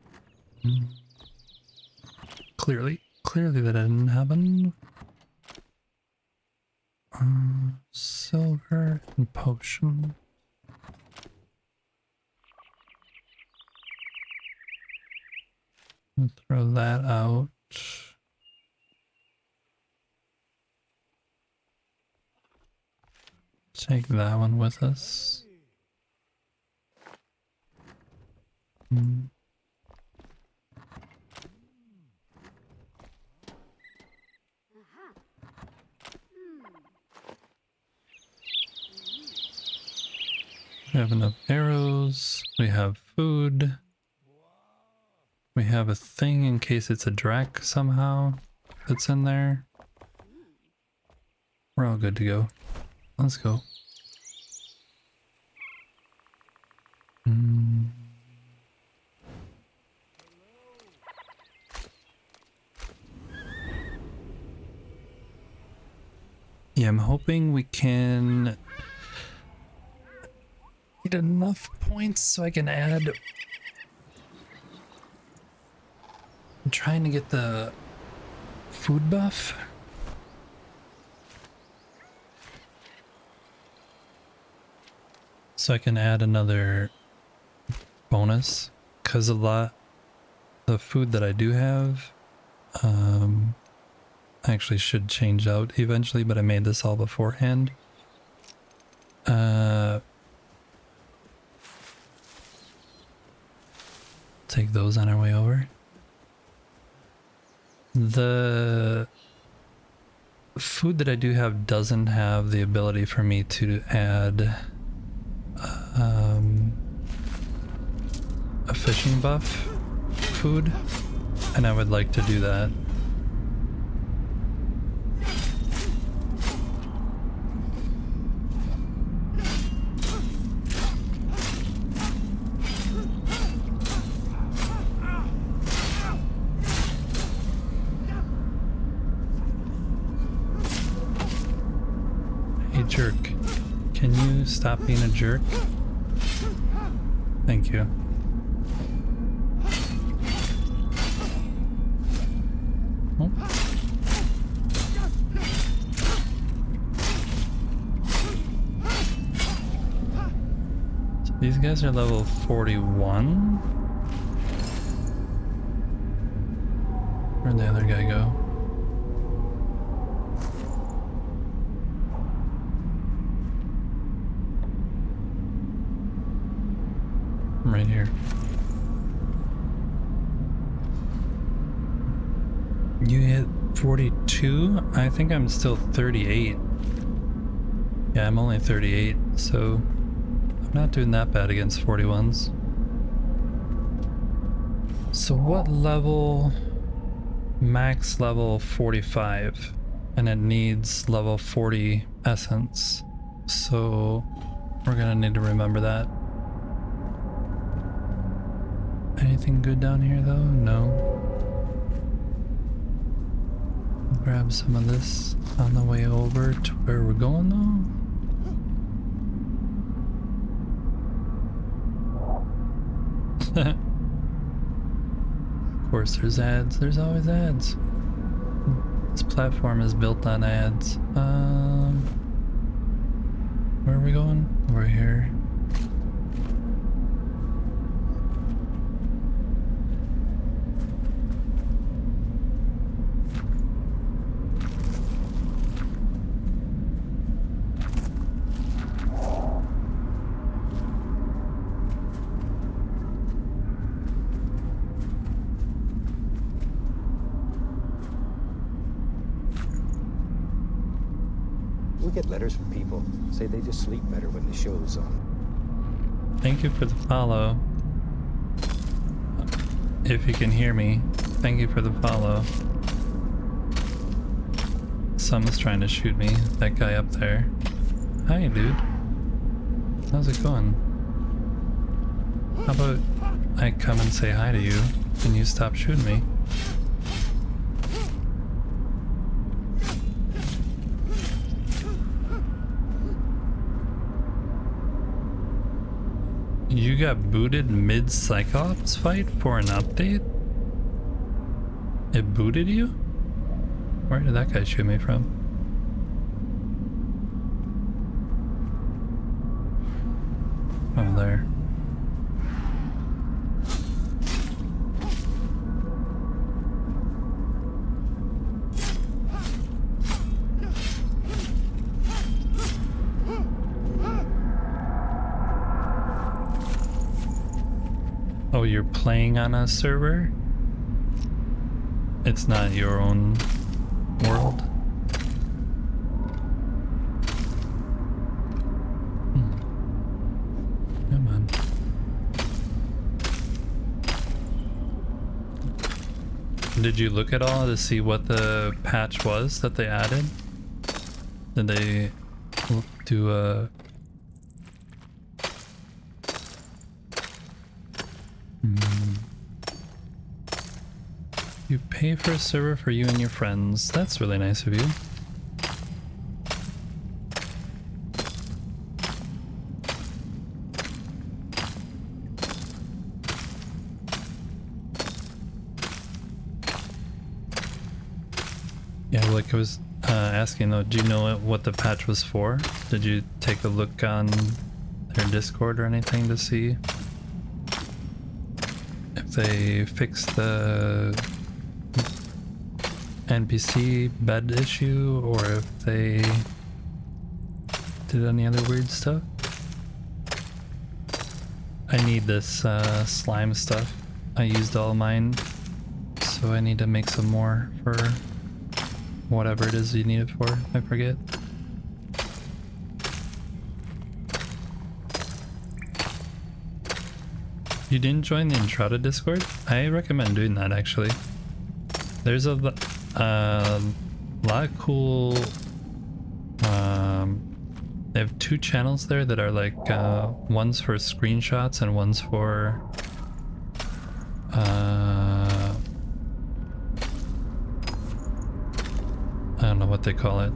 Clearly that didn't happen. Silver and potion. I'll throw that out. Take that one with us. We have enough arrows. We have food. We have a thing in case it's a Drac somehow that's in there. We're all good to go. Let's go. Yeah, I'm hoping we can get enough points so I can add. I'm trying to get the food buff. So I can add another bonus, because the food that I do have, I actually should change out eventually, but I made this all beforehand. Take those on our way over. The food that I do have doesn't have the ability for me to add a fishing buff food, and I would like to do that. Hey jerk, can you stop being a jerk? Thank you. Oh. These guys are level 41. Where'd the other guy go? I'm right here. You hit 42? I think I'm still 38. Yeah, I'm only 38, so I'm not doing that bad against 41s. So what level? Max level 45, and it needs level 40 essence. So we're gonna need to remember that. Anything good down here though? No. Grab some of this on the way over to where we're going though. Of course there's ads. There's always ads. This platform is built on ads. Where are we going? Over here. We get letters from people, say they just sleep better when the show's on. Thank you for the follow. If you can hear me, thank you for the follow. Someone's trying to shoot me. That guy up there. Hi, dude. How's it going? How about I come and say hi to you, and you stop shooting me? You got booted mid-Cyclops fight for an update? It booted you? Where did that guy shoot me from? Oh, there. Oh, you're playing on a server? It's not your own world? Come on. Did you look at all to see what the patch was that they added? Did they do a... You pay for a server for you and your friends. That's really nice of you. Yeah, like I was asking though, do you know what the patch was for? Did you take a look on their Discord or anything to see if they fixed the NPC bed issue, or if they did any other weird stuff? I need this slime stuff. I used all mine, so I need to make some more for whatever it is you need it for. I forget. You didn't join the Entrada Discord? I recommend doing that actually. There's a lot of cool. They have two channels there that are like one's for screenshots and one's for I don't know what they call it.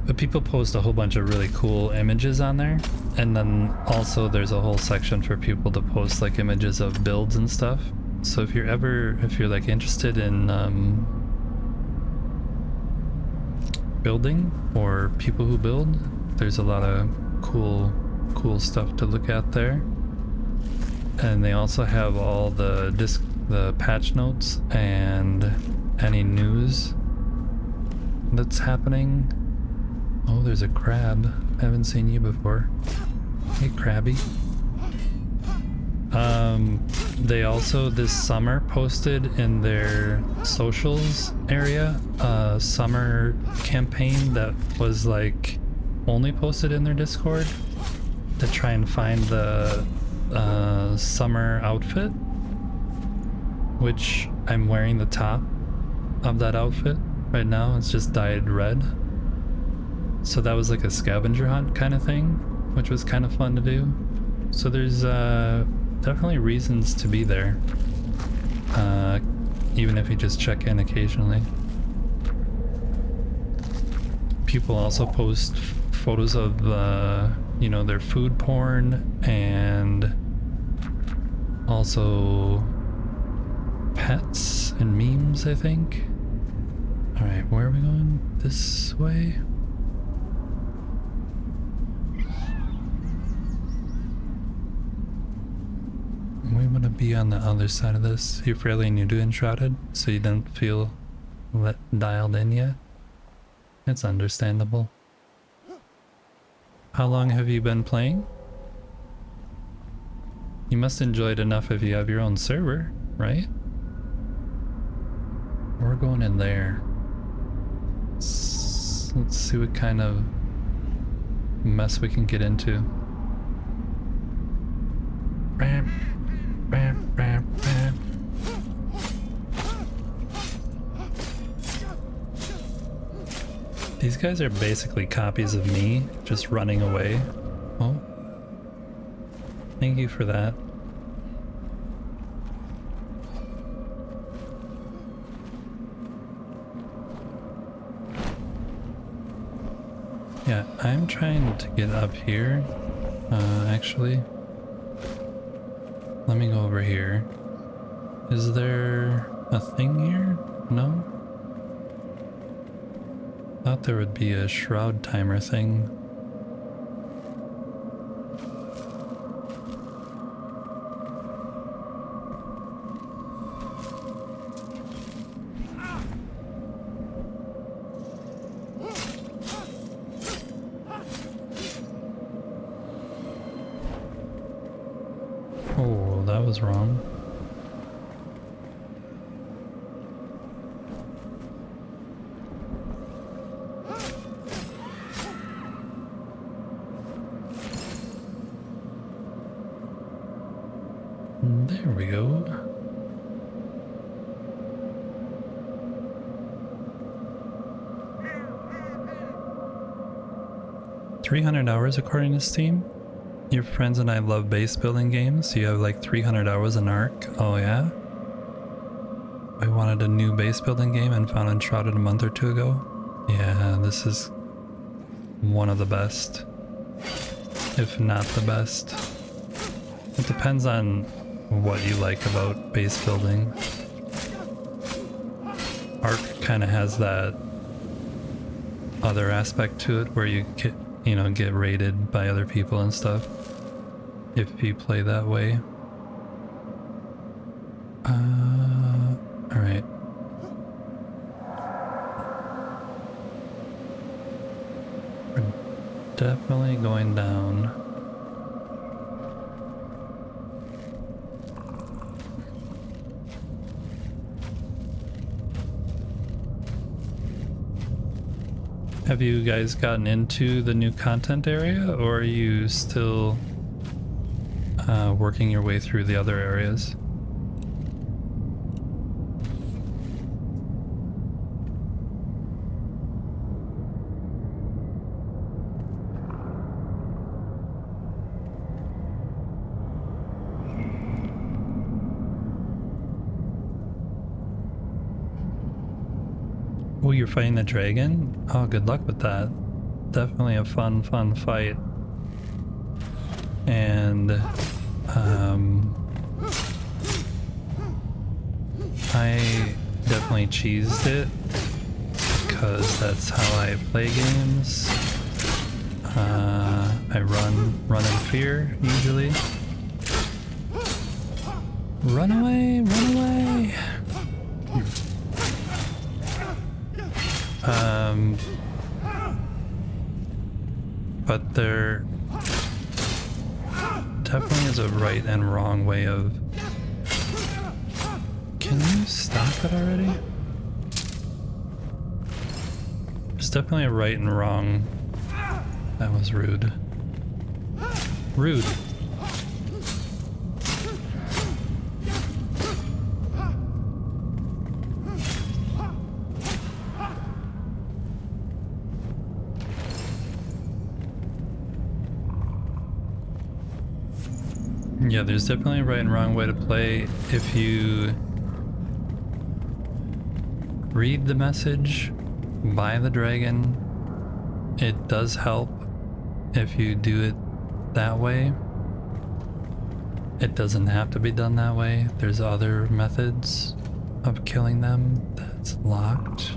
But people post a whole bunch of really cool images on there, and then also there's a whole section for people to post like images of builds and stuff. So if you're like interested in building or people who build, there's a lot of cool cool stuff to look at there. And they also have all the patch notes and any news that's happening. Oh, there's a crab. I haven't seen you before. Hey, Krabby. They also this summer posted in their socials area a summer campaign that was like only posted in their Discord to try and find the summer outfit, which I'm wearing the top of that outfit right now. It's just dyed red. So that was like a scavenger hunt kind of thing, which was kind of fun to do. So there's definitely reasons to be there, even if you just check in occasionally. People also post photos of you know, their food porn and also pets and memes, I think. All right, where are we going? This way? We want to be on the other side of this. You're fairly new to Enshrouded, so you don't feel dialed in yet. It's understandable. How long have you been playing? You must enjoy it enough if you have your own server, right? We're going in there. Let's see what kind of mess we can get into. Bam, bam, bam, bam. These guys are basically copies of me, just running away. Oh. Thank you for that. Yeah, I'm trying to get up here. Actually, let me go over here. Is there a thing here? No? Thought there would be a shroud timer thing. Oh, that was wrong. There we go. $300 according to Steam. Your friends and I love base building games. You have like 300 hours in Ark. Oh yeah? I wanted a new base building game and found Enshrouded a month or two ago. Yeah, this is one of the best, if not the best. It depends on what you like about base building. Ark kind of has that other aspect to it where you get raided by other people and stuff if you play that way. All right. We're definitely going down. Have you guys gotten into the new content area, or are you still working your way through the other areas? Oh, you're fighting the dragon? Oh, good luck with that. Definitely a fun fight. And I definitely cheesed it because that's how I play games. I run in fear, usually. Run away, run away! But there definitely is a right and wrong way of... Can you stop it already? There's definitely a right and wrong. That was rude. Rude. Yeah, there's definitely a right and wrong way to play. If you read the message by the dragon, it does help if you do it that way. It doesn't have to be done that way. There's other methods of killing them that's locked.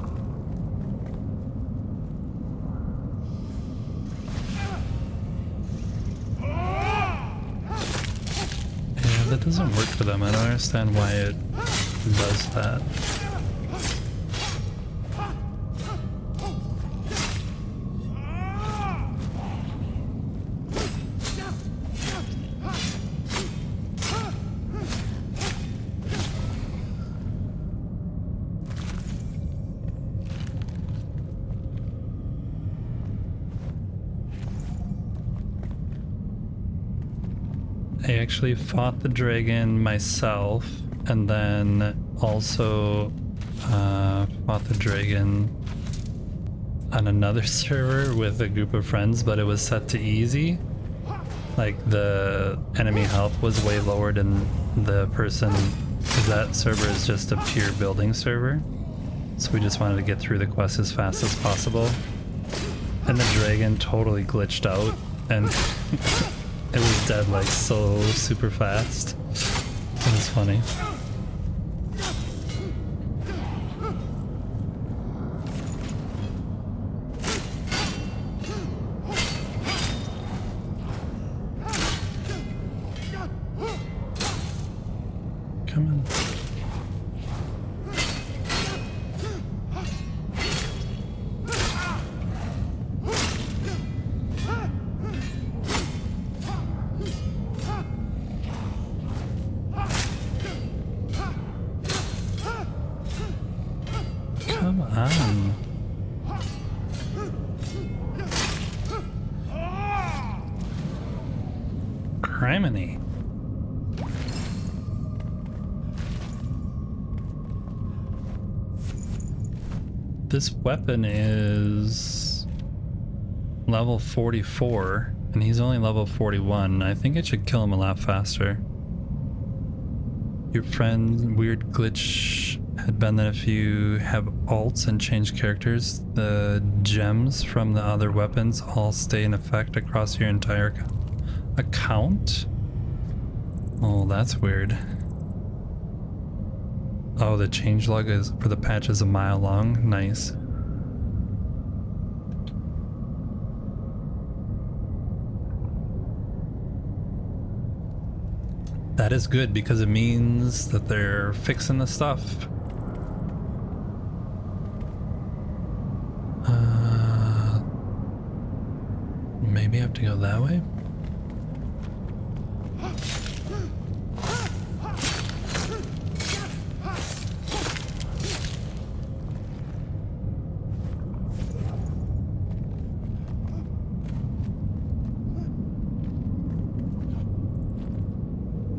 Yeah, that doesn't work for them. I don't understand why it does that. I actually fought the dragon myself, and then also fought the dragon on another server with a group of friends, but it was set to easy. Like, the enemy health was way lower than the person, because that server is just a pure building server. So we just wanted to get through the quest as fast as possible. And the dragon totally glitched out, and it was dead like so super fast. It was funny. Come on. Come on. Criminy. This weapon is level 44, and he's only level 41. I think it should kill him a lot faster. Your friend's weird glitch had been that if you have alts and change characters, the gems from the other weapons all stay in effect across your entire account? Oh, that's weird. Oh, the changelog is for the patch is a mile long. Nice. That is good because it means that they're fixing the stuff. Maybe I have to go that way?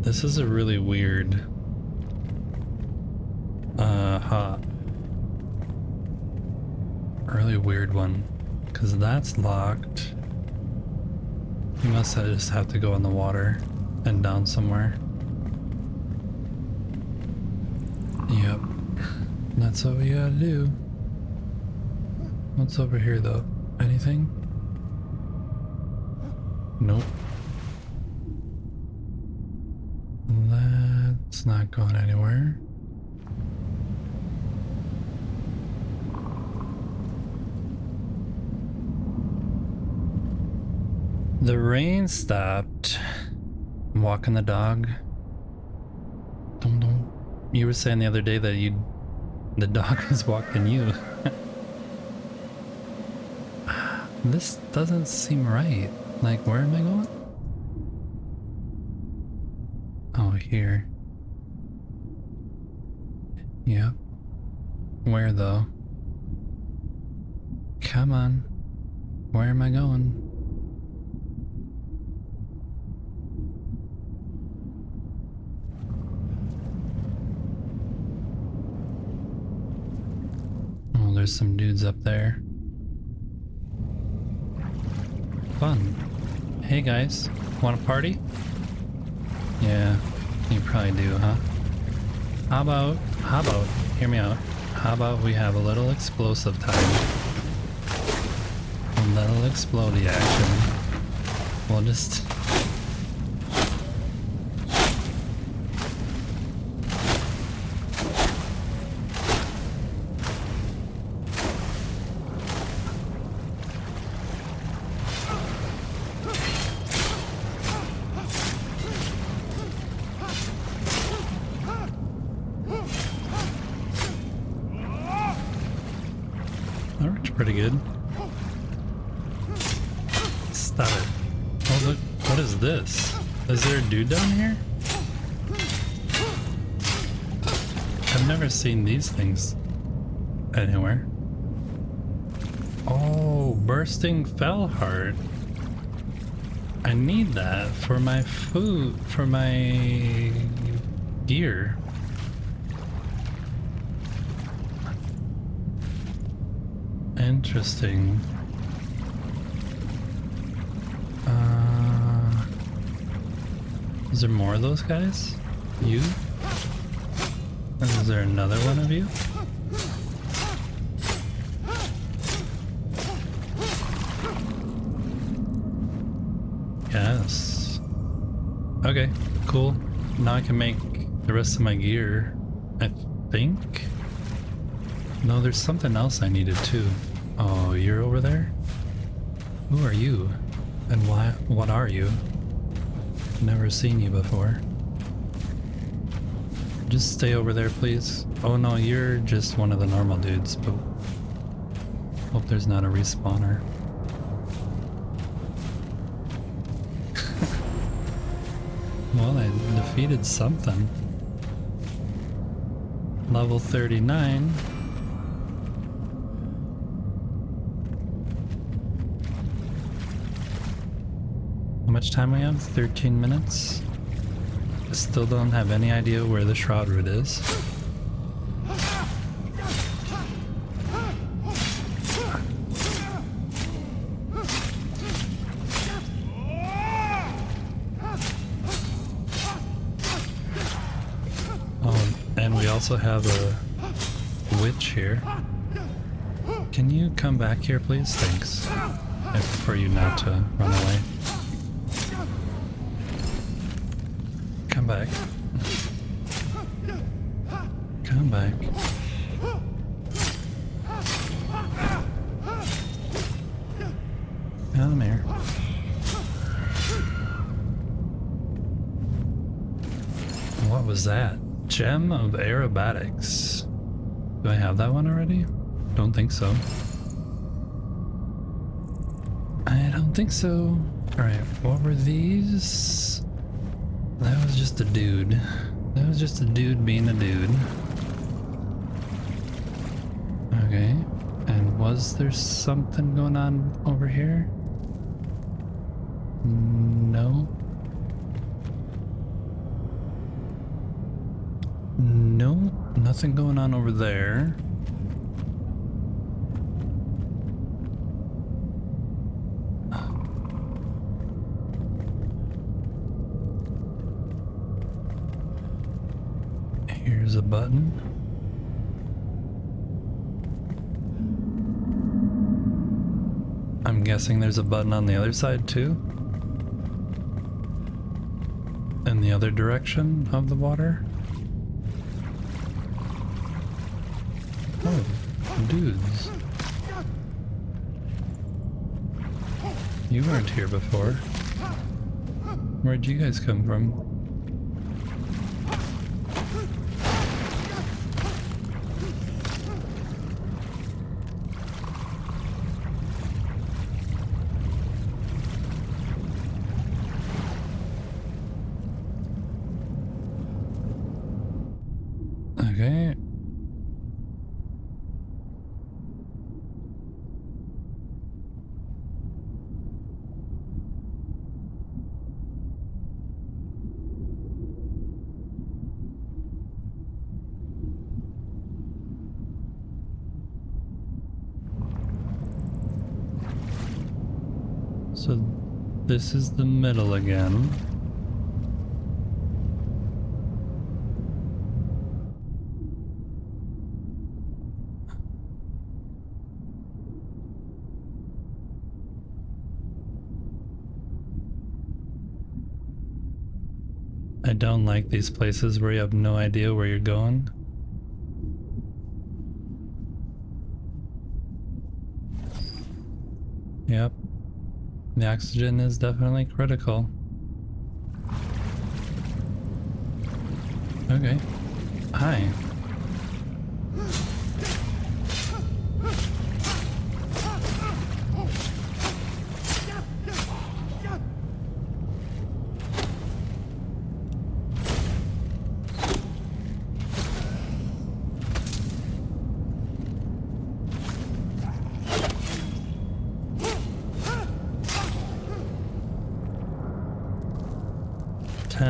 This is a really weird really weird one, because that's locked. You must just have to go in the water and down somewhere. Yep, that's what we gotta do. What's over here though? Anything? Nope. That's not going anywhere. The rain stopped. I'm walking the dog. You were saying the other day that the dog is walking you. This doesn't seem right. Like, where am I going? Oh, here. Yep. Where though? Come on. Where am I going? Oh, there's some dudes up there. Fun. Hey guys, want a party? Yeah, you probably do, huh? How about, hear me out. How about we have a little explosive time? A little explodey action. We'll just... That worked pretty good. Stop it. Oh look, what is this? Is there a dude down here? I've never seen these things anywhere. Oh, bursting fell heart. I need that for my food, for my gear. Interesting. Is there more of those guys? You? Is there another one of you? Yes. Okay, cool. Now I can make the rest of my gear, I think. No, there's something else I needed too. Oh, you're over there? Who are you? And why? What are you? Never seen you before. Just stay over there, please. Oh no, you're just one of the normal dudes, but hope there's not a respawner. Well, I defeated something. Level 39. How much time we have? 13 minutes. Still don't have any idea where the Shroud Root is. Oh, and we also have a witch here. Can you come back here, please? Thanks. For you not to run away. Come back. Come back. Come here. What was that? Gem of Aerobatics. Do I have that one already? Don't think so. I don't think so. Alright, what were these? That was just a dude. That was just a dude being a dude. Okay. And was there something going on over here? No. No, nothing going on over there. Here's a button. I'm guessing there's a button on the other side too. In the other direction of the water. Oh, dudes. You weren't here before. Where'd you guys come from? Okay. So this is the middle again. I don't like these places where you have no idea where you're going. Yep. The oxygen is definitely critical. Okay. Hi.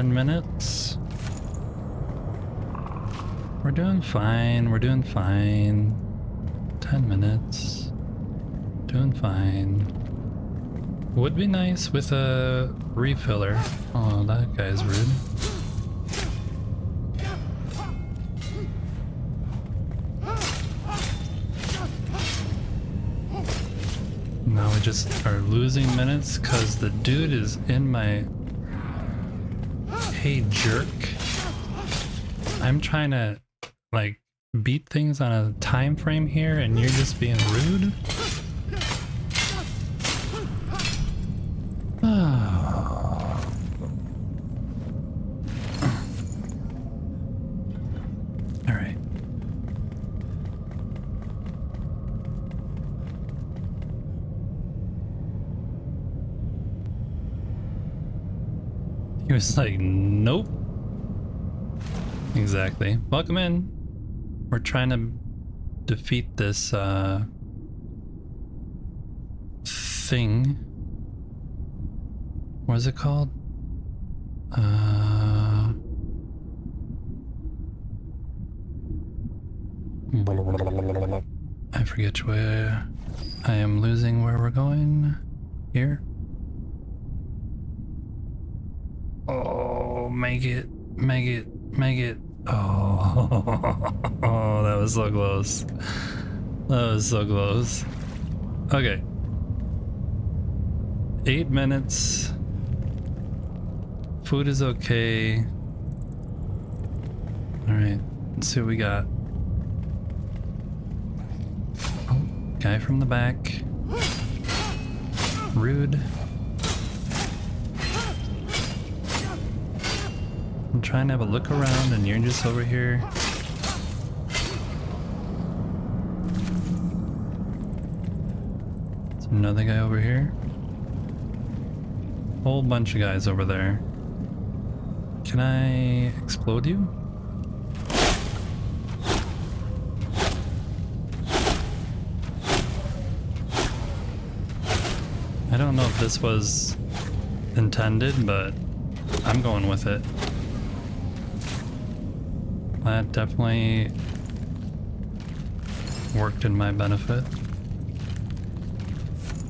Minutes. We're doing fine. We're doing fine. 10 minutes. Doing fine. Would be nice with a refiller. Oh, that guy's rude. Now we just are losing minutes because the dude is in my... Hey, jerk. I'm trying to, like, beat things on a time frame here and you're just being rude? Oh. Alright. He was like, nope. Exactly. Welcome in. We're trying to defeat this thing. What is it called? I forget where I am losing where we're going. Here. Oh, make it, make it, make it. Oh, oh, that was so close. That was so close. Okay. 8 minutes. Food is okay. Alright, let's see what we got. Oh, guy from the back. Rude. I'm trying to have a look around and you're just over here. There's another guy over here. Whole bunch of guys over there. Can I explode you? I don't know if this was intended, but I'm going with it. That definitely worked in my benefit.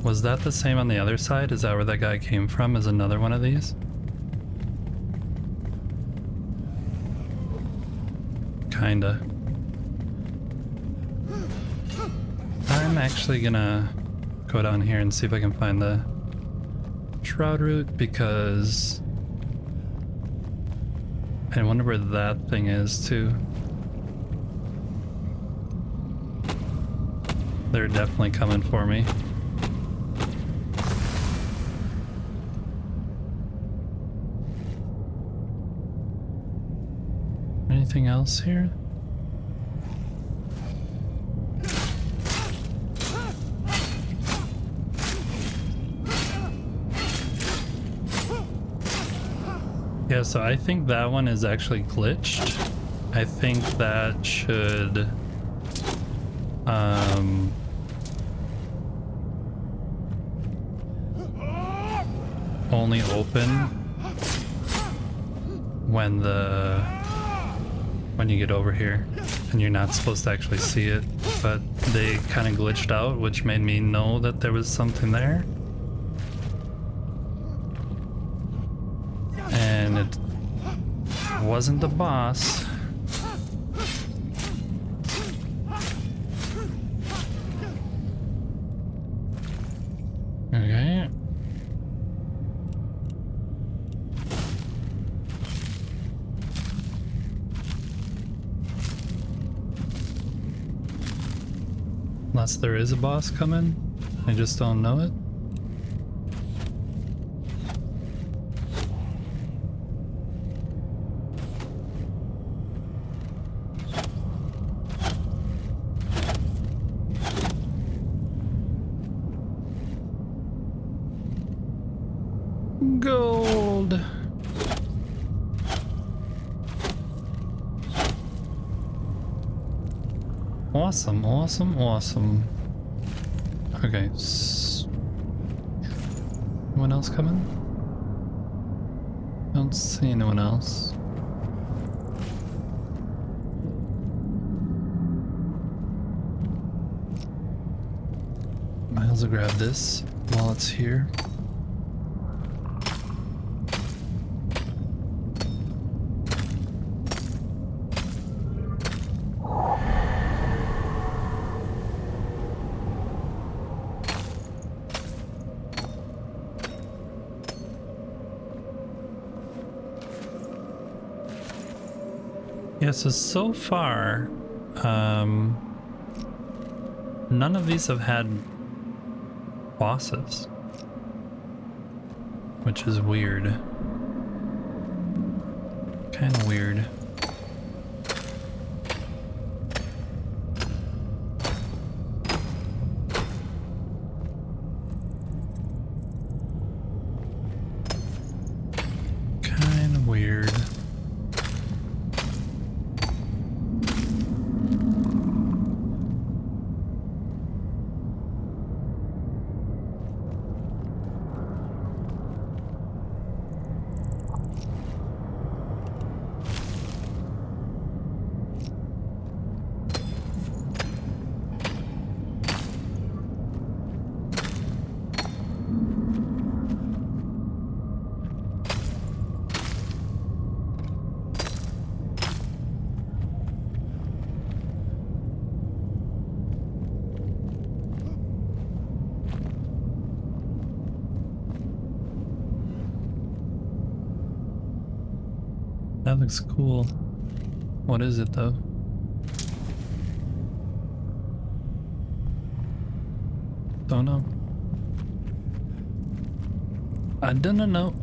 Was that the same on the other side? Is that where that guy came from? Is another one of these? Kinda. I'm actually gonna go down here and see if I can find the shroud route, because I wonder where that thing is too. They're definitely coming for me. anything else here? Yeah, so I think that one is actually glitched. I think that should only open when you get over here, and you're not supposed to actually see it, but they kind of glitched out, which made me know that there was something there. And it wasn't the boss. Okay. Unless there is a boss coming, I just don't know it. Gold. Awesome, awesome, awesome. Okay. Anyone else coming? Don't see anyone else. Might as well grab this while it's here. Yeah, so far, none of these have had bosses, which is weird. Kind of weird. Kind of weird. That looks cool. What is it though? Don't know. I don't know.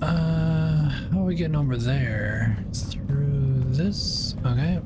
How are we getting over there? Through this? Okay.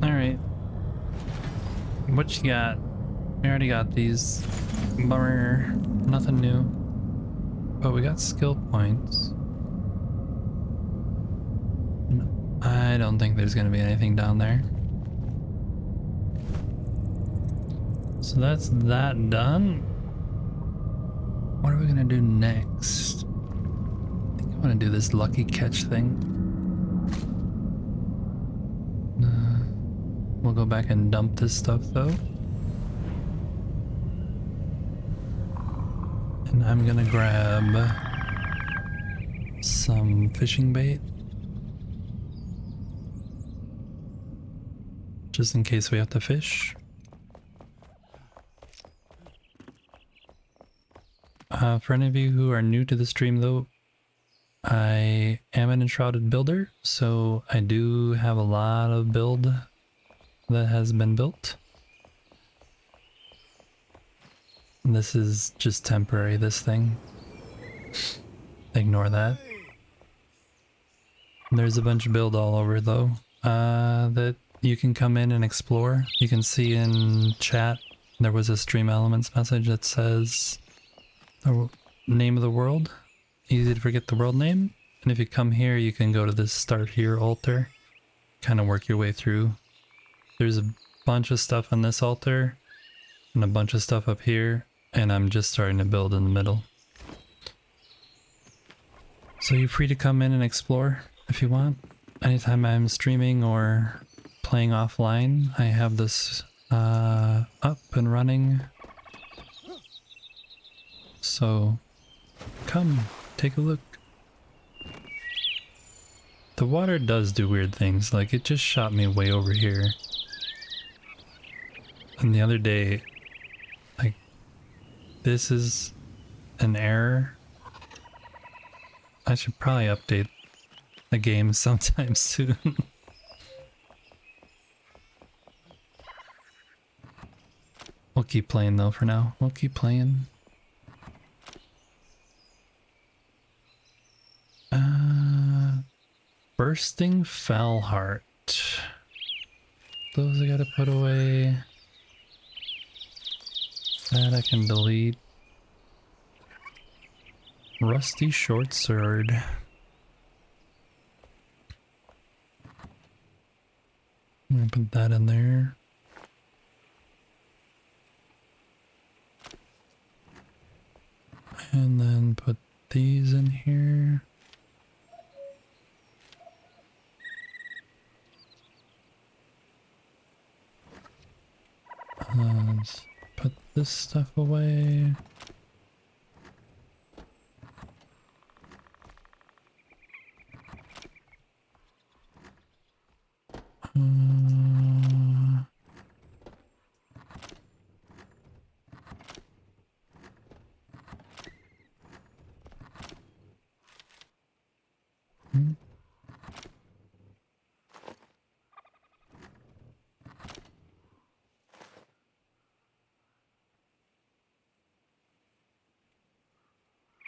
Alright. What you got? We already got these. Bummer. Nothing new. But we got skill points. I don't think there's gonna be anything down there. So that's that done. What are we gonna do next? I think I wanna do this lucky catch thing. We'll go back and dump this stuff though. And I'm gonna grab some fishing bait. Just in case we have to fish. For any of you who are new to the stream though, I am an Enshrouded builder, so I do have a lot of build that has been built. And this is just temporary, this thing. Ignore that. There's a bunch of build all over though, that you can come in and explore. You can see in chat, there was a Stream Elements message that says the name of the world. Easy to forget the world name. And if you come here, you can go to this Start Here altar. Kind of work your way through. There's a bunch of stuff on this altar and a bunch of stuff up here. And I'm just starting to build in the middle. So you're free to come in and explore if you want. Anytime I'm streaming or playing offline, I have this up and running. So come, take a look. The water does do weird things, like it just shot me way over here. And the other day, like, this is an error. I should probably update the game sometime soon. We'll keep playing though for now. We'll keep playing. Bursting Fell Heart. Those I gotta put away. That I can delete. Rusty Short Sword. I'm gonna put that in there. And then put these in here. Let's put this stuff away.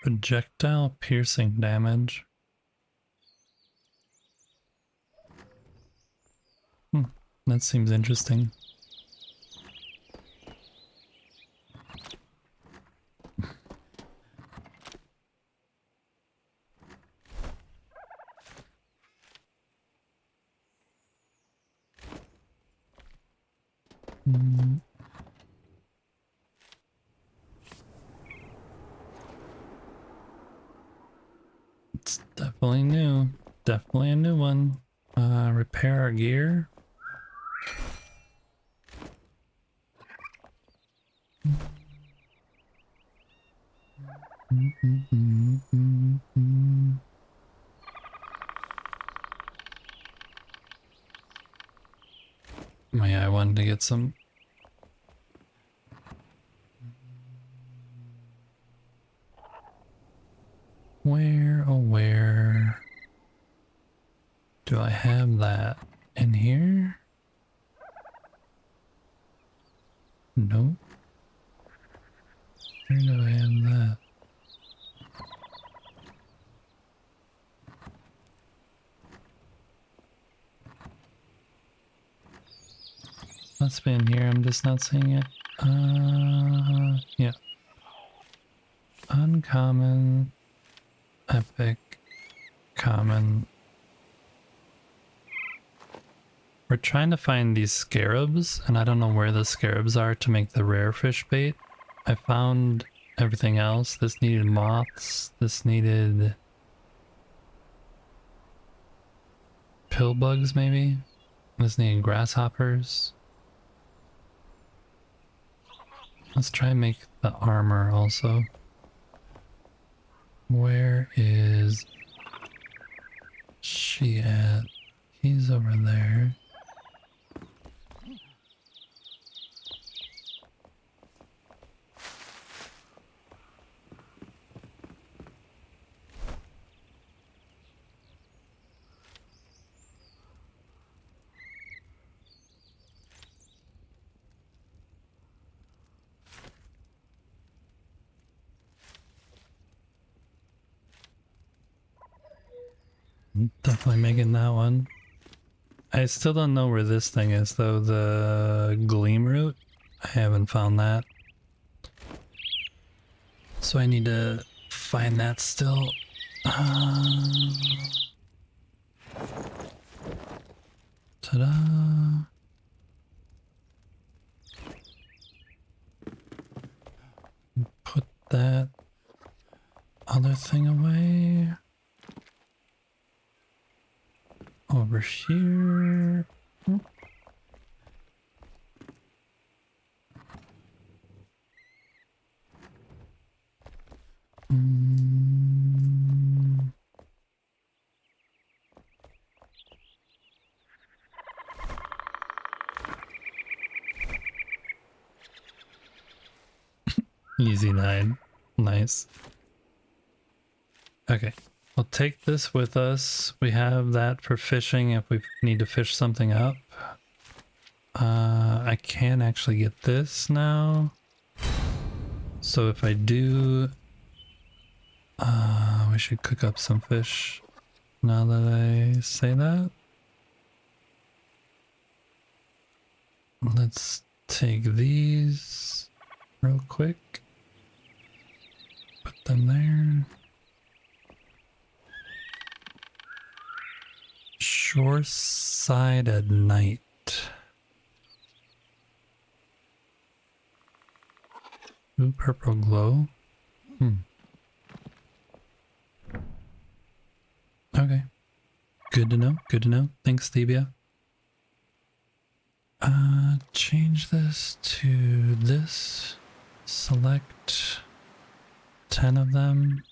Projectile piercing damage. That seems interesting. It's definitely new. Definitely a new one. Repair our gear. Oh yeah, I wanted to get some. Where, oh where do I have that? In here? Nope. Where do I have that? Must be in here, I'm just not seeing it. Yeah. Uncommon, epic, common. We're trying to find these scarabs, and I don't know where the scarabs are to make the rare fish bait. I found everything else. This needed moths, this needed pill bugs maybe. Listening to grasshoppers. Let's try and make the armor also. Where is she at? He's over there. Definitely making that one. I still don't know where this thing is though, the gleam root. I haven't found that. So I need to find that still. Ta-da! Put that other thing away. Over here. Easy 9. Nice. Okay. We'll take this with us. We have that for fishing if we need to fish something up. I can actually get this now. So if I do, we should cook up some fish now that I say that. Let's take these real quick. Put them there. Shore side at night. Ooh, purple glow. Okay. Good to know. Good to know. Thanks, Thebia. Change this to this. Select 10 of them.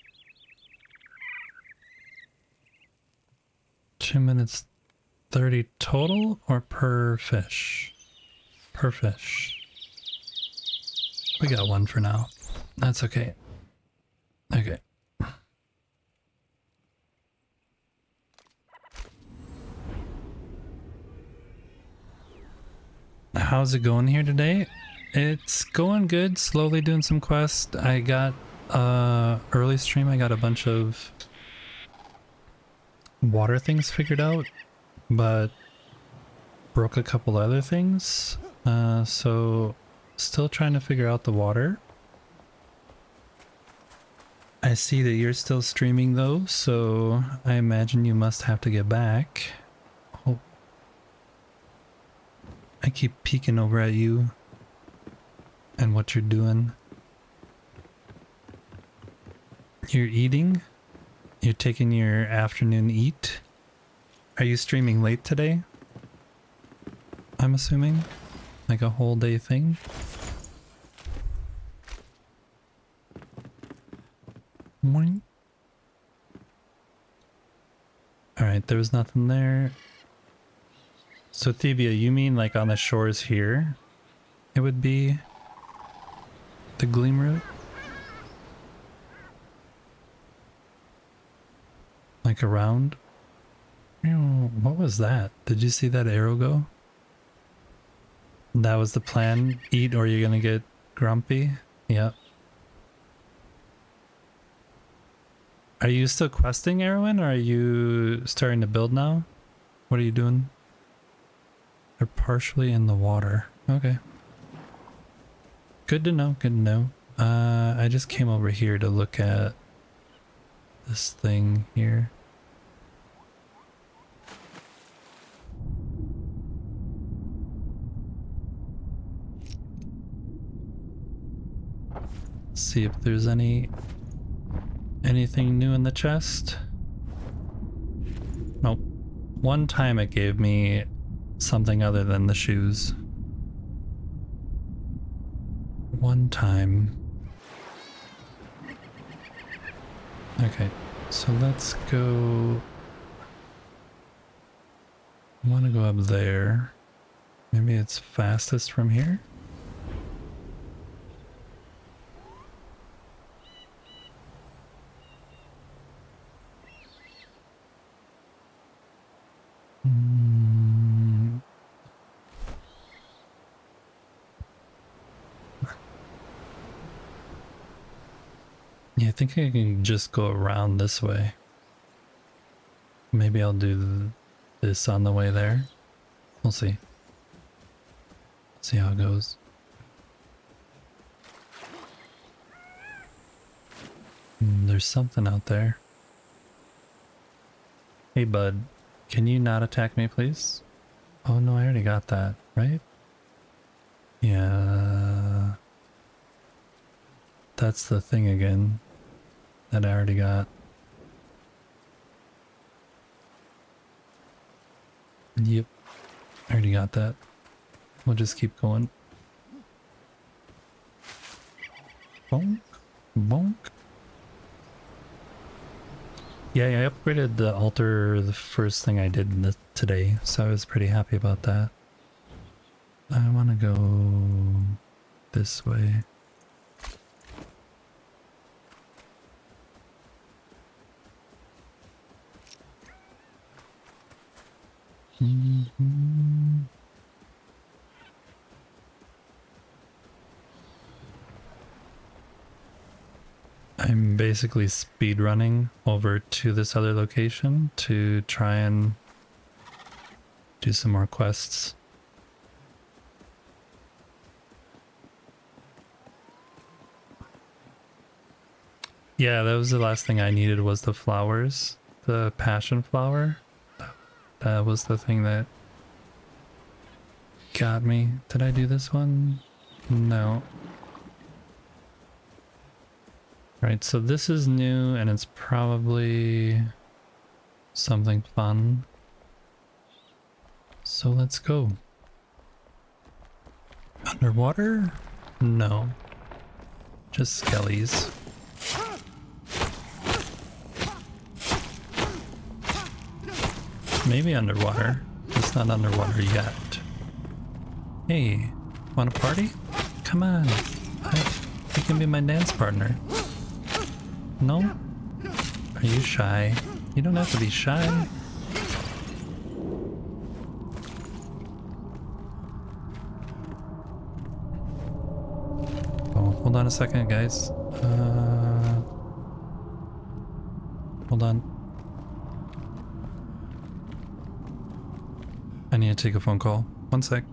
2 minutes 30 total or per fish? Per fish. We got one for now. That's okay. Okay. How's it going here today? It's going good. Slowly doing some quests. I got early stream. I got a bunch of water things figured out, but broke a couple other things. So still trying to figure out the water. I see that you're still streaming though, so I imagine you must have to get back. Oh. I keep peeking over at you and what you're doing. You're eating? You're taking your afternoon eat? Are you streaming late today? I'm assuming? Like a whole day thing? Morning. Alright, there was nothing there. So Thebia, you mean like on the shores here? It would be the gleam root? Like around? What was that? Did you see that arrow go? That was the plan? Eat or you're gonna get grumpy? Yep. Are you still questing, Erwin, or are you starting to build now? What are you doing? They're partially in the water. Okay. Good to know, good to know. I just came over here to look at this thing here. See if there's anything new in the chest. Nope. One time it gave me something other than the shoes. One time. Okay, so let's go. I want to go up there. Maybe it's fastest from here? Yeah, I think I can just go around this way. Maybe I'll do this on the way there. We'll see. See how it goes. There's something out there. Hey bud, can you not attack me please? Oh no, I already got that, right? Yeah. That's the thing again that I already got. Yep, I already got that. We'll just keep going. Bonk, bonk. Yeah, I upgraded the altar the first thing I did today, so I was pretty happy about that. I want to go this way. I'm basically speed running over to this other location to try and do some more quests. Yeah, that was the last thing I needed was the flowers, the passion flower. That was the thing that got me. Did I do this one? No. Right, so this is new and it's probably something fun. So let's go. Underwater? No. Just skellies. Maybe underwater. It's not underwater yet. Hey, want a party? Come on. You can be my dance partner. No? Are you shy? You don't have to be shy. Oh, hold on a second, guys. Hold on. I need to take a phone call. One sec.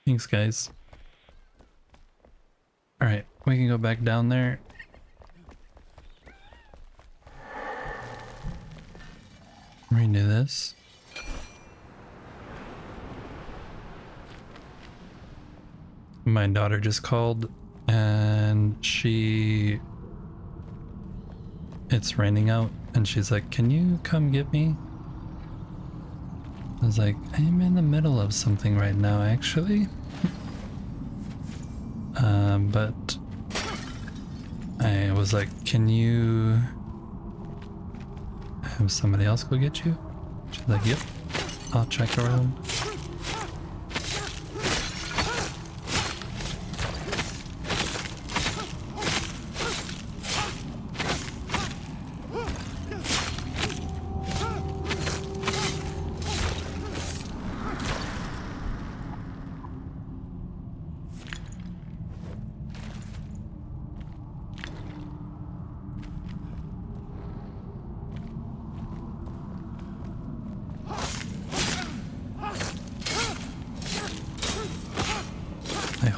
Thanks, guys. Alright, we can go back down there. Redo this. My daughter just called and it's raining out and she's like, can you come get me? I was like, I'm in the middle of something right now, actually. But I was like, can you have somebody else go get you? She's like, yep, I'll check around.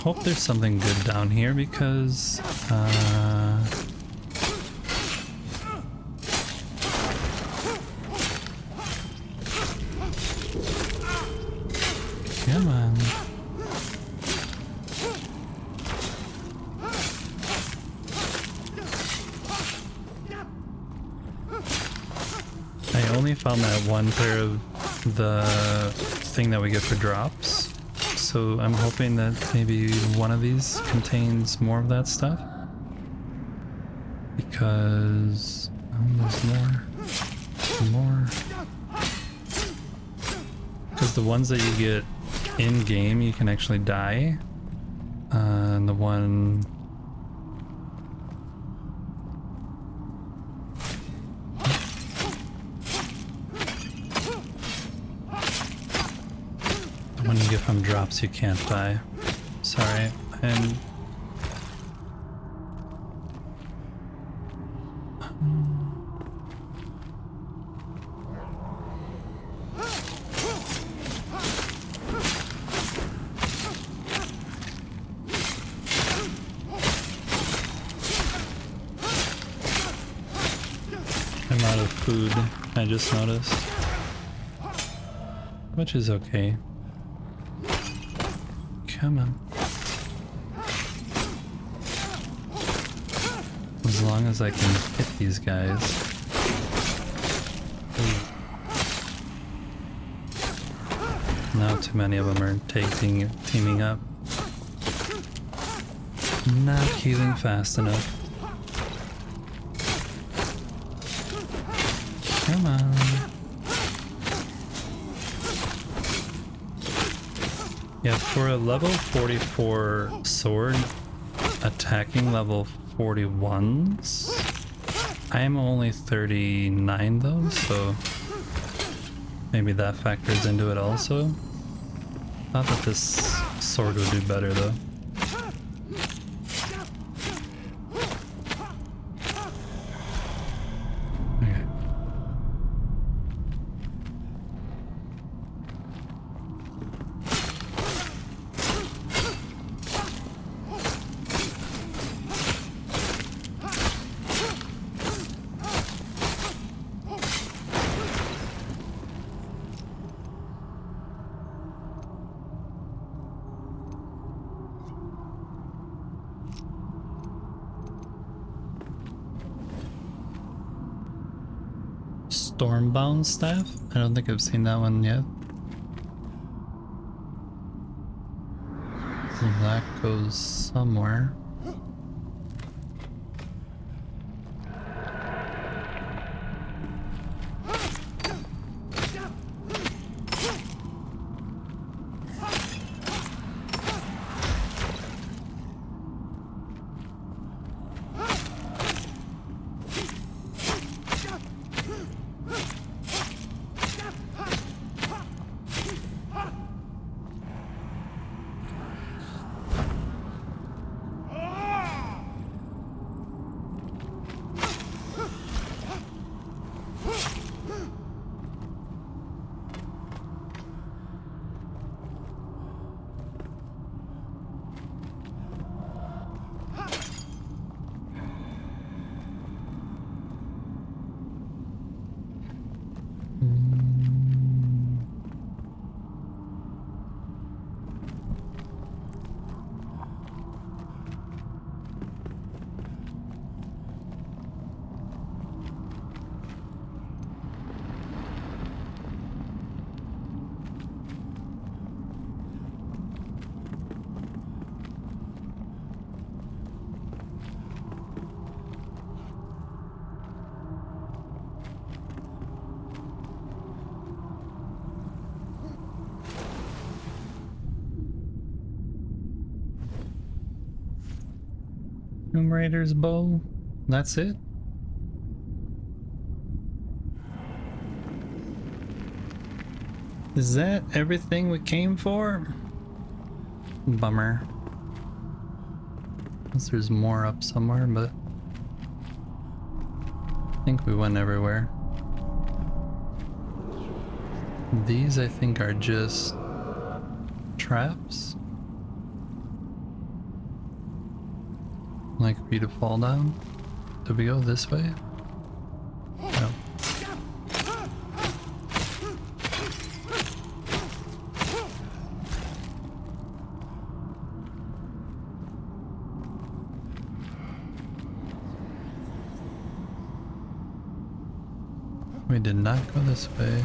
hope there's something good down here because come on. I only found that one pair of the thing that we get for drops, so I'm hoping that maybe one of these contains more of that stuff, because there's more, because the ones that you get in game you can actually die, and the one when you get from drops you can't die. Sorry, and I'm out of food, I just noticed, which is okay. Come on. As long as I can hit these guys. Now too many of them are teaming up. Not healing fast enough. Come on. Yeah, for a level 44 sword, attacking level 41s, I'm only 39 though, so maybe that factors into it also. Thought that this sword would do better though. Okay. Stormbound staff? I don't think I've seen that one yet. That goes somewhere. Tomb Raider's bow? That's it? Is that everything we came for? Bummer. Unless there's more up somewhere, but I think we went everywhere. These I think are just traps. Like for you to fall down? Did we go this way? No. We did not go this way.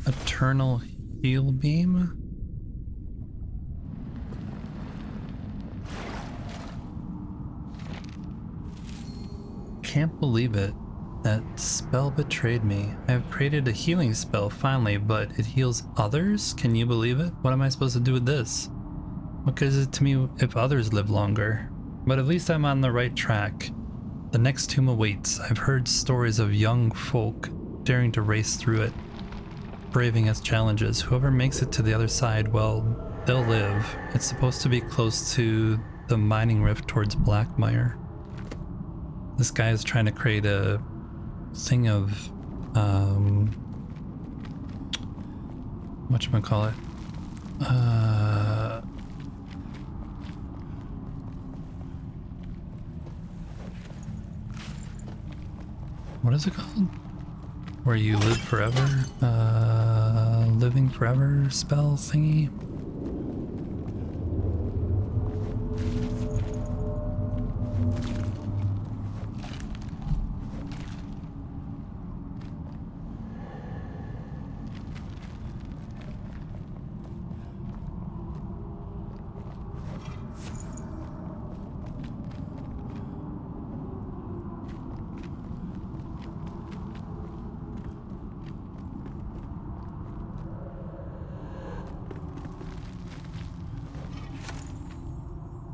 Eternal heal beam? Can't believe it. That spell betrayed me. I have created a healing spell finally, but it heals others? Can you believe it? What am I supposed to do with this? What good is it to me if others live longer? But at least I'm on the right track. The next tomb awaits. I've heard stories of young folk daring to race through it, braving its challenges. Whoever makes it to the other side, well, they'll live. It's supposed to be close to the mining rift towards Blackmire. This guy is trying to create a thing of, whatchamacallit? What is it called? Where you live forever? Living forever spell thingy?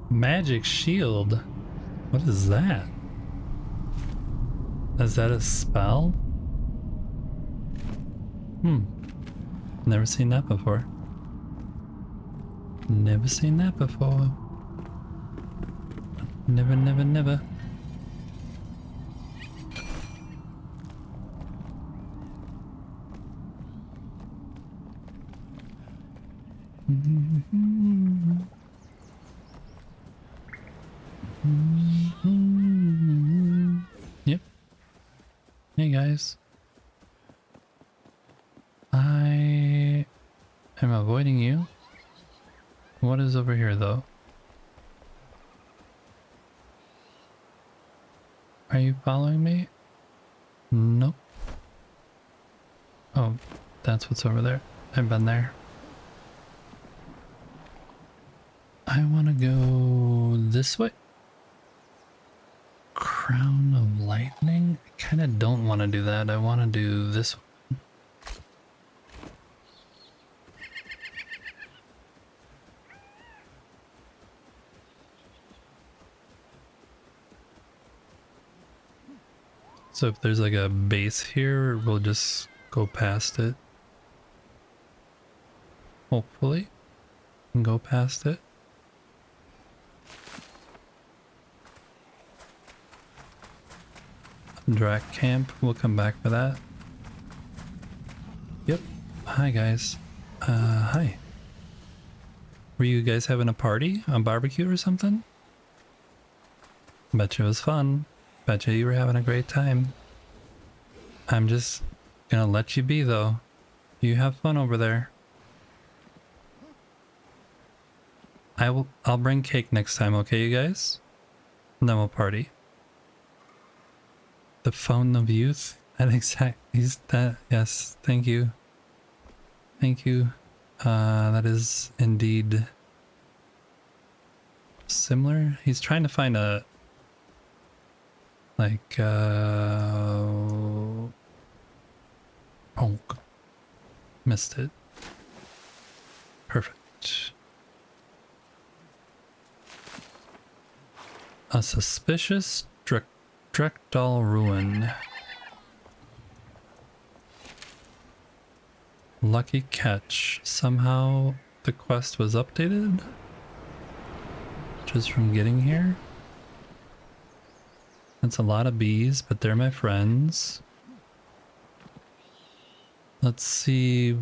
Magic shield? What is that? Is that a spell? Never seen that before. Never seen that before. Never, never, never. Yep. Hey guys. I am avoiding you. What is over here though? Are you following me? Nope. Oh, that's what's over there. I've been there. I want to go this way. Crown of Lightning? I kind of don't want to do that. I want to do this one. So if there's like a base here, we'll just go past it. Hopefully. And go past it. Drac camp, we'll come back for that. Yep. Hi guys. Hi. Were you guys having a party? A barbecue or something? Bet you it was fun. Bet you were having a great time. I'm just gonna let you be though. You have fun over there. I'll bring cake next time, okay you guys? And then we'll party. The Fountain of Youth? He's that, yes, thank you. Thank you. That is indeed similar. He's trying to find a like oh, missed it. Perfect. A suspicious Drekdal ruin. Lucky catch. Somehow the quest was updated just from getting here. That's a lot of bees, but they're my friends. Let's see.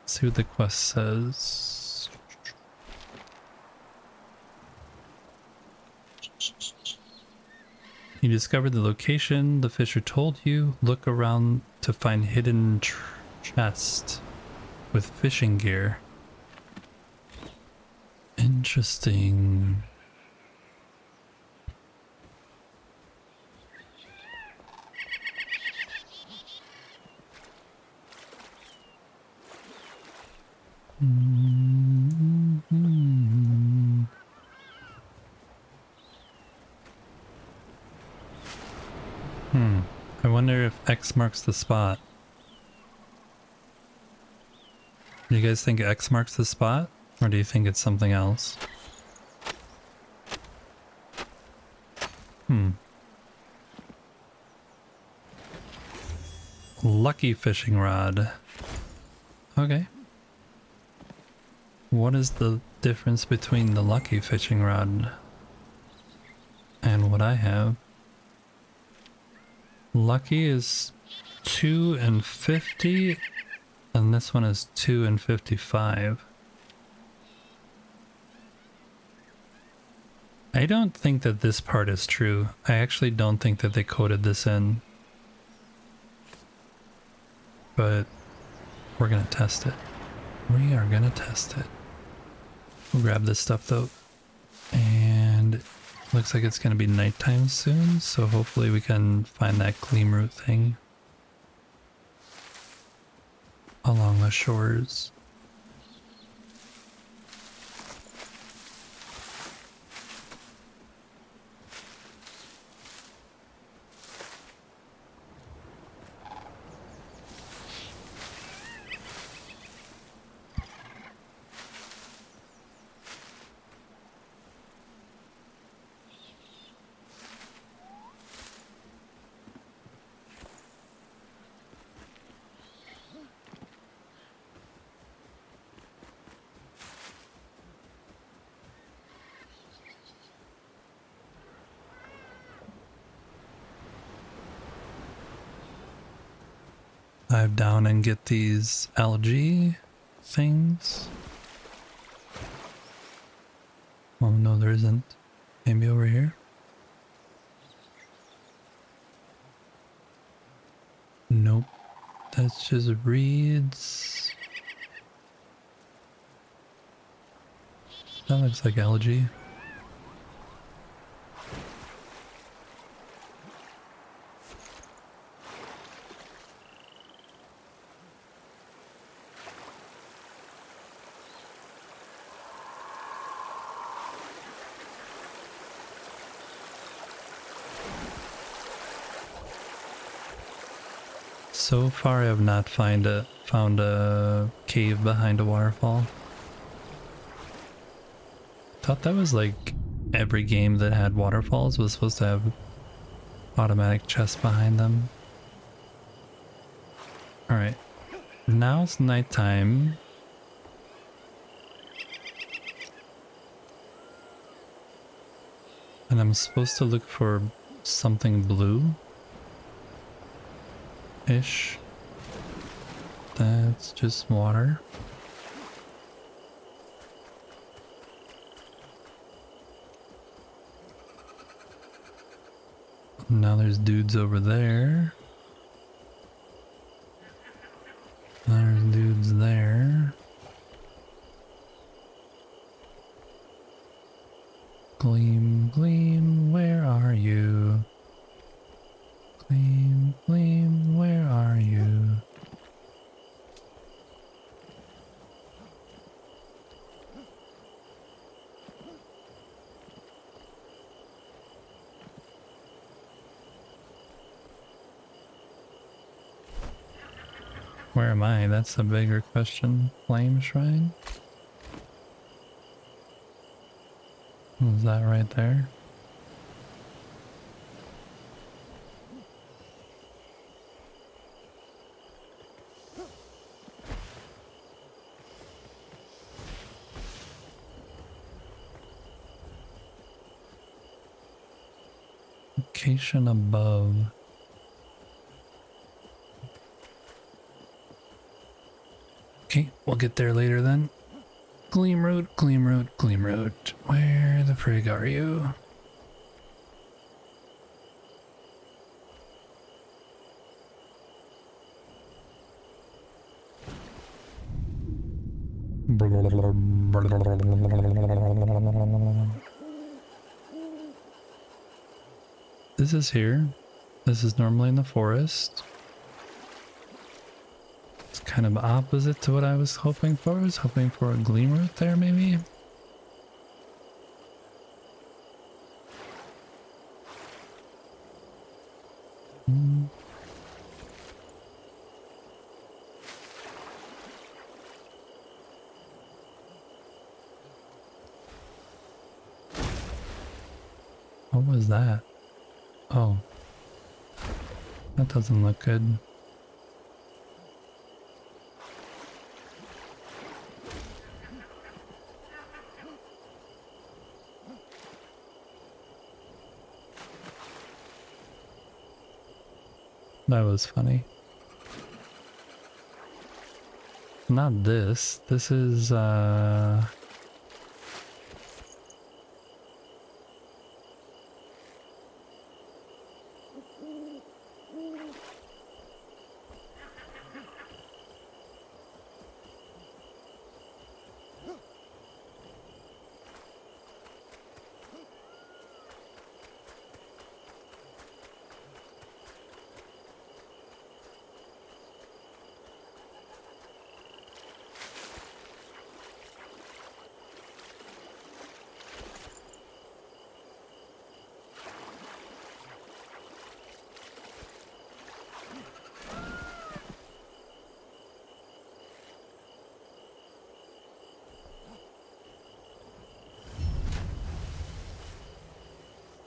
See what the quest says. You discovered the location the fisher told you. Look around to find hidden chest with fishing gear. Interesting. I wonder if X marks the spot. Do you guys think X marks the spot? Or do you think it's something else? Lucky fishing rod. Okay. What is the difference between the lucky fishing rod and what I have? Lucky is 2 and 50, and this one is 2 and 55. I don't think that this part is true. I actually don't think that they coded this in. But we're gonna test it. We are gonna test it. We'll grab this stuff though. And looks like it's gonna be nighttime soon, so hopefully we can find that gleam root thing along the shores. Dive down and get these algae things. Oh no, there isn't. Maybe over here? Nope. That's just reeds. That looks like algae. So far I have not found a cave behind a waterfall. Thought that was like every game that had waterfalls was supposed to have automatic chests behind them. Alright, now it's nighttime. And I'm supposed to look for something blue. Ish. That's just water. Now there's dudes over there. There's dudes there. Gleam, gleam, where are you? Gleam, gleam, where are you? Where am I? That's a bigger question. Flame Shrine? Was that right there? Location above. Okay, we'll get there later then. Gleam Road, Gleam Road, Gleam Road. Where the frig are you? This is here. This is normally in the forest. It's kind of opposite to what I was hoping for. I was hoping for a gleam route there, maybe. What was that? Oh. That doesn't look good. That was funny. Not this. This is,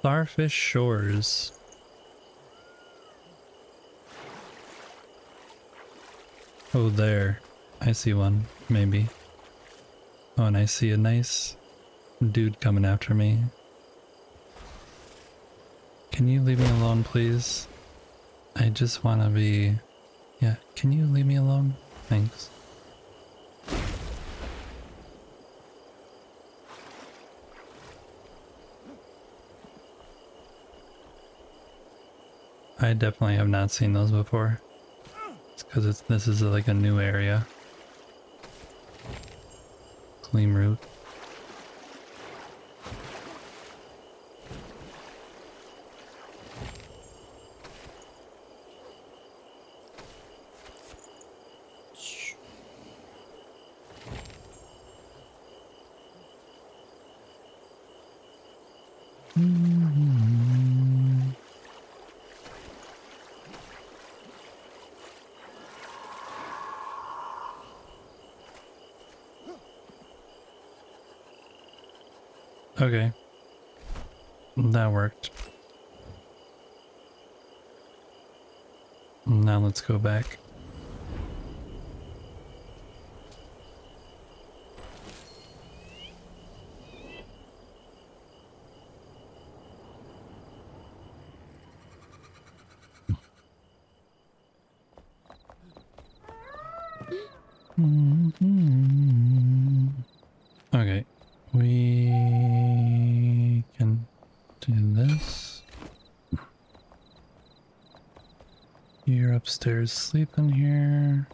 Starfish Shores. Oh, there. I see one, maybe. Oh, and I see a nice dude coming after me. Can you leave me alone, please? I just want to be... Yeah, can you leave me alone? Thanks. I definitely have not seen those before. It's because this is like a new area. Gleam route. Okay. That worked. Now let's go back. Okay. We can do this. You're upstairs sleeping here.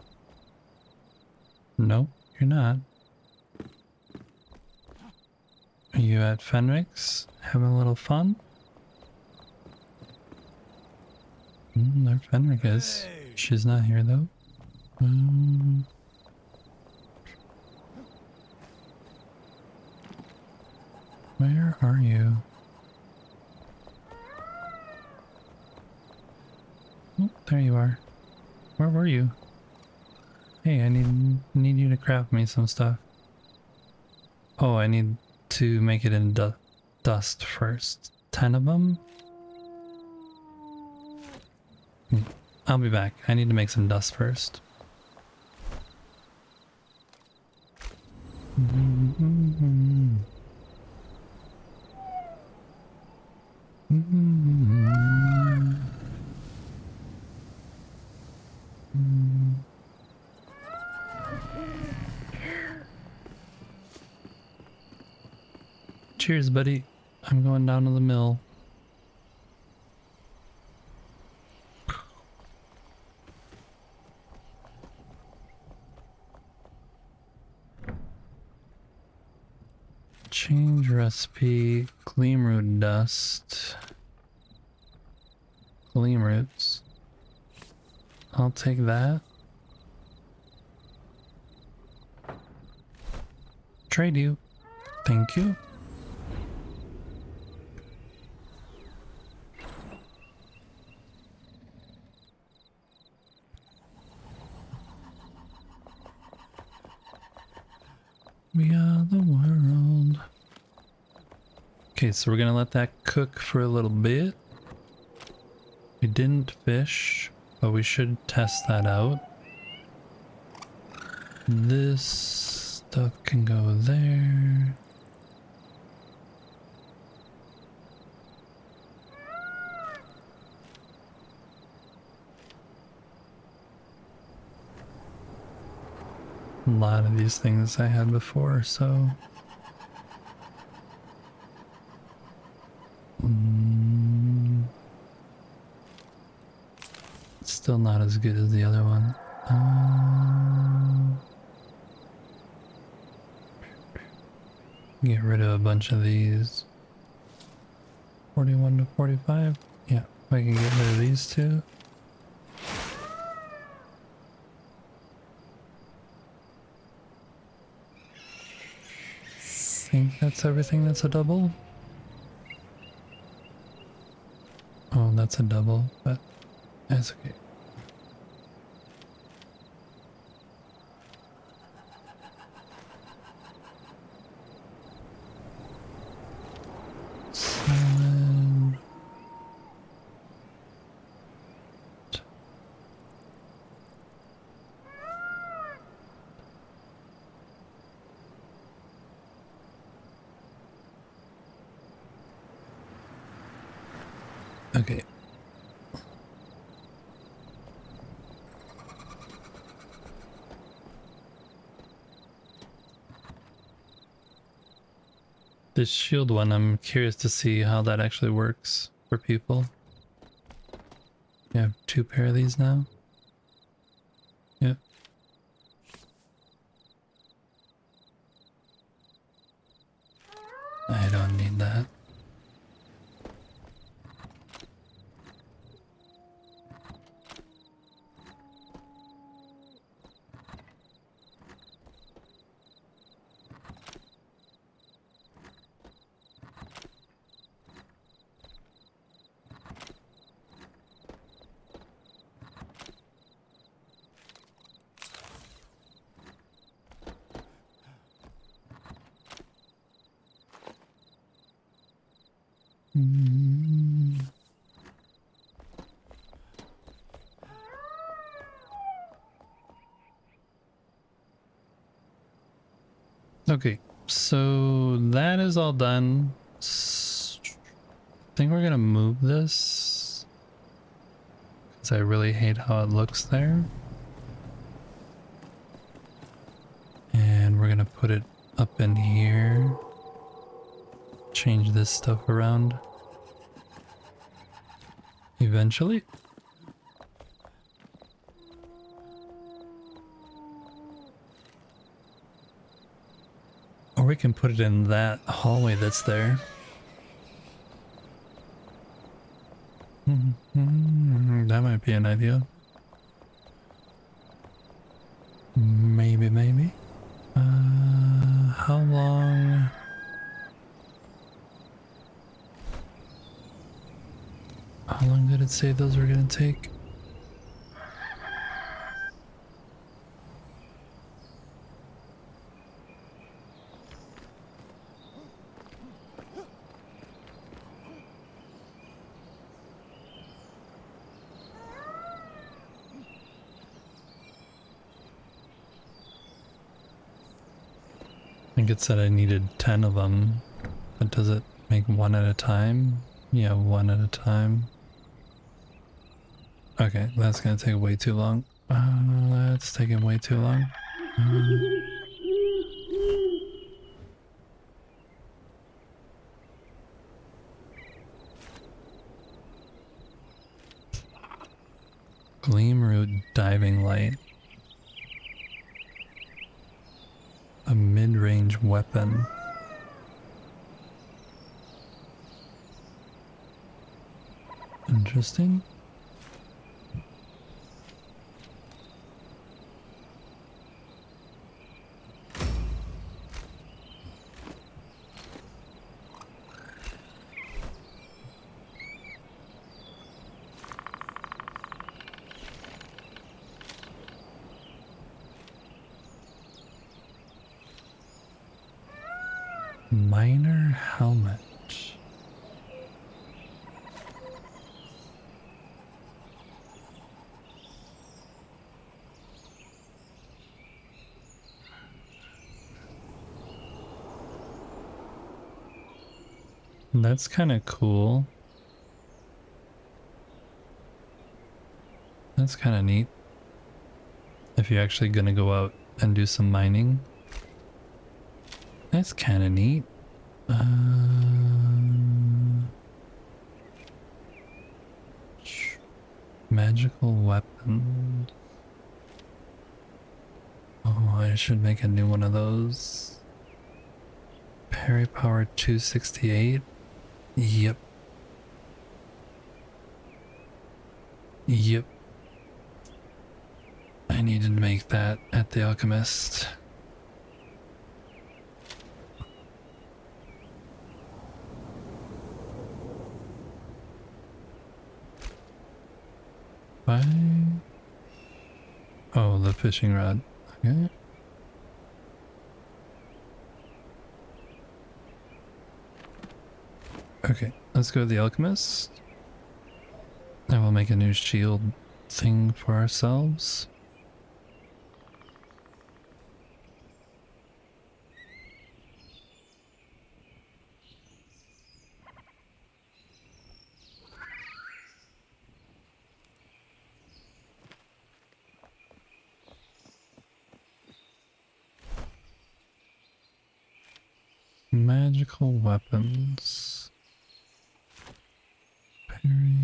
Nope, you're not. Are you at Fenrix? Having a little fun? There Fenric is. She's not here though. Where are you? Oh, there you are. Where were you? Hey, I need you to craft me some stuff. Oh, I need to make it in dust first. 10 of them? I'll be back. I need to make some dust first. Cheers, buddy. I'm going down to the mill. Change recipe, gleam root dust, gleam roots. I'll take that. Trade you. Thank you. We are the world. Okay, so we're gonna let that cook for a little bit. We didn't fish, but we should test that out. This stuff can go there. A lot of these things I had before, so it's still not as good as the other one. Get rid of a bunch of these. 41 to 45. Yeah, I can get rid of these two. I think that's everything that's a double. Oh, that's a double, but that's okay. Salad. Okay. This shield one, I'm curious to see how that actually works for people. You have 2 pair of these now? Yep. I don't need that. Okay, so that is all done. I think we're gonna move this because I really hate how it looks there. And we're gonna put it up in here. Change this stuff around eventually. Or we can put it in that hallway that's there. That might be an idea. Maybe, maybe. How long? How long did it say those were gonna take? I think it said I needed 10 of them, but does it make one at a time? Yeah, one at a time. Okay, that's gonna take way too long. That's taking way too long. Gleamroot diving light. A mid-range weapon. Interesting. Miner helmet. That's kind of cool. That's kind of neat. If you're actually gonna go out and do some mining. That's kind of neat. Magical weapon. Oh, I should make a new one of those. Parry power 268. Yep. Yep. I needed to make that at the Alchemist. Why? Oh, the fishing rod. Okay. Okay, let's go to the Alchemist. And we'll make a new shield thing for ourselves. Magical weapons. Parry.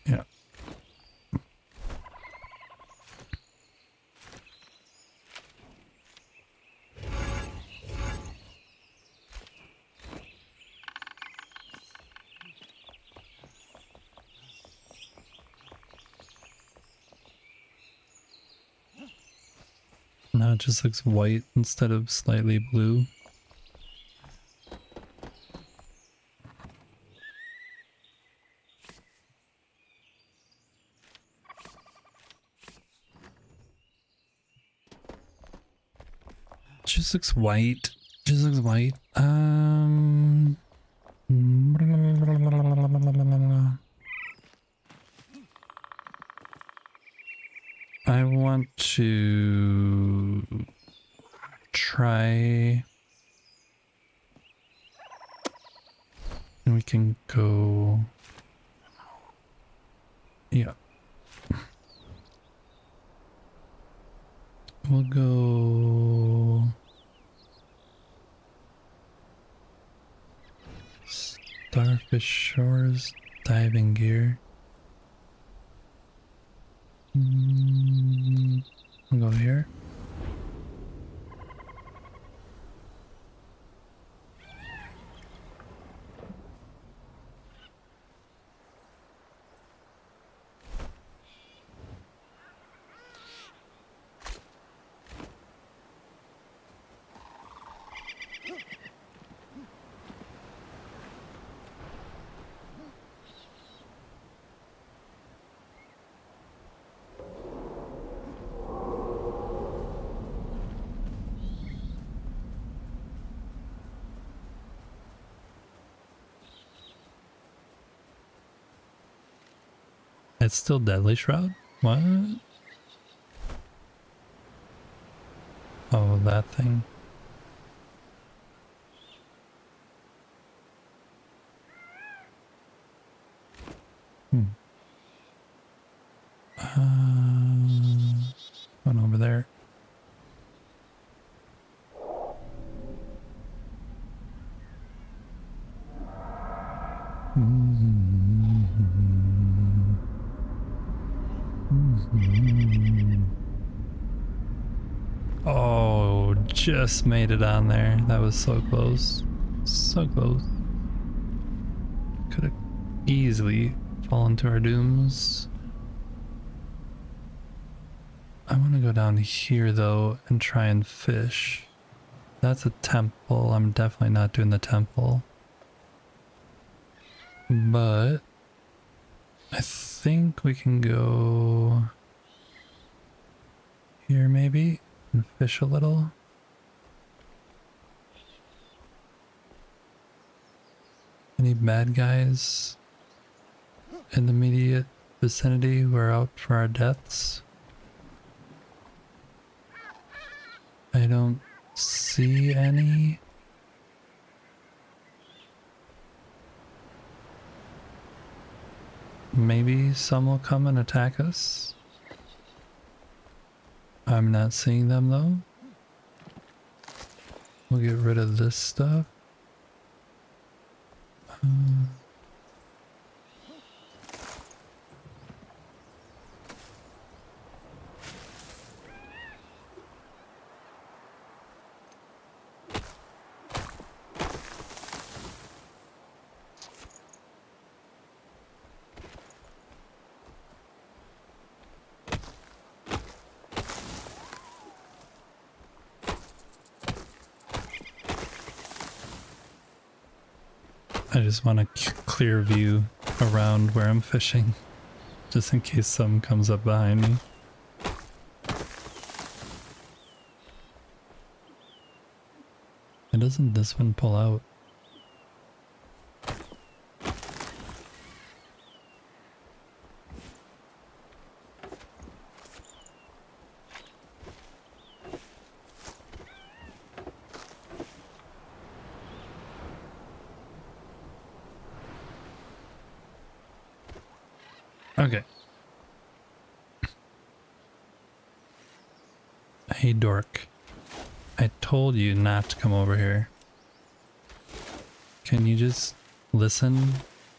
Yeah. Now it just looks white instead of slightly blue. Just looks white. Just looks white. I want to try, and we can go, yeah, we'll go Starfish Shores diving gear. We'll go here. It's still Deadly Shroud? What? Oh, that thing. One over there. Oh, just made it on there. That was so close. So close. Could have easily fallen to our dooms. I want to go down here though and try and fish. That's a temple. I'm definitely not doing the temple. But I think we can go here maybe and fish a little. Any bad guys in the immediate vicinity who are out for our deaths? I don't see any. Maybe some will come and attack us. I'm not seeing them though. We'll get rid of this stuff. I just want a clear view around where I'm fishing, just in case something comes up behind me. And doesn't this one pull out? Okay. Hey dork. I told you not to come over here. Can you just listen?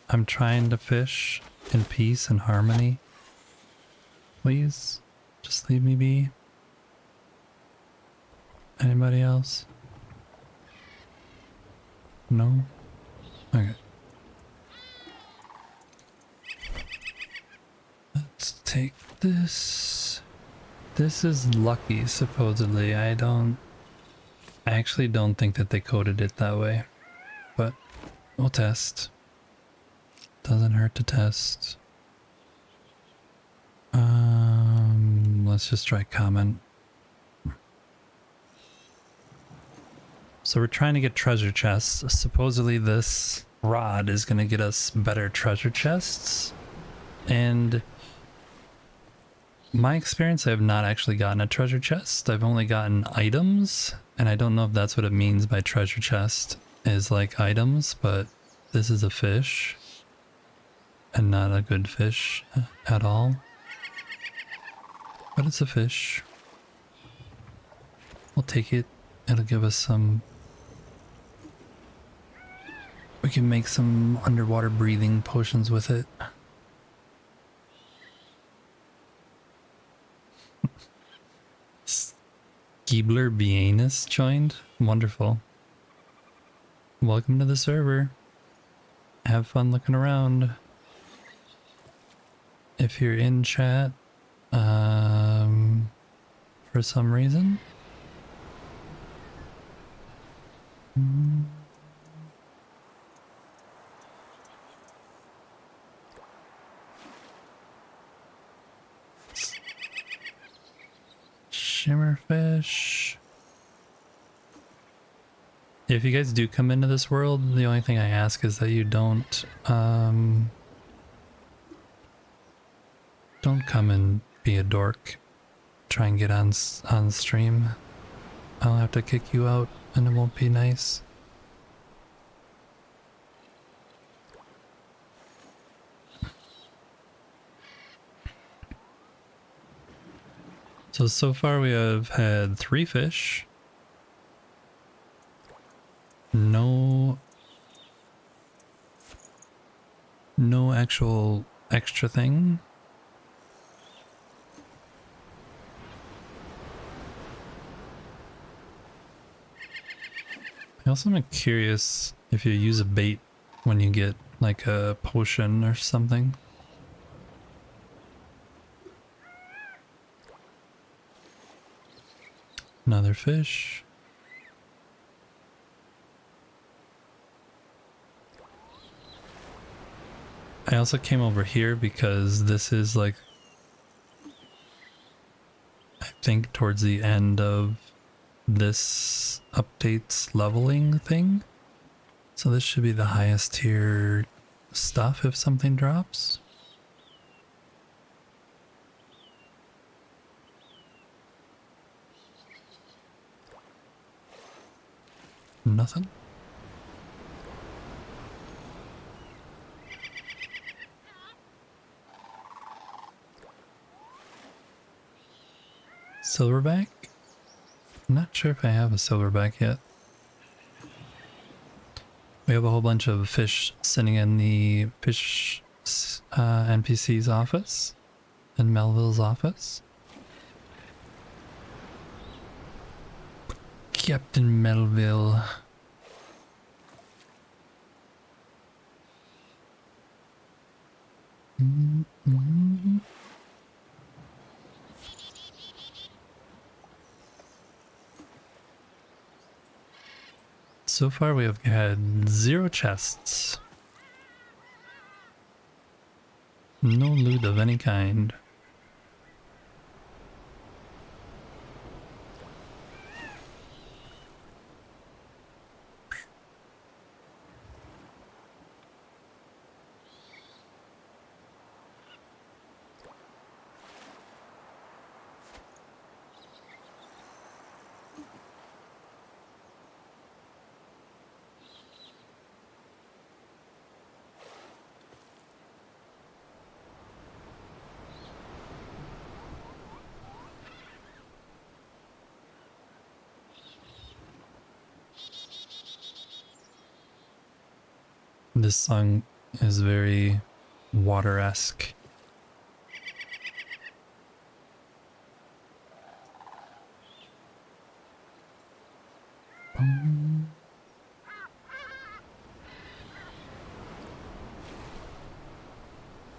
I'm trying to fish in peace and harmony. Please, just leave me be. Anybody else? No? Okay. Let's take this. This is lucky, supposedly. I actually don't think that they coded it that way. But we'll test. Doesn't hurt to test. Let's just try common. So we're trying to get treasure chests. Supposedly this rod is going to get us better treasure chests. And my experience, I have not actually gotten a treasure chest. I've only gotten items, and I don't know if that's what it means by treasure chest, is like items, but this is a fish and not a good fish at all. But it's a fish. We'll take it. It'll give us some... We can make some underwater breathing potions with it. Giebler Bianus joined? Wonderful. Welcome to the server. Have fun looking around. If you're in chat, for some reason. Shimmerfish. If you guys do come into this world, the only thing I ask is that you don't come and be a dork. Try and get on stream. I'll have to kick you out and it won't be nice. So far we have had 3 fish. No actual extra thing. I also am curious if you use a bait when you get like a potion or something. Another fish. I also came over here because this is like, I think towards the end of this update's leveling thing. So this should be the highest tier stuff if something drops. Nothing. Silverback? I'm not sure if I have a silverback yet. We have a whole bunch of fish sitting in the fish NPC's office, in Melville's office. Captain Melville. So far we have had 0 chests. No loot of any kind. This song is very water-esque.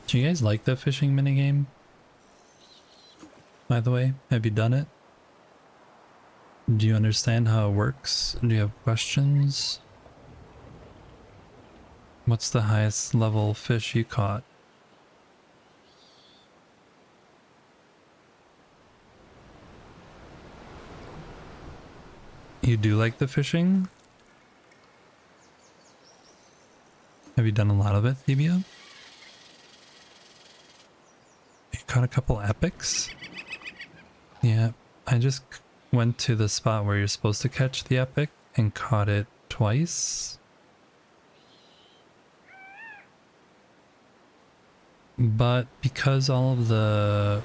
Do you guys like the fishing minigame? By the way, have you done it? Do you understand how it works? Do you have questions? What's the highest level fish you caught? You do like the fishing? Have you done a lot of it, Thebia? You caught a couple epics? Yeah, I just went to the spot where you're supposed to catch the epic and caught it twice. But because all of the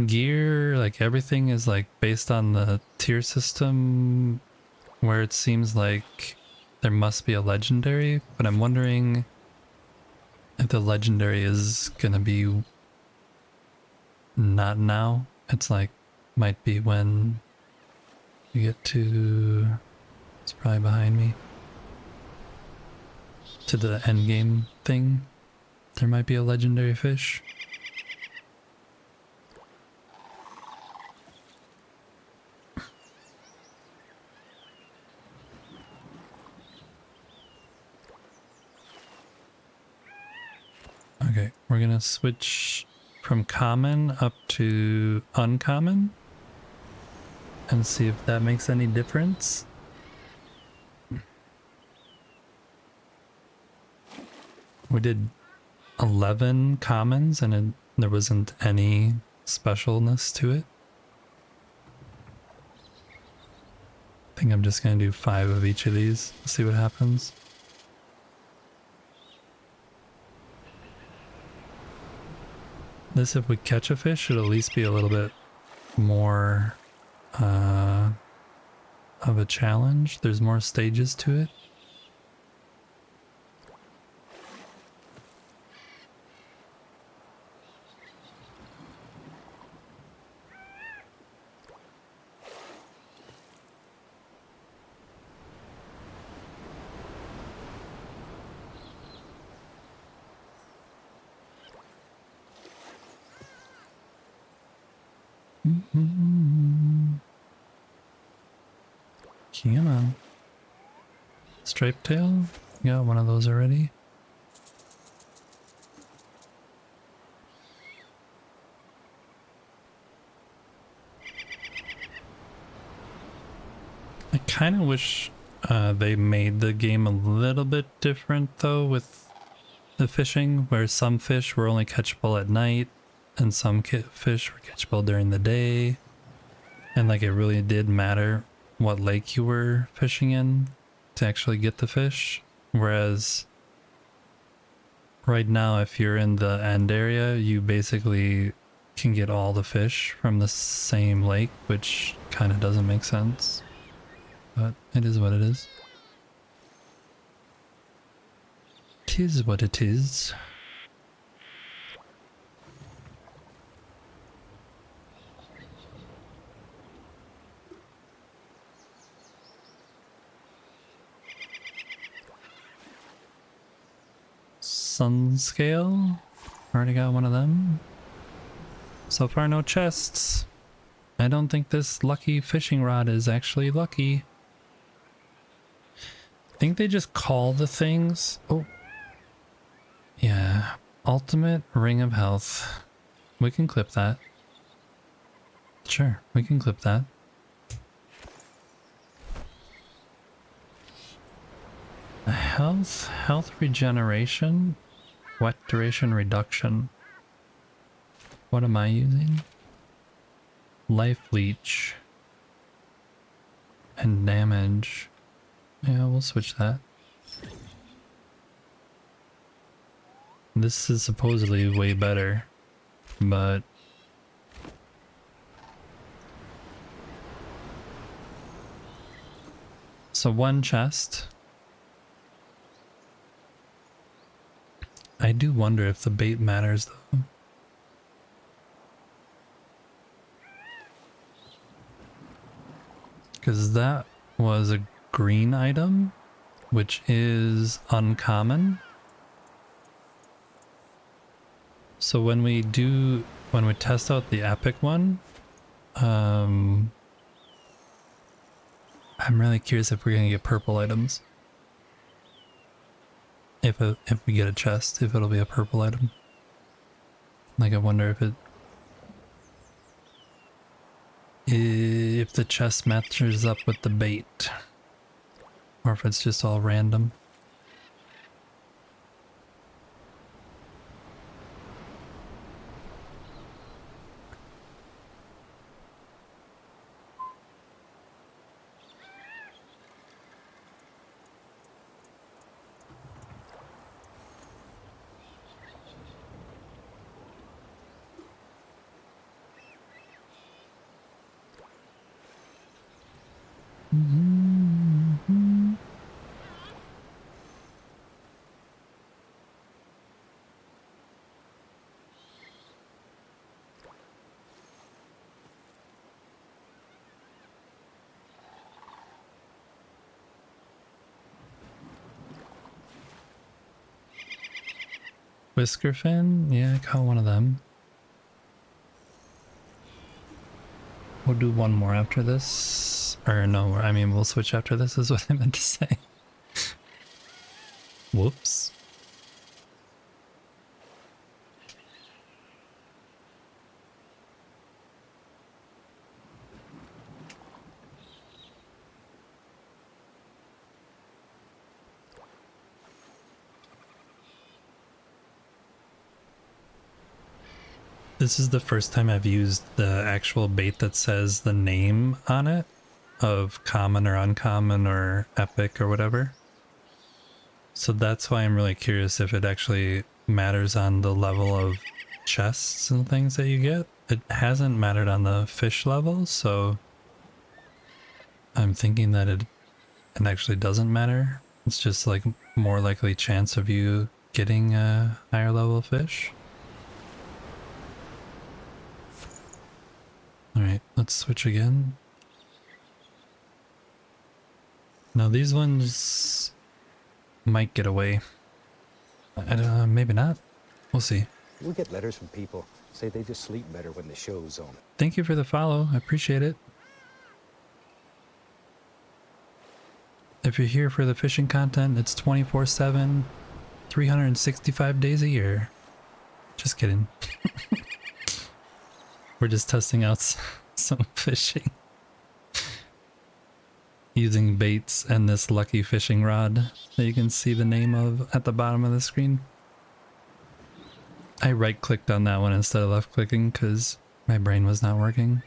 gear, like everything is like based on the tier system where it seems like there must be a legendary, but I'm wondering if the legendary is gonna be not now. It's like might be when you get to, it's probably behind me, to the end game thing. There might be a legendary fish. Okay, we're gonna switch from common up to uncommon and see if that makes any difference. We did 11 commons and there wasn't any specialness to it. I think I'm just gonna do 5 of each of these, see what happens. This, if we catch a fish, should at least be a little bit more of a challenge. There's more stages to it. Come on. Striped tail? Got one of those already. I kind of wish they made the game a little bit different though with the fishing, where some fish were only catchable at night and some fish were catchable during the day. And like it really did matter what lake you were fishing in to actually get the fish. Whereas right now, if you're in the end area, you basically can get all the fish from the same lake, which kind of doesn't make sense. But it is what it is. 'Tis what it is. Sun scale. Already got one of them. So far no chests. I don't think this lucky fishing rod is actually lucky. I think they just call the things. Oh. Yeah. Ultimate Ring of Health. We can clip that. Sure, we can clip that. Health regeneration, wet duration reduction. What am I using? Life leech and damage. Yeah, we'll switch that. This is supposedly way better, but so one chest. I do wonder if the bait matters though. Because that was a green item, which is uncommon. So when we test out the epic one, I'm really curious if we're gonna get purple items. If we get a chest, if it'll be a purple item. Like I wonder if the chest matches up with the bait, or if it's just all random. Whiskerfin? Yeah, I caught one of them. We'll do one more after this. Or no, I mean we'll switch after this is what I meant to say. Whoops. This is the first time I've used the actual bait that says the name on it of common or uncommon or epic or whatever. So that's why I'm really curious if it actually matters on the level of chests and things that you get. It hasn't mattered on the fish level, so I'm thinking that it actually doesn't matter. It's just like more likely chance of you getting a higher level fish. Alright, let's switch again. Now these ones might get away. Maybe not. We'll see. We get letters from people. Say they just sleep better when the show's on. Thank you for the follow. I appreciate it. If you're here for the fishing content, it's 24/7, 365 days a year. Just kidding. We're just testing out some fishing. Using baits and this lucky fishing rod that you can see the name of at the bottom of the screen. I right clicked on that one instead of left clicking because my brain was not working.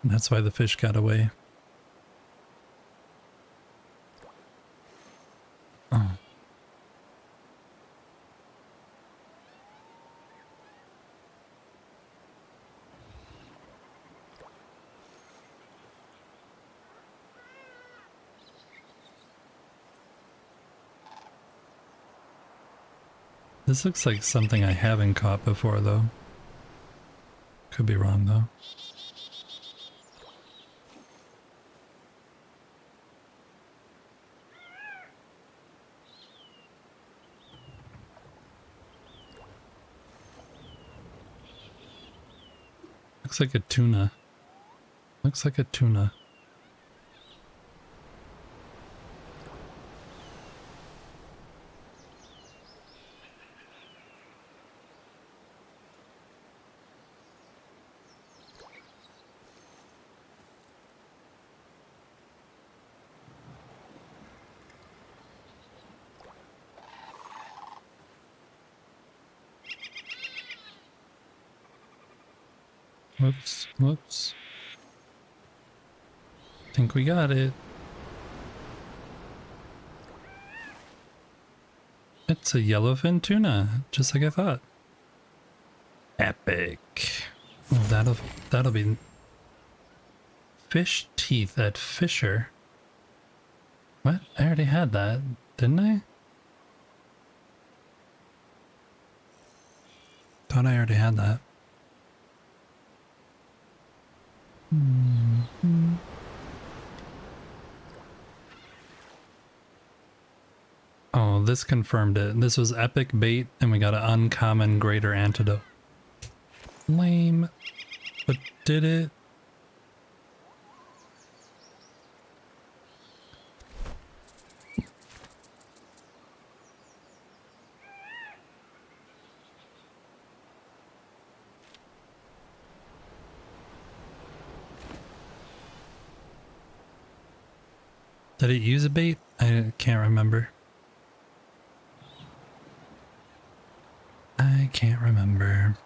That's why the fish got away. Oh. This looks like something I haven't caught before, though. Could be wrong, though. Looks like a tuna. Looks like a tuna. Whoops, whoops. Think we got it. It's a yellowfin tuna, just like I thought. Epic. Oh, that'll be fish teeth at Fisher. What? I already had that, didn't I? Thought I already had that. Oh, this confirmed it. This was epic bait, and we got an uncommon greater antidote. Lame. But did it? Did it use a bait? I can't remember. I can't remember.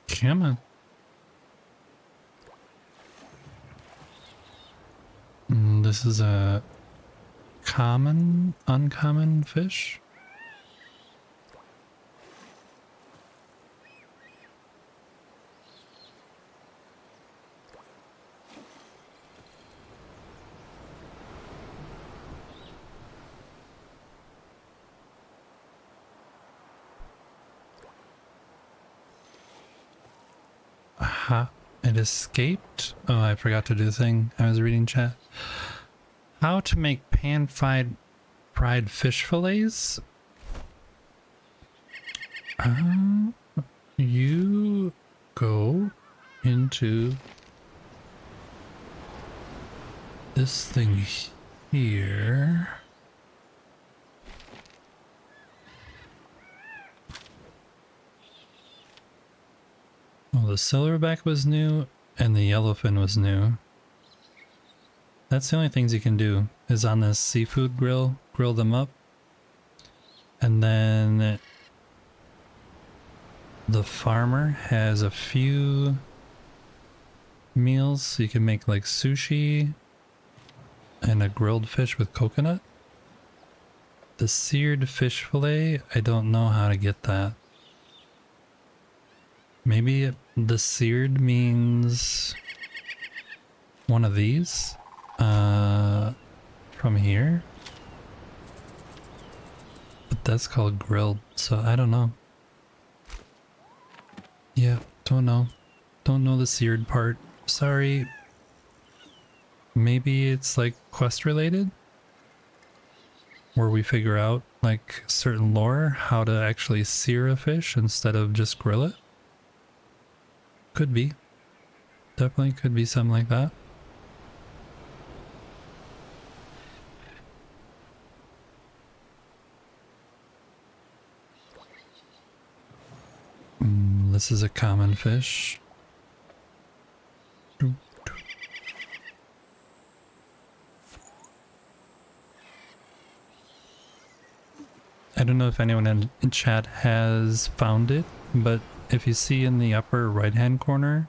Come on. This is a uncommon fish. Aha, it escaped. Oh, I forgot to do the thing. I was reading chat. How to make pan-fried fish fillets? You go into this thing here. Well, the silverback was new and the yellowfin was new. That's the only things you can do is on this seafood grill them up. And then the farmer has a few meals, so you can make like sushi and a grilled fish with coconut. The seared fish fillet, I don't know how to get that. Maybe the seared means one of these from here. But that's called grilled, so I don't know. Yeah, don't know. Don't know the seared part. Sorry. Maybe it's like quest related? Where we figure out like certain lore, how to actually sear a fish instead of just grill it. Could be. Definitely could be something like that. This is a common fish. I don't know if anyone in chat has found it, but if you see in the upper right hand corner,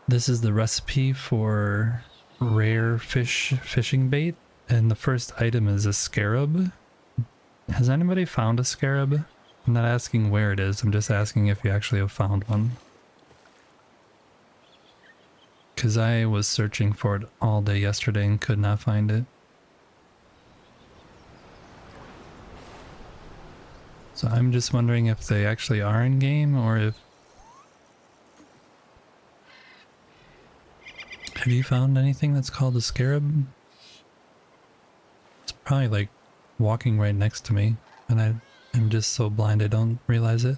this is the recipe for rare fishing bait, and the first item is a scarab. Has anybody found a scarab? I'm not asking where it is, I'm just asking if you actually have found one. Because I was searching for it all day yesterday and could not find it. So I'm just wondering if they actually are in game, or if... Have you found anything that's called a scarab? It's probably like walking right next to me, and I'm just so blind I don't realize it.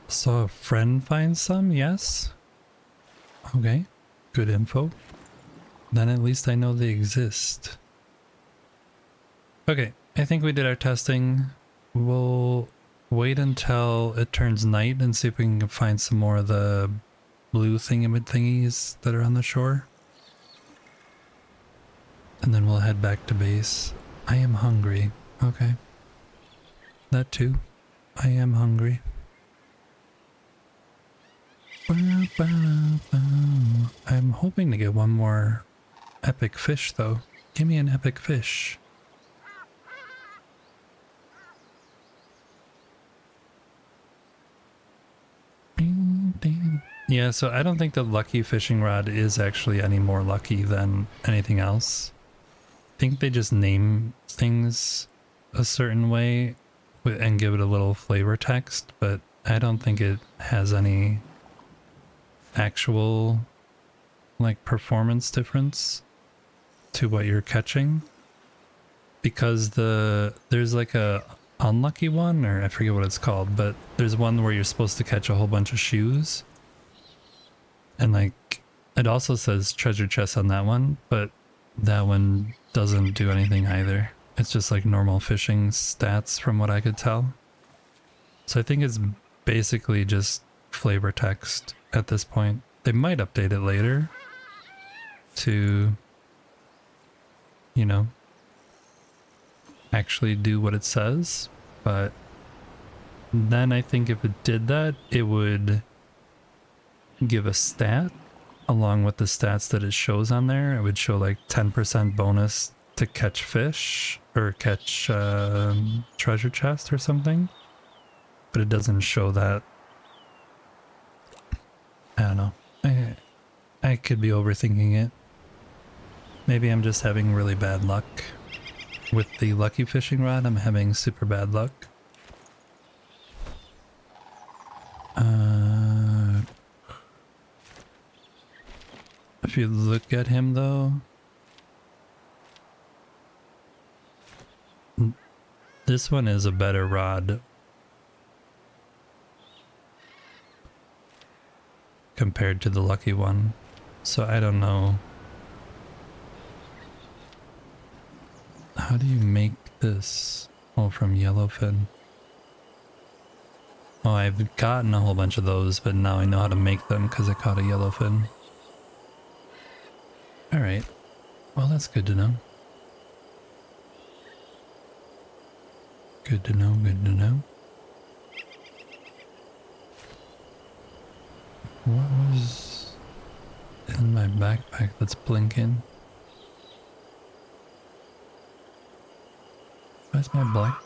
Saw a friend find some, yes? Okay, good info. Then at least I know they exist. Okay, I think we did our testing. We'll wait until it turns night and see if we can find some more of the blue thingies that are on the shore. And then we'll head back to base. I am hungry. Okay. That too. I am hungry. I'm hoping to get one more epic fish though. Give me an epic fish. Yeah, so I don't think the lucky fishing rod is actually any more lucky than anything else. I think they just name things a certain way and give it a little flavor text, but I don't think it has any actual like performance difference to what you're catching, because there's like a unlucky one, or I forget what it's called, but there's one where you're supposed to catch a whole bunch of shoes, and like it also says treasure chest on that one, but that one doesn't do anything either. It's just like normal fishing stats from what I could tell. So I think it's basically just flavor text at this point. They might update it later to, you know, actually do what it says, but then I think if it did that, it would give a stat along with the stats that it shows on there. It would show like 10% bonus to catch fish or catch treasure chest or something, but it doesn't show that. I don't know. I could be overthinking it. Maybe I'm just having really bad luck. With the lucky fishing rod, I'm having super bad luck. If you look at him though, this one is a better rod compared to the lucky one, so I don't know. How do you make this? Oh, from yellowfin. Oh, I've gotten a whole bunch of those, but now I know how to make them because I caught a yellowfin. Alright. Well, that's good to know. Good to know, good to know. What was in my backpack that's blinking? Why's my black?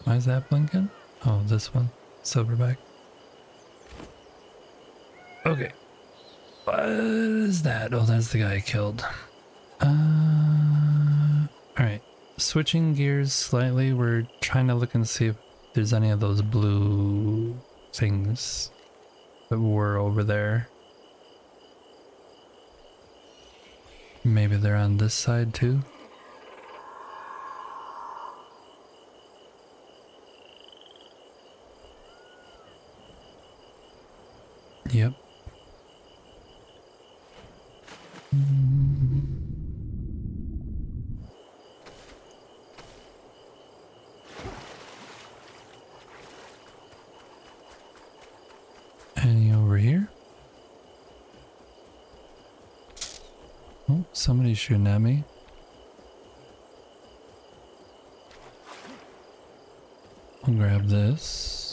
Why is that blinking? Oh, this one. Silverback. Okay. What is that? Oh, that's the guy I killed. Alright. Switching gears slightly, we're trying to look and see if there's any of those blue things that were over there. Maybe they're on this side too. Yep. Any over here? Oh, somebody's shooting at me. I'll grab this.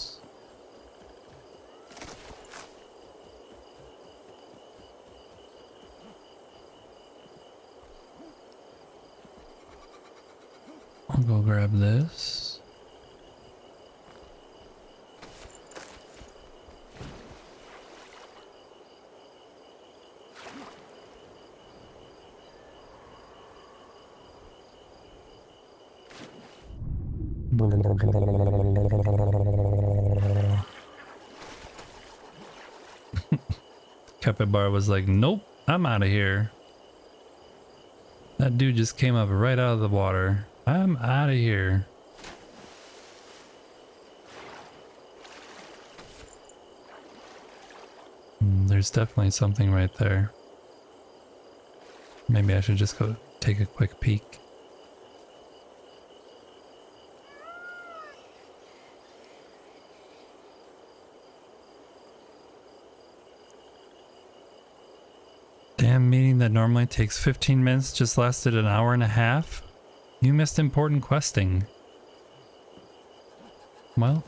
I'll go grab this. Capybara was like, nope, I'm out of here. That dude just came up right out of the water. I'm out of here. There's definitely something right there. Maybe I should just go take a quick peek. Damn meeting that normally takes 15 minutes just lasted an hour and a half? You missed important questing. Well,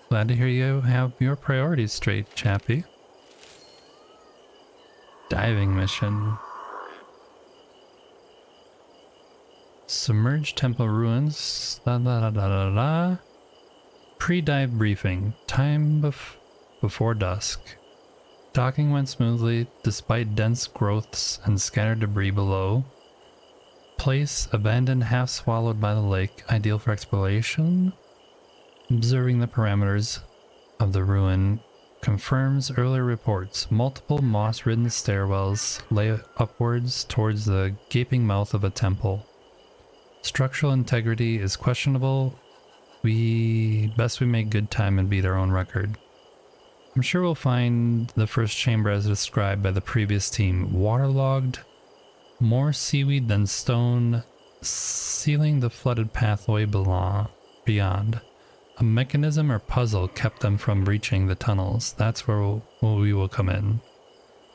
glad to hear you have your priorities straight, chappie. Diving mission. Submerged temple ruins. Da da da da da da. Pre-dive briefing. Time before dusk. Docking went smoothly despite dense growths and scattered debris below. Place abandoned, half swallowed by the lake, ideal for exploration. Observing the parameters of the ruin confirms earlier reports. Multiple moss-ridden stairwells lay upwards towards the gaping mouth of a temple. Structural integrity is questionable. We make good time and beat our own record. I'm sure we'll find the first chamber as described by the previous team. Waterlogged, more seaweed than stone, sealing the flooded pathway beyond. A mechanism or puzzle kept them from reaching the tunnels. That's where we will come in.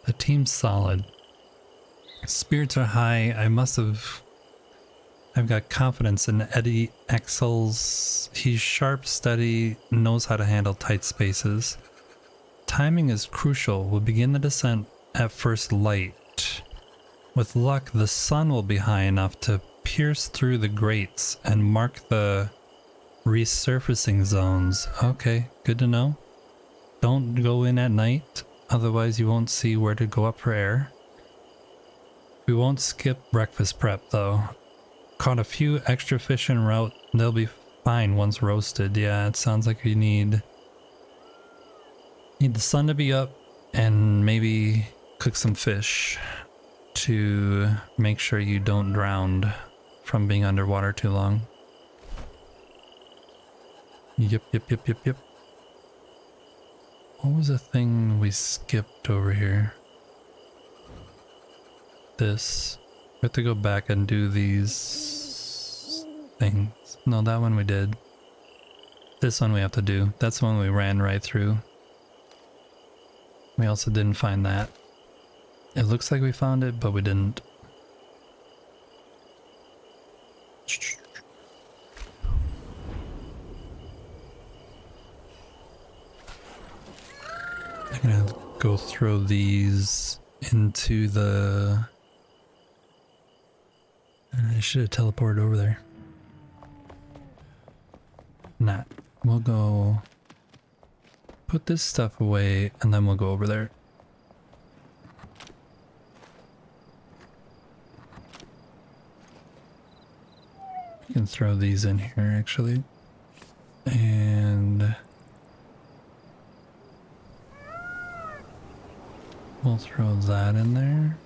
The team's solid. Spirits are high. I've got confidence in Eddie Axel's. He's sharp, steady, knows how to handle tight spaces. Timing is crucial. We'll begin the descent at first light. With luck, the sun will be high enough to pierce through the grates and mark the resurfacing zones. Okay, good to know. Don't go in at night, otherwise you won't see where to go up for air. We won't skip breakfast prep though. Caught a few extra fish en route. They'll be fine once roasted. Yeah, it sounds like you need the sun to be up and maybe cook some fish to make sure you don't drown from being underwater too long. Yep. What was the thing we skipped over here? This. We have to go back and do these things. No, that one we did. This one we have to do. That's the one we ran right through. We also didn't find that. It looks like we found it, but we didn't. I'm gonna go throw these into the... I should have teleported over there. Nah, we'll go put this stuff away and then we'll go over there. We can throw these in here actually. And we'll throw that in there.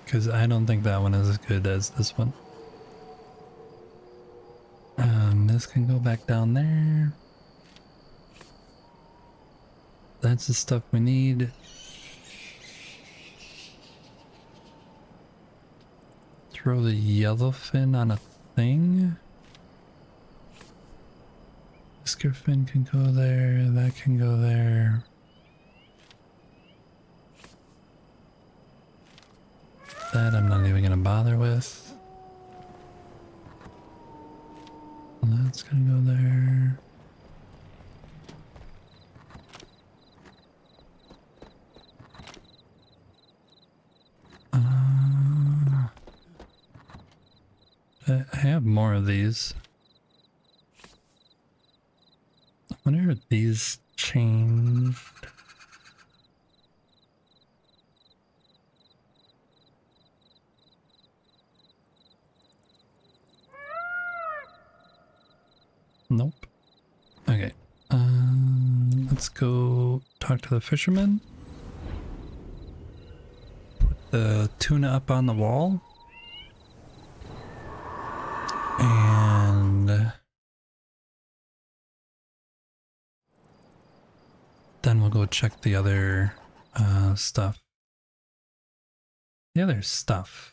Because I don't think that one is as good as this one. This can go back down there. That's the stuff we need. Throw the yellowfin on a thing. Whiskerfin can go there, that can go there. That I'm not even gonna bother with. That's gonna go there. I have more of these. I wonder if these changed. Nope. Okay. Let's go talk to the fisherman. Put the tuna up on the wall. And then we'll go check the other stuff. The other stuff.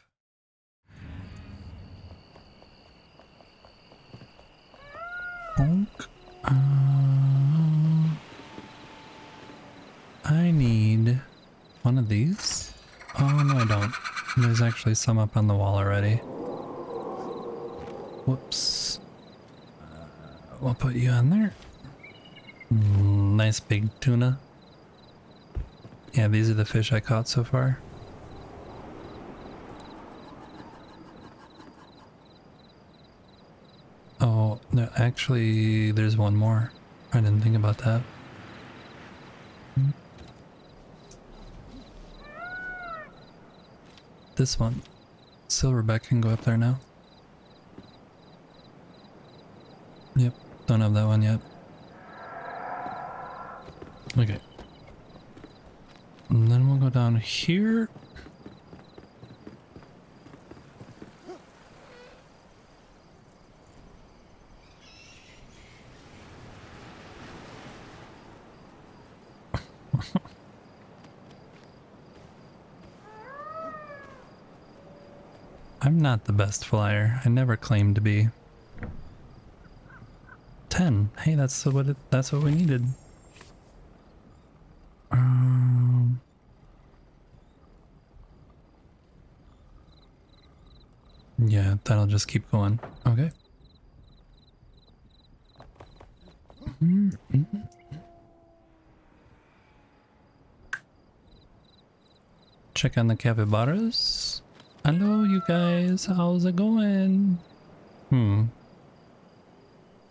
Bonk. I need one of these. Oh no, I don't. There's actually some up on the wall already. Whoops. We'll put you on there. Nice big tuna. Yeah, these are the fish I caught so far. Oh, no, actually, there's one more. I didn't think about that. This one. Silverback can go up there now. Yep, don't have that one yet. Okay. And then we'll go down here. I'm not the best flyer. I never claimed to be. 10. Hey, that's what we needed. Yeah, that'll just keep going. Okay. Check on the capybaras. Hello, you guys. How's it going?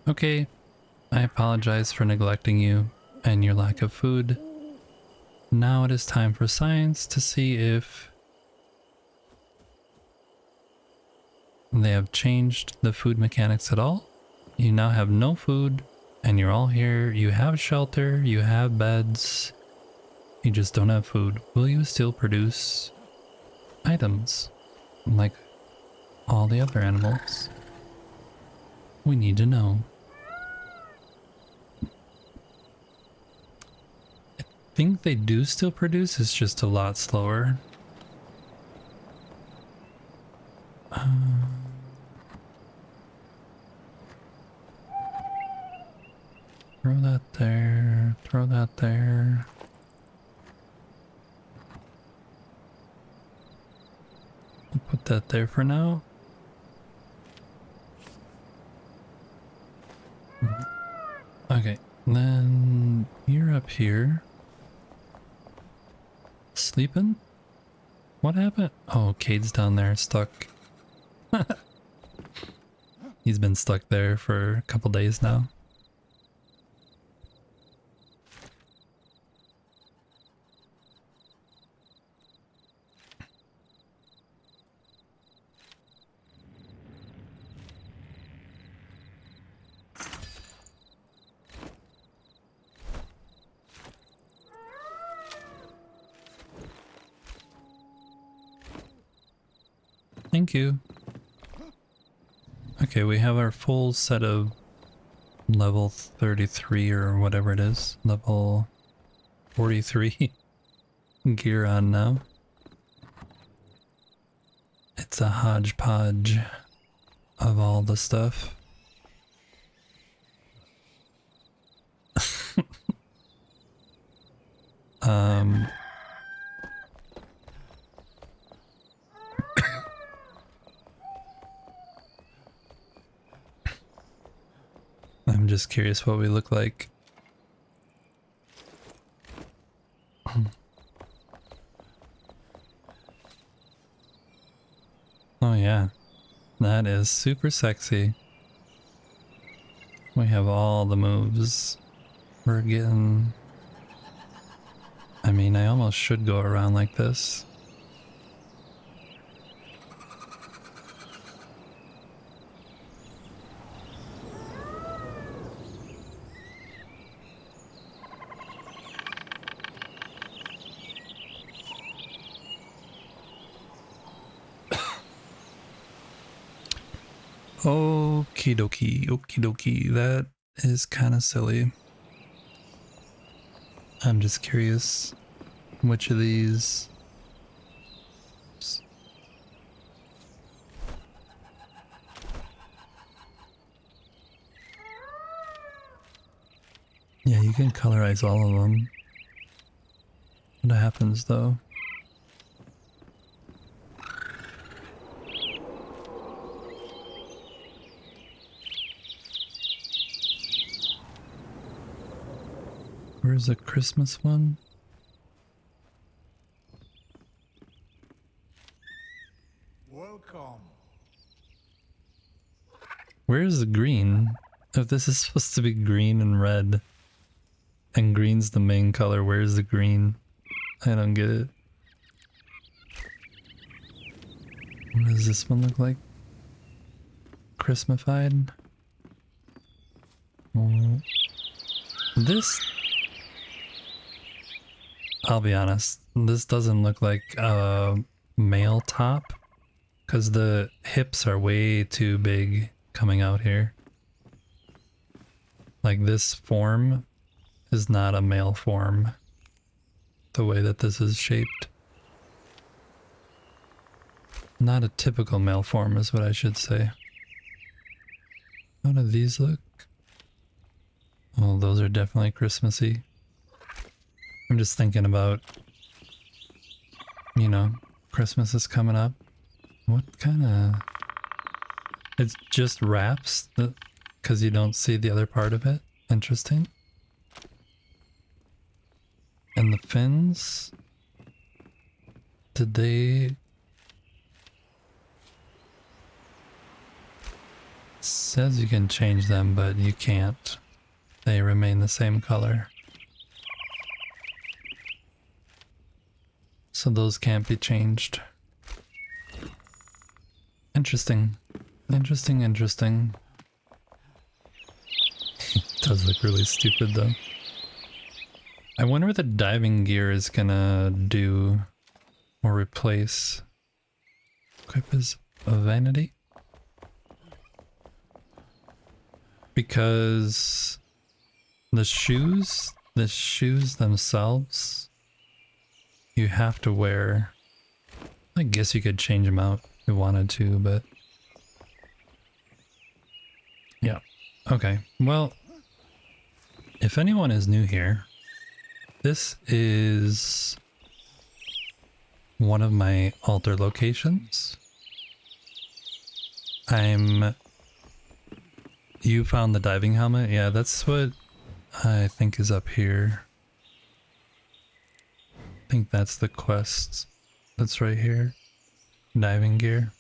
Okay. I apologize for neglecting you and your lack of food. Now it is time for science to see if they have changed the food mechanics at all. You now have no food and you're all here. You have shelter, you have beds. You just don't have food. Will you still produce items like all the other animals? We need to know. I think they do still produce, it's just a lot slower. throw that there. I'll put that there for now. Okay, then you're up here. Sleeping? What happened? Oh, Cade's down there, stuck. He's been stuck there for a couple days now. Thank you. Okay, we have our full set of level 33 or whatever it is. Level 43 gear on now. It's a hodgepodge of all the stuff. I'm just curious what we look like. Oh yeah, that is super sexy. We have all the moves. We're getting... I mean, I almost should go around like this. Okie dokie, that is kind of silly. I'm just curious which of these... Yeah, you can colorize all of them. What happens though? Where's the Christmas one? Welcome. Where's the green? If this is supposed to be green and red, and green's the main color, where's the green? I don't get it. What does this one look like? Christmasified? Oh. This... I'll be honest, this doesn't look like a male top, because the hips are way too big coming out here. Like, this form is not a male form, the way that this is shaped. Not a typical male form is what I should say. How do these look? Oh, those are definitely Christmassy. I'm just thinking about, you know, Christmas is coming up. What kind of... It's just wraps because you don't see the other part of it. Interesting. And the fins, did they... It says you can change them, but you can't. They remain the same color. So those can't be changed. Interesting. Interesting. It does look really stupid though. I wonder what the diving gear is gonna do or replace. Equip as a vanity? Because the shoes themselves, you have to wear. I guess you could change them out if you wanted to, but yeah. Okay, well, if anyone is new here, This is one of my altar locations. You found the diving helmet? Yeah, that's what I think is up here. I think that's the quest that's right here. Diving gear.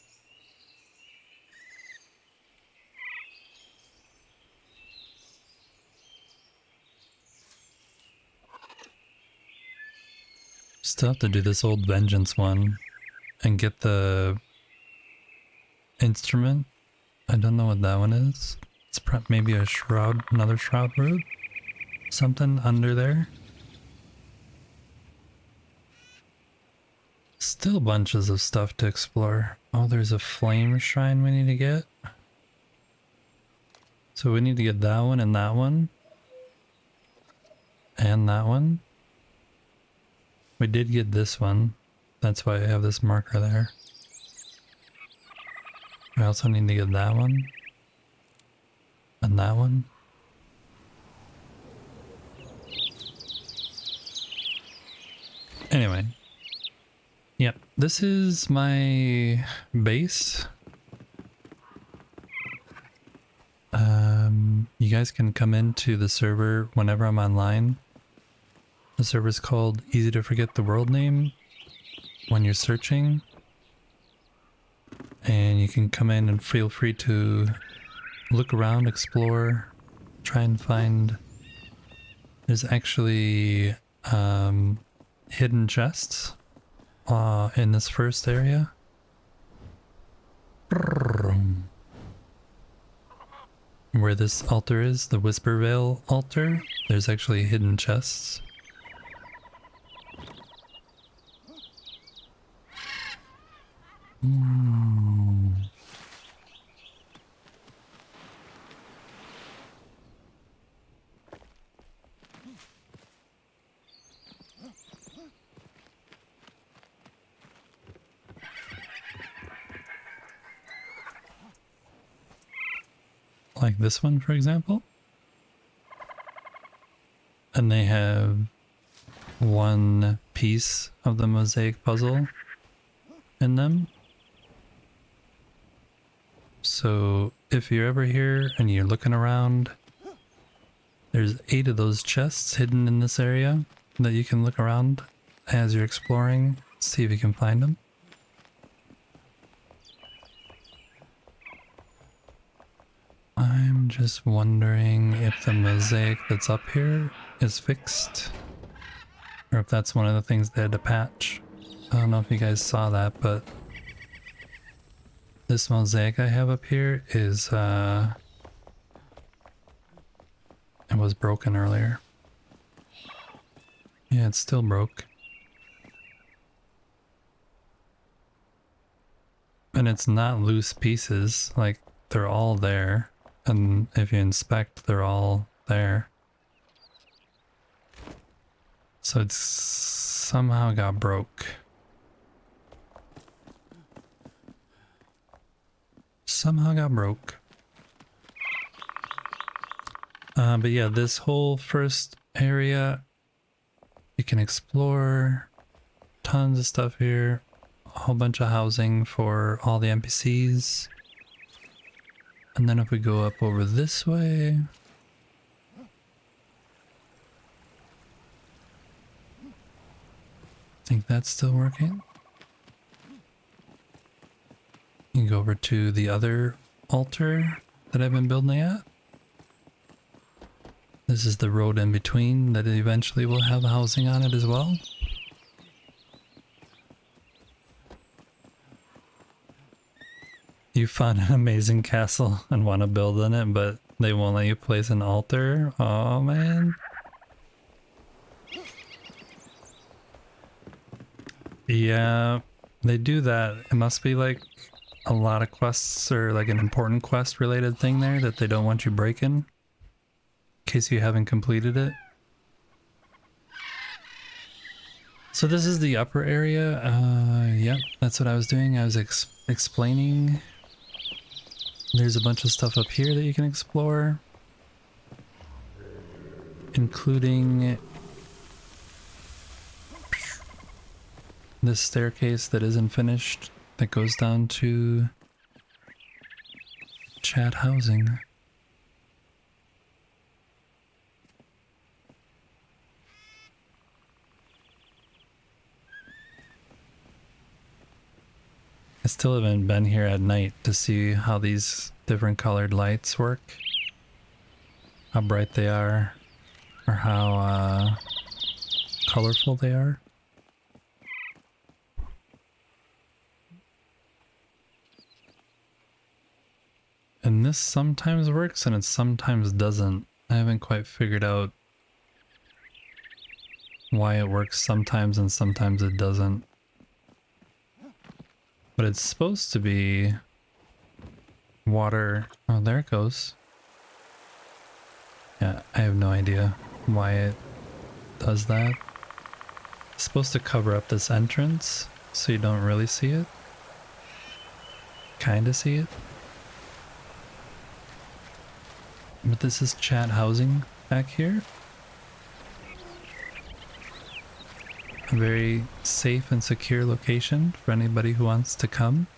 Still have to do this old vengeance one and get the instrument. I don't know what that one is. It's maybe a shroud, another shroud root? Something under there? Still bunches of stuff to explore. Oh, there's a flame shrine we need to get. So we need to get that one and that one. And that one. We did get this one. That's why I have this marker there. We also need to get that one. And that one. Anyway. Yep, this is my base. You guys can come into the server whenever I'm online. The server is called Easy to Forget the World Name when you're searching. And you can come in and feel free to look around, explore, try and find... There's actually hidden chests in this first area. Where this altar is, the Whispervale altar, there's actually hidden chests. Like this one, for example. And they have one piece of the mosaic puzzle in them. So if you're ever here and you're looking around, there's 8 of those chests hidden in this area that you can look around as you're exploring, see if you can find them. I'm just wondering if the mosaic that's up here is fixed, or if that's one of the things they had to patch. I don't know if you guys saw that, but this mosaic I have up here is, it was broken earlier. Yeah, it's still broke. And it's not loose pieces, like they're all there. And if you inspect, they're all there. So it's somehow got broke. Somehow got broke. But yeah, this whole first area, you can explore. Tons of stuff here. A whole bunch of housing for all the NPCs. And then if we go up over this way, I think that's still working. You can go over to the other altar that I've been building at. This is the road in between that eventually will have housing on it as well. You found an amazing castle and want to build in it, but they won't let you place an altar? Oh man. Yeah, they do that. It must be like a lot of quests or like an important quest related thing there that they don't want you breaking. In case you haven't completed it. So this is the upper area. Yep, that's what I was doing. I was explaining. There's a bunch of stuff up here that you can explore, including this staircase that isn't finished that goes down to chat housing. I still haven't been here at night to see how these different colored lights work. How bright they are, or how colorful they are. And this sometimes works and it sometimes doesn't. I haven't quite figured out why it works sometimes and sometimes it doesn't. But it's supposed to be water. Oh, there it goes. Yeah, I have no idea why it does that. It's supposed to cover up this entrance so you don't really see it. Kinda see it. But this is chat housing back here. A very safe and secure location for anybody who wants to come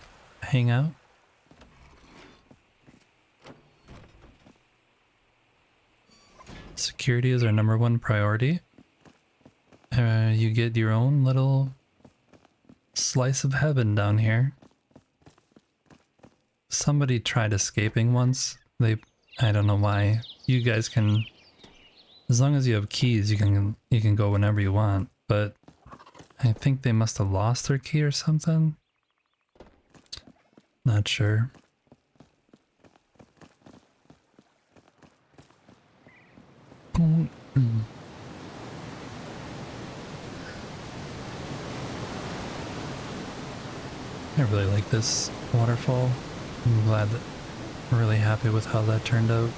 hang out. Security is our #1 priority. You get your own little slice of heaven down here. Somebody tried escaping once. I don't know why. You guys can, as long as you have keys, you can go whenever you want. But I think they must have lost their key or something. Not sure. I really like this waterfall. I'm glad that I'm really happy with how that turned out.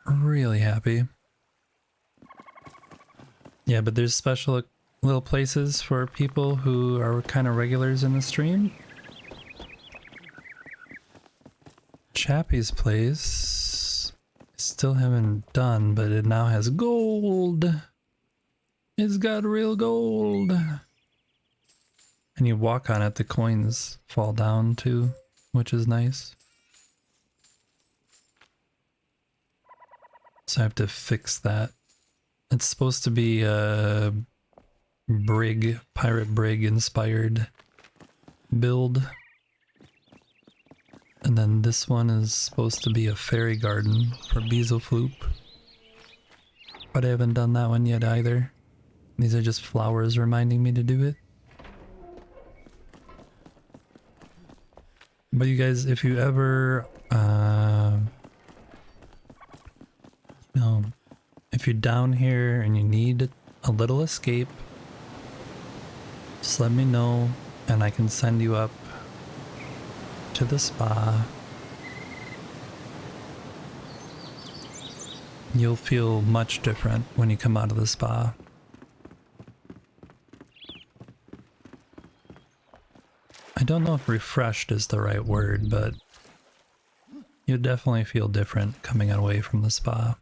Really happy. Yeah, but there's special little places for people who are kind of regulars in the stream. Chappie's place, still haven't done, but it now has gold. It's got real gold. And you walk on it, the coins fall down too, which is nice. So I have to fix that. It's supposed to be a brig, pirate brig inspired build. And then this one is supposed to be a fairy garden for Beezlefloop. But I haven't done that one yet either. These are just flowers reminding me to do it. But you guys, if you ever, if you're down here and you need a little escape, just let me know and I can send you up to the spa. You'll feel much different when you come out of the spa. I don't know if refreshed is the right word, but you'll definitely feel different coming away from the spa.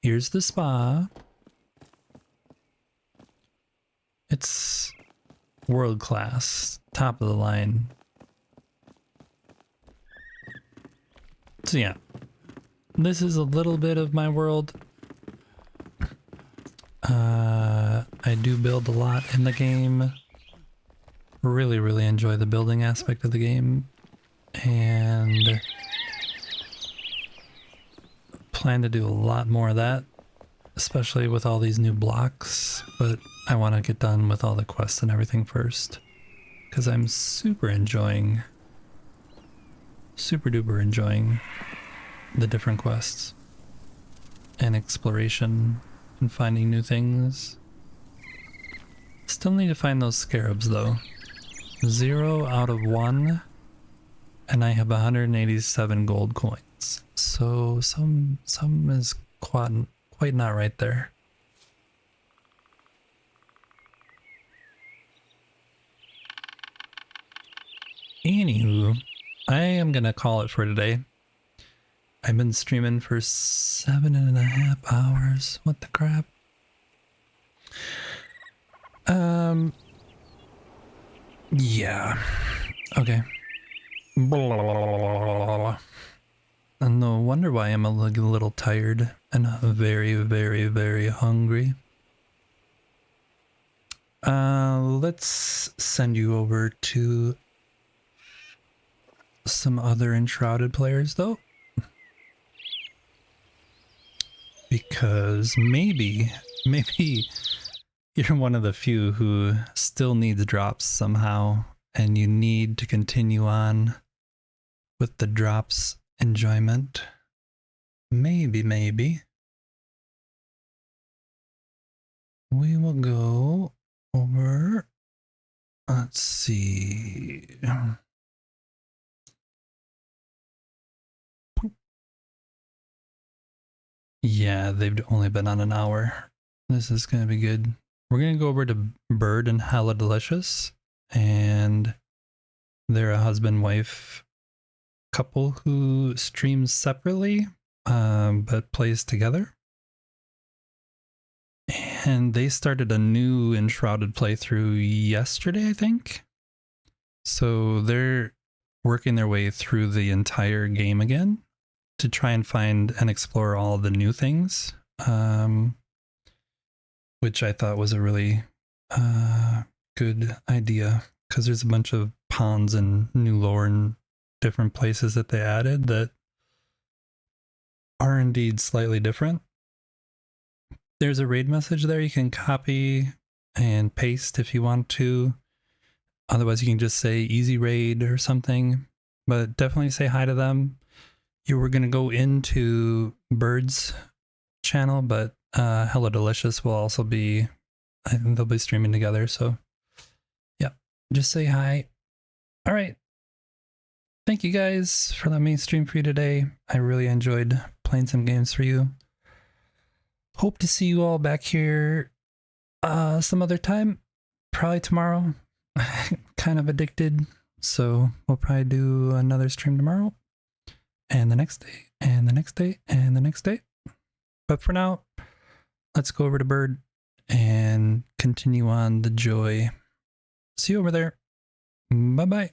Here's the spa. It's world class, top of the line. So yeah, this is a little bit of my world. I do build a lot in the game. Really enjoy the building aspect of the game, and plan to do a lot more of that, especially with all these new blocks, but I want to get done with all the quests and everything first, because I'm super duper enjoying the different quests and exploration and finding new things. Still need to find those scarabs though. 0 out of 1, and I have 187 gold coins. So some is quite not right there. Anywho, I am gonna call it for today. I've been streaming for 7.5 hours. What the crap? Yeah. Okay. And no wonder why I'm a little tired and very, very, very hungry. Let's send you over to some other Enshrouded players though. Because maybe you're one of the few who still needs drops somehow, and you need to continue on with the drops enjoyment. Maybe we will go over, let's see. Yeah, they've only been on an hour. This is gonna be good. We're gonna go over to Bird and Hella Delicious, and they're a husband-wife couple who streams separately, but plays together. And they started a new Enshrouded playthrough yesterday, I think. So they're working their way through the entire game again to try and find and explore all the new things, which I thought was a really good idea, because there's a bunch of ponds and new lore and different places that they added that are indeed slightly different. There's a raid message there you can copy and paste if you want to. Otherwise, you can just say easy raid or something, but definitely say hi to them. You were going to go into Bird's channel, but Hella Delicious will also be, I think they'll be streaming together. So yeah, just say hi. All right. Thank you guys for letting me stream for you today. I really enjoyed playing some games for you. Hope to see you all back here some other time. Probably tomorrow. Kind of addicted. So we'll probably do another stream tomorrow. And the next day. And the next day. And the next day. But for now, let's go over to Bird and continue on the joy. See you over there. Bye-bye.